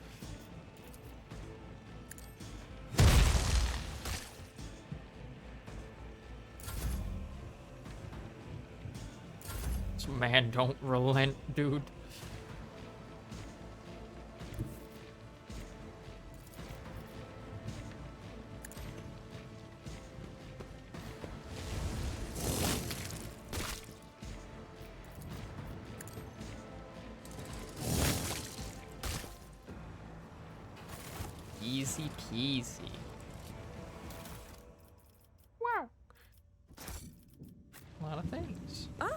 This man don't relent, dude. Easy peasy. Wow. A lot of things. Ah,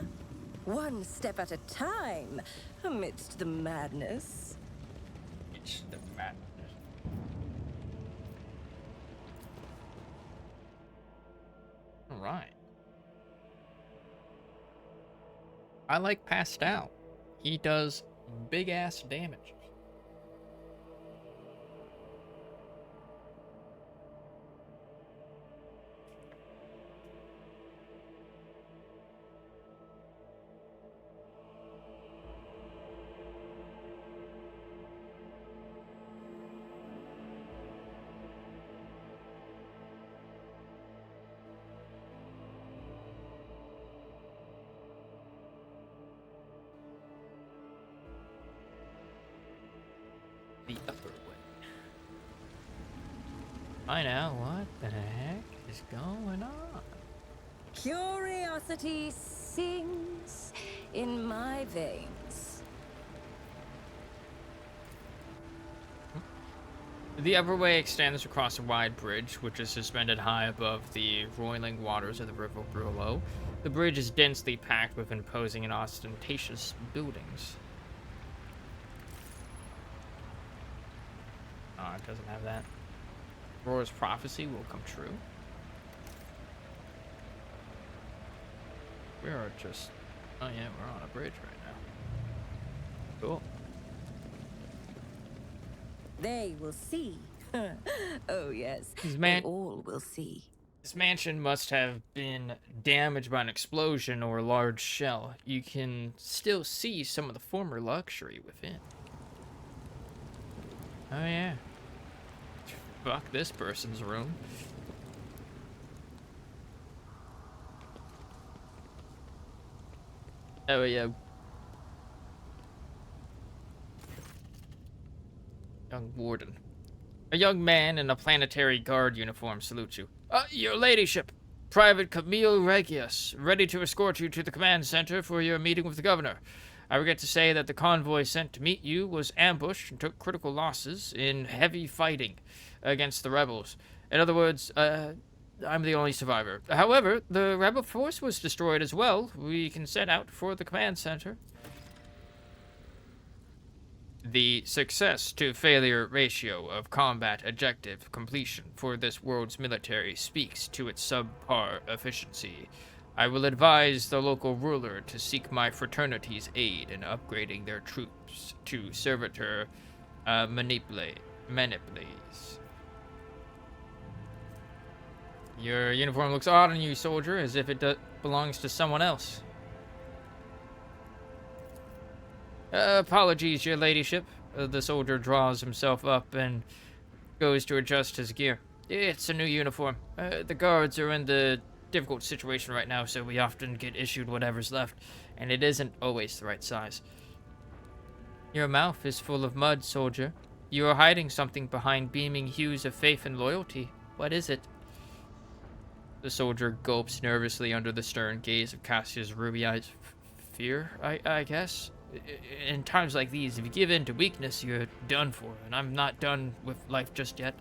one step at a time amidst the madness. It's the madness. All right. I like Passed Out. He does big ass damage. The upper way. I know, what the heck is going on? Curiosity sings in my veins. The upper way extends across a wide bridge, which is suspended high above the roiling waters of the river below. The bridge is densely packed with imposing and ostentatious buildings. Oh, it doesn't have that. Roar's prophecy will come true. We are just... Oh yeah, we're on a bridge right now. Cool. They will see. Oh yes, Man- they all will see. This mansion must have been damaged by an explosion or a large shell. You can still see some of the former luxury within. Oh yeah. Fuck this person's room. Oh, yeah. Young warden. A young man in a planetary guard uniform salutes you. Your ladyship, Private Camille Regius, ready to escort you to the command center for your meeting with the governor. I regret to say that the convoy sent to meet you was ambushed and took critical losses in heavy fighting against the rebels. In other words, I'm the only survivor. However, the rebel force was destroyed as well. We can set out for the command center. The success to failure ratio of combat objective completion for this world's military speaks to its subpar efficiency. I will advise the local ruler to seek my fraternity's aid in upgrading their troops to servitor manipules. Your uniform looks odd on you, soldier, as if it belongs to someone else. Apologies, your ladyship. The soldier draws himself up and goes to adjust his gear. It's a new uniform. The guards are in the difficult situation right now, so we often get issued whatever's left, and it isn't always the right size. Your mouth is full of mud, soldier. You are hiding something behind beaming hues of faith and loyalty. What is it? The soldier gulps nervously under the stern gaze of Cassia's ruby eyes. Fear, I guess? In times like these, if you give in to weakness, you're done for, and I'm not done with life just yet.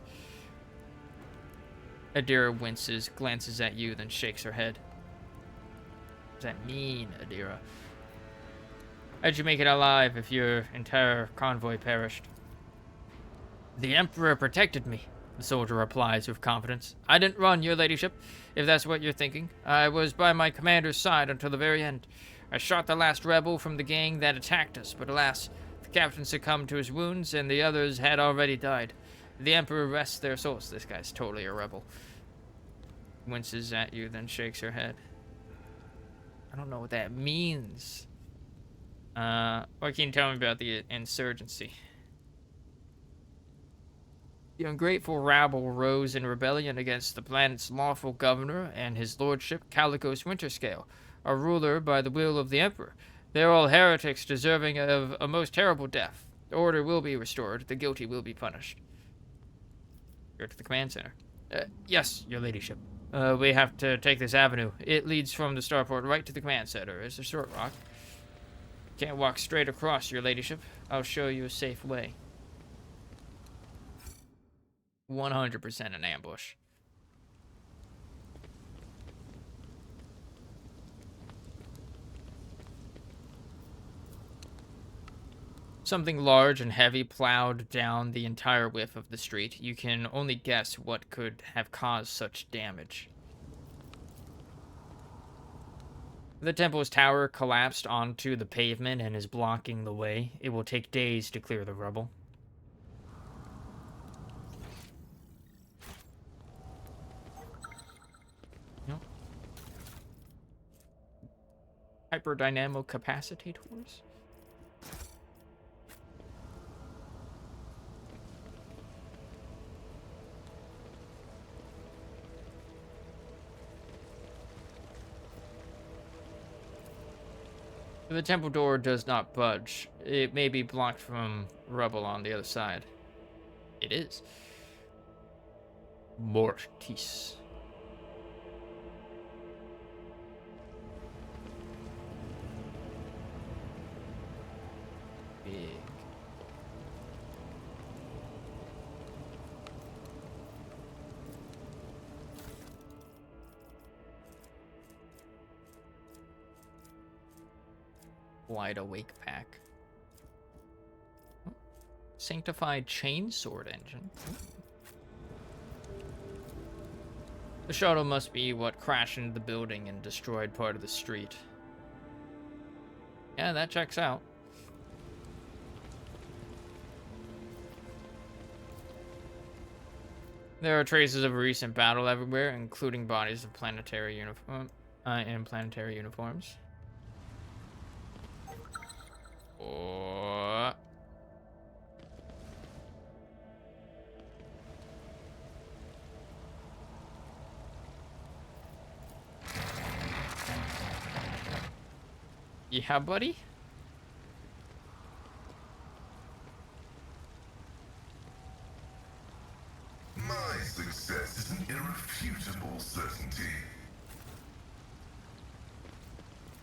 Adira winces, glances at you, then shakes her head. What does that mean, Adira? How'd you make it alive if your entire convoy perished? The Emperor protected me, the soldier replies with confidence. I didn't run, your ladyship, if that's what you're thinking. I was by my commander's side until the very end. I shot the last rebel from the gang that attacked us, but alas, the captain succumbed to his wounds, and the others had already died. The Emperor rests their souls. This guy's totally a rebel. Winces at you, then shakes her head. I don't know what that means. What can you tell me about the insurgency? The ungrateful rabble rose in rebellion against the planet's lawful governor and his lordship, Calicos Winterscale, a ruler by the will of the Emperor. They're all heretics deserving of a most terrible death. Order will be restored. The guilty will be punished. Go to the command center. Yes, your ladyship. We have to take this avenue. It leads from the starport right to the command center. It's a short walk. Can't walk straight across, your ladyship. I'll show you a safe way. 100% an ambush. Something large and heavy plowed down the entire width of the street. You can only guess what could have caused such damage. The temple's tower collapsed onto the pavement and is blocking the way. It will take days to clear the rubble. Yep. Hyperdynamo capacitors? The temple door does not budge. It may be blocked from rubble on the other side. It is. Mortis. Big. Wide awake pack. Sanctified chainsword engine. The shuttle must be what crashed into the building and destroyed part of the street. Yeah, that checks out. There are traces of a recent battle everywhere, including bodies of planetary uniforms. Oh. Yeah, buddy? My success is an irrefutable certainty.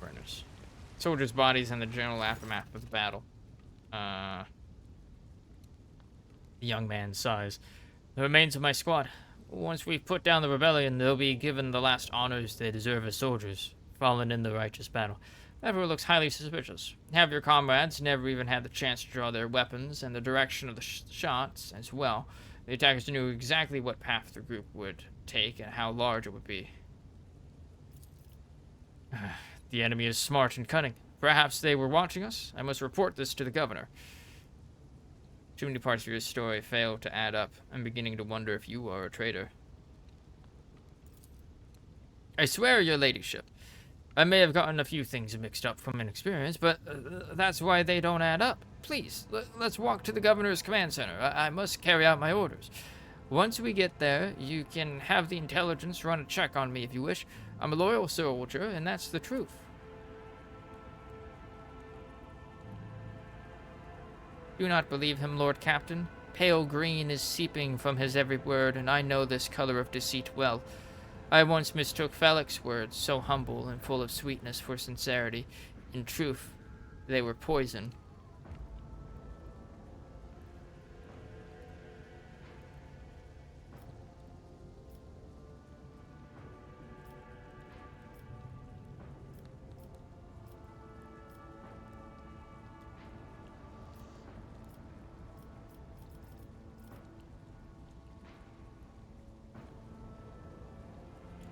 Burners. Soldiers' bodies in the general aftermath of the battle. The young man sighs. The remains of my squad. Once we've put down the rebellion, they'll be given the last honors they deserve as soldiers, fallen in the righteous battle. Everyone looks highly suspicious. Have your comrades never even had the chance to draw their weapons and the direction of the shots as well. The attackers knew exactly what path the group would take and how large it would be. The enemy is smart and cunning. Perhaps they were watching us. I must report this to the governor. Too many parts of your story fail to add up. I'm beginning to wonder if you are a traitor. I swear, your ladyship. I may have gotten a few things mixed up from inexperience, but that's why they don't add up. Please, let's walk to the governor's command center. I must carry out my orders. Once we get there, you can have the intelligence run a check on me if you wish. I'm a loyal soldier, and that's the truth. Do not believe him, Lord Captain. Pale green is seeping from his every word, and I know this color of deceit well. I once mistook Felix's words, so humble and full of sweetness, for sincerity. In truth, they were poison.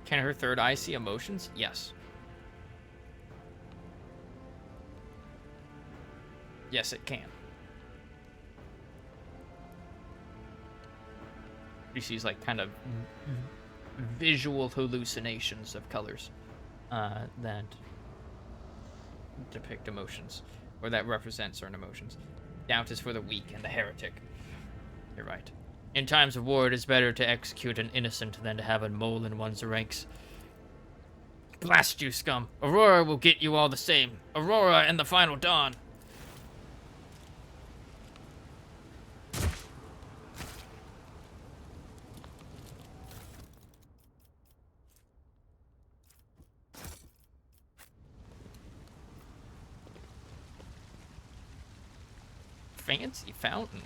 Can her third eye see emotions? Yes. Yes, it can. She sees like kind of visual hallucinations of colors that depict emotions, or that represent certain emotions. Doubt is for the weak and the heretic. You're right. In times of war, it is better to execute an innocent than to have a mole in one's ranks. Blast you, scum! Aurora will get you all the same. Aurora and the final dawn! Fancy fountain.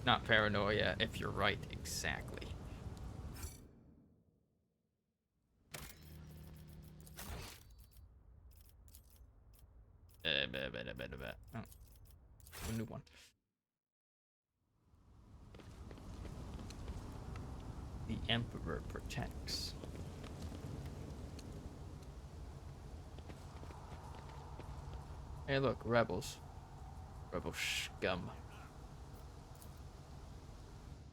Not paranoia, if you're right, exactly. Oh, a new one. The Emperor protects. Hey, look, rebels. Rebel scum.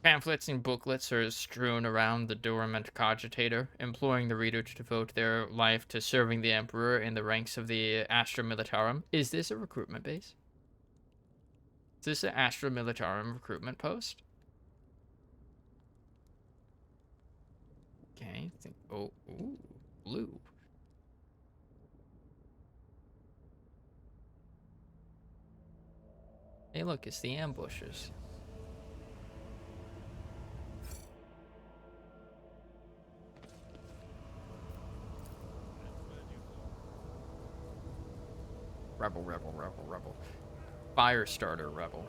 Pamphlets and booklets are strewn around the dormant cogitator, imploring the reader to devote their life to serving the Emperor in the ranks of the Astra Militarum. Is this a recruitment base? Is this an Astra Militarum recruitment post? Okay, oh, ooh, blue. Hey, look, it's the ambushers. Rebel, rebel, rebel, rebel. Firestarter rebel.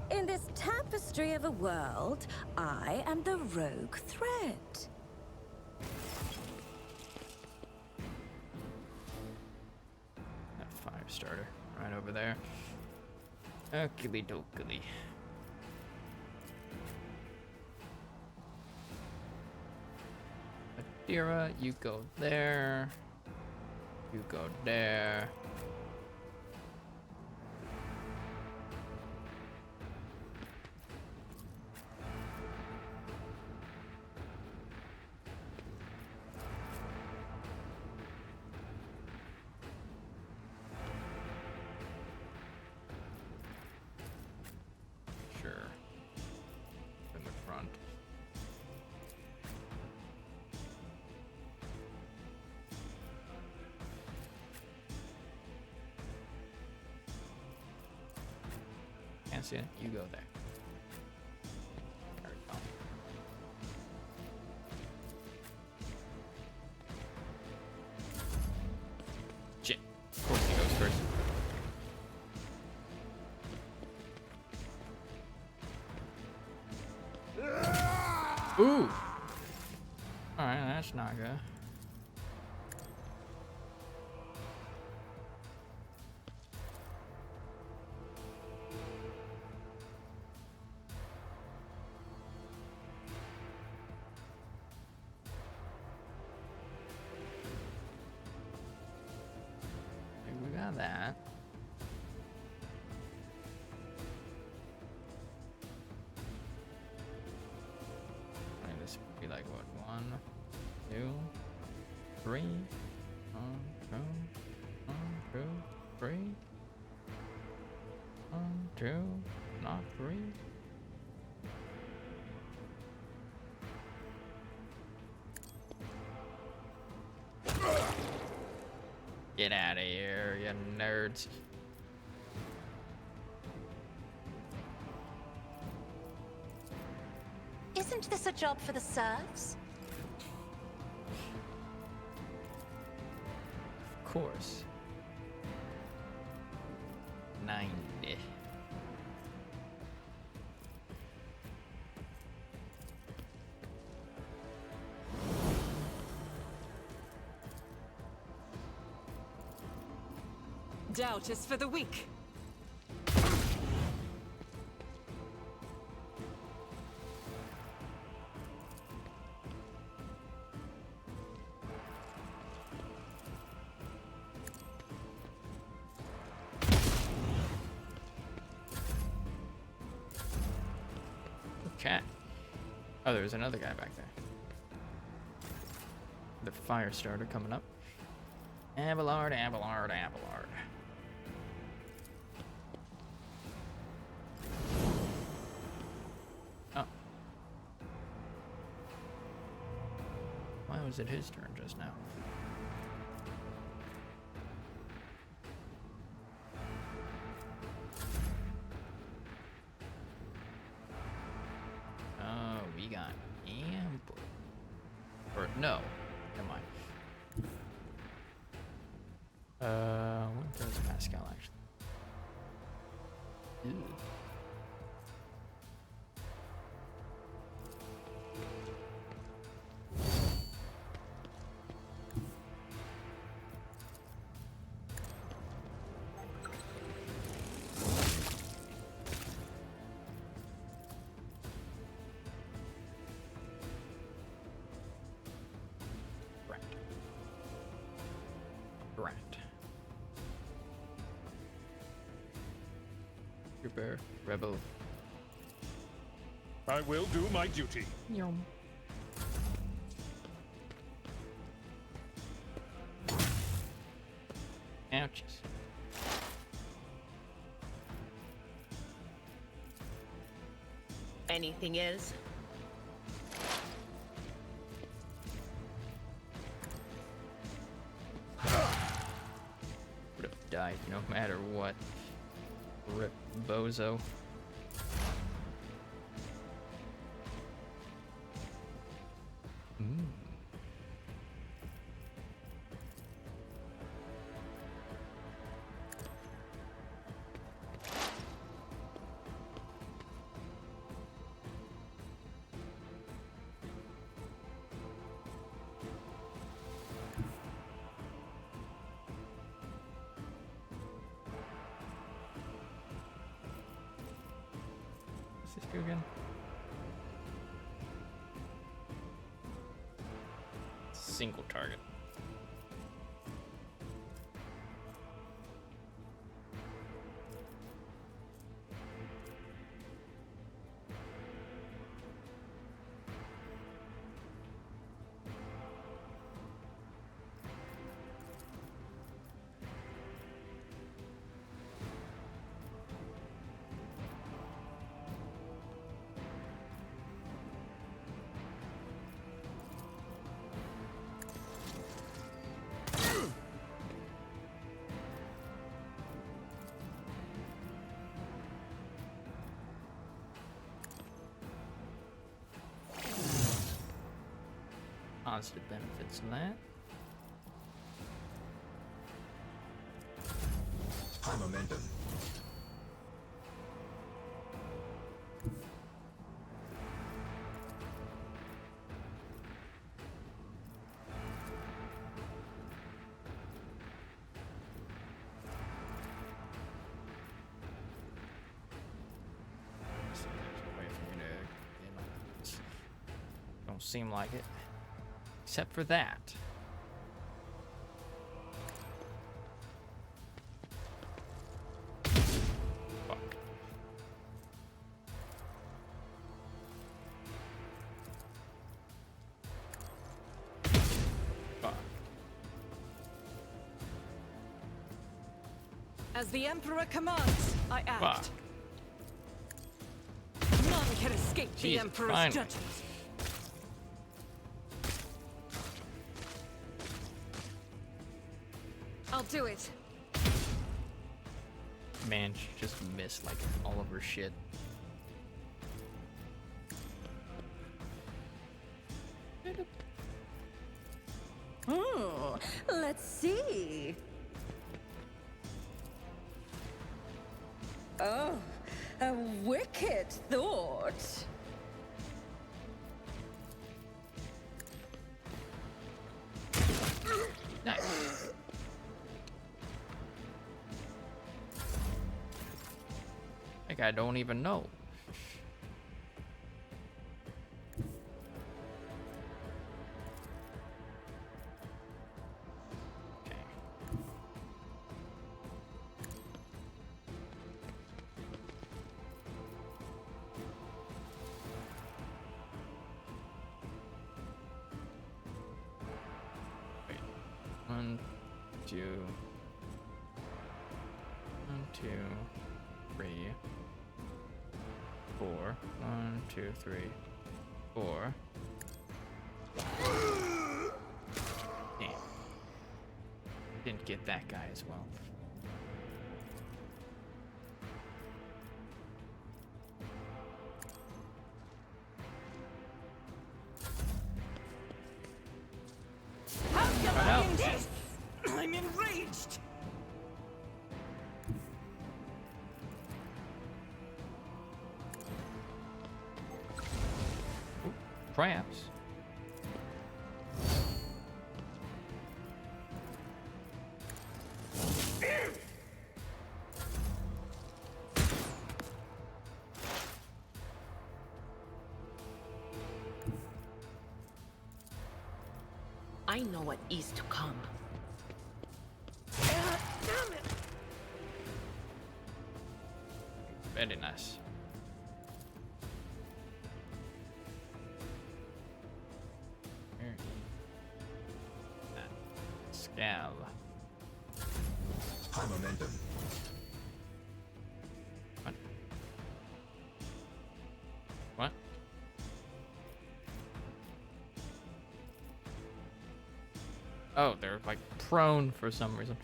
In this tapestry of a world, I am the rogue thread. That Firestarter right over there. Okily dokily. Adira, you go there. You go there. Sure. In the front. Can't see it. You go there. There we go. Shit. Of course he goes first. Ooh! Alright, that's not good. We got that. This would be like what? 1, 2, 3. 1, 2, 3. 1, 2, not 3. Get out of here, you nerds. Isn't this a job for the serfs? Of course. 90. Doubt is for the weak. Okay. Oh, there's another guy back there. The fire starter coming up. Abelard, Abelard, Abelard. Oh. Why was it his turn just now? Oh, we got ambush. Or no, never mind. What does Pascal actually? Ew. Right. Trooper, rebel. I will do my duty. Yum. Ouchies. Anything else? Would have died no matter what. Rip bozo. What's this do again? Single target. positive benefits of that. High momentum. See, there's a way for me to get on this. Don't seem like it. Except for that. Fuck. Fuck. As the Emperor commands, I act. Fuck. None can escape the Jesus, Emperor's finally. judgment. I'll do it. Man, she just missed like all of her shit. Let's see. Oh, a wicked thought. Nice. Like I don't even know. Okay. Wait. 1, 2. 1, 2, 3, 4. 1, 2, 3, 4. Damn. Didn't get that guy as well. How can Right I out. end this? I'm enraged. Perhaps. I know what is to come. Damn it. Very nice. Very that scab. High momentum. What? What? Oh, they're like prone for some reason.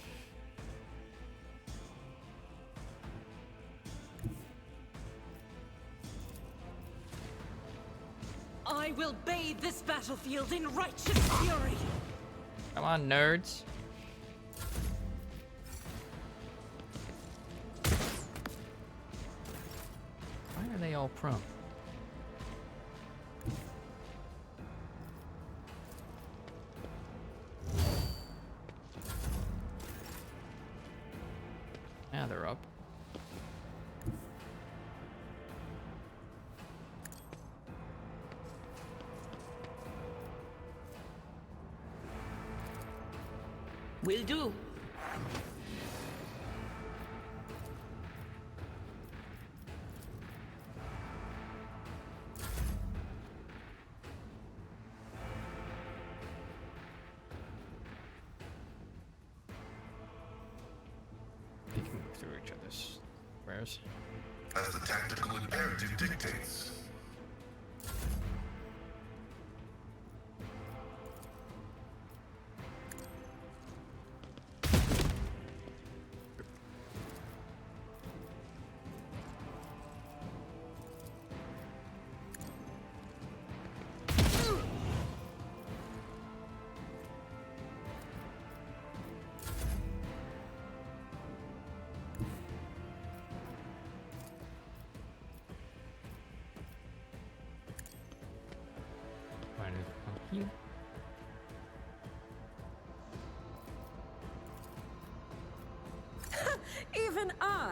I will bathe this battlefield in righteous fury. Come on, nerds. Why are they all prone? Now they're up. Will do. They can move through each other's squares. As the tactical imperative dictates.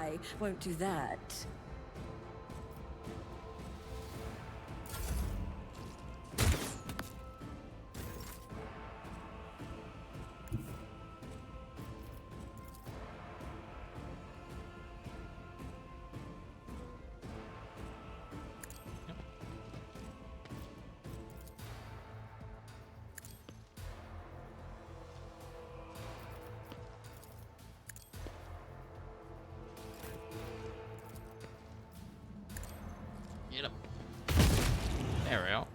I won't do that. Get him. There we go.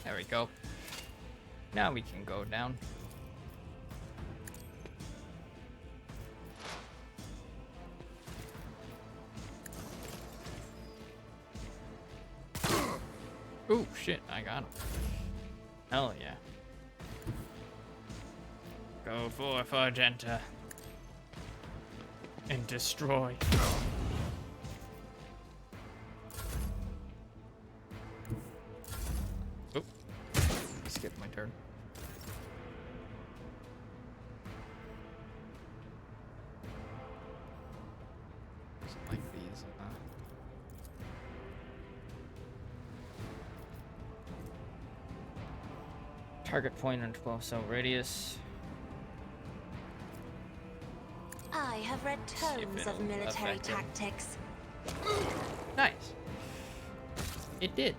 There we go. Now we can go down. Ooh, shit, I got him. Hell yeah. Go forth, Argenta. And destroy. Oop. Skipped my turn. Like these, target point on 12 cell radius. I have read See if tomes it'll of military affect him. tactics. Nice. It did.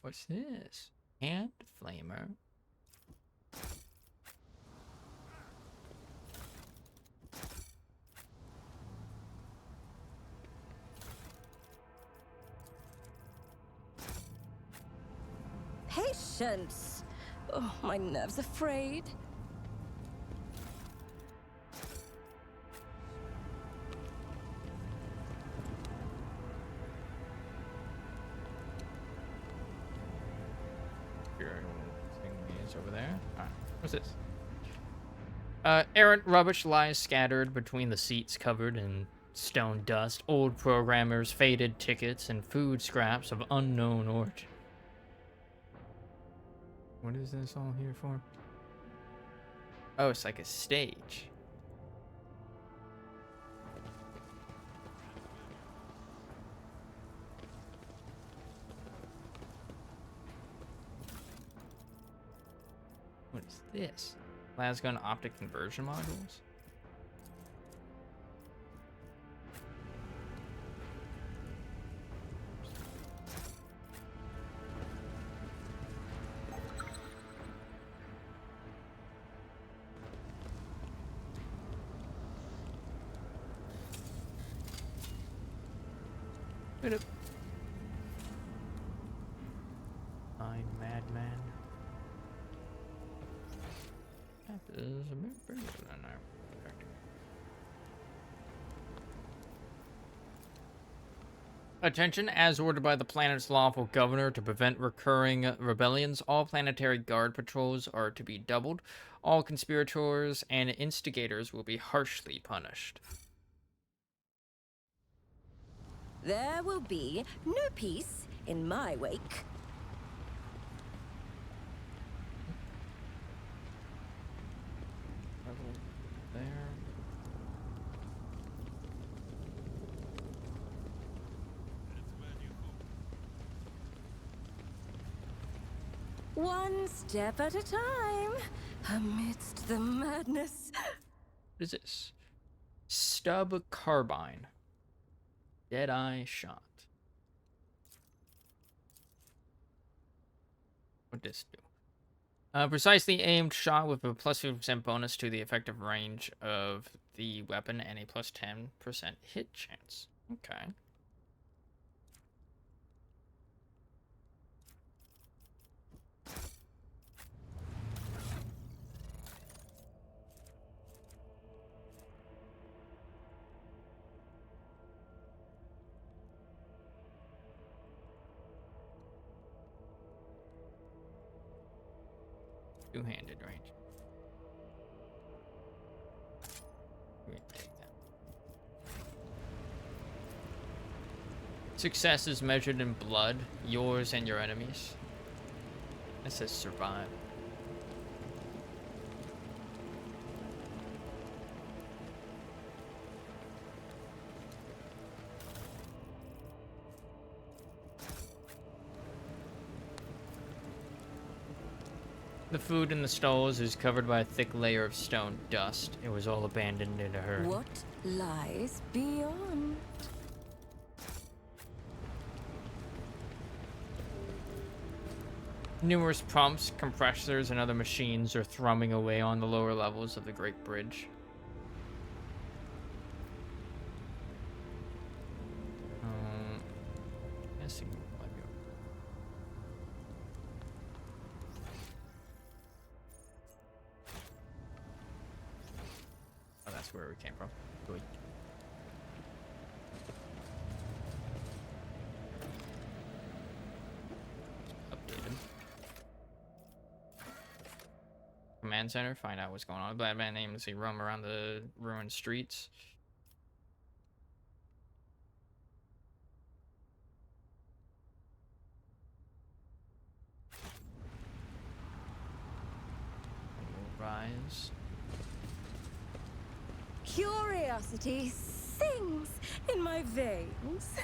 What's this? Hand flamer. Patience! Oh, my nerves are frayed. Thing is over there. Alright, what's this? Errant rubbish lies scattered between the seats covered in stone dust, old programmers, faded tickets, and food scraps of unknown origin. What is this all here for? Oh, it's like a stage. What is this? Plasgun optic conversion modules? Wait up. I'm madman. That is a bit bigger than I expected. Attention, as ordered by the planet's lawful governor to prevent recurring rebellions, all planetary guard patrols are to be doubled. All conspirators and instigators will be harshly punished. There will be no peace in my wake. There. One step at a time, amidst the madness. What is this? Stub carbine. Deadeye shot. What does this do? Precisely aimed shot with a plus 50% bonus to the effective range of the weapon and a plus 10% hit chance. Okay. Two-handed range. We can take that. Success is measured in blood, yours and your enemies. It says survive. The food in the stalls is covered by a thick layer of stone dust. It was all abandoned in a hurry. What lies beyond? Numerous pumps, compressors, and other machines are thrumming away on the lower levels of the Great Bridge. Guessing might be. Oh, that's where we came from. Good. Updated. Command center, find out what's going on. Bad man aimlessly roam around the ruined streets. Rise. Curiosity sings in my veins.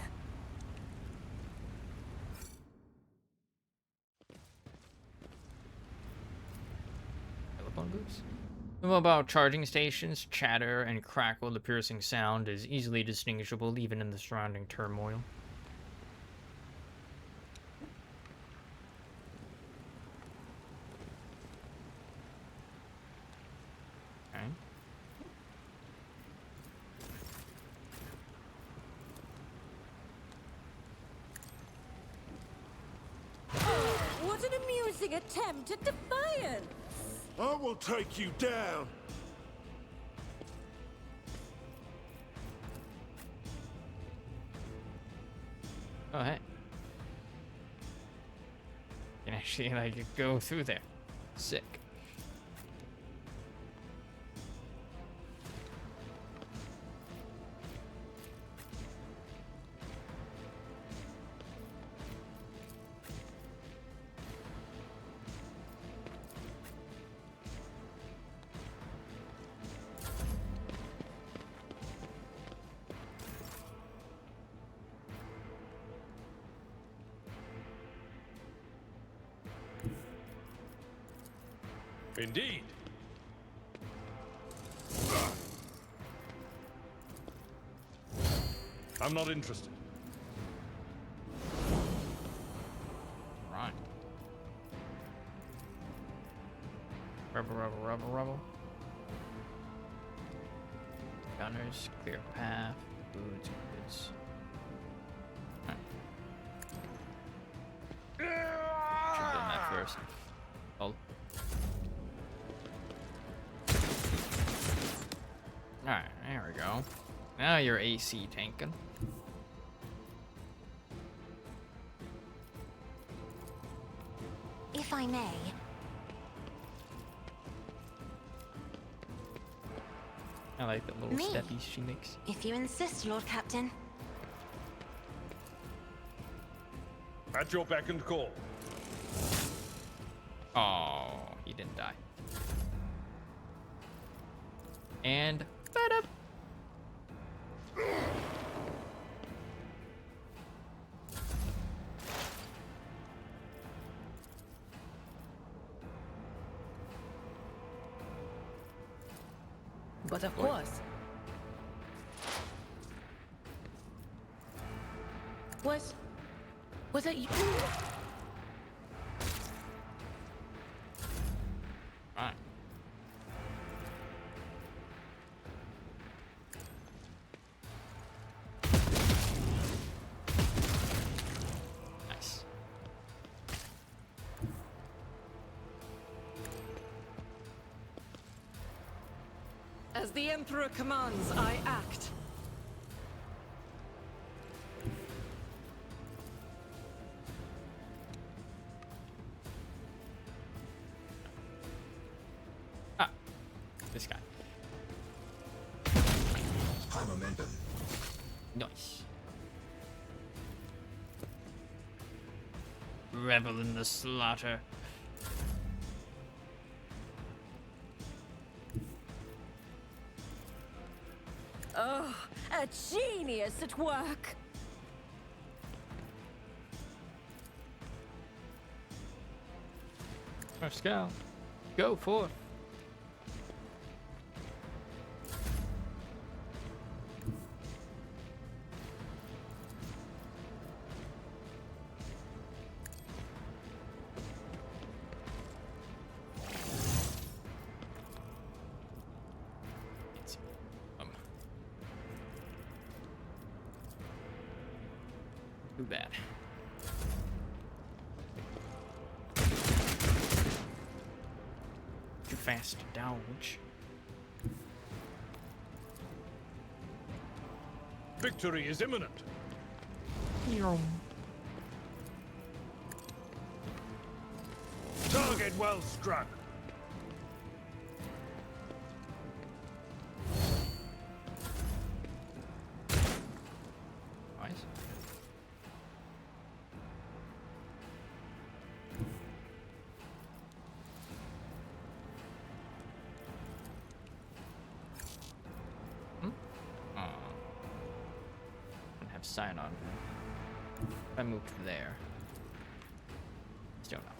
Telephone booths? Know about charging stations, chatter and crackle. The piercing sound is easily distinguishable even in the surrounding turmoil. Okay. What an amusing attempt at defiance! I will take you down. Oh, hey. You can actually, like, go through there. Sick. Indeed. I'm not interested. Right. Rubble. Gunners, clear path, goods. Alright. Should've done that first. Oh. Alright, there we go. Now you're AC tanking. If I may, I like the little Me? steppies she makes. if you insist, Lord Captain. At your beck and call. Oh, he didn't die. And ba-da. But of course. Was it you? Right. Nice. As the Emperor commands, I act. this guy. High momentum. Nice. Revel in the slaughter. Oh, a genius at work. Pascal, go forth. Too bad. Too fast to dodge. Victory is imminent. Target well struck. Nice. Have sign on. I moved there. Still not.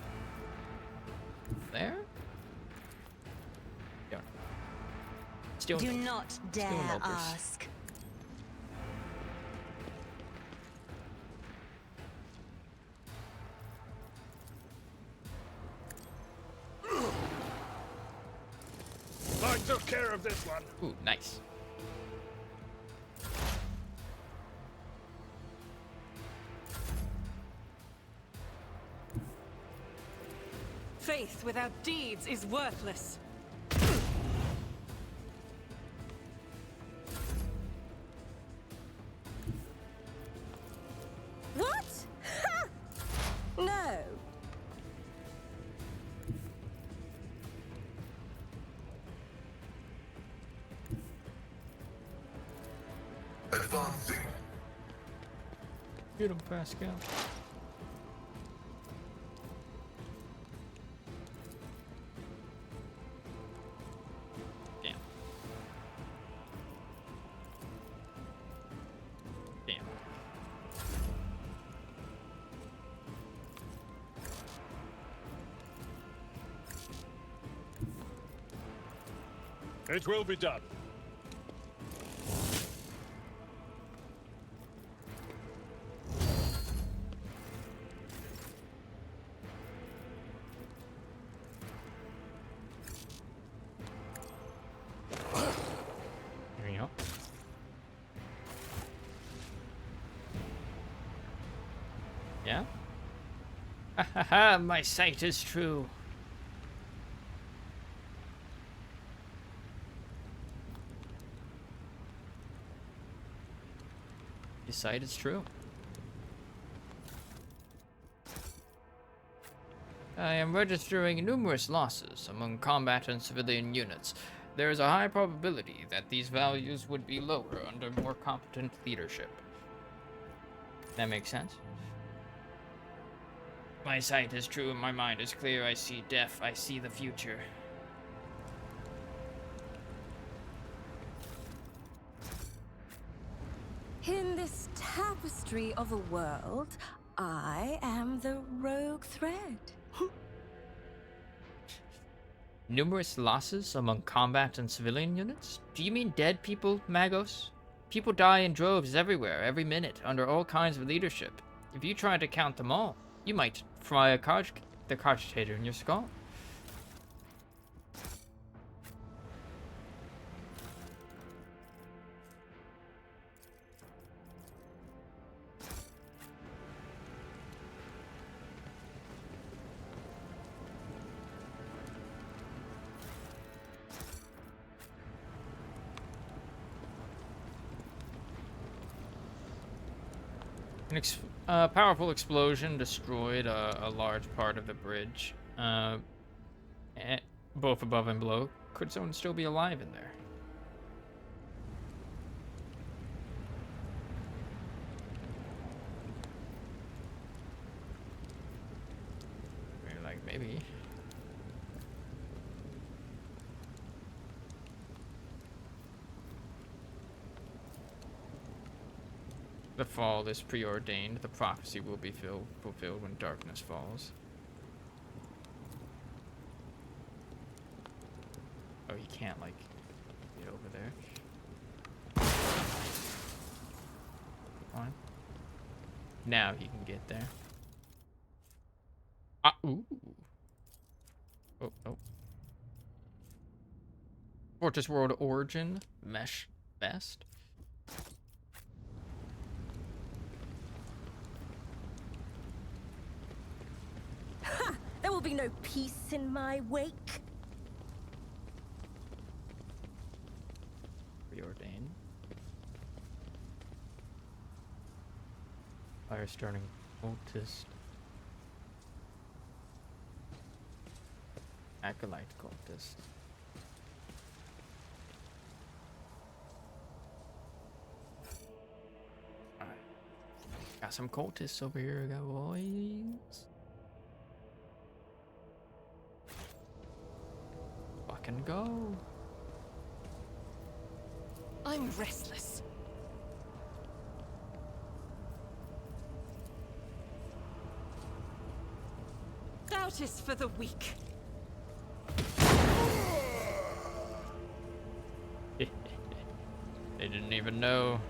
There? Still not. Still Do no. not dare Still no burst. ask. I took care of this one. Ooh, nice. Faith without deeds is worthless. What? Ha! No. Advancing. Get him, Pascal. Damn. Damn. It will be done. Here you go. Yeah? Ha ha ha, my sight is true. His sight is true. I am registering numerous losses among combat and civilian units. There is a high probability that these values would be lower under more competent leadership. That makes sense? My sight is true and my mind is clear. I see death. I see the future. In this tapestry of a world, I am the rogue thread. Numerous losses among combat and civilian units? Do you mean dead people, Magos? People die in droves everywhere, every minute, under all kinds of leadership. If you try to count them all, you might fry the cogitator in your skull. A powerful explosion destroyed a large part of the bridge, both above and below, could someone still be alive in there? I mean, like, maybe. The fall is preordained. The prophecy will be fulfilled when darkness falls. Oh, you can't, like, get over there. Fine. Now he can get there. Ah, ooh. Oh, oh. Fortress World Origin. Mesh Best. Ha! There will be no peace in my wake. Preordained. Fire starting cultist. Acolyte cultist. Alright. Got some cultists over here, boys. Fucking go. I'm restless. Doubt is for the weak. They didn't even know.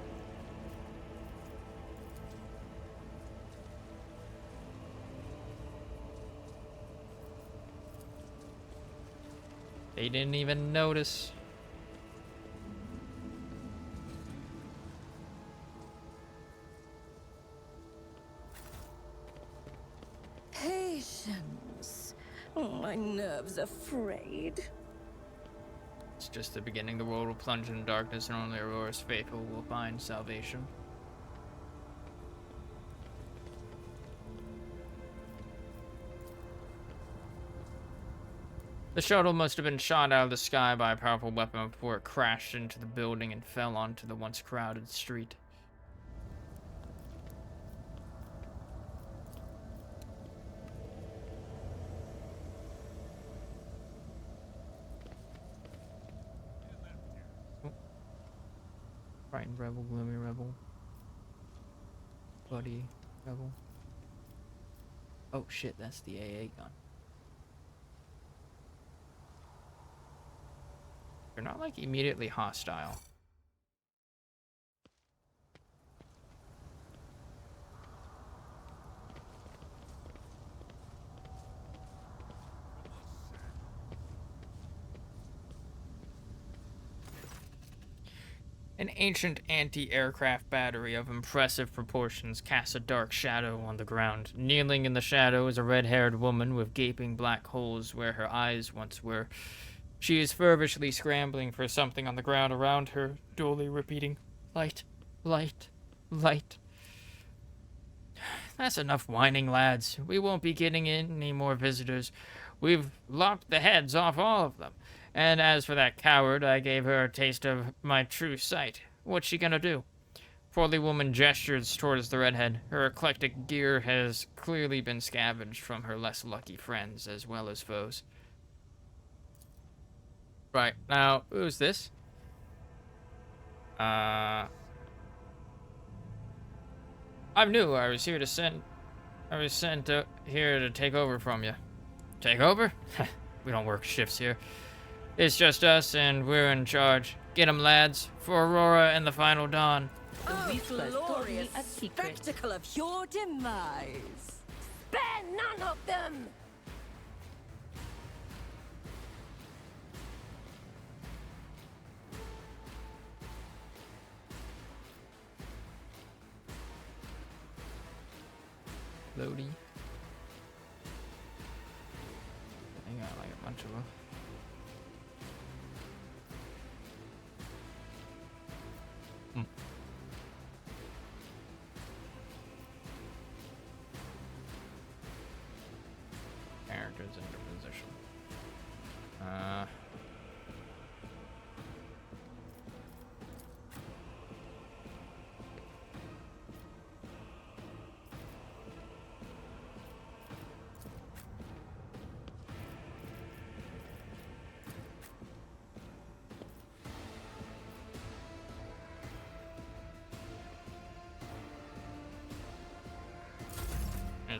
They didn't even notice. Patience. Oh, my nerves are frayed. It's just the beginning. The world will plunge into darkness, and only Aurora's faithful will find salvation. The shuttle must have been shot out of the sky by a powerful weapon before it crashed into the building and fell onto the once crowded street. Frightened rebel, gloomy rebel, bloody rebel. Oh shit, that's the AA gun. They're not like immediately hostile. An ancient anti-aircraft battery of impressive proportions casts a dark shadow on the ground. Kneeling in the shadow is a red-haired woman with gaping black holes where her eyes once were. She is feverishly scrambling for something on the ground around her, dully repeating, "Light, light, light." That's enough whining, lads. We won't be getting in any more visitors. We've lopped the heads off all of them. And as for that coward, I gave her a taste of my true sight. What's she gonna do? Portly woman gestures towards the redhead. Her eclectic gear has clearly been scavenged from her less lucky friends as well as foes. Right, now, who's this? I'm new. I was sent here to take over from you. Take over? We don't work shifts here. It's just us, and we're in charge. Get 'em, lads, for Aurora and the final dawn. Oh, glorious spectacle of your demise. Spare none of them! Lodi. I got like a bunch of them. Characters into position.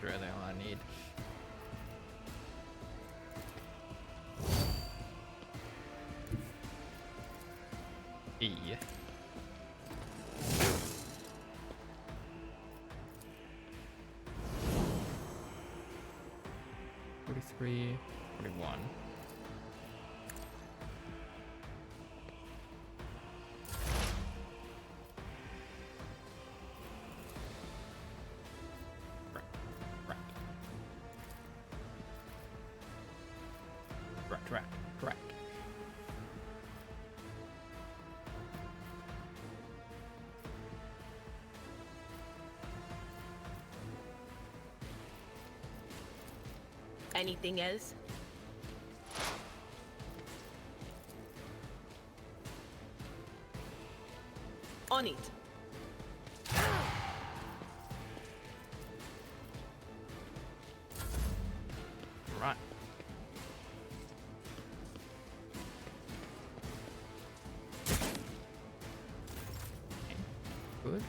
That's really all I need. E. 43, 41. Correct. Anything else? On it. Right. Good.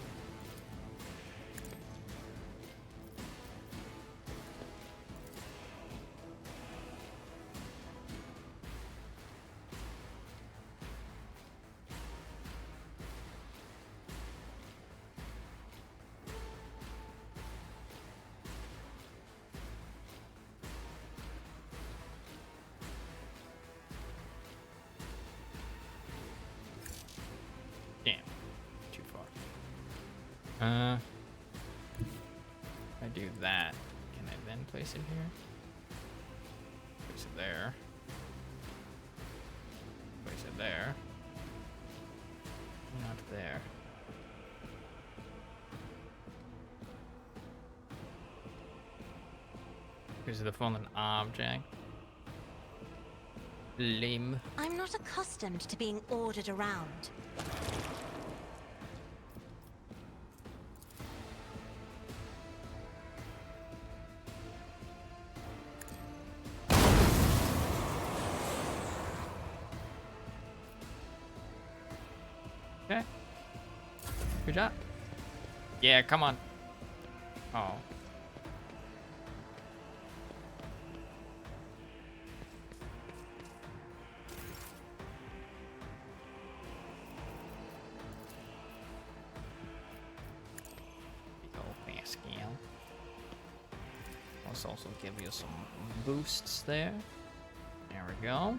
Damn. Too far. I do that. Can I then place it here? Place it there. Place it there. Not there. Because of the fallen object. Lame. I'm not accustomed to being ordered around. Okay. Good job. Yeah, come on. Oh. Big old Pascal. Let's also give you some boosts there. There we go.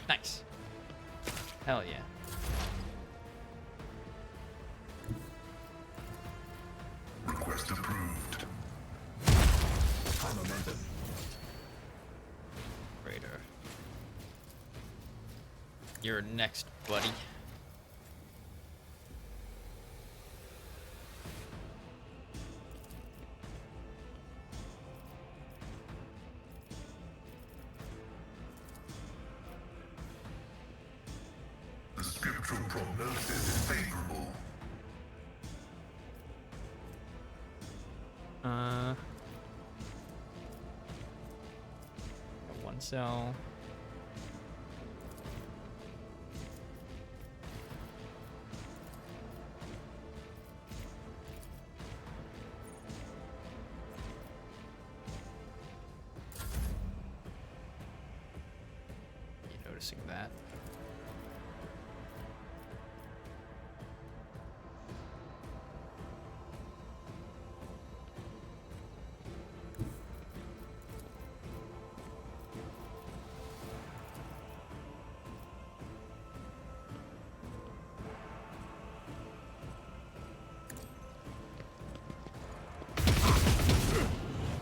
Nice. Hell yeah. Request approved. High momentum. Raider. You're next, buddy. The scriptural prognosis is favorable. Got one cell. You noticing that?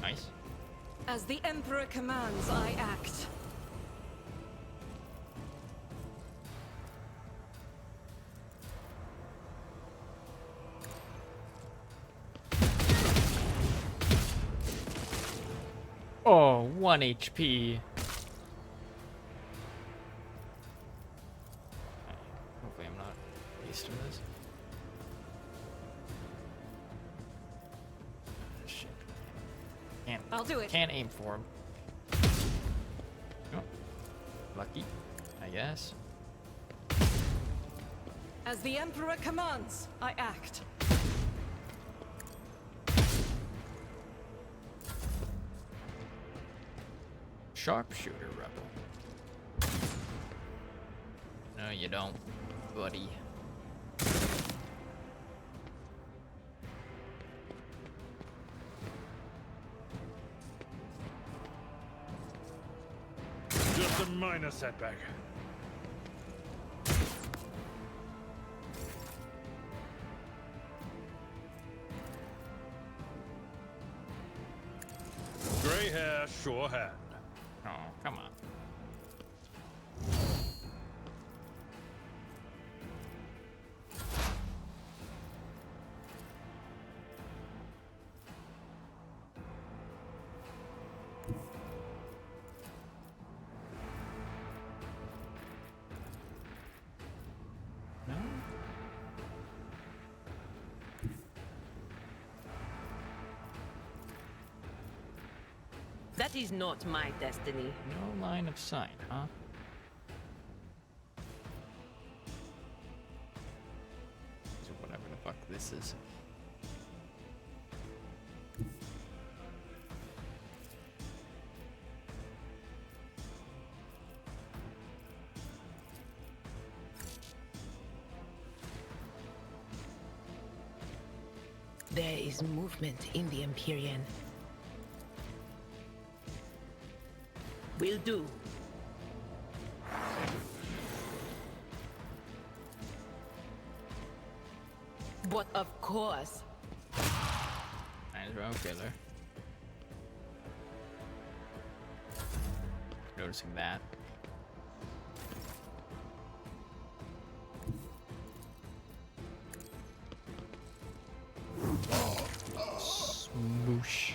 Nice. As the Emperor commands, I act. Oh, 1 HP. Hopefully I'm not wasting this. Shit. I'll do it. Can't aim for him. Oh. Lucky, I guess. As the Emperor commands, I act. Sharpshooter rebel. No, you don't, buddy. Just a minor setback. Gray hair, sure hand. Oh, come on. No? That is not my destiny. No line of sight, huh? So whatever the fuck this is. There is movement in the Empyrean. Will do. But of course. Nice rogue killer. Noticing that. Smoosh.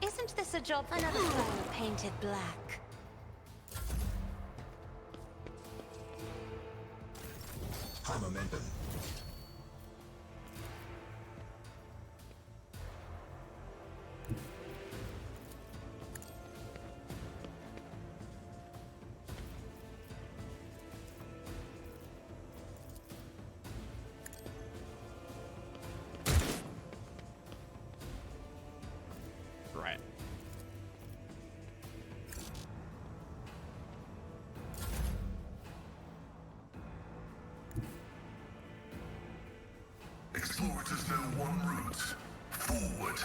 Isn't this a job for another soul painted black? High momentum. Right. Explorers know one route. Forward.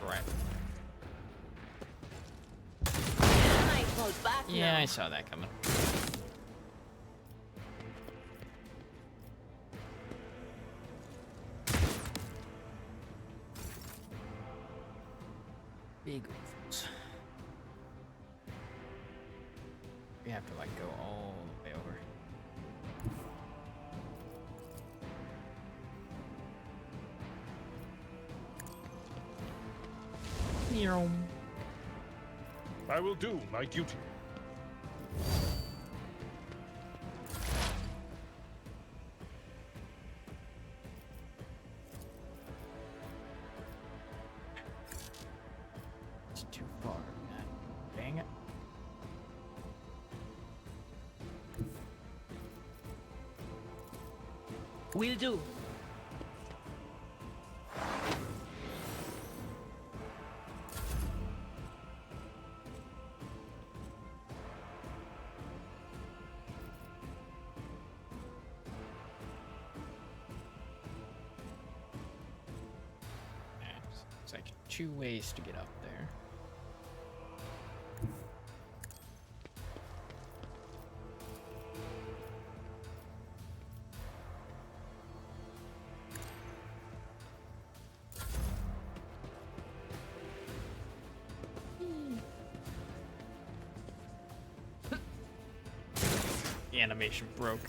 Right. I fall back Yeah, now. I saw that coming. Big ovals. We have to like go all the way over. I will do my duty. It's too far, man. Dang it. Will do. It's like 2 ways to get up there. the animation broke.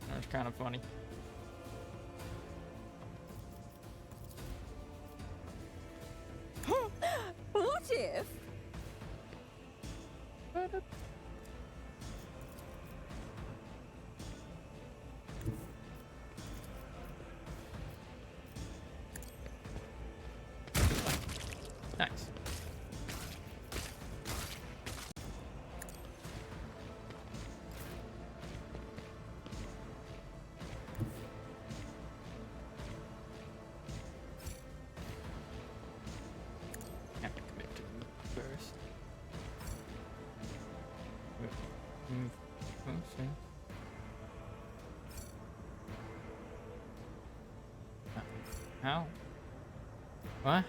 That was kind of funny. What if? Nice. Have to commit to them first. Move. Oh, see. How? What?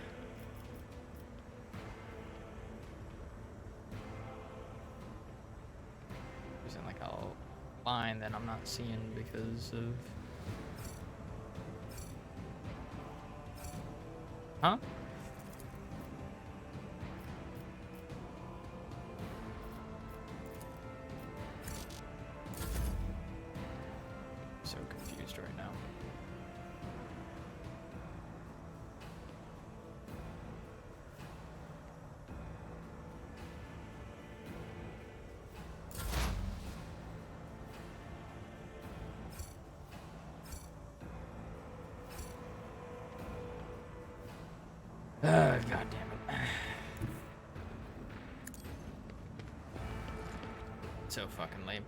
Using like a line that I'm not seeing because of. Huh? So confused right now. God damn it. So fucking lame.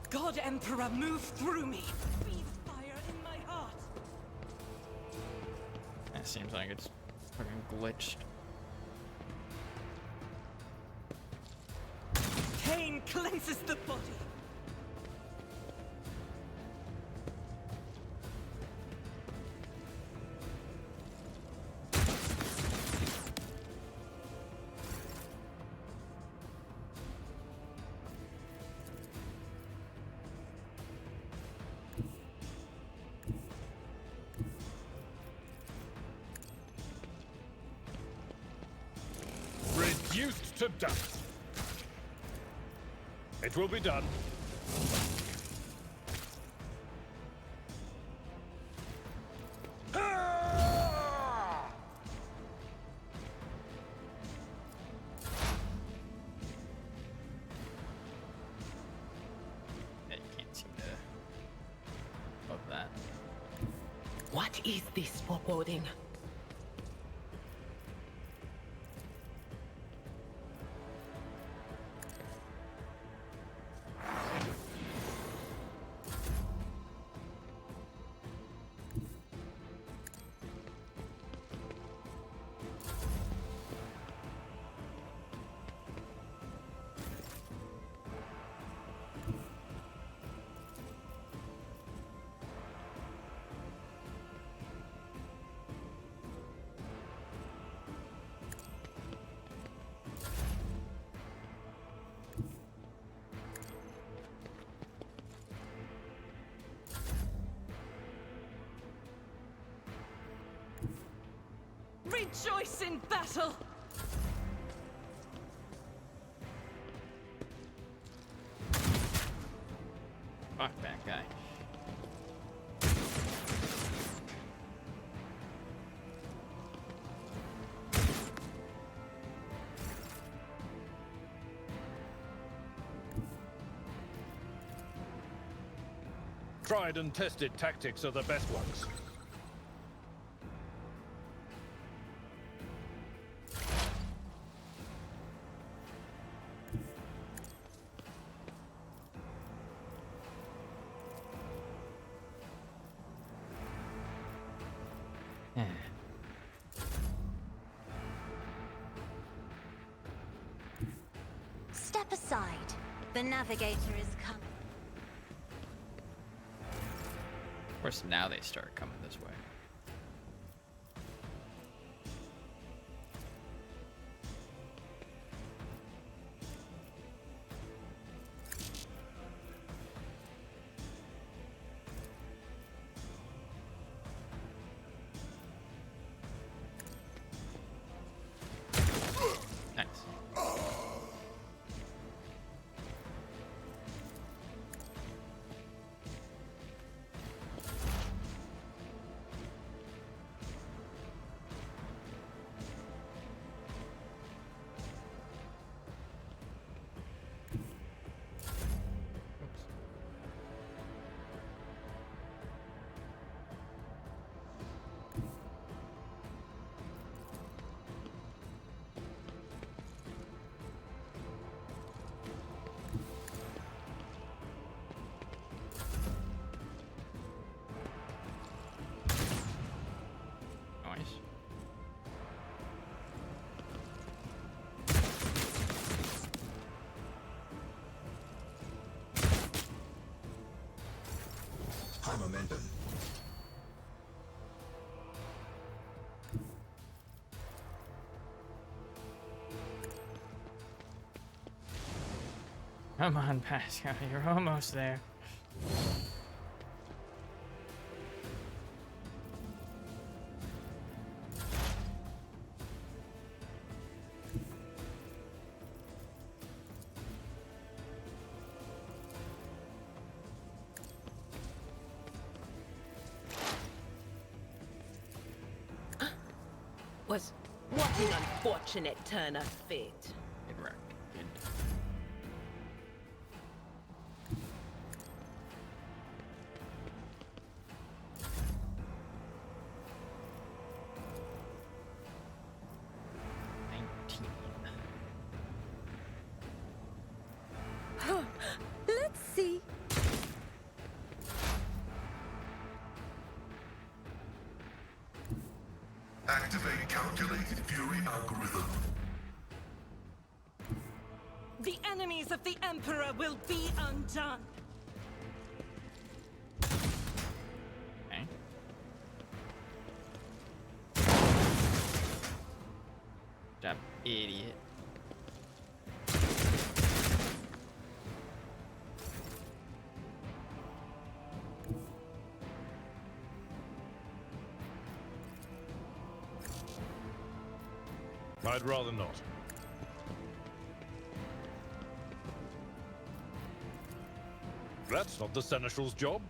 God Emperor, move through me! Breathe fire in my heart! It seems like it's fucking glitched. Pain cleanses the body! Reduced to dust. It will be done. Yeah, you can't seem to love that. What is this foreboding? Rejoice in battle! Fuck that guy. Tried and tested tactics are the best ones. Step aside. The navigator is coming. Of course, now they start coming this way. momentum. Come on, Pascal, you're almost there. What an unfortunate turn of fate. Good work. Good. Let's see. Activate calculated fury algorithm. The enemies of the Emperor will be undone. Okay. That idiot. I'd rather not. That's not the Seneschal's job.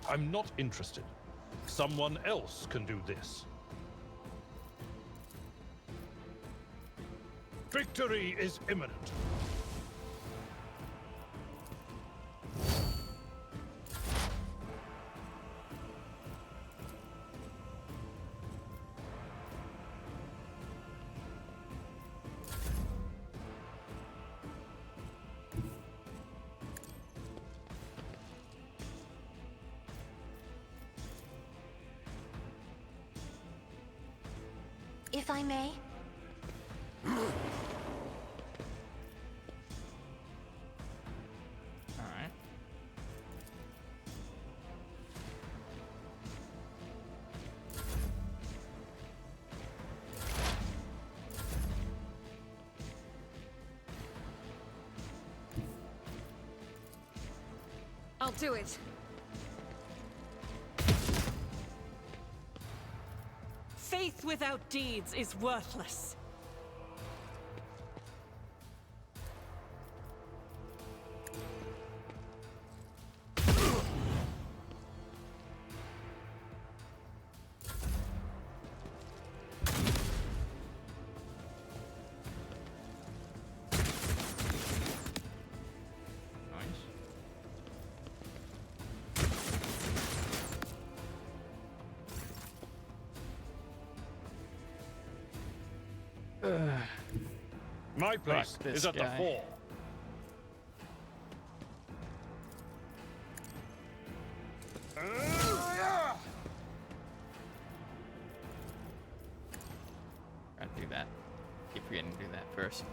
I'm not interested. Someone else can do this. Victory is imminent. If I may? Alright. I'll do it. Faith without deeds is worthless. My place this is at guy. the fore. Gotta do that. Keep forgetting to do that first.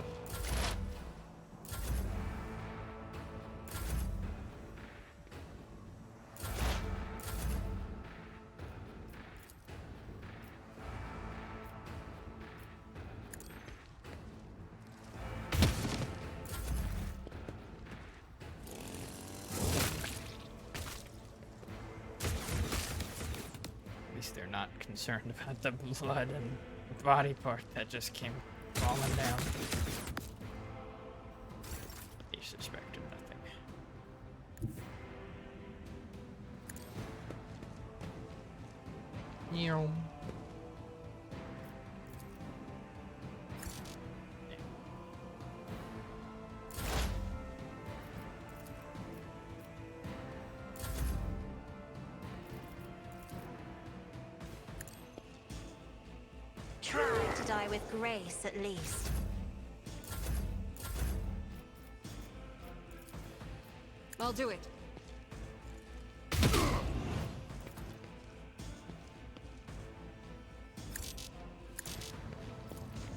At least they're not concerned about the blood and body part that just came falling down. They suspected nothing. Meow. Try to die with grace, at least. I'll do it.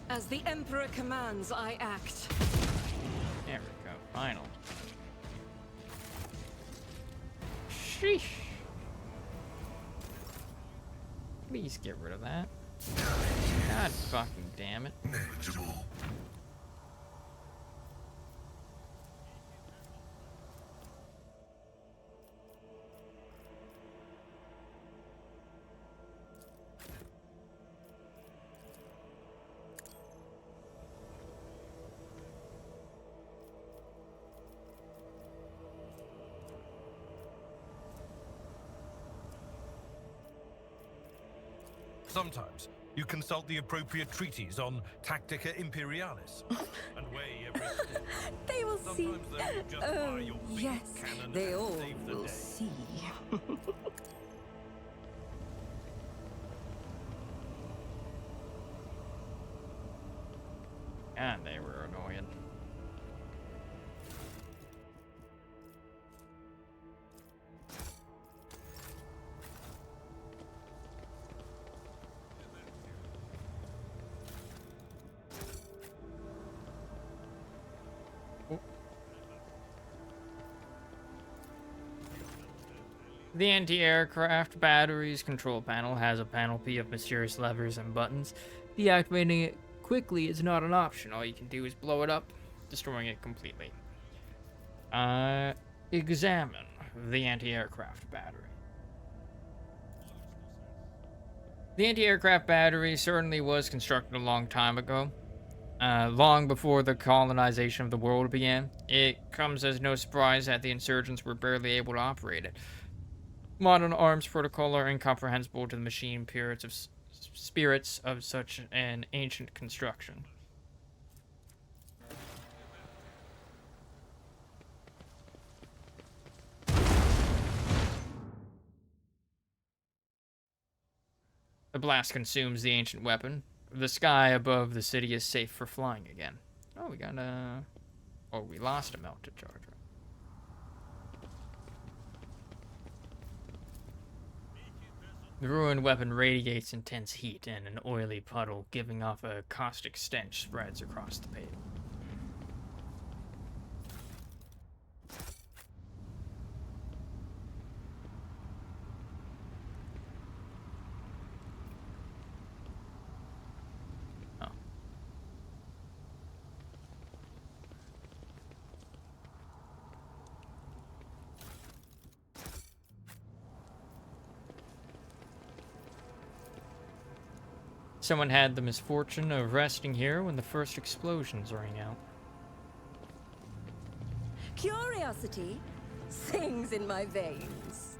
As the Emperor commands, I act. Sheesh. Please get rid of that. God fucking damn it. Negligible. Sometimes you consult the appropriate treaties on Tactica Imperialis and weigh every step. They will see. Sometimes though, you just fire your big Yes, cannon they and all save the will day. see. God, they were annoying. The anti-aircraft battery's control panel has a panoply of mysterious levers and buttons. Deactivating it quickly is not an option. All you can do is blow it up, destroying it completely. Examine the anti-aircraft battery. The anti-aircraft battery certainly was constructed a long time ago. Long before the colonization of the world began. It comes as no surprise that the insurgents were barely able to operate it. Modern arms protocol are incomprehensible to the machine spirits of such an ancient construction. The blast consumes the ancient weapon. The sky above the city is safe for flying again. Oh, we got a... Oh, we lost a melted charger. The ruined weapon radiates intense heat, and an oily puddle giving off a caustic stench spreads across the pavement. Oh. Someone had the misfortune of resting here when the first explosions rang out. Curiosity sings in my veins.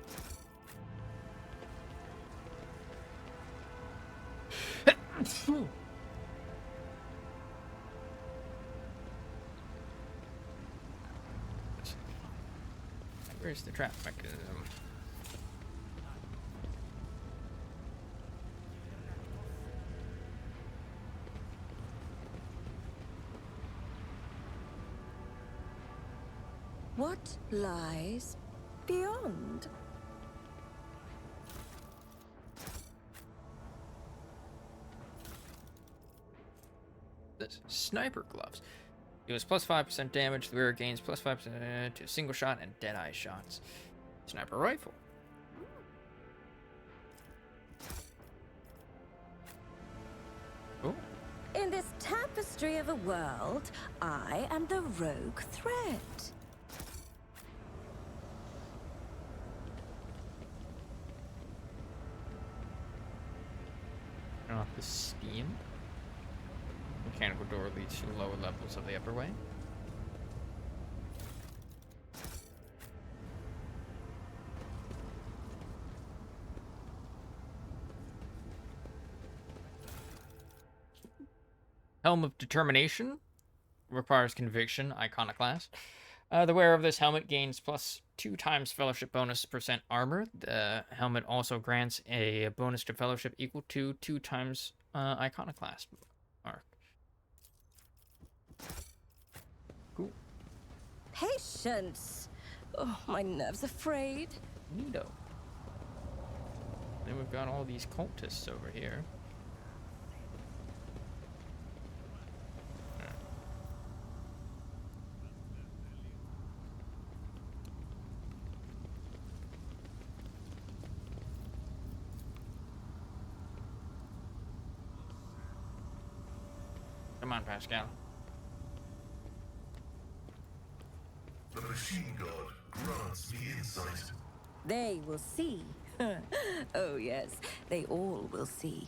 Where's the trap mechanism? What lies beyond? This sniper gloves. Deals plus 5% damage. The wearer gains plus 5% to single shot and deadeye shots. Sniper rifle. Oh. In this tapestry of a world, I am the rogue thread. Turn off the steam. Mechanical door leads to lower levels of the upper way. Helm of Determination requires conviction, iconoclast. The wearer of this helmet gains plus 2 times fellowship bonus % armor. The helmet also grants a bonus to fellowship equal to 2 times iconoclast mark. Cool. Patience. Oh, my nerves are frayed. Neato. Then we've got all these cultists over here. Come on, Pascal. The machine god grants me insight. They will see. Oh yes, they all will see.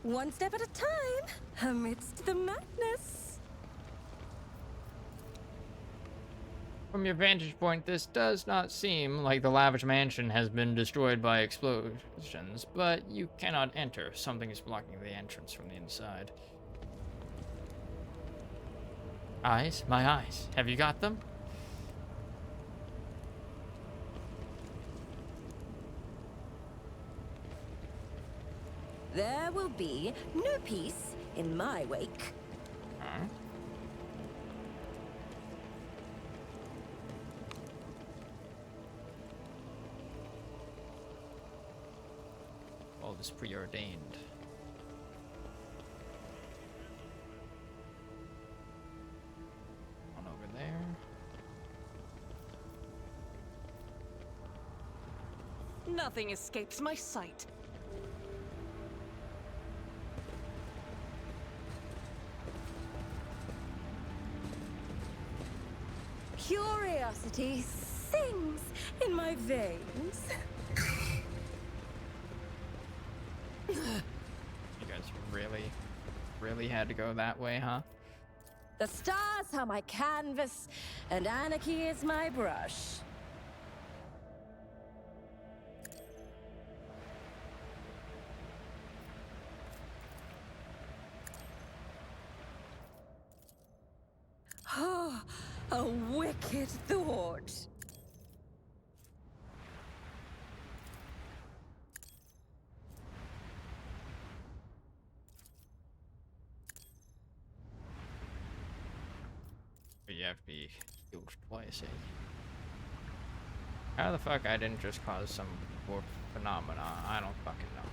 One step at a time, amidst the madness. From your vantage point, this does not seem like the lavish mansion has been destroyed by explosions, but you cannot enter. Something is blocking the entrance from the inside. Eyes? My eyes. Have you got them? There will be no peace in my wake. Huh? All this preordained. On over there. Nothing escapes my sight. Curiosity sings in my veins. You guys really had to go that way, huh? The stars are my canvas, and anarchy is my brush. Oh, a wicked thought. But you have to be healed twice, eh? How the fuck I didn't just cause some warp phenomena? I don't fucking know.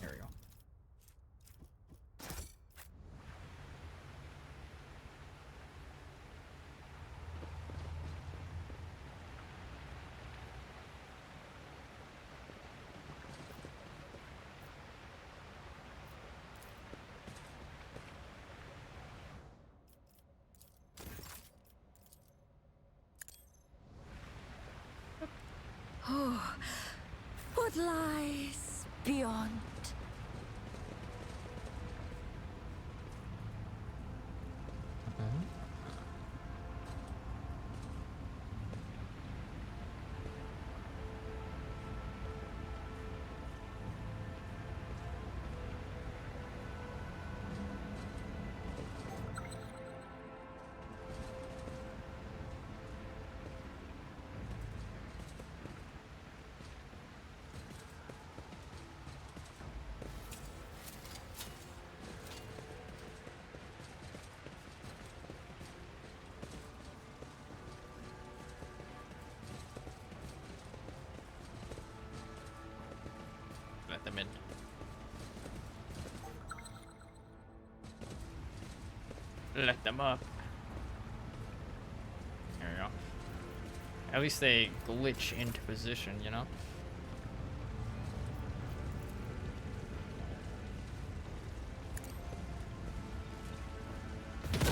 Here we go. Oh, what lies beyond? Let them in. Let them up. There we go. At least they glitch into position, you know?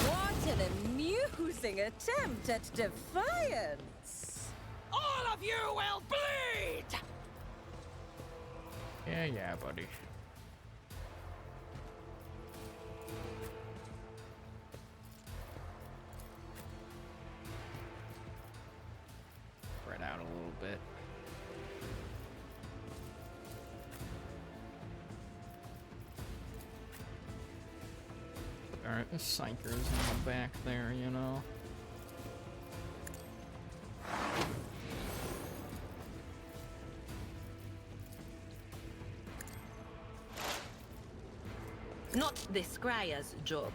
What an amusing attempt at defiance! All of you will bleed! Yeah, buddy. Spread out a little bit. Alright, the Psyker's in the back there, you know. Not the Scryer's job.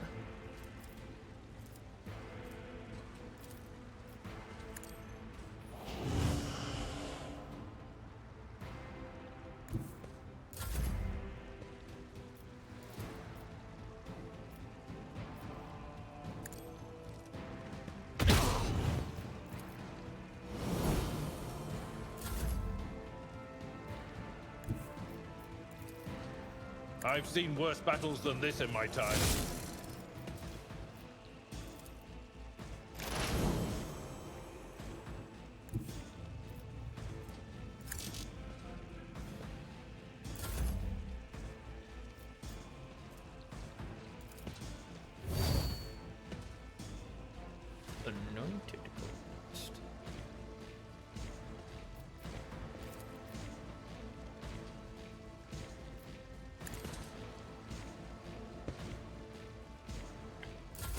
I've seen worse battles than this in my time. Anointed Ghost.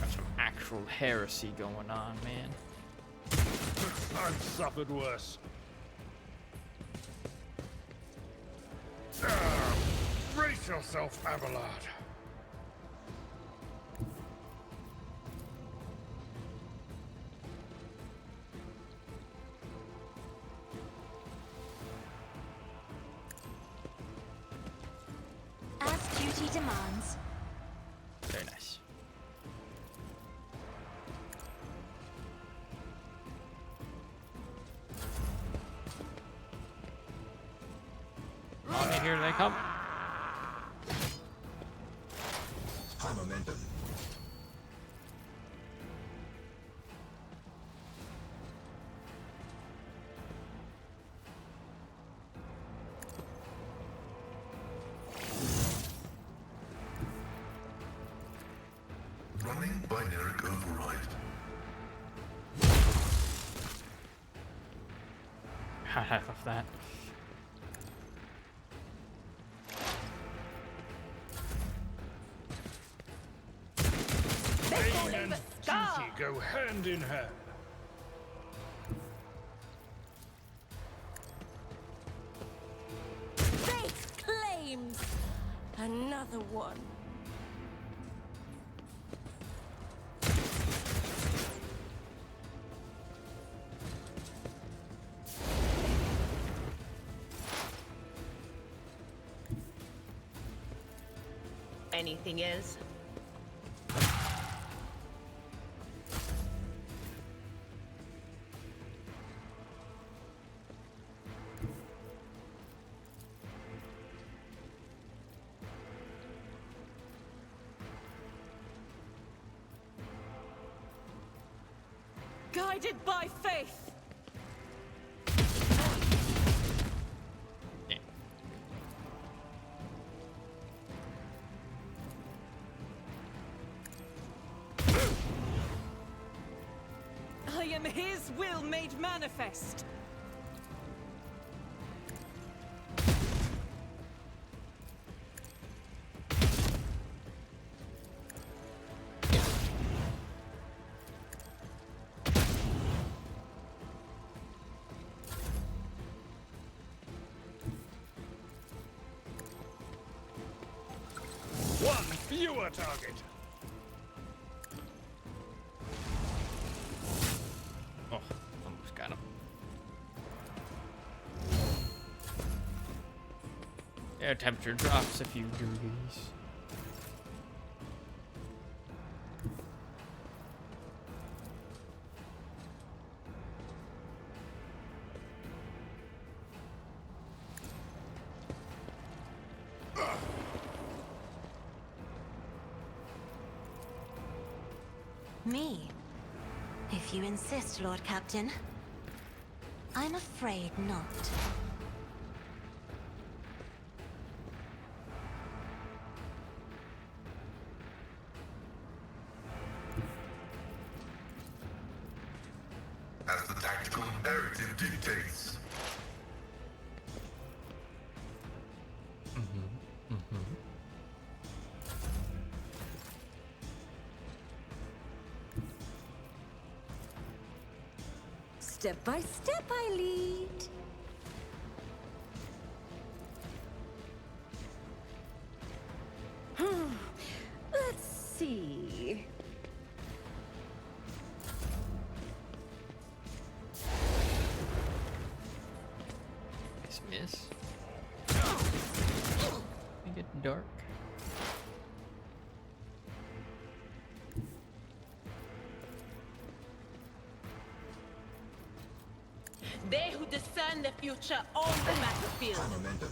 Got some actual heresy going on, man. I've suffered worse. Brace yourself, Abelard. As duty demands. Very nice. On me, here they come. High momentum. Running binary override. I love that. Pain and duty go hand in hand. Faith claims another one. Anything else? Guided by faith. Yeah. I am his will made manifest. One fewer target. Oh, almost got him. Air temperature drops a few degrees. Me? If you insist, Lord Captain. I'm afraid not. As the tactical narrative dictates. Step by step I lead. Let's see. Nice miss. Make it dark. They who discern the future own the battlefield. High momentum.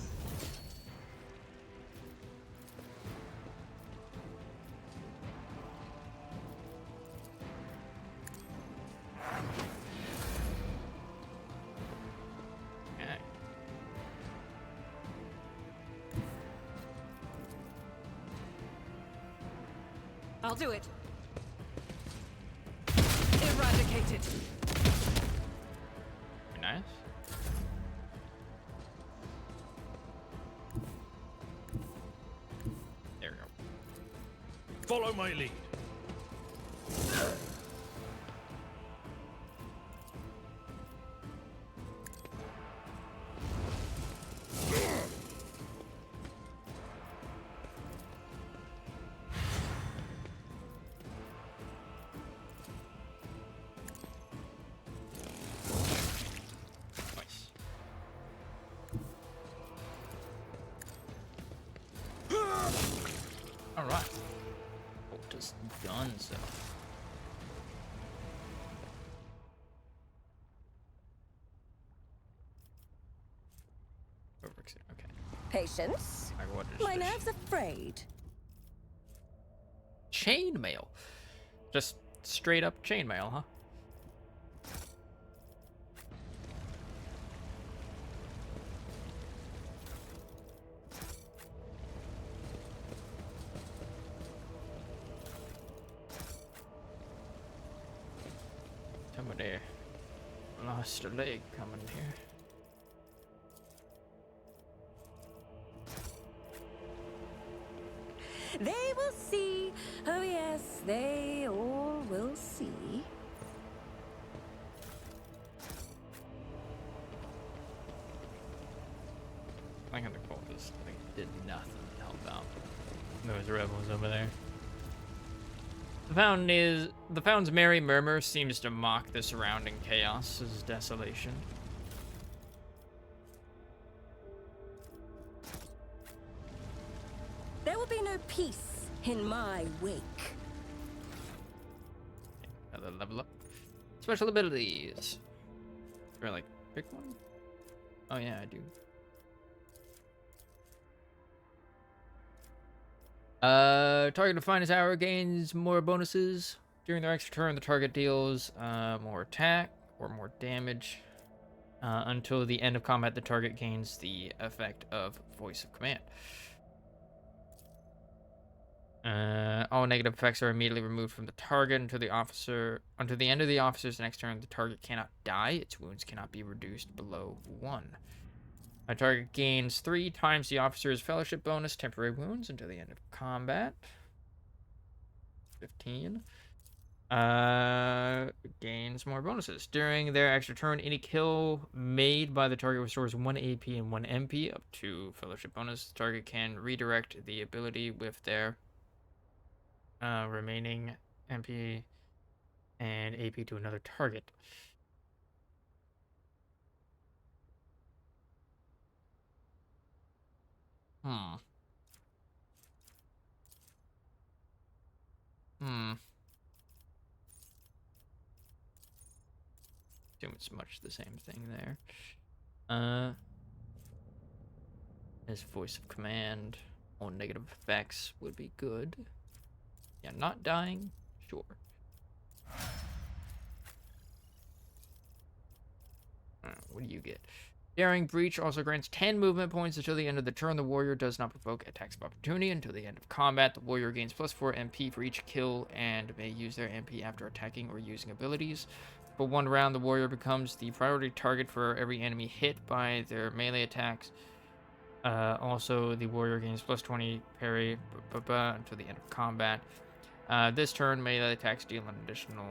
I'll do it. Eradicated. Very nice. There we go. Follow my lead. Nice. All right. Just done so. Okay. Patience. What is My this? nerves are frayed. Chainmail. Just straight up chainmail, huh? Somebody lost a leg coming here. They will see. Oh yes, they all will see. I think the cultists did nothing to help out those rebels over there. The fountain's merry murmur seems to mock the surrounding chaos as desolation. There will be no peace in my wake. Another level up. Special abilities. Or like pick one? Oh yeah, I do. Target defined as hour gains more bonuses. During their extra turn, the target deals more attack or more damage. Until the end of combat, the target gains the effect of Voice of Command. All negative effects are immediately removed from the target until the end of the officer's next turn. The target cannot die. Its wounds cannot be reduced below 1. A target gains 3 times the officer's fellowship bonus temporary wounds until the end of combat. 15. Gains more bonuses. During their extra turn, any kill made by the target restores 1 AP and 1 MP up to fellowship bonus. The target can redirect the ability with their remaining MP and AP to another target. Assume it's much the same thing there. His Voice of Command or negative effects would be good. Yeah, not dying, sure. What do you get? Daring Breach also grants 10 movement points until the end of the turn. The warrior does not provoke attacks of opportunity until the end of combat. The warrior gains +4 MP for each kill and may use their MP after attacking or using abilities. For 1 round, the warrior becomes the priority target for every enemy hit by their melee attacks. Also, the warrior gains +20 parry until the end of combat. This turn, melee attacks deal an additional...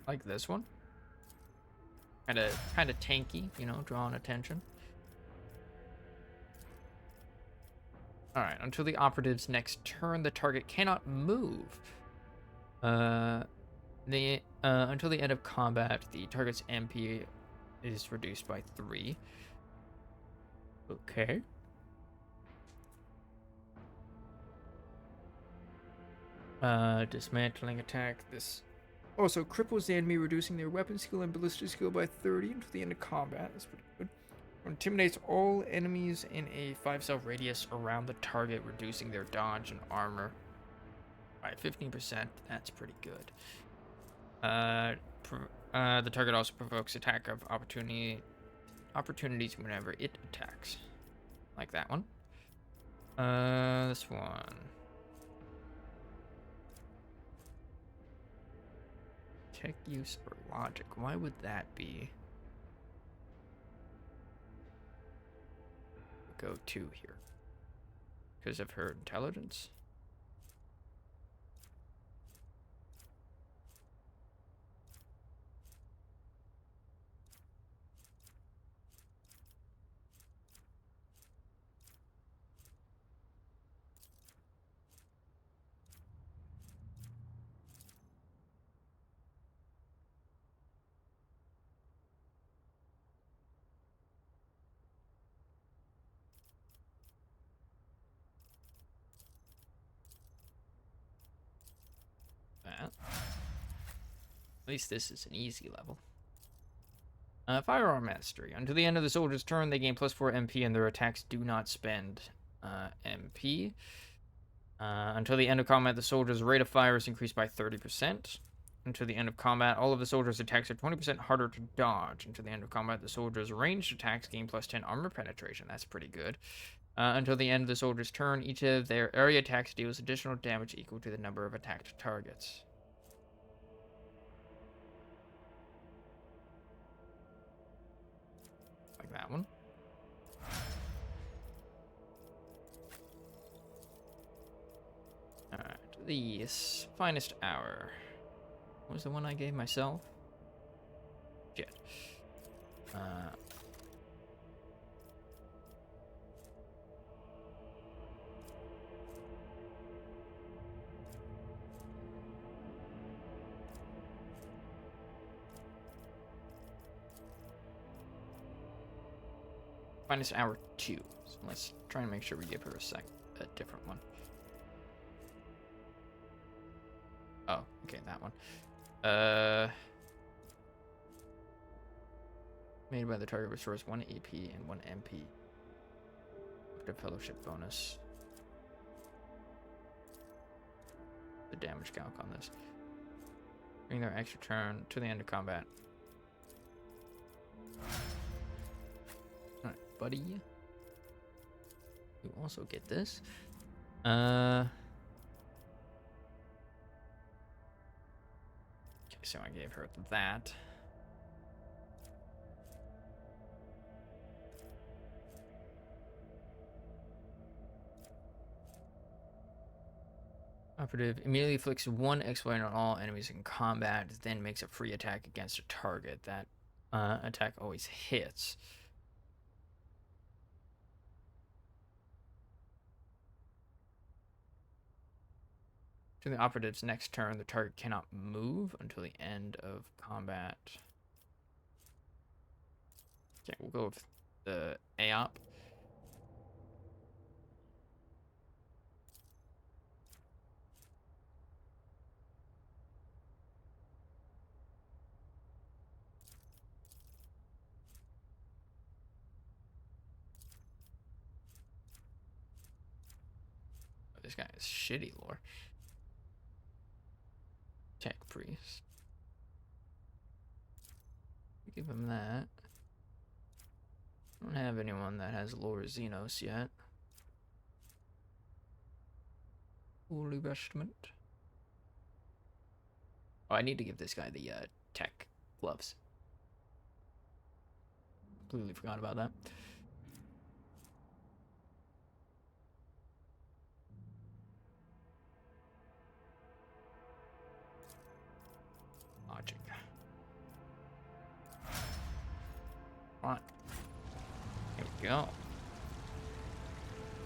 like this one. Kind of tanky, you know, drawing attention. Alright, until the operative's next turn, the target cannot move. Until the end of combat, the target's MP is reduced by 3. Okay. Dismantling attack. This also cripples the enemy, reducing their weapon skill and ballistic skill by 30 until the end of combat. That's pretty good. Intimidates all enemies in a 5-cell radius around the target, reducing their dodge and armor by 15%. That's pretty good. The target also provokes attack of opportunity opportunities whenever it attacks. Like that one. This one. Tech use or logic. Why would that be? Go to here. Because of her intelligence? That. At least this is an easy level. Firearm Mastery. Until the end of the soldier's turn, they gain +4 MP and their attacks do not spend MP. Until the end of combat, the soldier's rate of fire is increased by 30%. Until the end of combat, all of the soldier's attacks are 20% harder to dodge. Until the end of combat, the soldier's ranged attacks gain +10 armor penetration. That's pretty good. Until the end of the soldier's turn, each of their area attacks deals additional damage equal to the number of attacked targets. Like that one. Alright, the finest hour. What was the one I gave myself? Shit. Finest hour 2. So let's try and make sure we give her a different one. Oh, okay, that one. Made by the target restores 1 AP and 1 MP. The fellowship bonus. The damage calc on this. Bring their extra turn to the end of combat. Alright, buddy. You also get this. Okay, so I gave her that. Operative immediately inflicts 1 exploit on all enemies in combat, then makes a free attack against a target. That attack always hits. To the operative's next turn, the target cannot move until the end of combat. Okay, we'll go with the AOP. Oh, this guy is shitty lore. Tech priest. Give him that. I don't have anyone that has lore Xenos yet. Holy vestment. Oh, I need to give this guy the tech gloves. Completely forgot about that. Logic. Right. Here we go.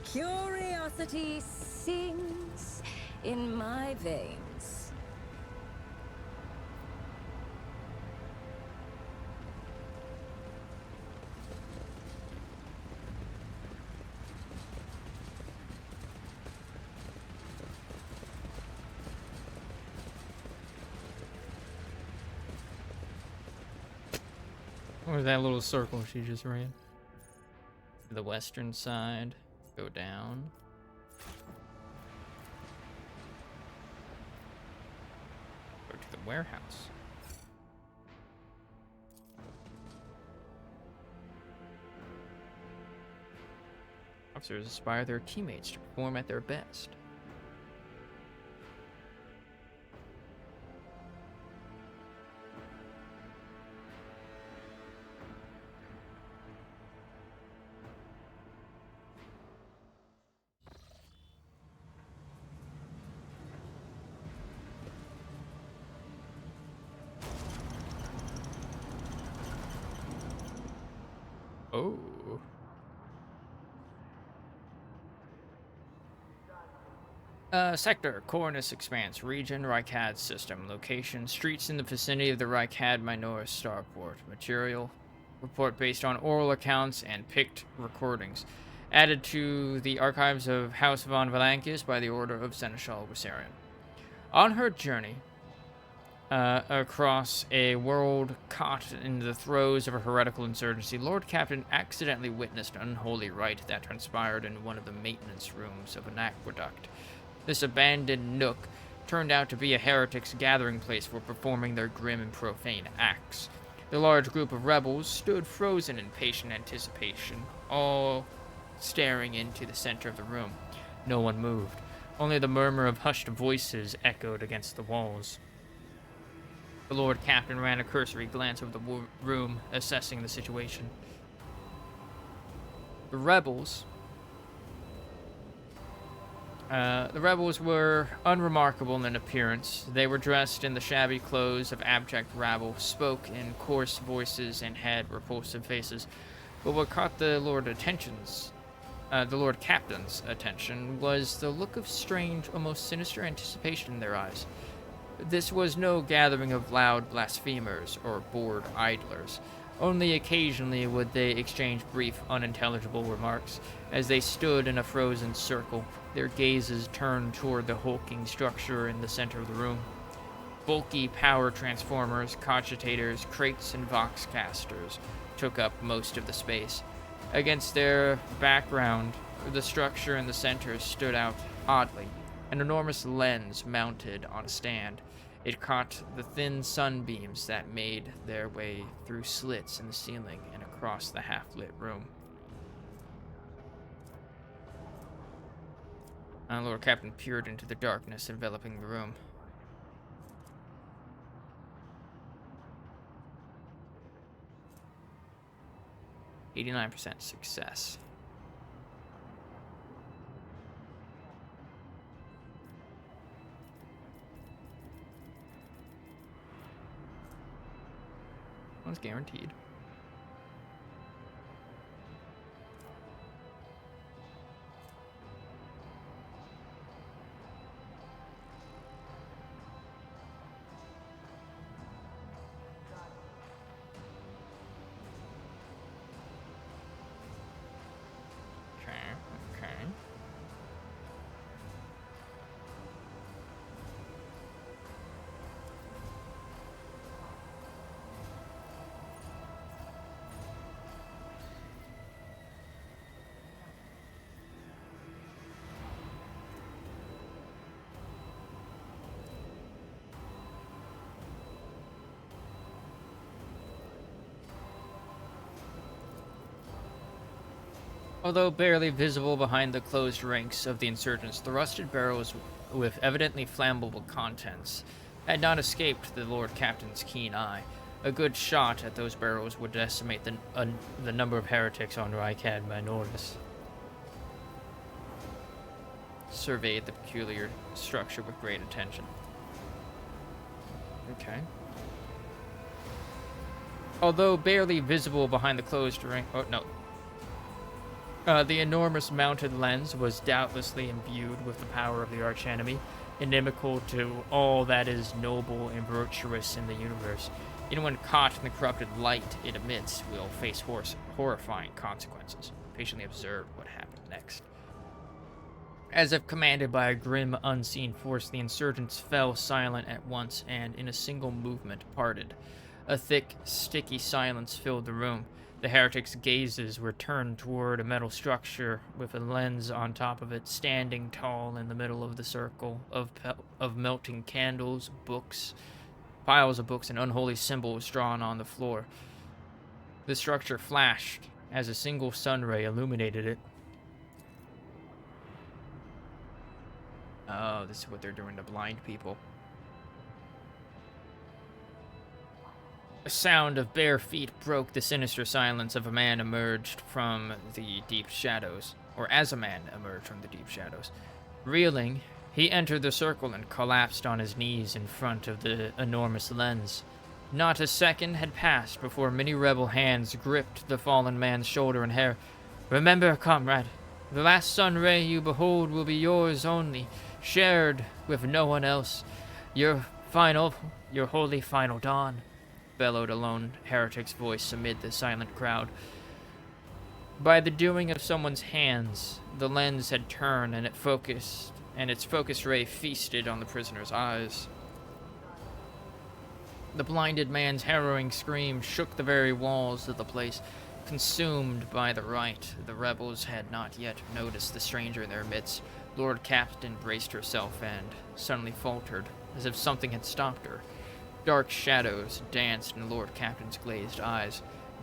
Curiosity sings in my veins. Or that little circle she just ran. To the western side, go down. Go to the warehouse. Officers inspire their teammates to perform at their best. Oh. Sector, Cornus Expanse, Region, Rykad System, Location, streets in the vicinity of the Rykad Minor Starport, Material, report based on oral accounts and picked recordings, added to the archives of House von Valankis by the order of Seneschal Wissarion. On her journey across a world caught in the throes of a heretical insurgency, Lord Captain accidentally witnessed an unholy rite that transpired in one of the maintenance rooms of an aqueduct. This abandoned nook turned out to be a heretic's gathering place for performing their grim and profane acts. The large group of rebels stood frozen in patient anticipation, all staring into the center of the room. No one moved. Only the murmur of hushed voices echoed against the walls. The Lord Captain ran a cursory glance over the room, assessing the situation. The rebels were unremarkable in appearance. They were dressed in the shabby clothes of abject rabble, spoke in coarse voices, and had repulsive faces. But what caught the Lord Captain's attention was the look of strange, almost sinister anticipation in their eyes. This was no gathering of loud blasphemers or bored idlers. Only occasionally would they exchange brief, unintelligible remarks. As they stood in a frozen circle, their gazes turned toward the hulking structure in the center of the room. Bulky power transformers, cogitators, crates, and voxcasters took up most of the space. Against their background, the structure in the center stood out oddly, an enormous lens mounted on a stand. It caught the thin sunbeams that made their way through slits in the ceiling and across the half-lit room. Lord Captain peered into the darkness enveloping the room. %89 success. One's guaranteed. Okay. Although barely visible behind the closed ranks of the insurgents, the rusted barrels with evidently flammable contents had not escaped the Lord Captain's keen eye. A good shot at those barrels would decimate the number of heretics on Rykad Minoris. Surveyed the peculiar structure with great attention. Okay. Although barely visible behind the closed ring... Oh, no. The enormous mounted lens was doubtlessly imbued with the power of the archenemy, inimical to all that is noble and virtuous in the universe. Anyone caught in the corrupted light it emits will face horrifying consequences. Patiently observe what happened next. As if commanded by a grim, unseen force, the insurgents fell silent at once and, in a single movement, parted. A thick, sticky silence filled the room. The heretics' gazes were turned toward a metal structure with a lens on top of it, standing tall in the middle of the circle of melting candles, books, piles of books, and unholy symbols drawn on the floor. The structure flashed as a single sun ray illuminated it. Oh, this is what they're doing to blind people. A sound of bare feet broke the sinister silence of a man emerged from the deep shadows, or as a man emerged from the deep shadows. Reeling, he entered the circle and collapsed on his knees in front of the enormous lens. Not a second had passed before many rebel hands gripped the fallen man's shoulder and hair. Remember, comrade, the last sun ray you behold will be yours only, shared with no one else. Your holy final dawn, bellowed a lone heretic's voice amid the silent crowd. By the doing of someone's hands, the lens had turned and its focus ray feasted on the prisoner's eyes. The blinded man's harrowing scream shook the very walls of the place. Consumed by the rite, the rebels had not yet noticed the stranger in their midst. Lord Captain braced herself and suddenly faltered, as if something had stopped her. Dark shadows danced in Lord Captain's glazed eyes,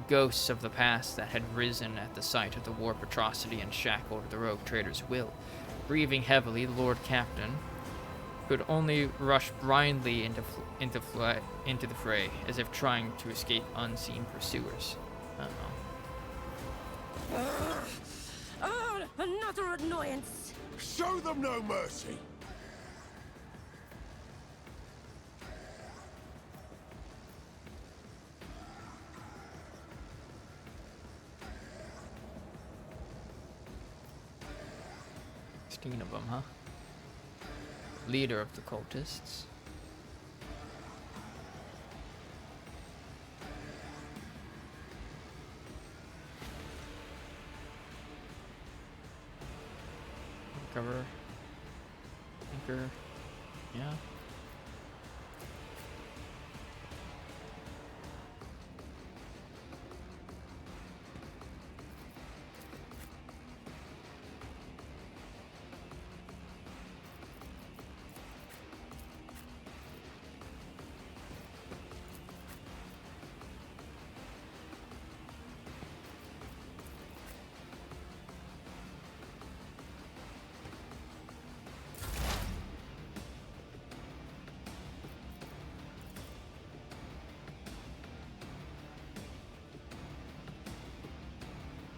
ghosts of the past that had risen at the sight of the warp atrocity and shackled the rogue trader's will. Breathing heavily, the Lord Captain could only rush blindly into the fray, as if trying to escape unseen pursuers. Oh, another annoyance! Show them no mercy! Of them, huh? Leader of the cultists. Cover. Anchor. Yeah.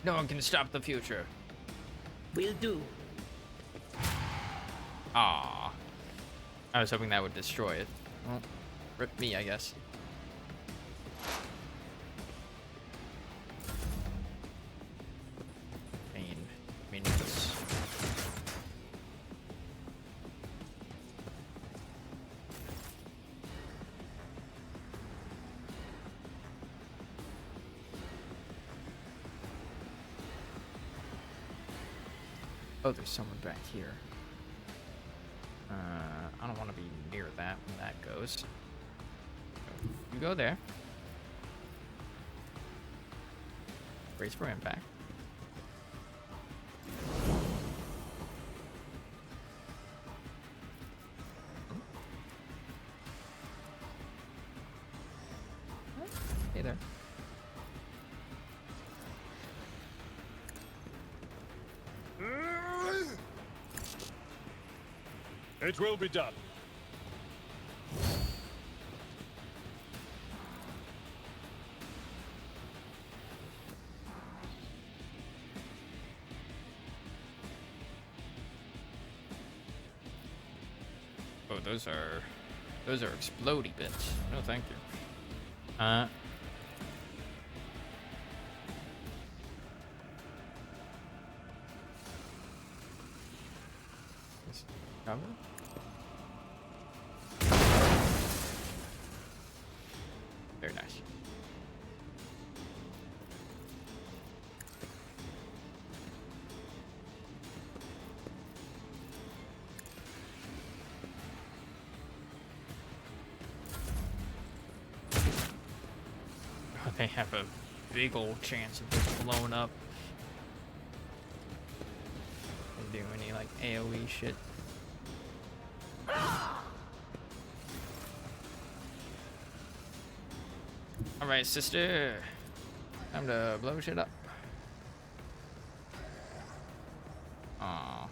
No one can stop the future. Will do. Ah, I was hoping that would destroy it. Well, rip me, I guess. Meaningless. Oh, there's someone back here. I don't want to be near that when that goes. You go there. Brace for impact. Hey there. It will be done. Oh, those are explodey bits. No, thank you. Cover. Very nice. Oh, they have a big old chance of just blowing up and do any like AoE shit. Alright, sister. Time to blow shit up. Aww.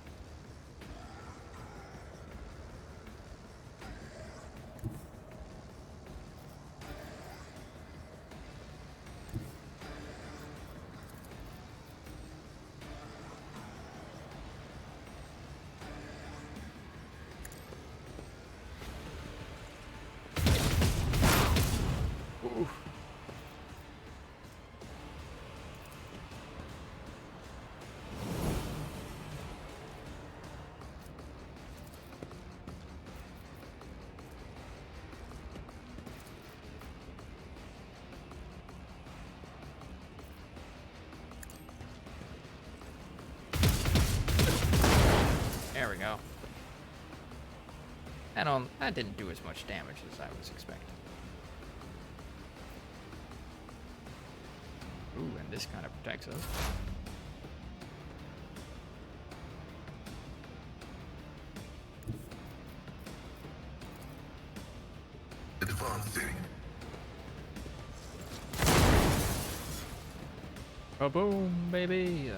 That didn't do as much damage as I was expecting. Ooh, and this kind of protects us. Advancing. Boom, baby.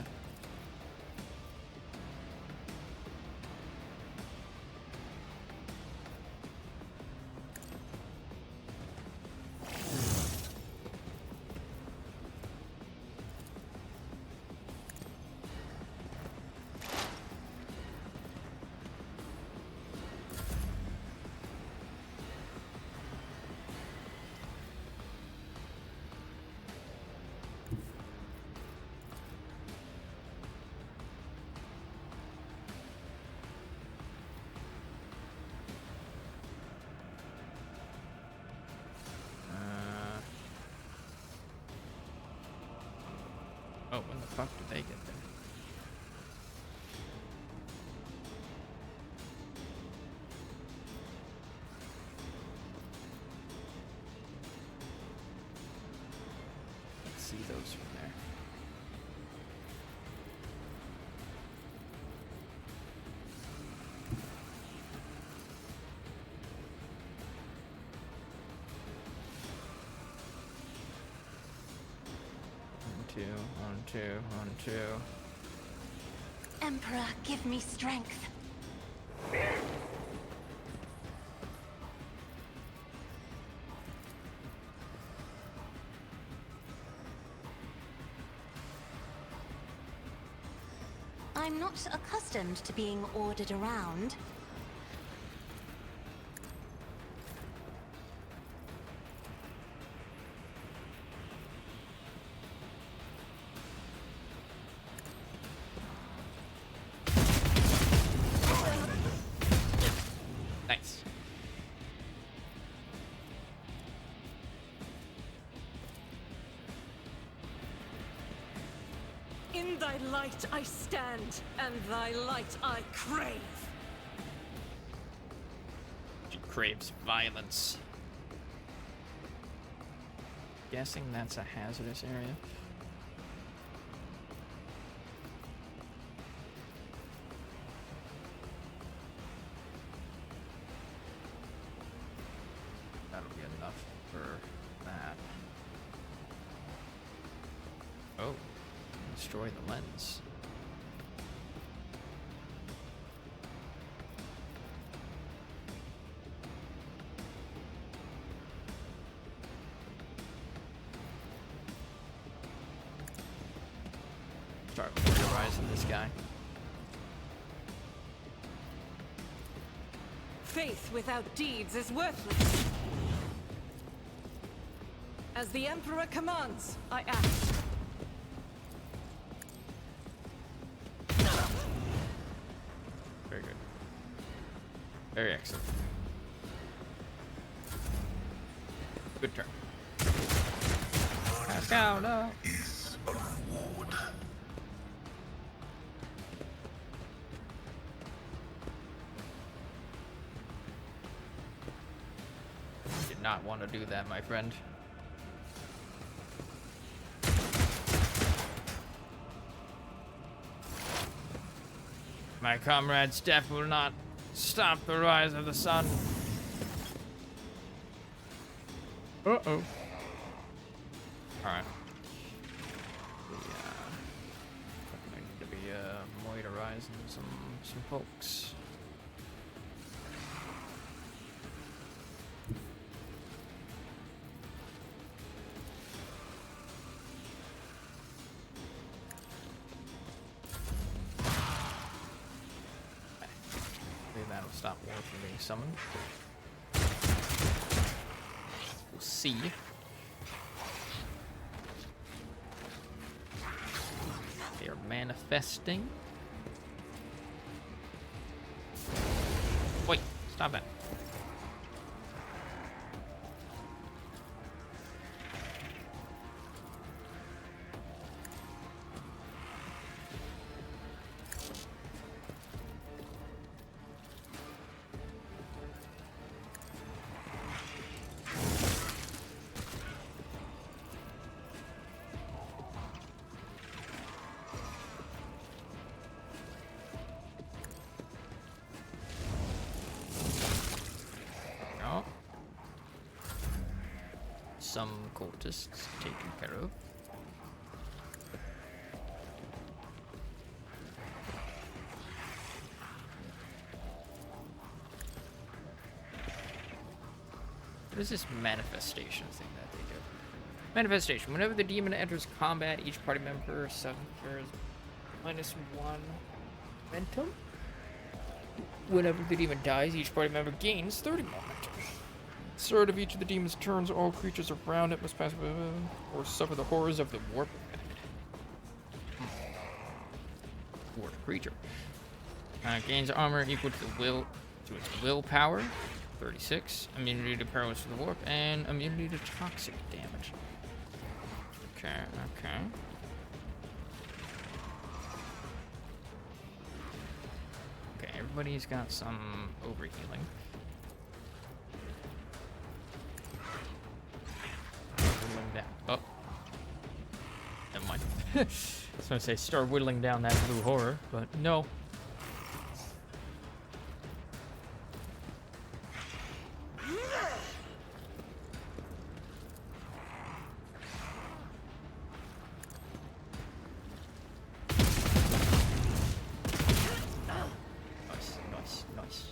Oh, when the fuck did they get there? Let's see those from there. One, two. Emperor, give me strength. I'm not accustomed to being ordered around. Nice. In thy light I stand, and thy light I crave. She craves violence. Guessing that's a hazardous area. That'll be enough for that. Oh, destroy the lens. Start motorizing this guy. Faith without deeds is worthless. As the Emperor commands, I act. Very good. Very excellent. Good turn. Pascal, no. Is a reward. Did not want to do that, my friend. My comrade's step will not stop the rise of the sun. Uh-oh. Alright. I need to be motorizing some folks. That'll stop war from being summoned. We'll see. They are manifesting. Wait, stop it. some cultists taken care of. What is this manifestation thing that they do? Manifestation. Whenever the demon enters combat, each party member suffers -1 momentum. Whenever the demon dies, each party member gains 30 momentum. Start of each of the demon's turns, all creatures around it must pass or suffer the horrors of the warp effect. Warp creature. Gains armor equal to its willpower. 36. Immunity to perils from the warp and immunity to toxic damage. Okay. Okay, everybody's got some overhealing. Oh. Never mind. I was gonna say start whittling down that blue horror, but no. Nice.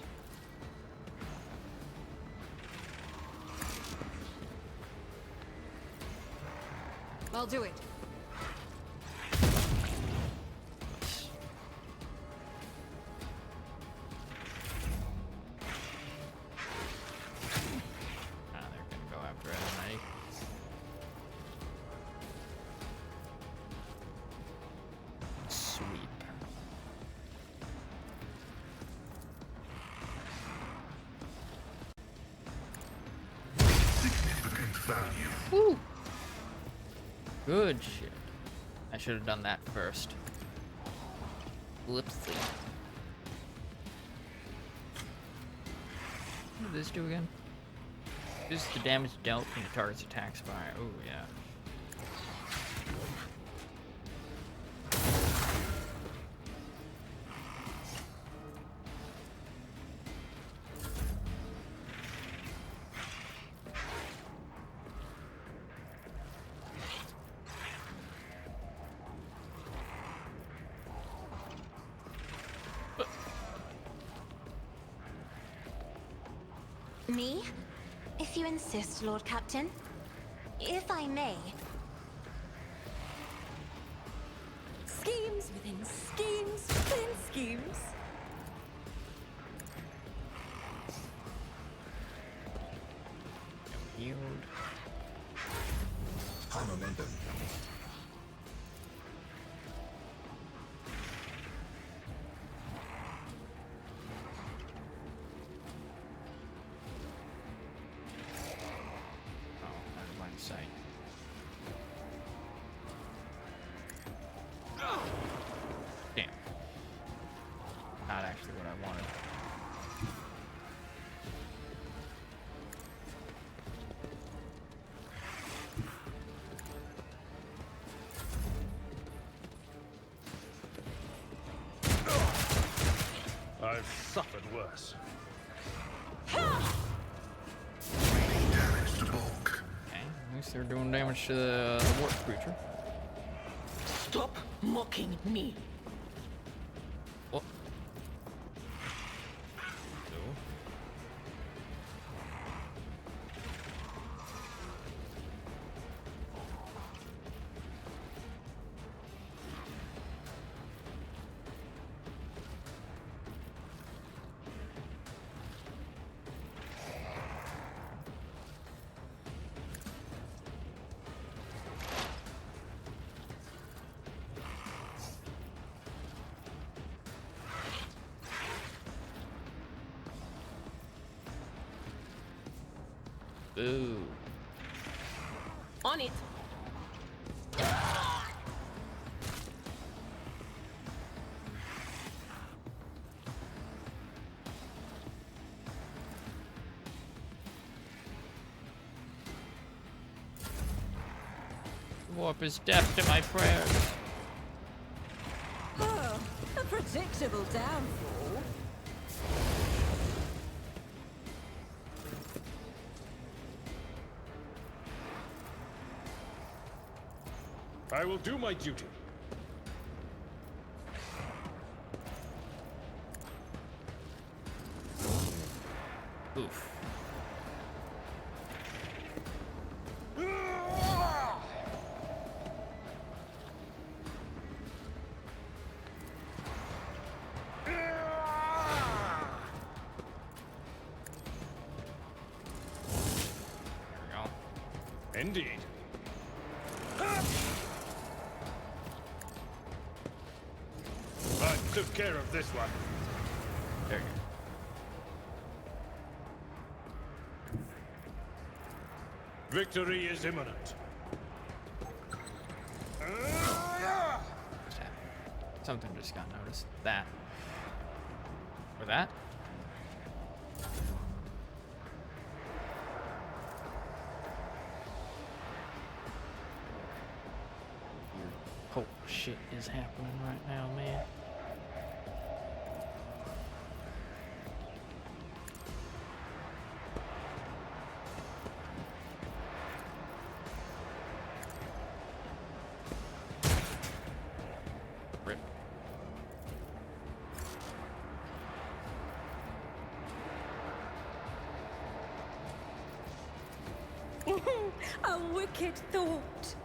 I'll do it. They're gonna go after Adam. Sweep. Significant value. Woo! Good shit. I should have done that first. Whoopsie. What does this do again? This is the damage dealt from the target's attacks by. Oh, yeah. Me? If you insist, Lord Captain. If I may. Schemes within schemes within schemes. Healed. High momentum. Sight. Damn. Not actually what I wanted. I've suffered worse. Damage to bulk. Okay, at least they're doing damage to the warp creature. Stop mocking me. What? Boo. On it. Warp is deaf to my prayers. Oh, a predictable downfall. I will do my duty. Oof. Indeed. I took care of this one. There you go. Victory is imminent. Something just got noticed. That. Or that? Oh, shit is happening right now, man. Rip. A wicked thought.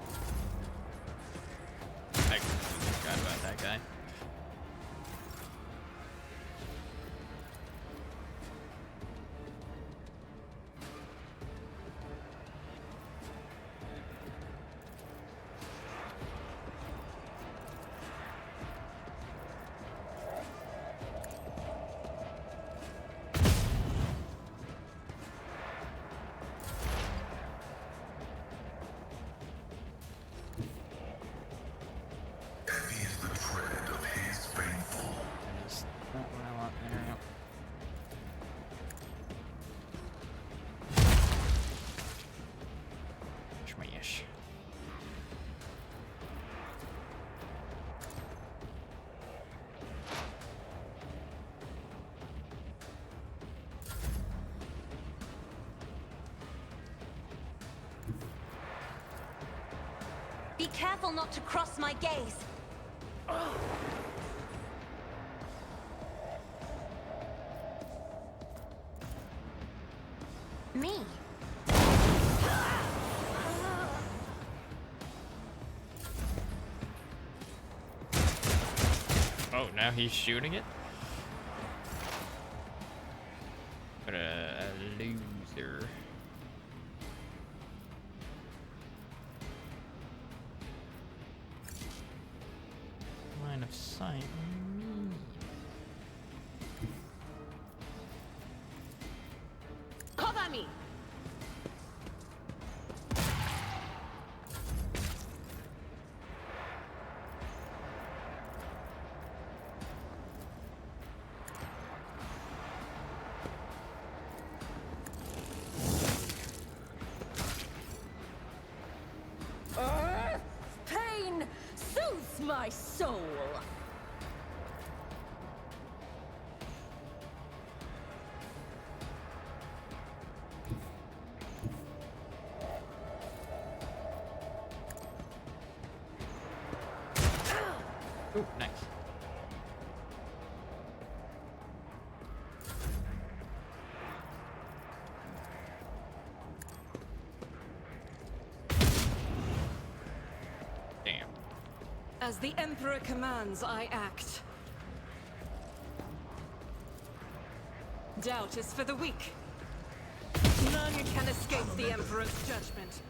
I forgot about that guy. Heavy is the tread of his faithful. That is not what I want there. Yep. Shmayish. Be careful not to cross my gaze. Me? Oh, now he's shooting it? What a loser. Line of sight. Cover me! Pain soothes my soul. Ooh, nice. Damn. As the Emperor commands, I act. Doubt is for the weak. None can escape the Emperor's judgment.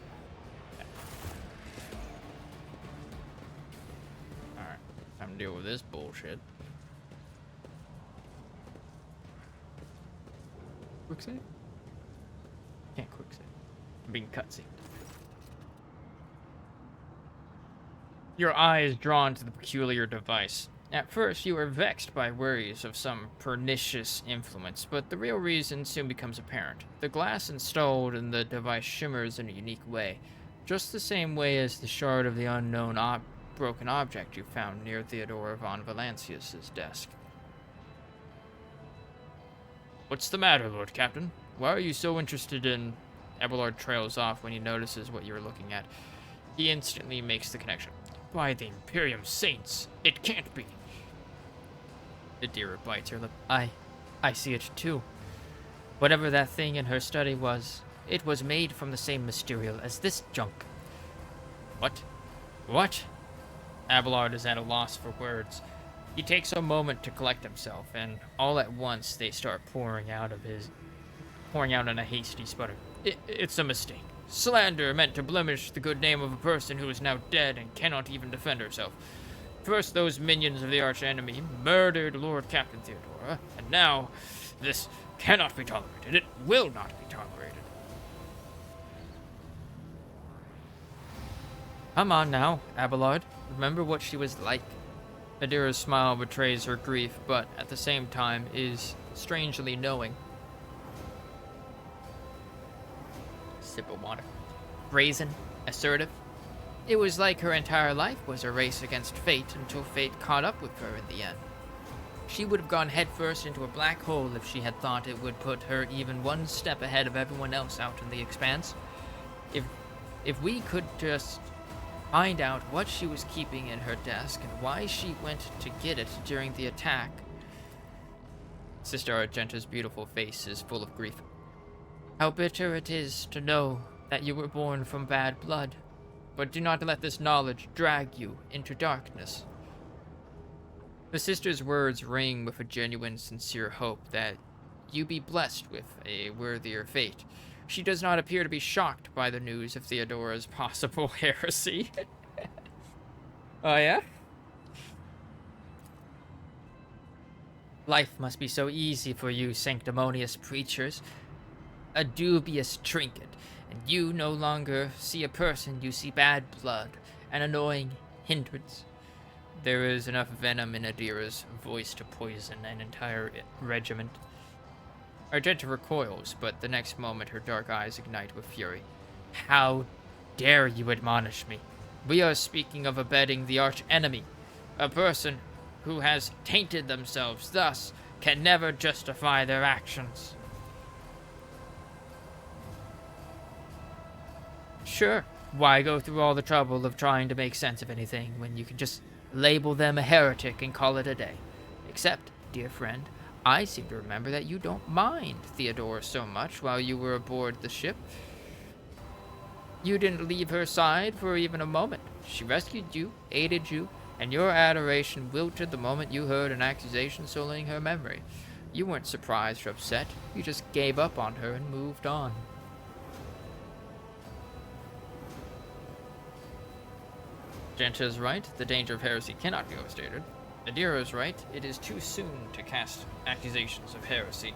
Alright, time to deal with this bullshit. Quick save? Can't quick save. I'm being cutscened. Your eye is drawn to the peculiar device. At first, you are vexed by worries of some pernicious influence, but the real reason soon becomes apparent. The glass installed in the device shimmers in a unique way, just the same way as the shard of the unknown broken object you found near Theodore von Valancius's desk. What's the matter, Lord Captain? Why are you so interested in... Abelard trails off when he notices what you're looking at. He instantly makes the connection. By the Imperium Saints, it can't be. Adira bites her lip. I see it too. Whatever that thing in her study was, it was made from the same material as this junk. What? What? Abelard is at a loss for words. He takes a moment to collect himself, and all at once they start pouring out in a hasty sputter. It's a mistake. Slander meant to blemish the good name of a person who is now dead and cannot even defend herself. First, those minions of the arch-enemy murdered Lord Captain Theodora, and now this cannot be tolerated. It will not be tolerated. Come on now, Abelard. Remember what she was like. Adira's smile betrays her grief, but at the same time is strangely knowing. Sip of water. Brazen, assertive. It was like her entire life was a race against fate until fate caught up with her in the end. She would have gone headfirst into a black hole if she had thought it would put her even one step ahead of everyone else out in the expanse. If we could just find out what she was keeping in her desk and why she went to get it during the attack. Sister Argenta's beautiful face is full of grief. How bitter it is to know that you were born from bad blood, but do not let this knowledge drag you into darkness. The sister's words ring with a genuine, sincere hope that you be blessed with a worthier fate. She does not appear to be shocked by the news of Theodora's possible heresy. Oh, yeah? Life must be so easy for you sanctimonious preachers. A dubious trinket, and you no longer see a person, you see bad blood, an annoying hindrance. There is enough venom in Adira's voice to poison an entire regiment. Argenta recoils, but the next moment her dark eyes ignite with fury. How dare you admonish me? We are speaking of abetting the arch-enemy. A person who has tainted themselves thus can never justify their actions. Sure, why go through all the trouble of trying to make sense of anything when you can just label them a heretic and call it a day? Except, dear friend, I seem to remember that you don't mind Theodora so much while you were aboard the ship. You didn't leave her side for even a moment. She rescued you, aided you, and your adoration wilted the moment you heard an accusation sullying her memory. You weren't surprised or upset. You just gave up on her and moved on. Genta is right. The danger of heresy cannot be overstated. Adira is right. It is too soon to cast accusations of heresy.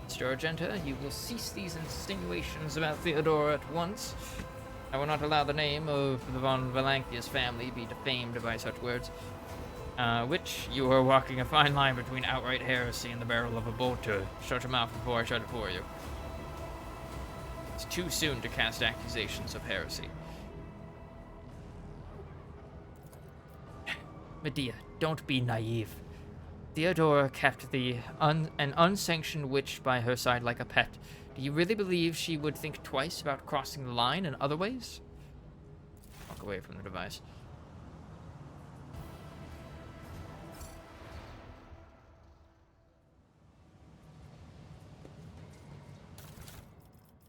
Mr. Argenta, you will cease these insinuations about Theodora at once. I will not allow the name of the von Valancius family be defamed by such words. Which you are walking a fine line between outright heresy and the barrel of a bolter. Shut your mouth before I shut it for you. It's too soon to cast accusations of heresy. Medea, don't be naive. Theodora kept an unsanctioned witch by her side like a pet. Do you really believe she would think twice about crossing the line in other ways? Walk away from the device.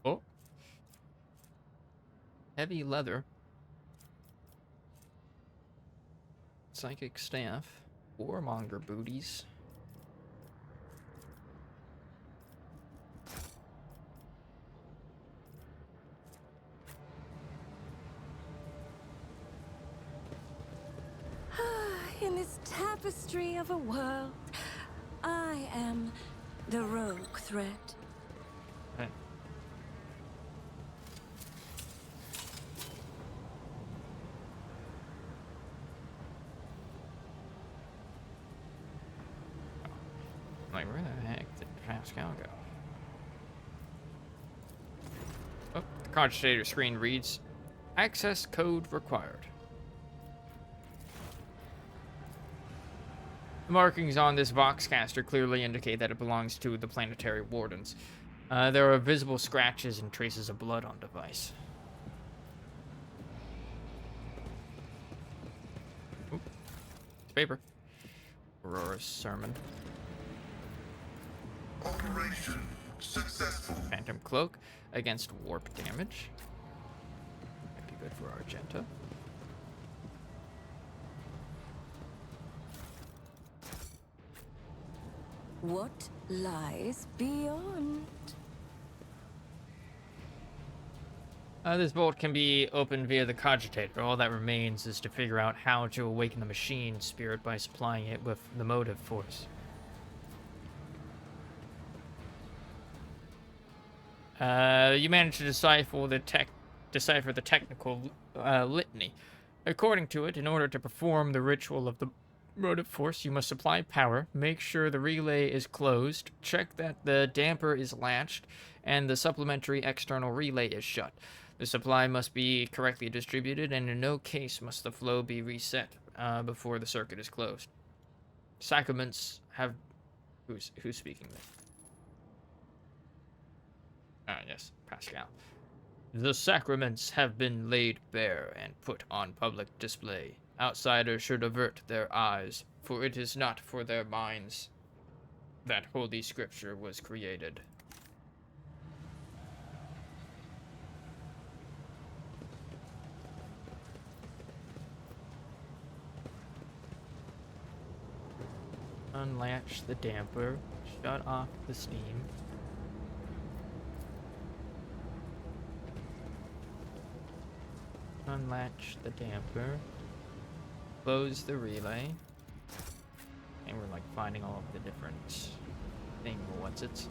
Oh. Heavy leather. Psychic staff. Warmonger booties. In this tapestry of a world, I am the rogue thread. Okay. Like, where the heck did Pascal go? Oh, the concentrator screen reads, access code required. The markings on this Voxcaster clearly indicate that it belongs to the planetary wardens. There are visible scratches and traces of blood on device. paper. Aurora's sermon. Operation successful. Phantom cloak against warp damage. Might be good for Argenta. What lies beyond? This vault can be opened via the cogitator. All that remains is to figure out how to awaken the machine spirit by supplying it with the motive force. You managed to decipher the technical litany. According to it, in order to perform the ritual of the motive force, you must supply power, make sure the relay is closed, check that the damper is latched, and the supplementary external relay is shut. The supply must be correctly distributed, and in no case must the flow be reset before the circuit is closed. Sacraments have... Who's speaking there? Ah, yes, Pascal. The sacraments have been laid bare and put on public display. Outsiders should avert their eyes, for it is not for their minds that Holy Scripture was created. Unlatch the damper, shut off the steam. Unlatch the damper, close the relay, and we're like finding all of the different what's-its.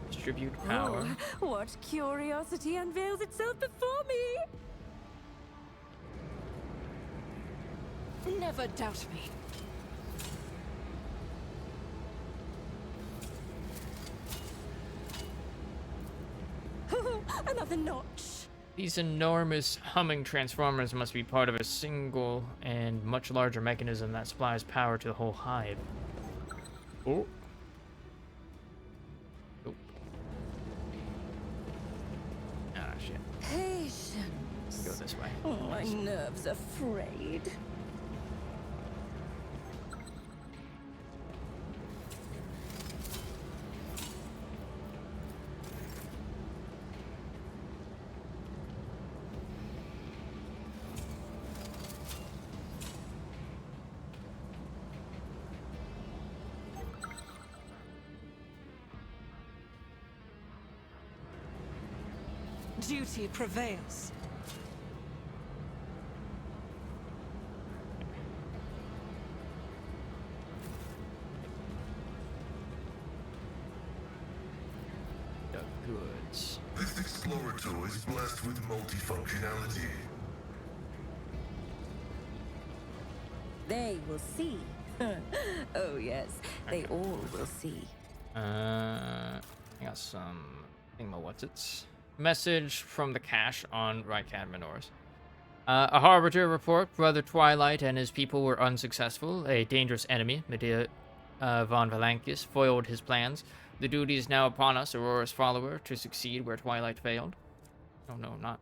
Distribute power. Oh, what curiosity unveils itself before me? Never doubt me. Another notch. These enormous humming transformers must be part of a single and much larger mechanism that supplies power to the whole hive. Oh. Oh. Ah, shit. Patience. Go this way. Oh, my nerves are frayed. Duty prevails. The goods. This explorator is blessed with multifunctionality. They will see. Oh yes, they all will see. I got some what's-its. Message from the cache on Rykad. A Harbinger report, Brother Twilight and his people were unsuccessful. A dangerous enemy, Medea von Valankis, foiled his plans. The duty is now upon us, Aurora's follower, to succeed where Twilight failed. Oh no, not...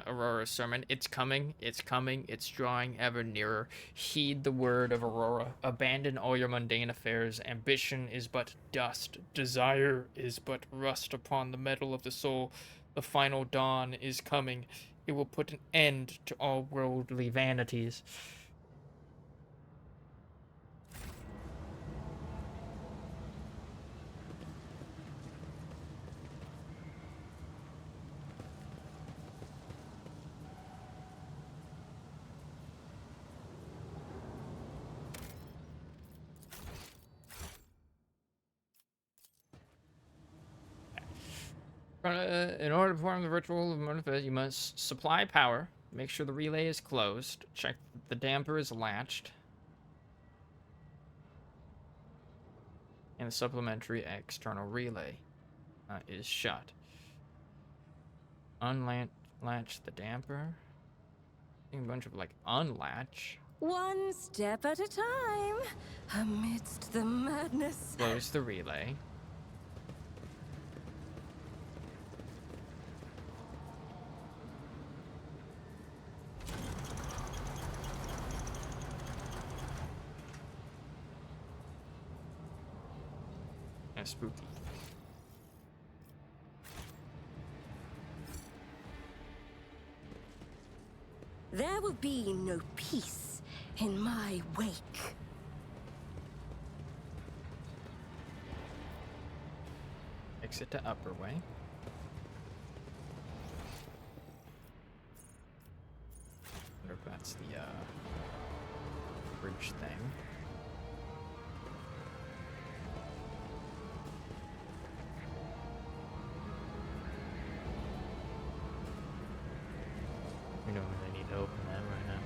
Aurora's sermon. It's coming, it's drawing ever nearer. Heed the word of Aurora. Abandon all your mundane affairs. Ambition is but dust. Desire is but rust upon the metal of the soul. The final dawn is coming. It will put an end to all worldly vanities. In order to perform the ritual of motive, you must supply power, make sure the relay is closed, check the damper is latched, and the supplementary external relay is shut. Unlatch the damper. A bunch of unlatch. One step at a time, amidst the madness. Close the relay. of spooky. There will be no peace in my wake. Exit to upper way. Wonder if that's the bridge thing. We don't really need to open that right now.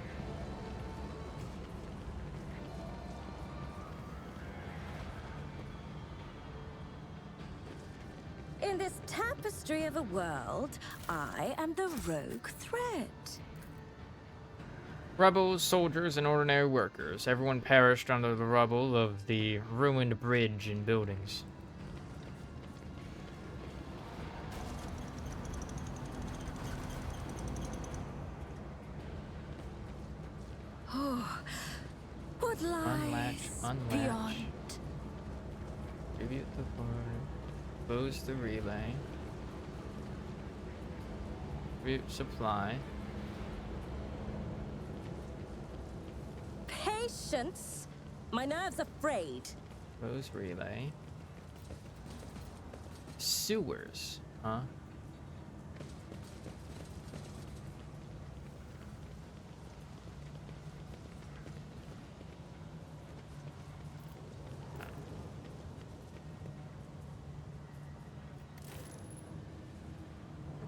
In this tapestry of a world, I am the rogue thread. Rebels, soldiers, and ordinary workers. Everyone perished under the rubble of the ruined bridge and buildings. Oh, what lies Unlatch. beyond? Tribute the portal. Close the relay. Tribute supply. Patience? My nerves are frayed. Close relay. Sewers, huh?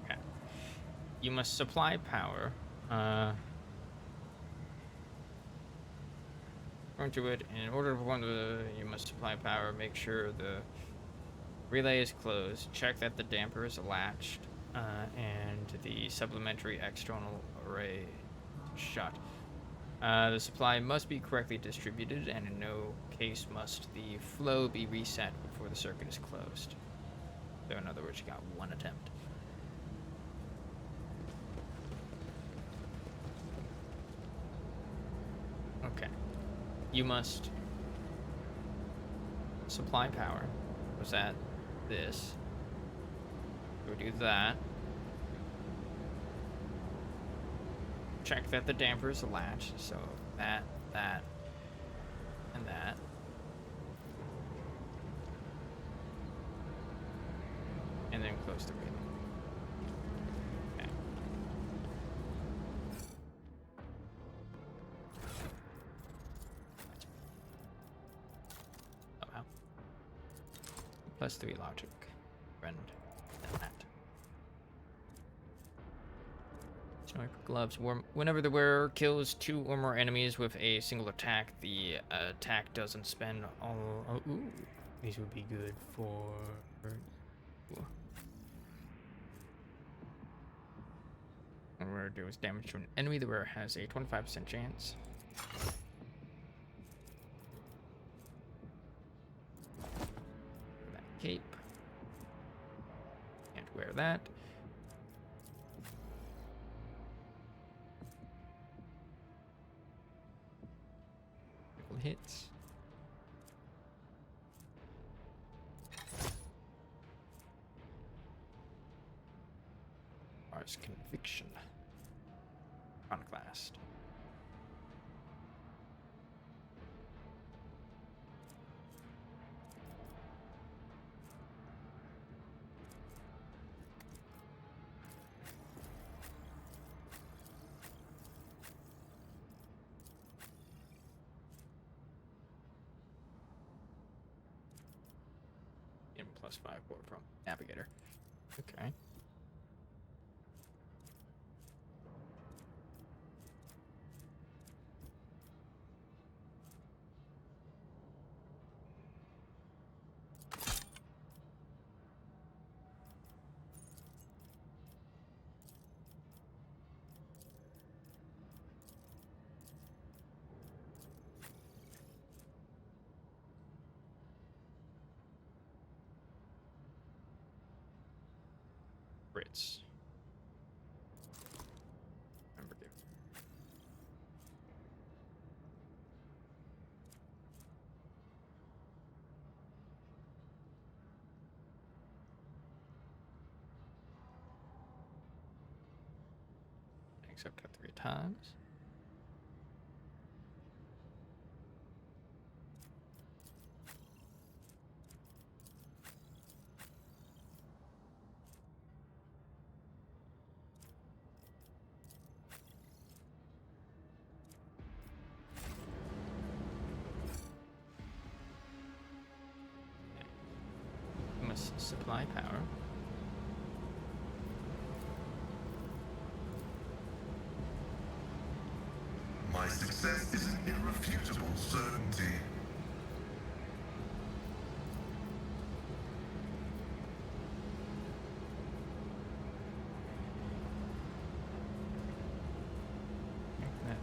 Okay. You must supply power. According to it, in order to perform you must supply power. Make sure the relay is closed. Check that the damper is latched, and the supplementary external array shut. The supply must be correctly distributed, and in no case must the flow be reset before the circuit is closed. So, in other words, you got one attempt. Okay. You must supply power. Was that this? Go do that. Check that the damper is latched. So that, and that. And then close the relay. Okay. Oh wow. +3 logic. Friend. And that. Sniper gloves. Whenever the wearer kills 2 or more enemies with a single attack, the attack doesn't spend all. Oh, ooh, these would be good for. When wearer deals damage to an enemy, the wearer has a 25% chance. That cape. Can't wear that. Hits. Mars Conviction. Chroniclast. +5 board from Navigator. Okay. Brits. Remember you. except at 3 times. Must supply power. My success is an irrefutable certainty.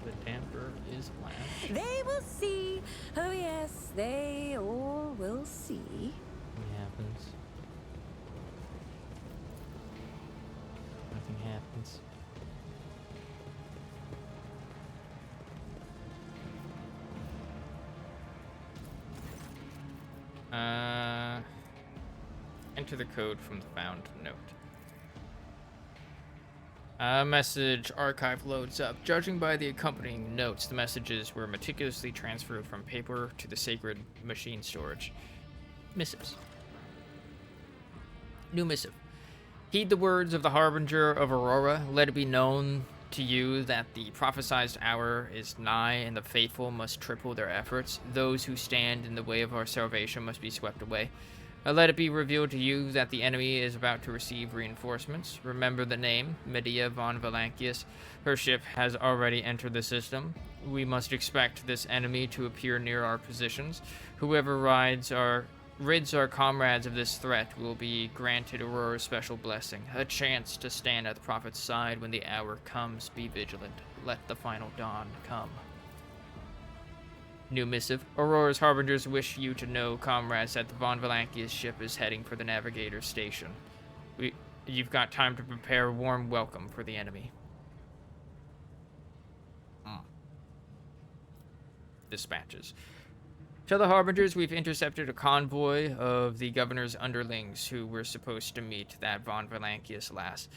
The damper is latched. They will see. Oh yes, they all will see. Nothing happens. Nothing happens. Enter the code from the found note. Message archive loads up. Judging by the accompanying notes, the messages were meticulously transferred from paper to the sacred machine storage. Missives. New missive. Heed the words of the Harbinger of Aurora. Let it be known to you that the prophesied hour is nigh, and the faithful must triple their efforts. Those who stand in the way of our salvation must be swept away. Let it be revealed to you that the enemy is about to receive reinforcements. Remember the name, Medea von Valancius. Her ship has already entered the system. We must expect this enemy to appear near our positions. Whoever rids our comrades of this threat will be granted Aurora's special blessing, a chance to stand at the prophet's side when the hour comes. Be vigilant. Let the final dawn come. New missive. Aurora's harbingers wish you to know, comrades, that the Von Valancius ship is heading for the navigator's station. You've got time to prepare a warm welcome for the enemy. Dispatches. Tell the harbingers we've intercepted a convoy of the governor's underlings who were supposed to meet that Von Valancius lass.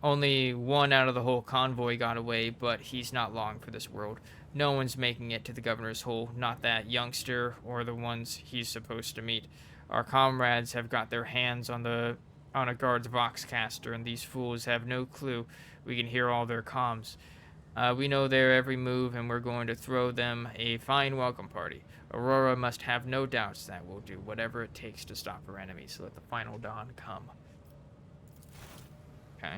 Only one out of the whole convoy got away, but he's not long for this world. No one's making it to the governor's hole, not that youngster or the ones he's supposed to meet. Our comrades have got their hands on a guard's voxcaster, and these fools have no clue we can hear all their comms. We know their every move, and we're going to throw them a fine welcome party. Aurora must have no doubts that we'll do whatever it takes to stop her enemies. Let the final dawn come. Okay.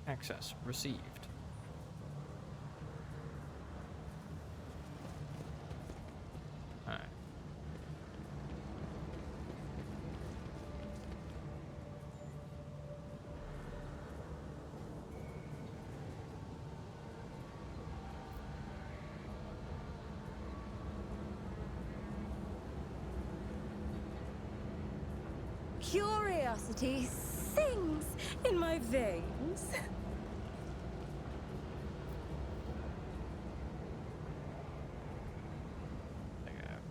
Access received. Alright. Curiosity sings in my veins.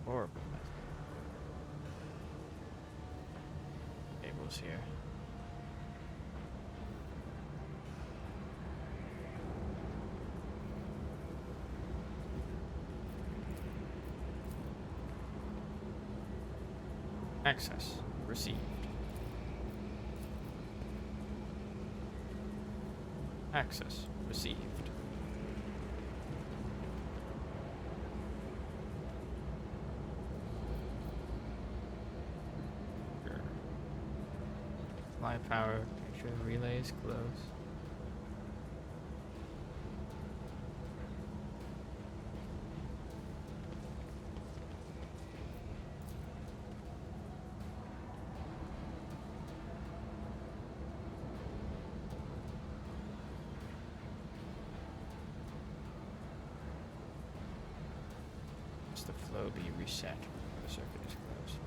Horrible tables here. Access received. Access received. Supply power, make sure the relay is close. Must the flow be reset when the circuit is closed?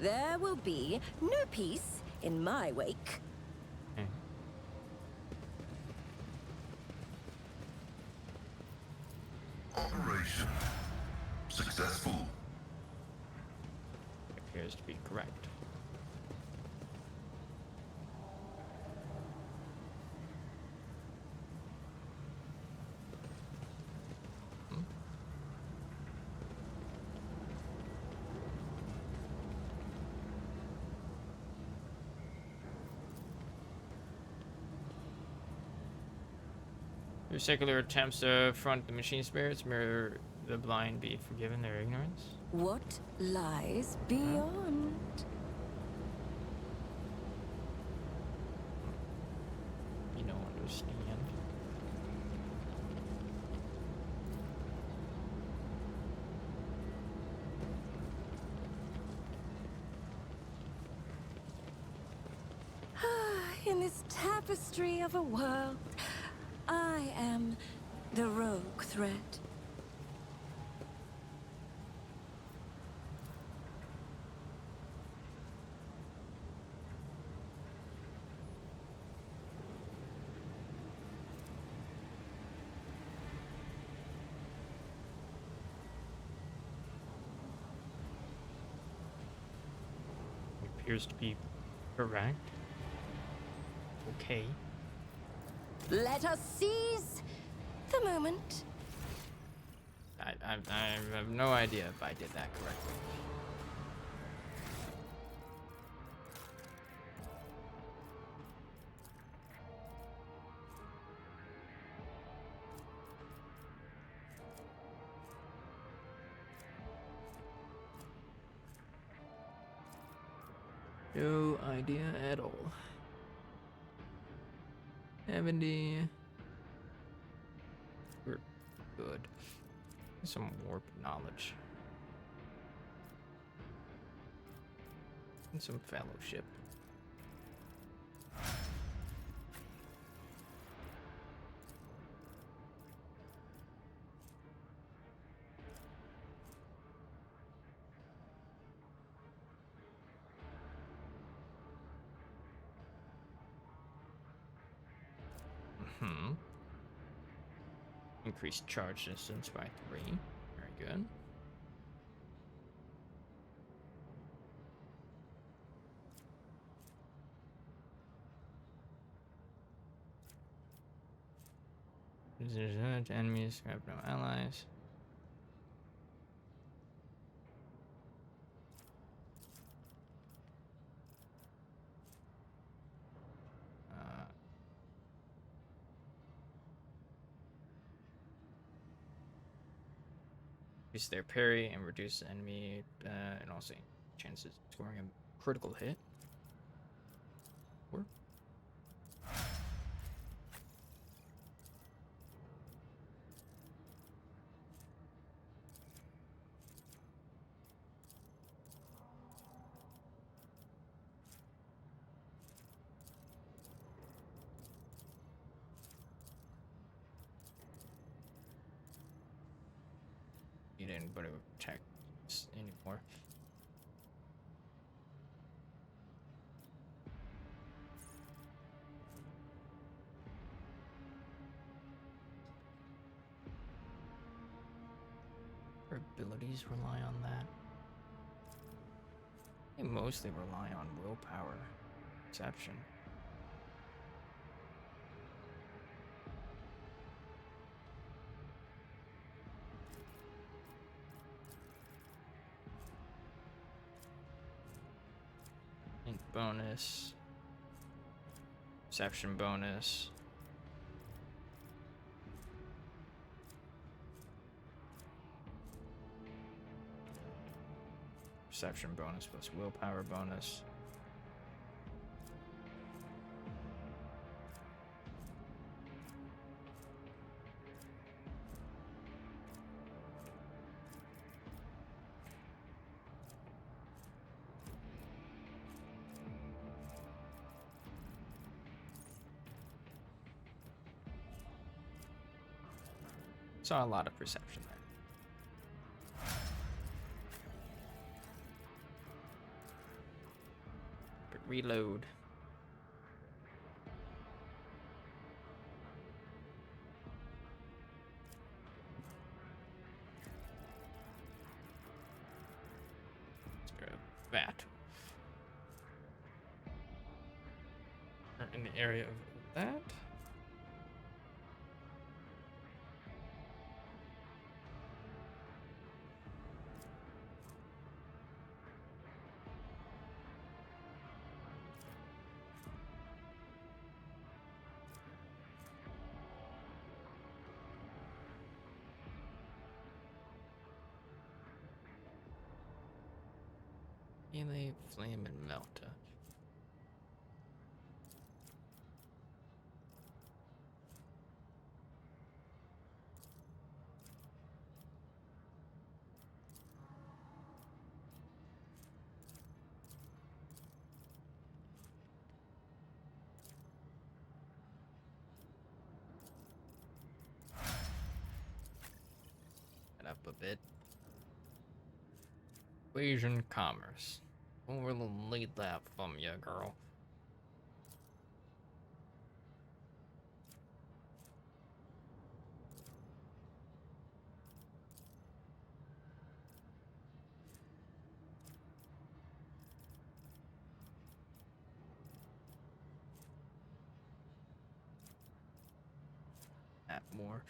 There will be no peace in my wake. Okay. Operation successful. Appears to be correct. Your secular attempts to affront the machine spirits, mirror the blind be forgiven their ignorance. What lies beyond? You don't understand. In this tapestry of a world, I am the rogue thread. Appears to be correct. Okay. Let us seize the moment. I have no idea if I did that correctly. No idea at all. 70. We're good. Some warp knowledge. And some fellowship. Increased charge distance by 3. Very good. To enemies, have no allies. Increase their parry and reduce the enemy and also chances of scoring a critical hit. Or need anybody to attack anymore. Our abilities rely on that. They mostly rely on willpower, perception. Int bonus, perception bonus. Perception bonus plus willpower bonus. Saw a lot of perception there. reload. Let's grab that. Or in the area of that. Melee, flame, and melta. That up a bit. Asian commerce. We'll lead that from you, girl. That more.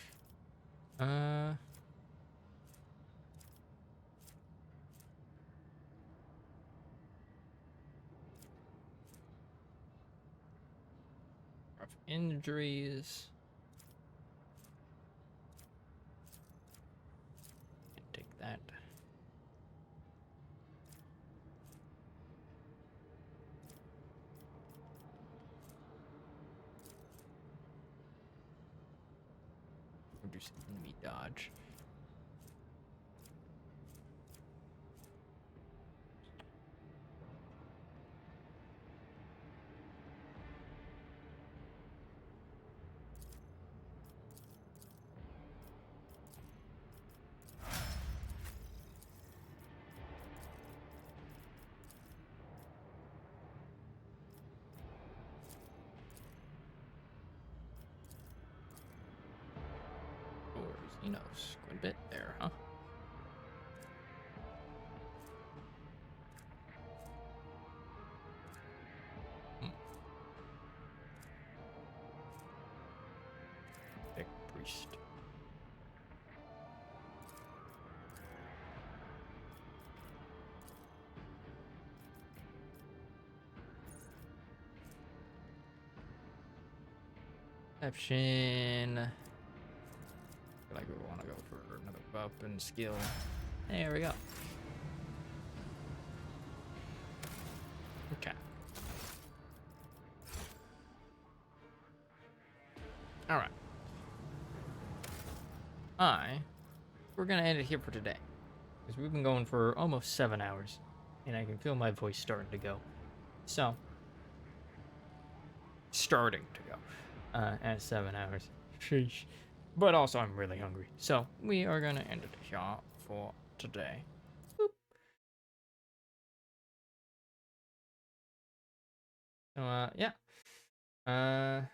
Rough injuries. Can't take that. Reduce enemy dodge. You know, quite a bit there, huh? Big priest. Perception. I feel like we want to go for another weapon skill. There we go. Okay. All right. We're gonna end it here for today, because we've been going for almost 7 hours, and I can feel my voice starting to go. So, starting to go at 7 hours. Sheesh. But also, I'm really hungry. So, we are gonna end it here for today. Boop. So, yeah.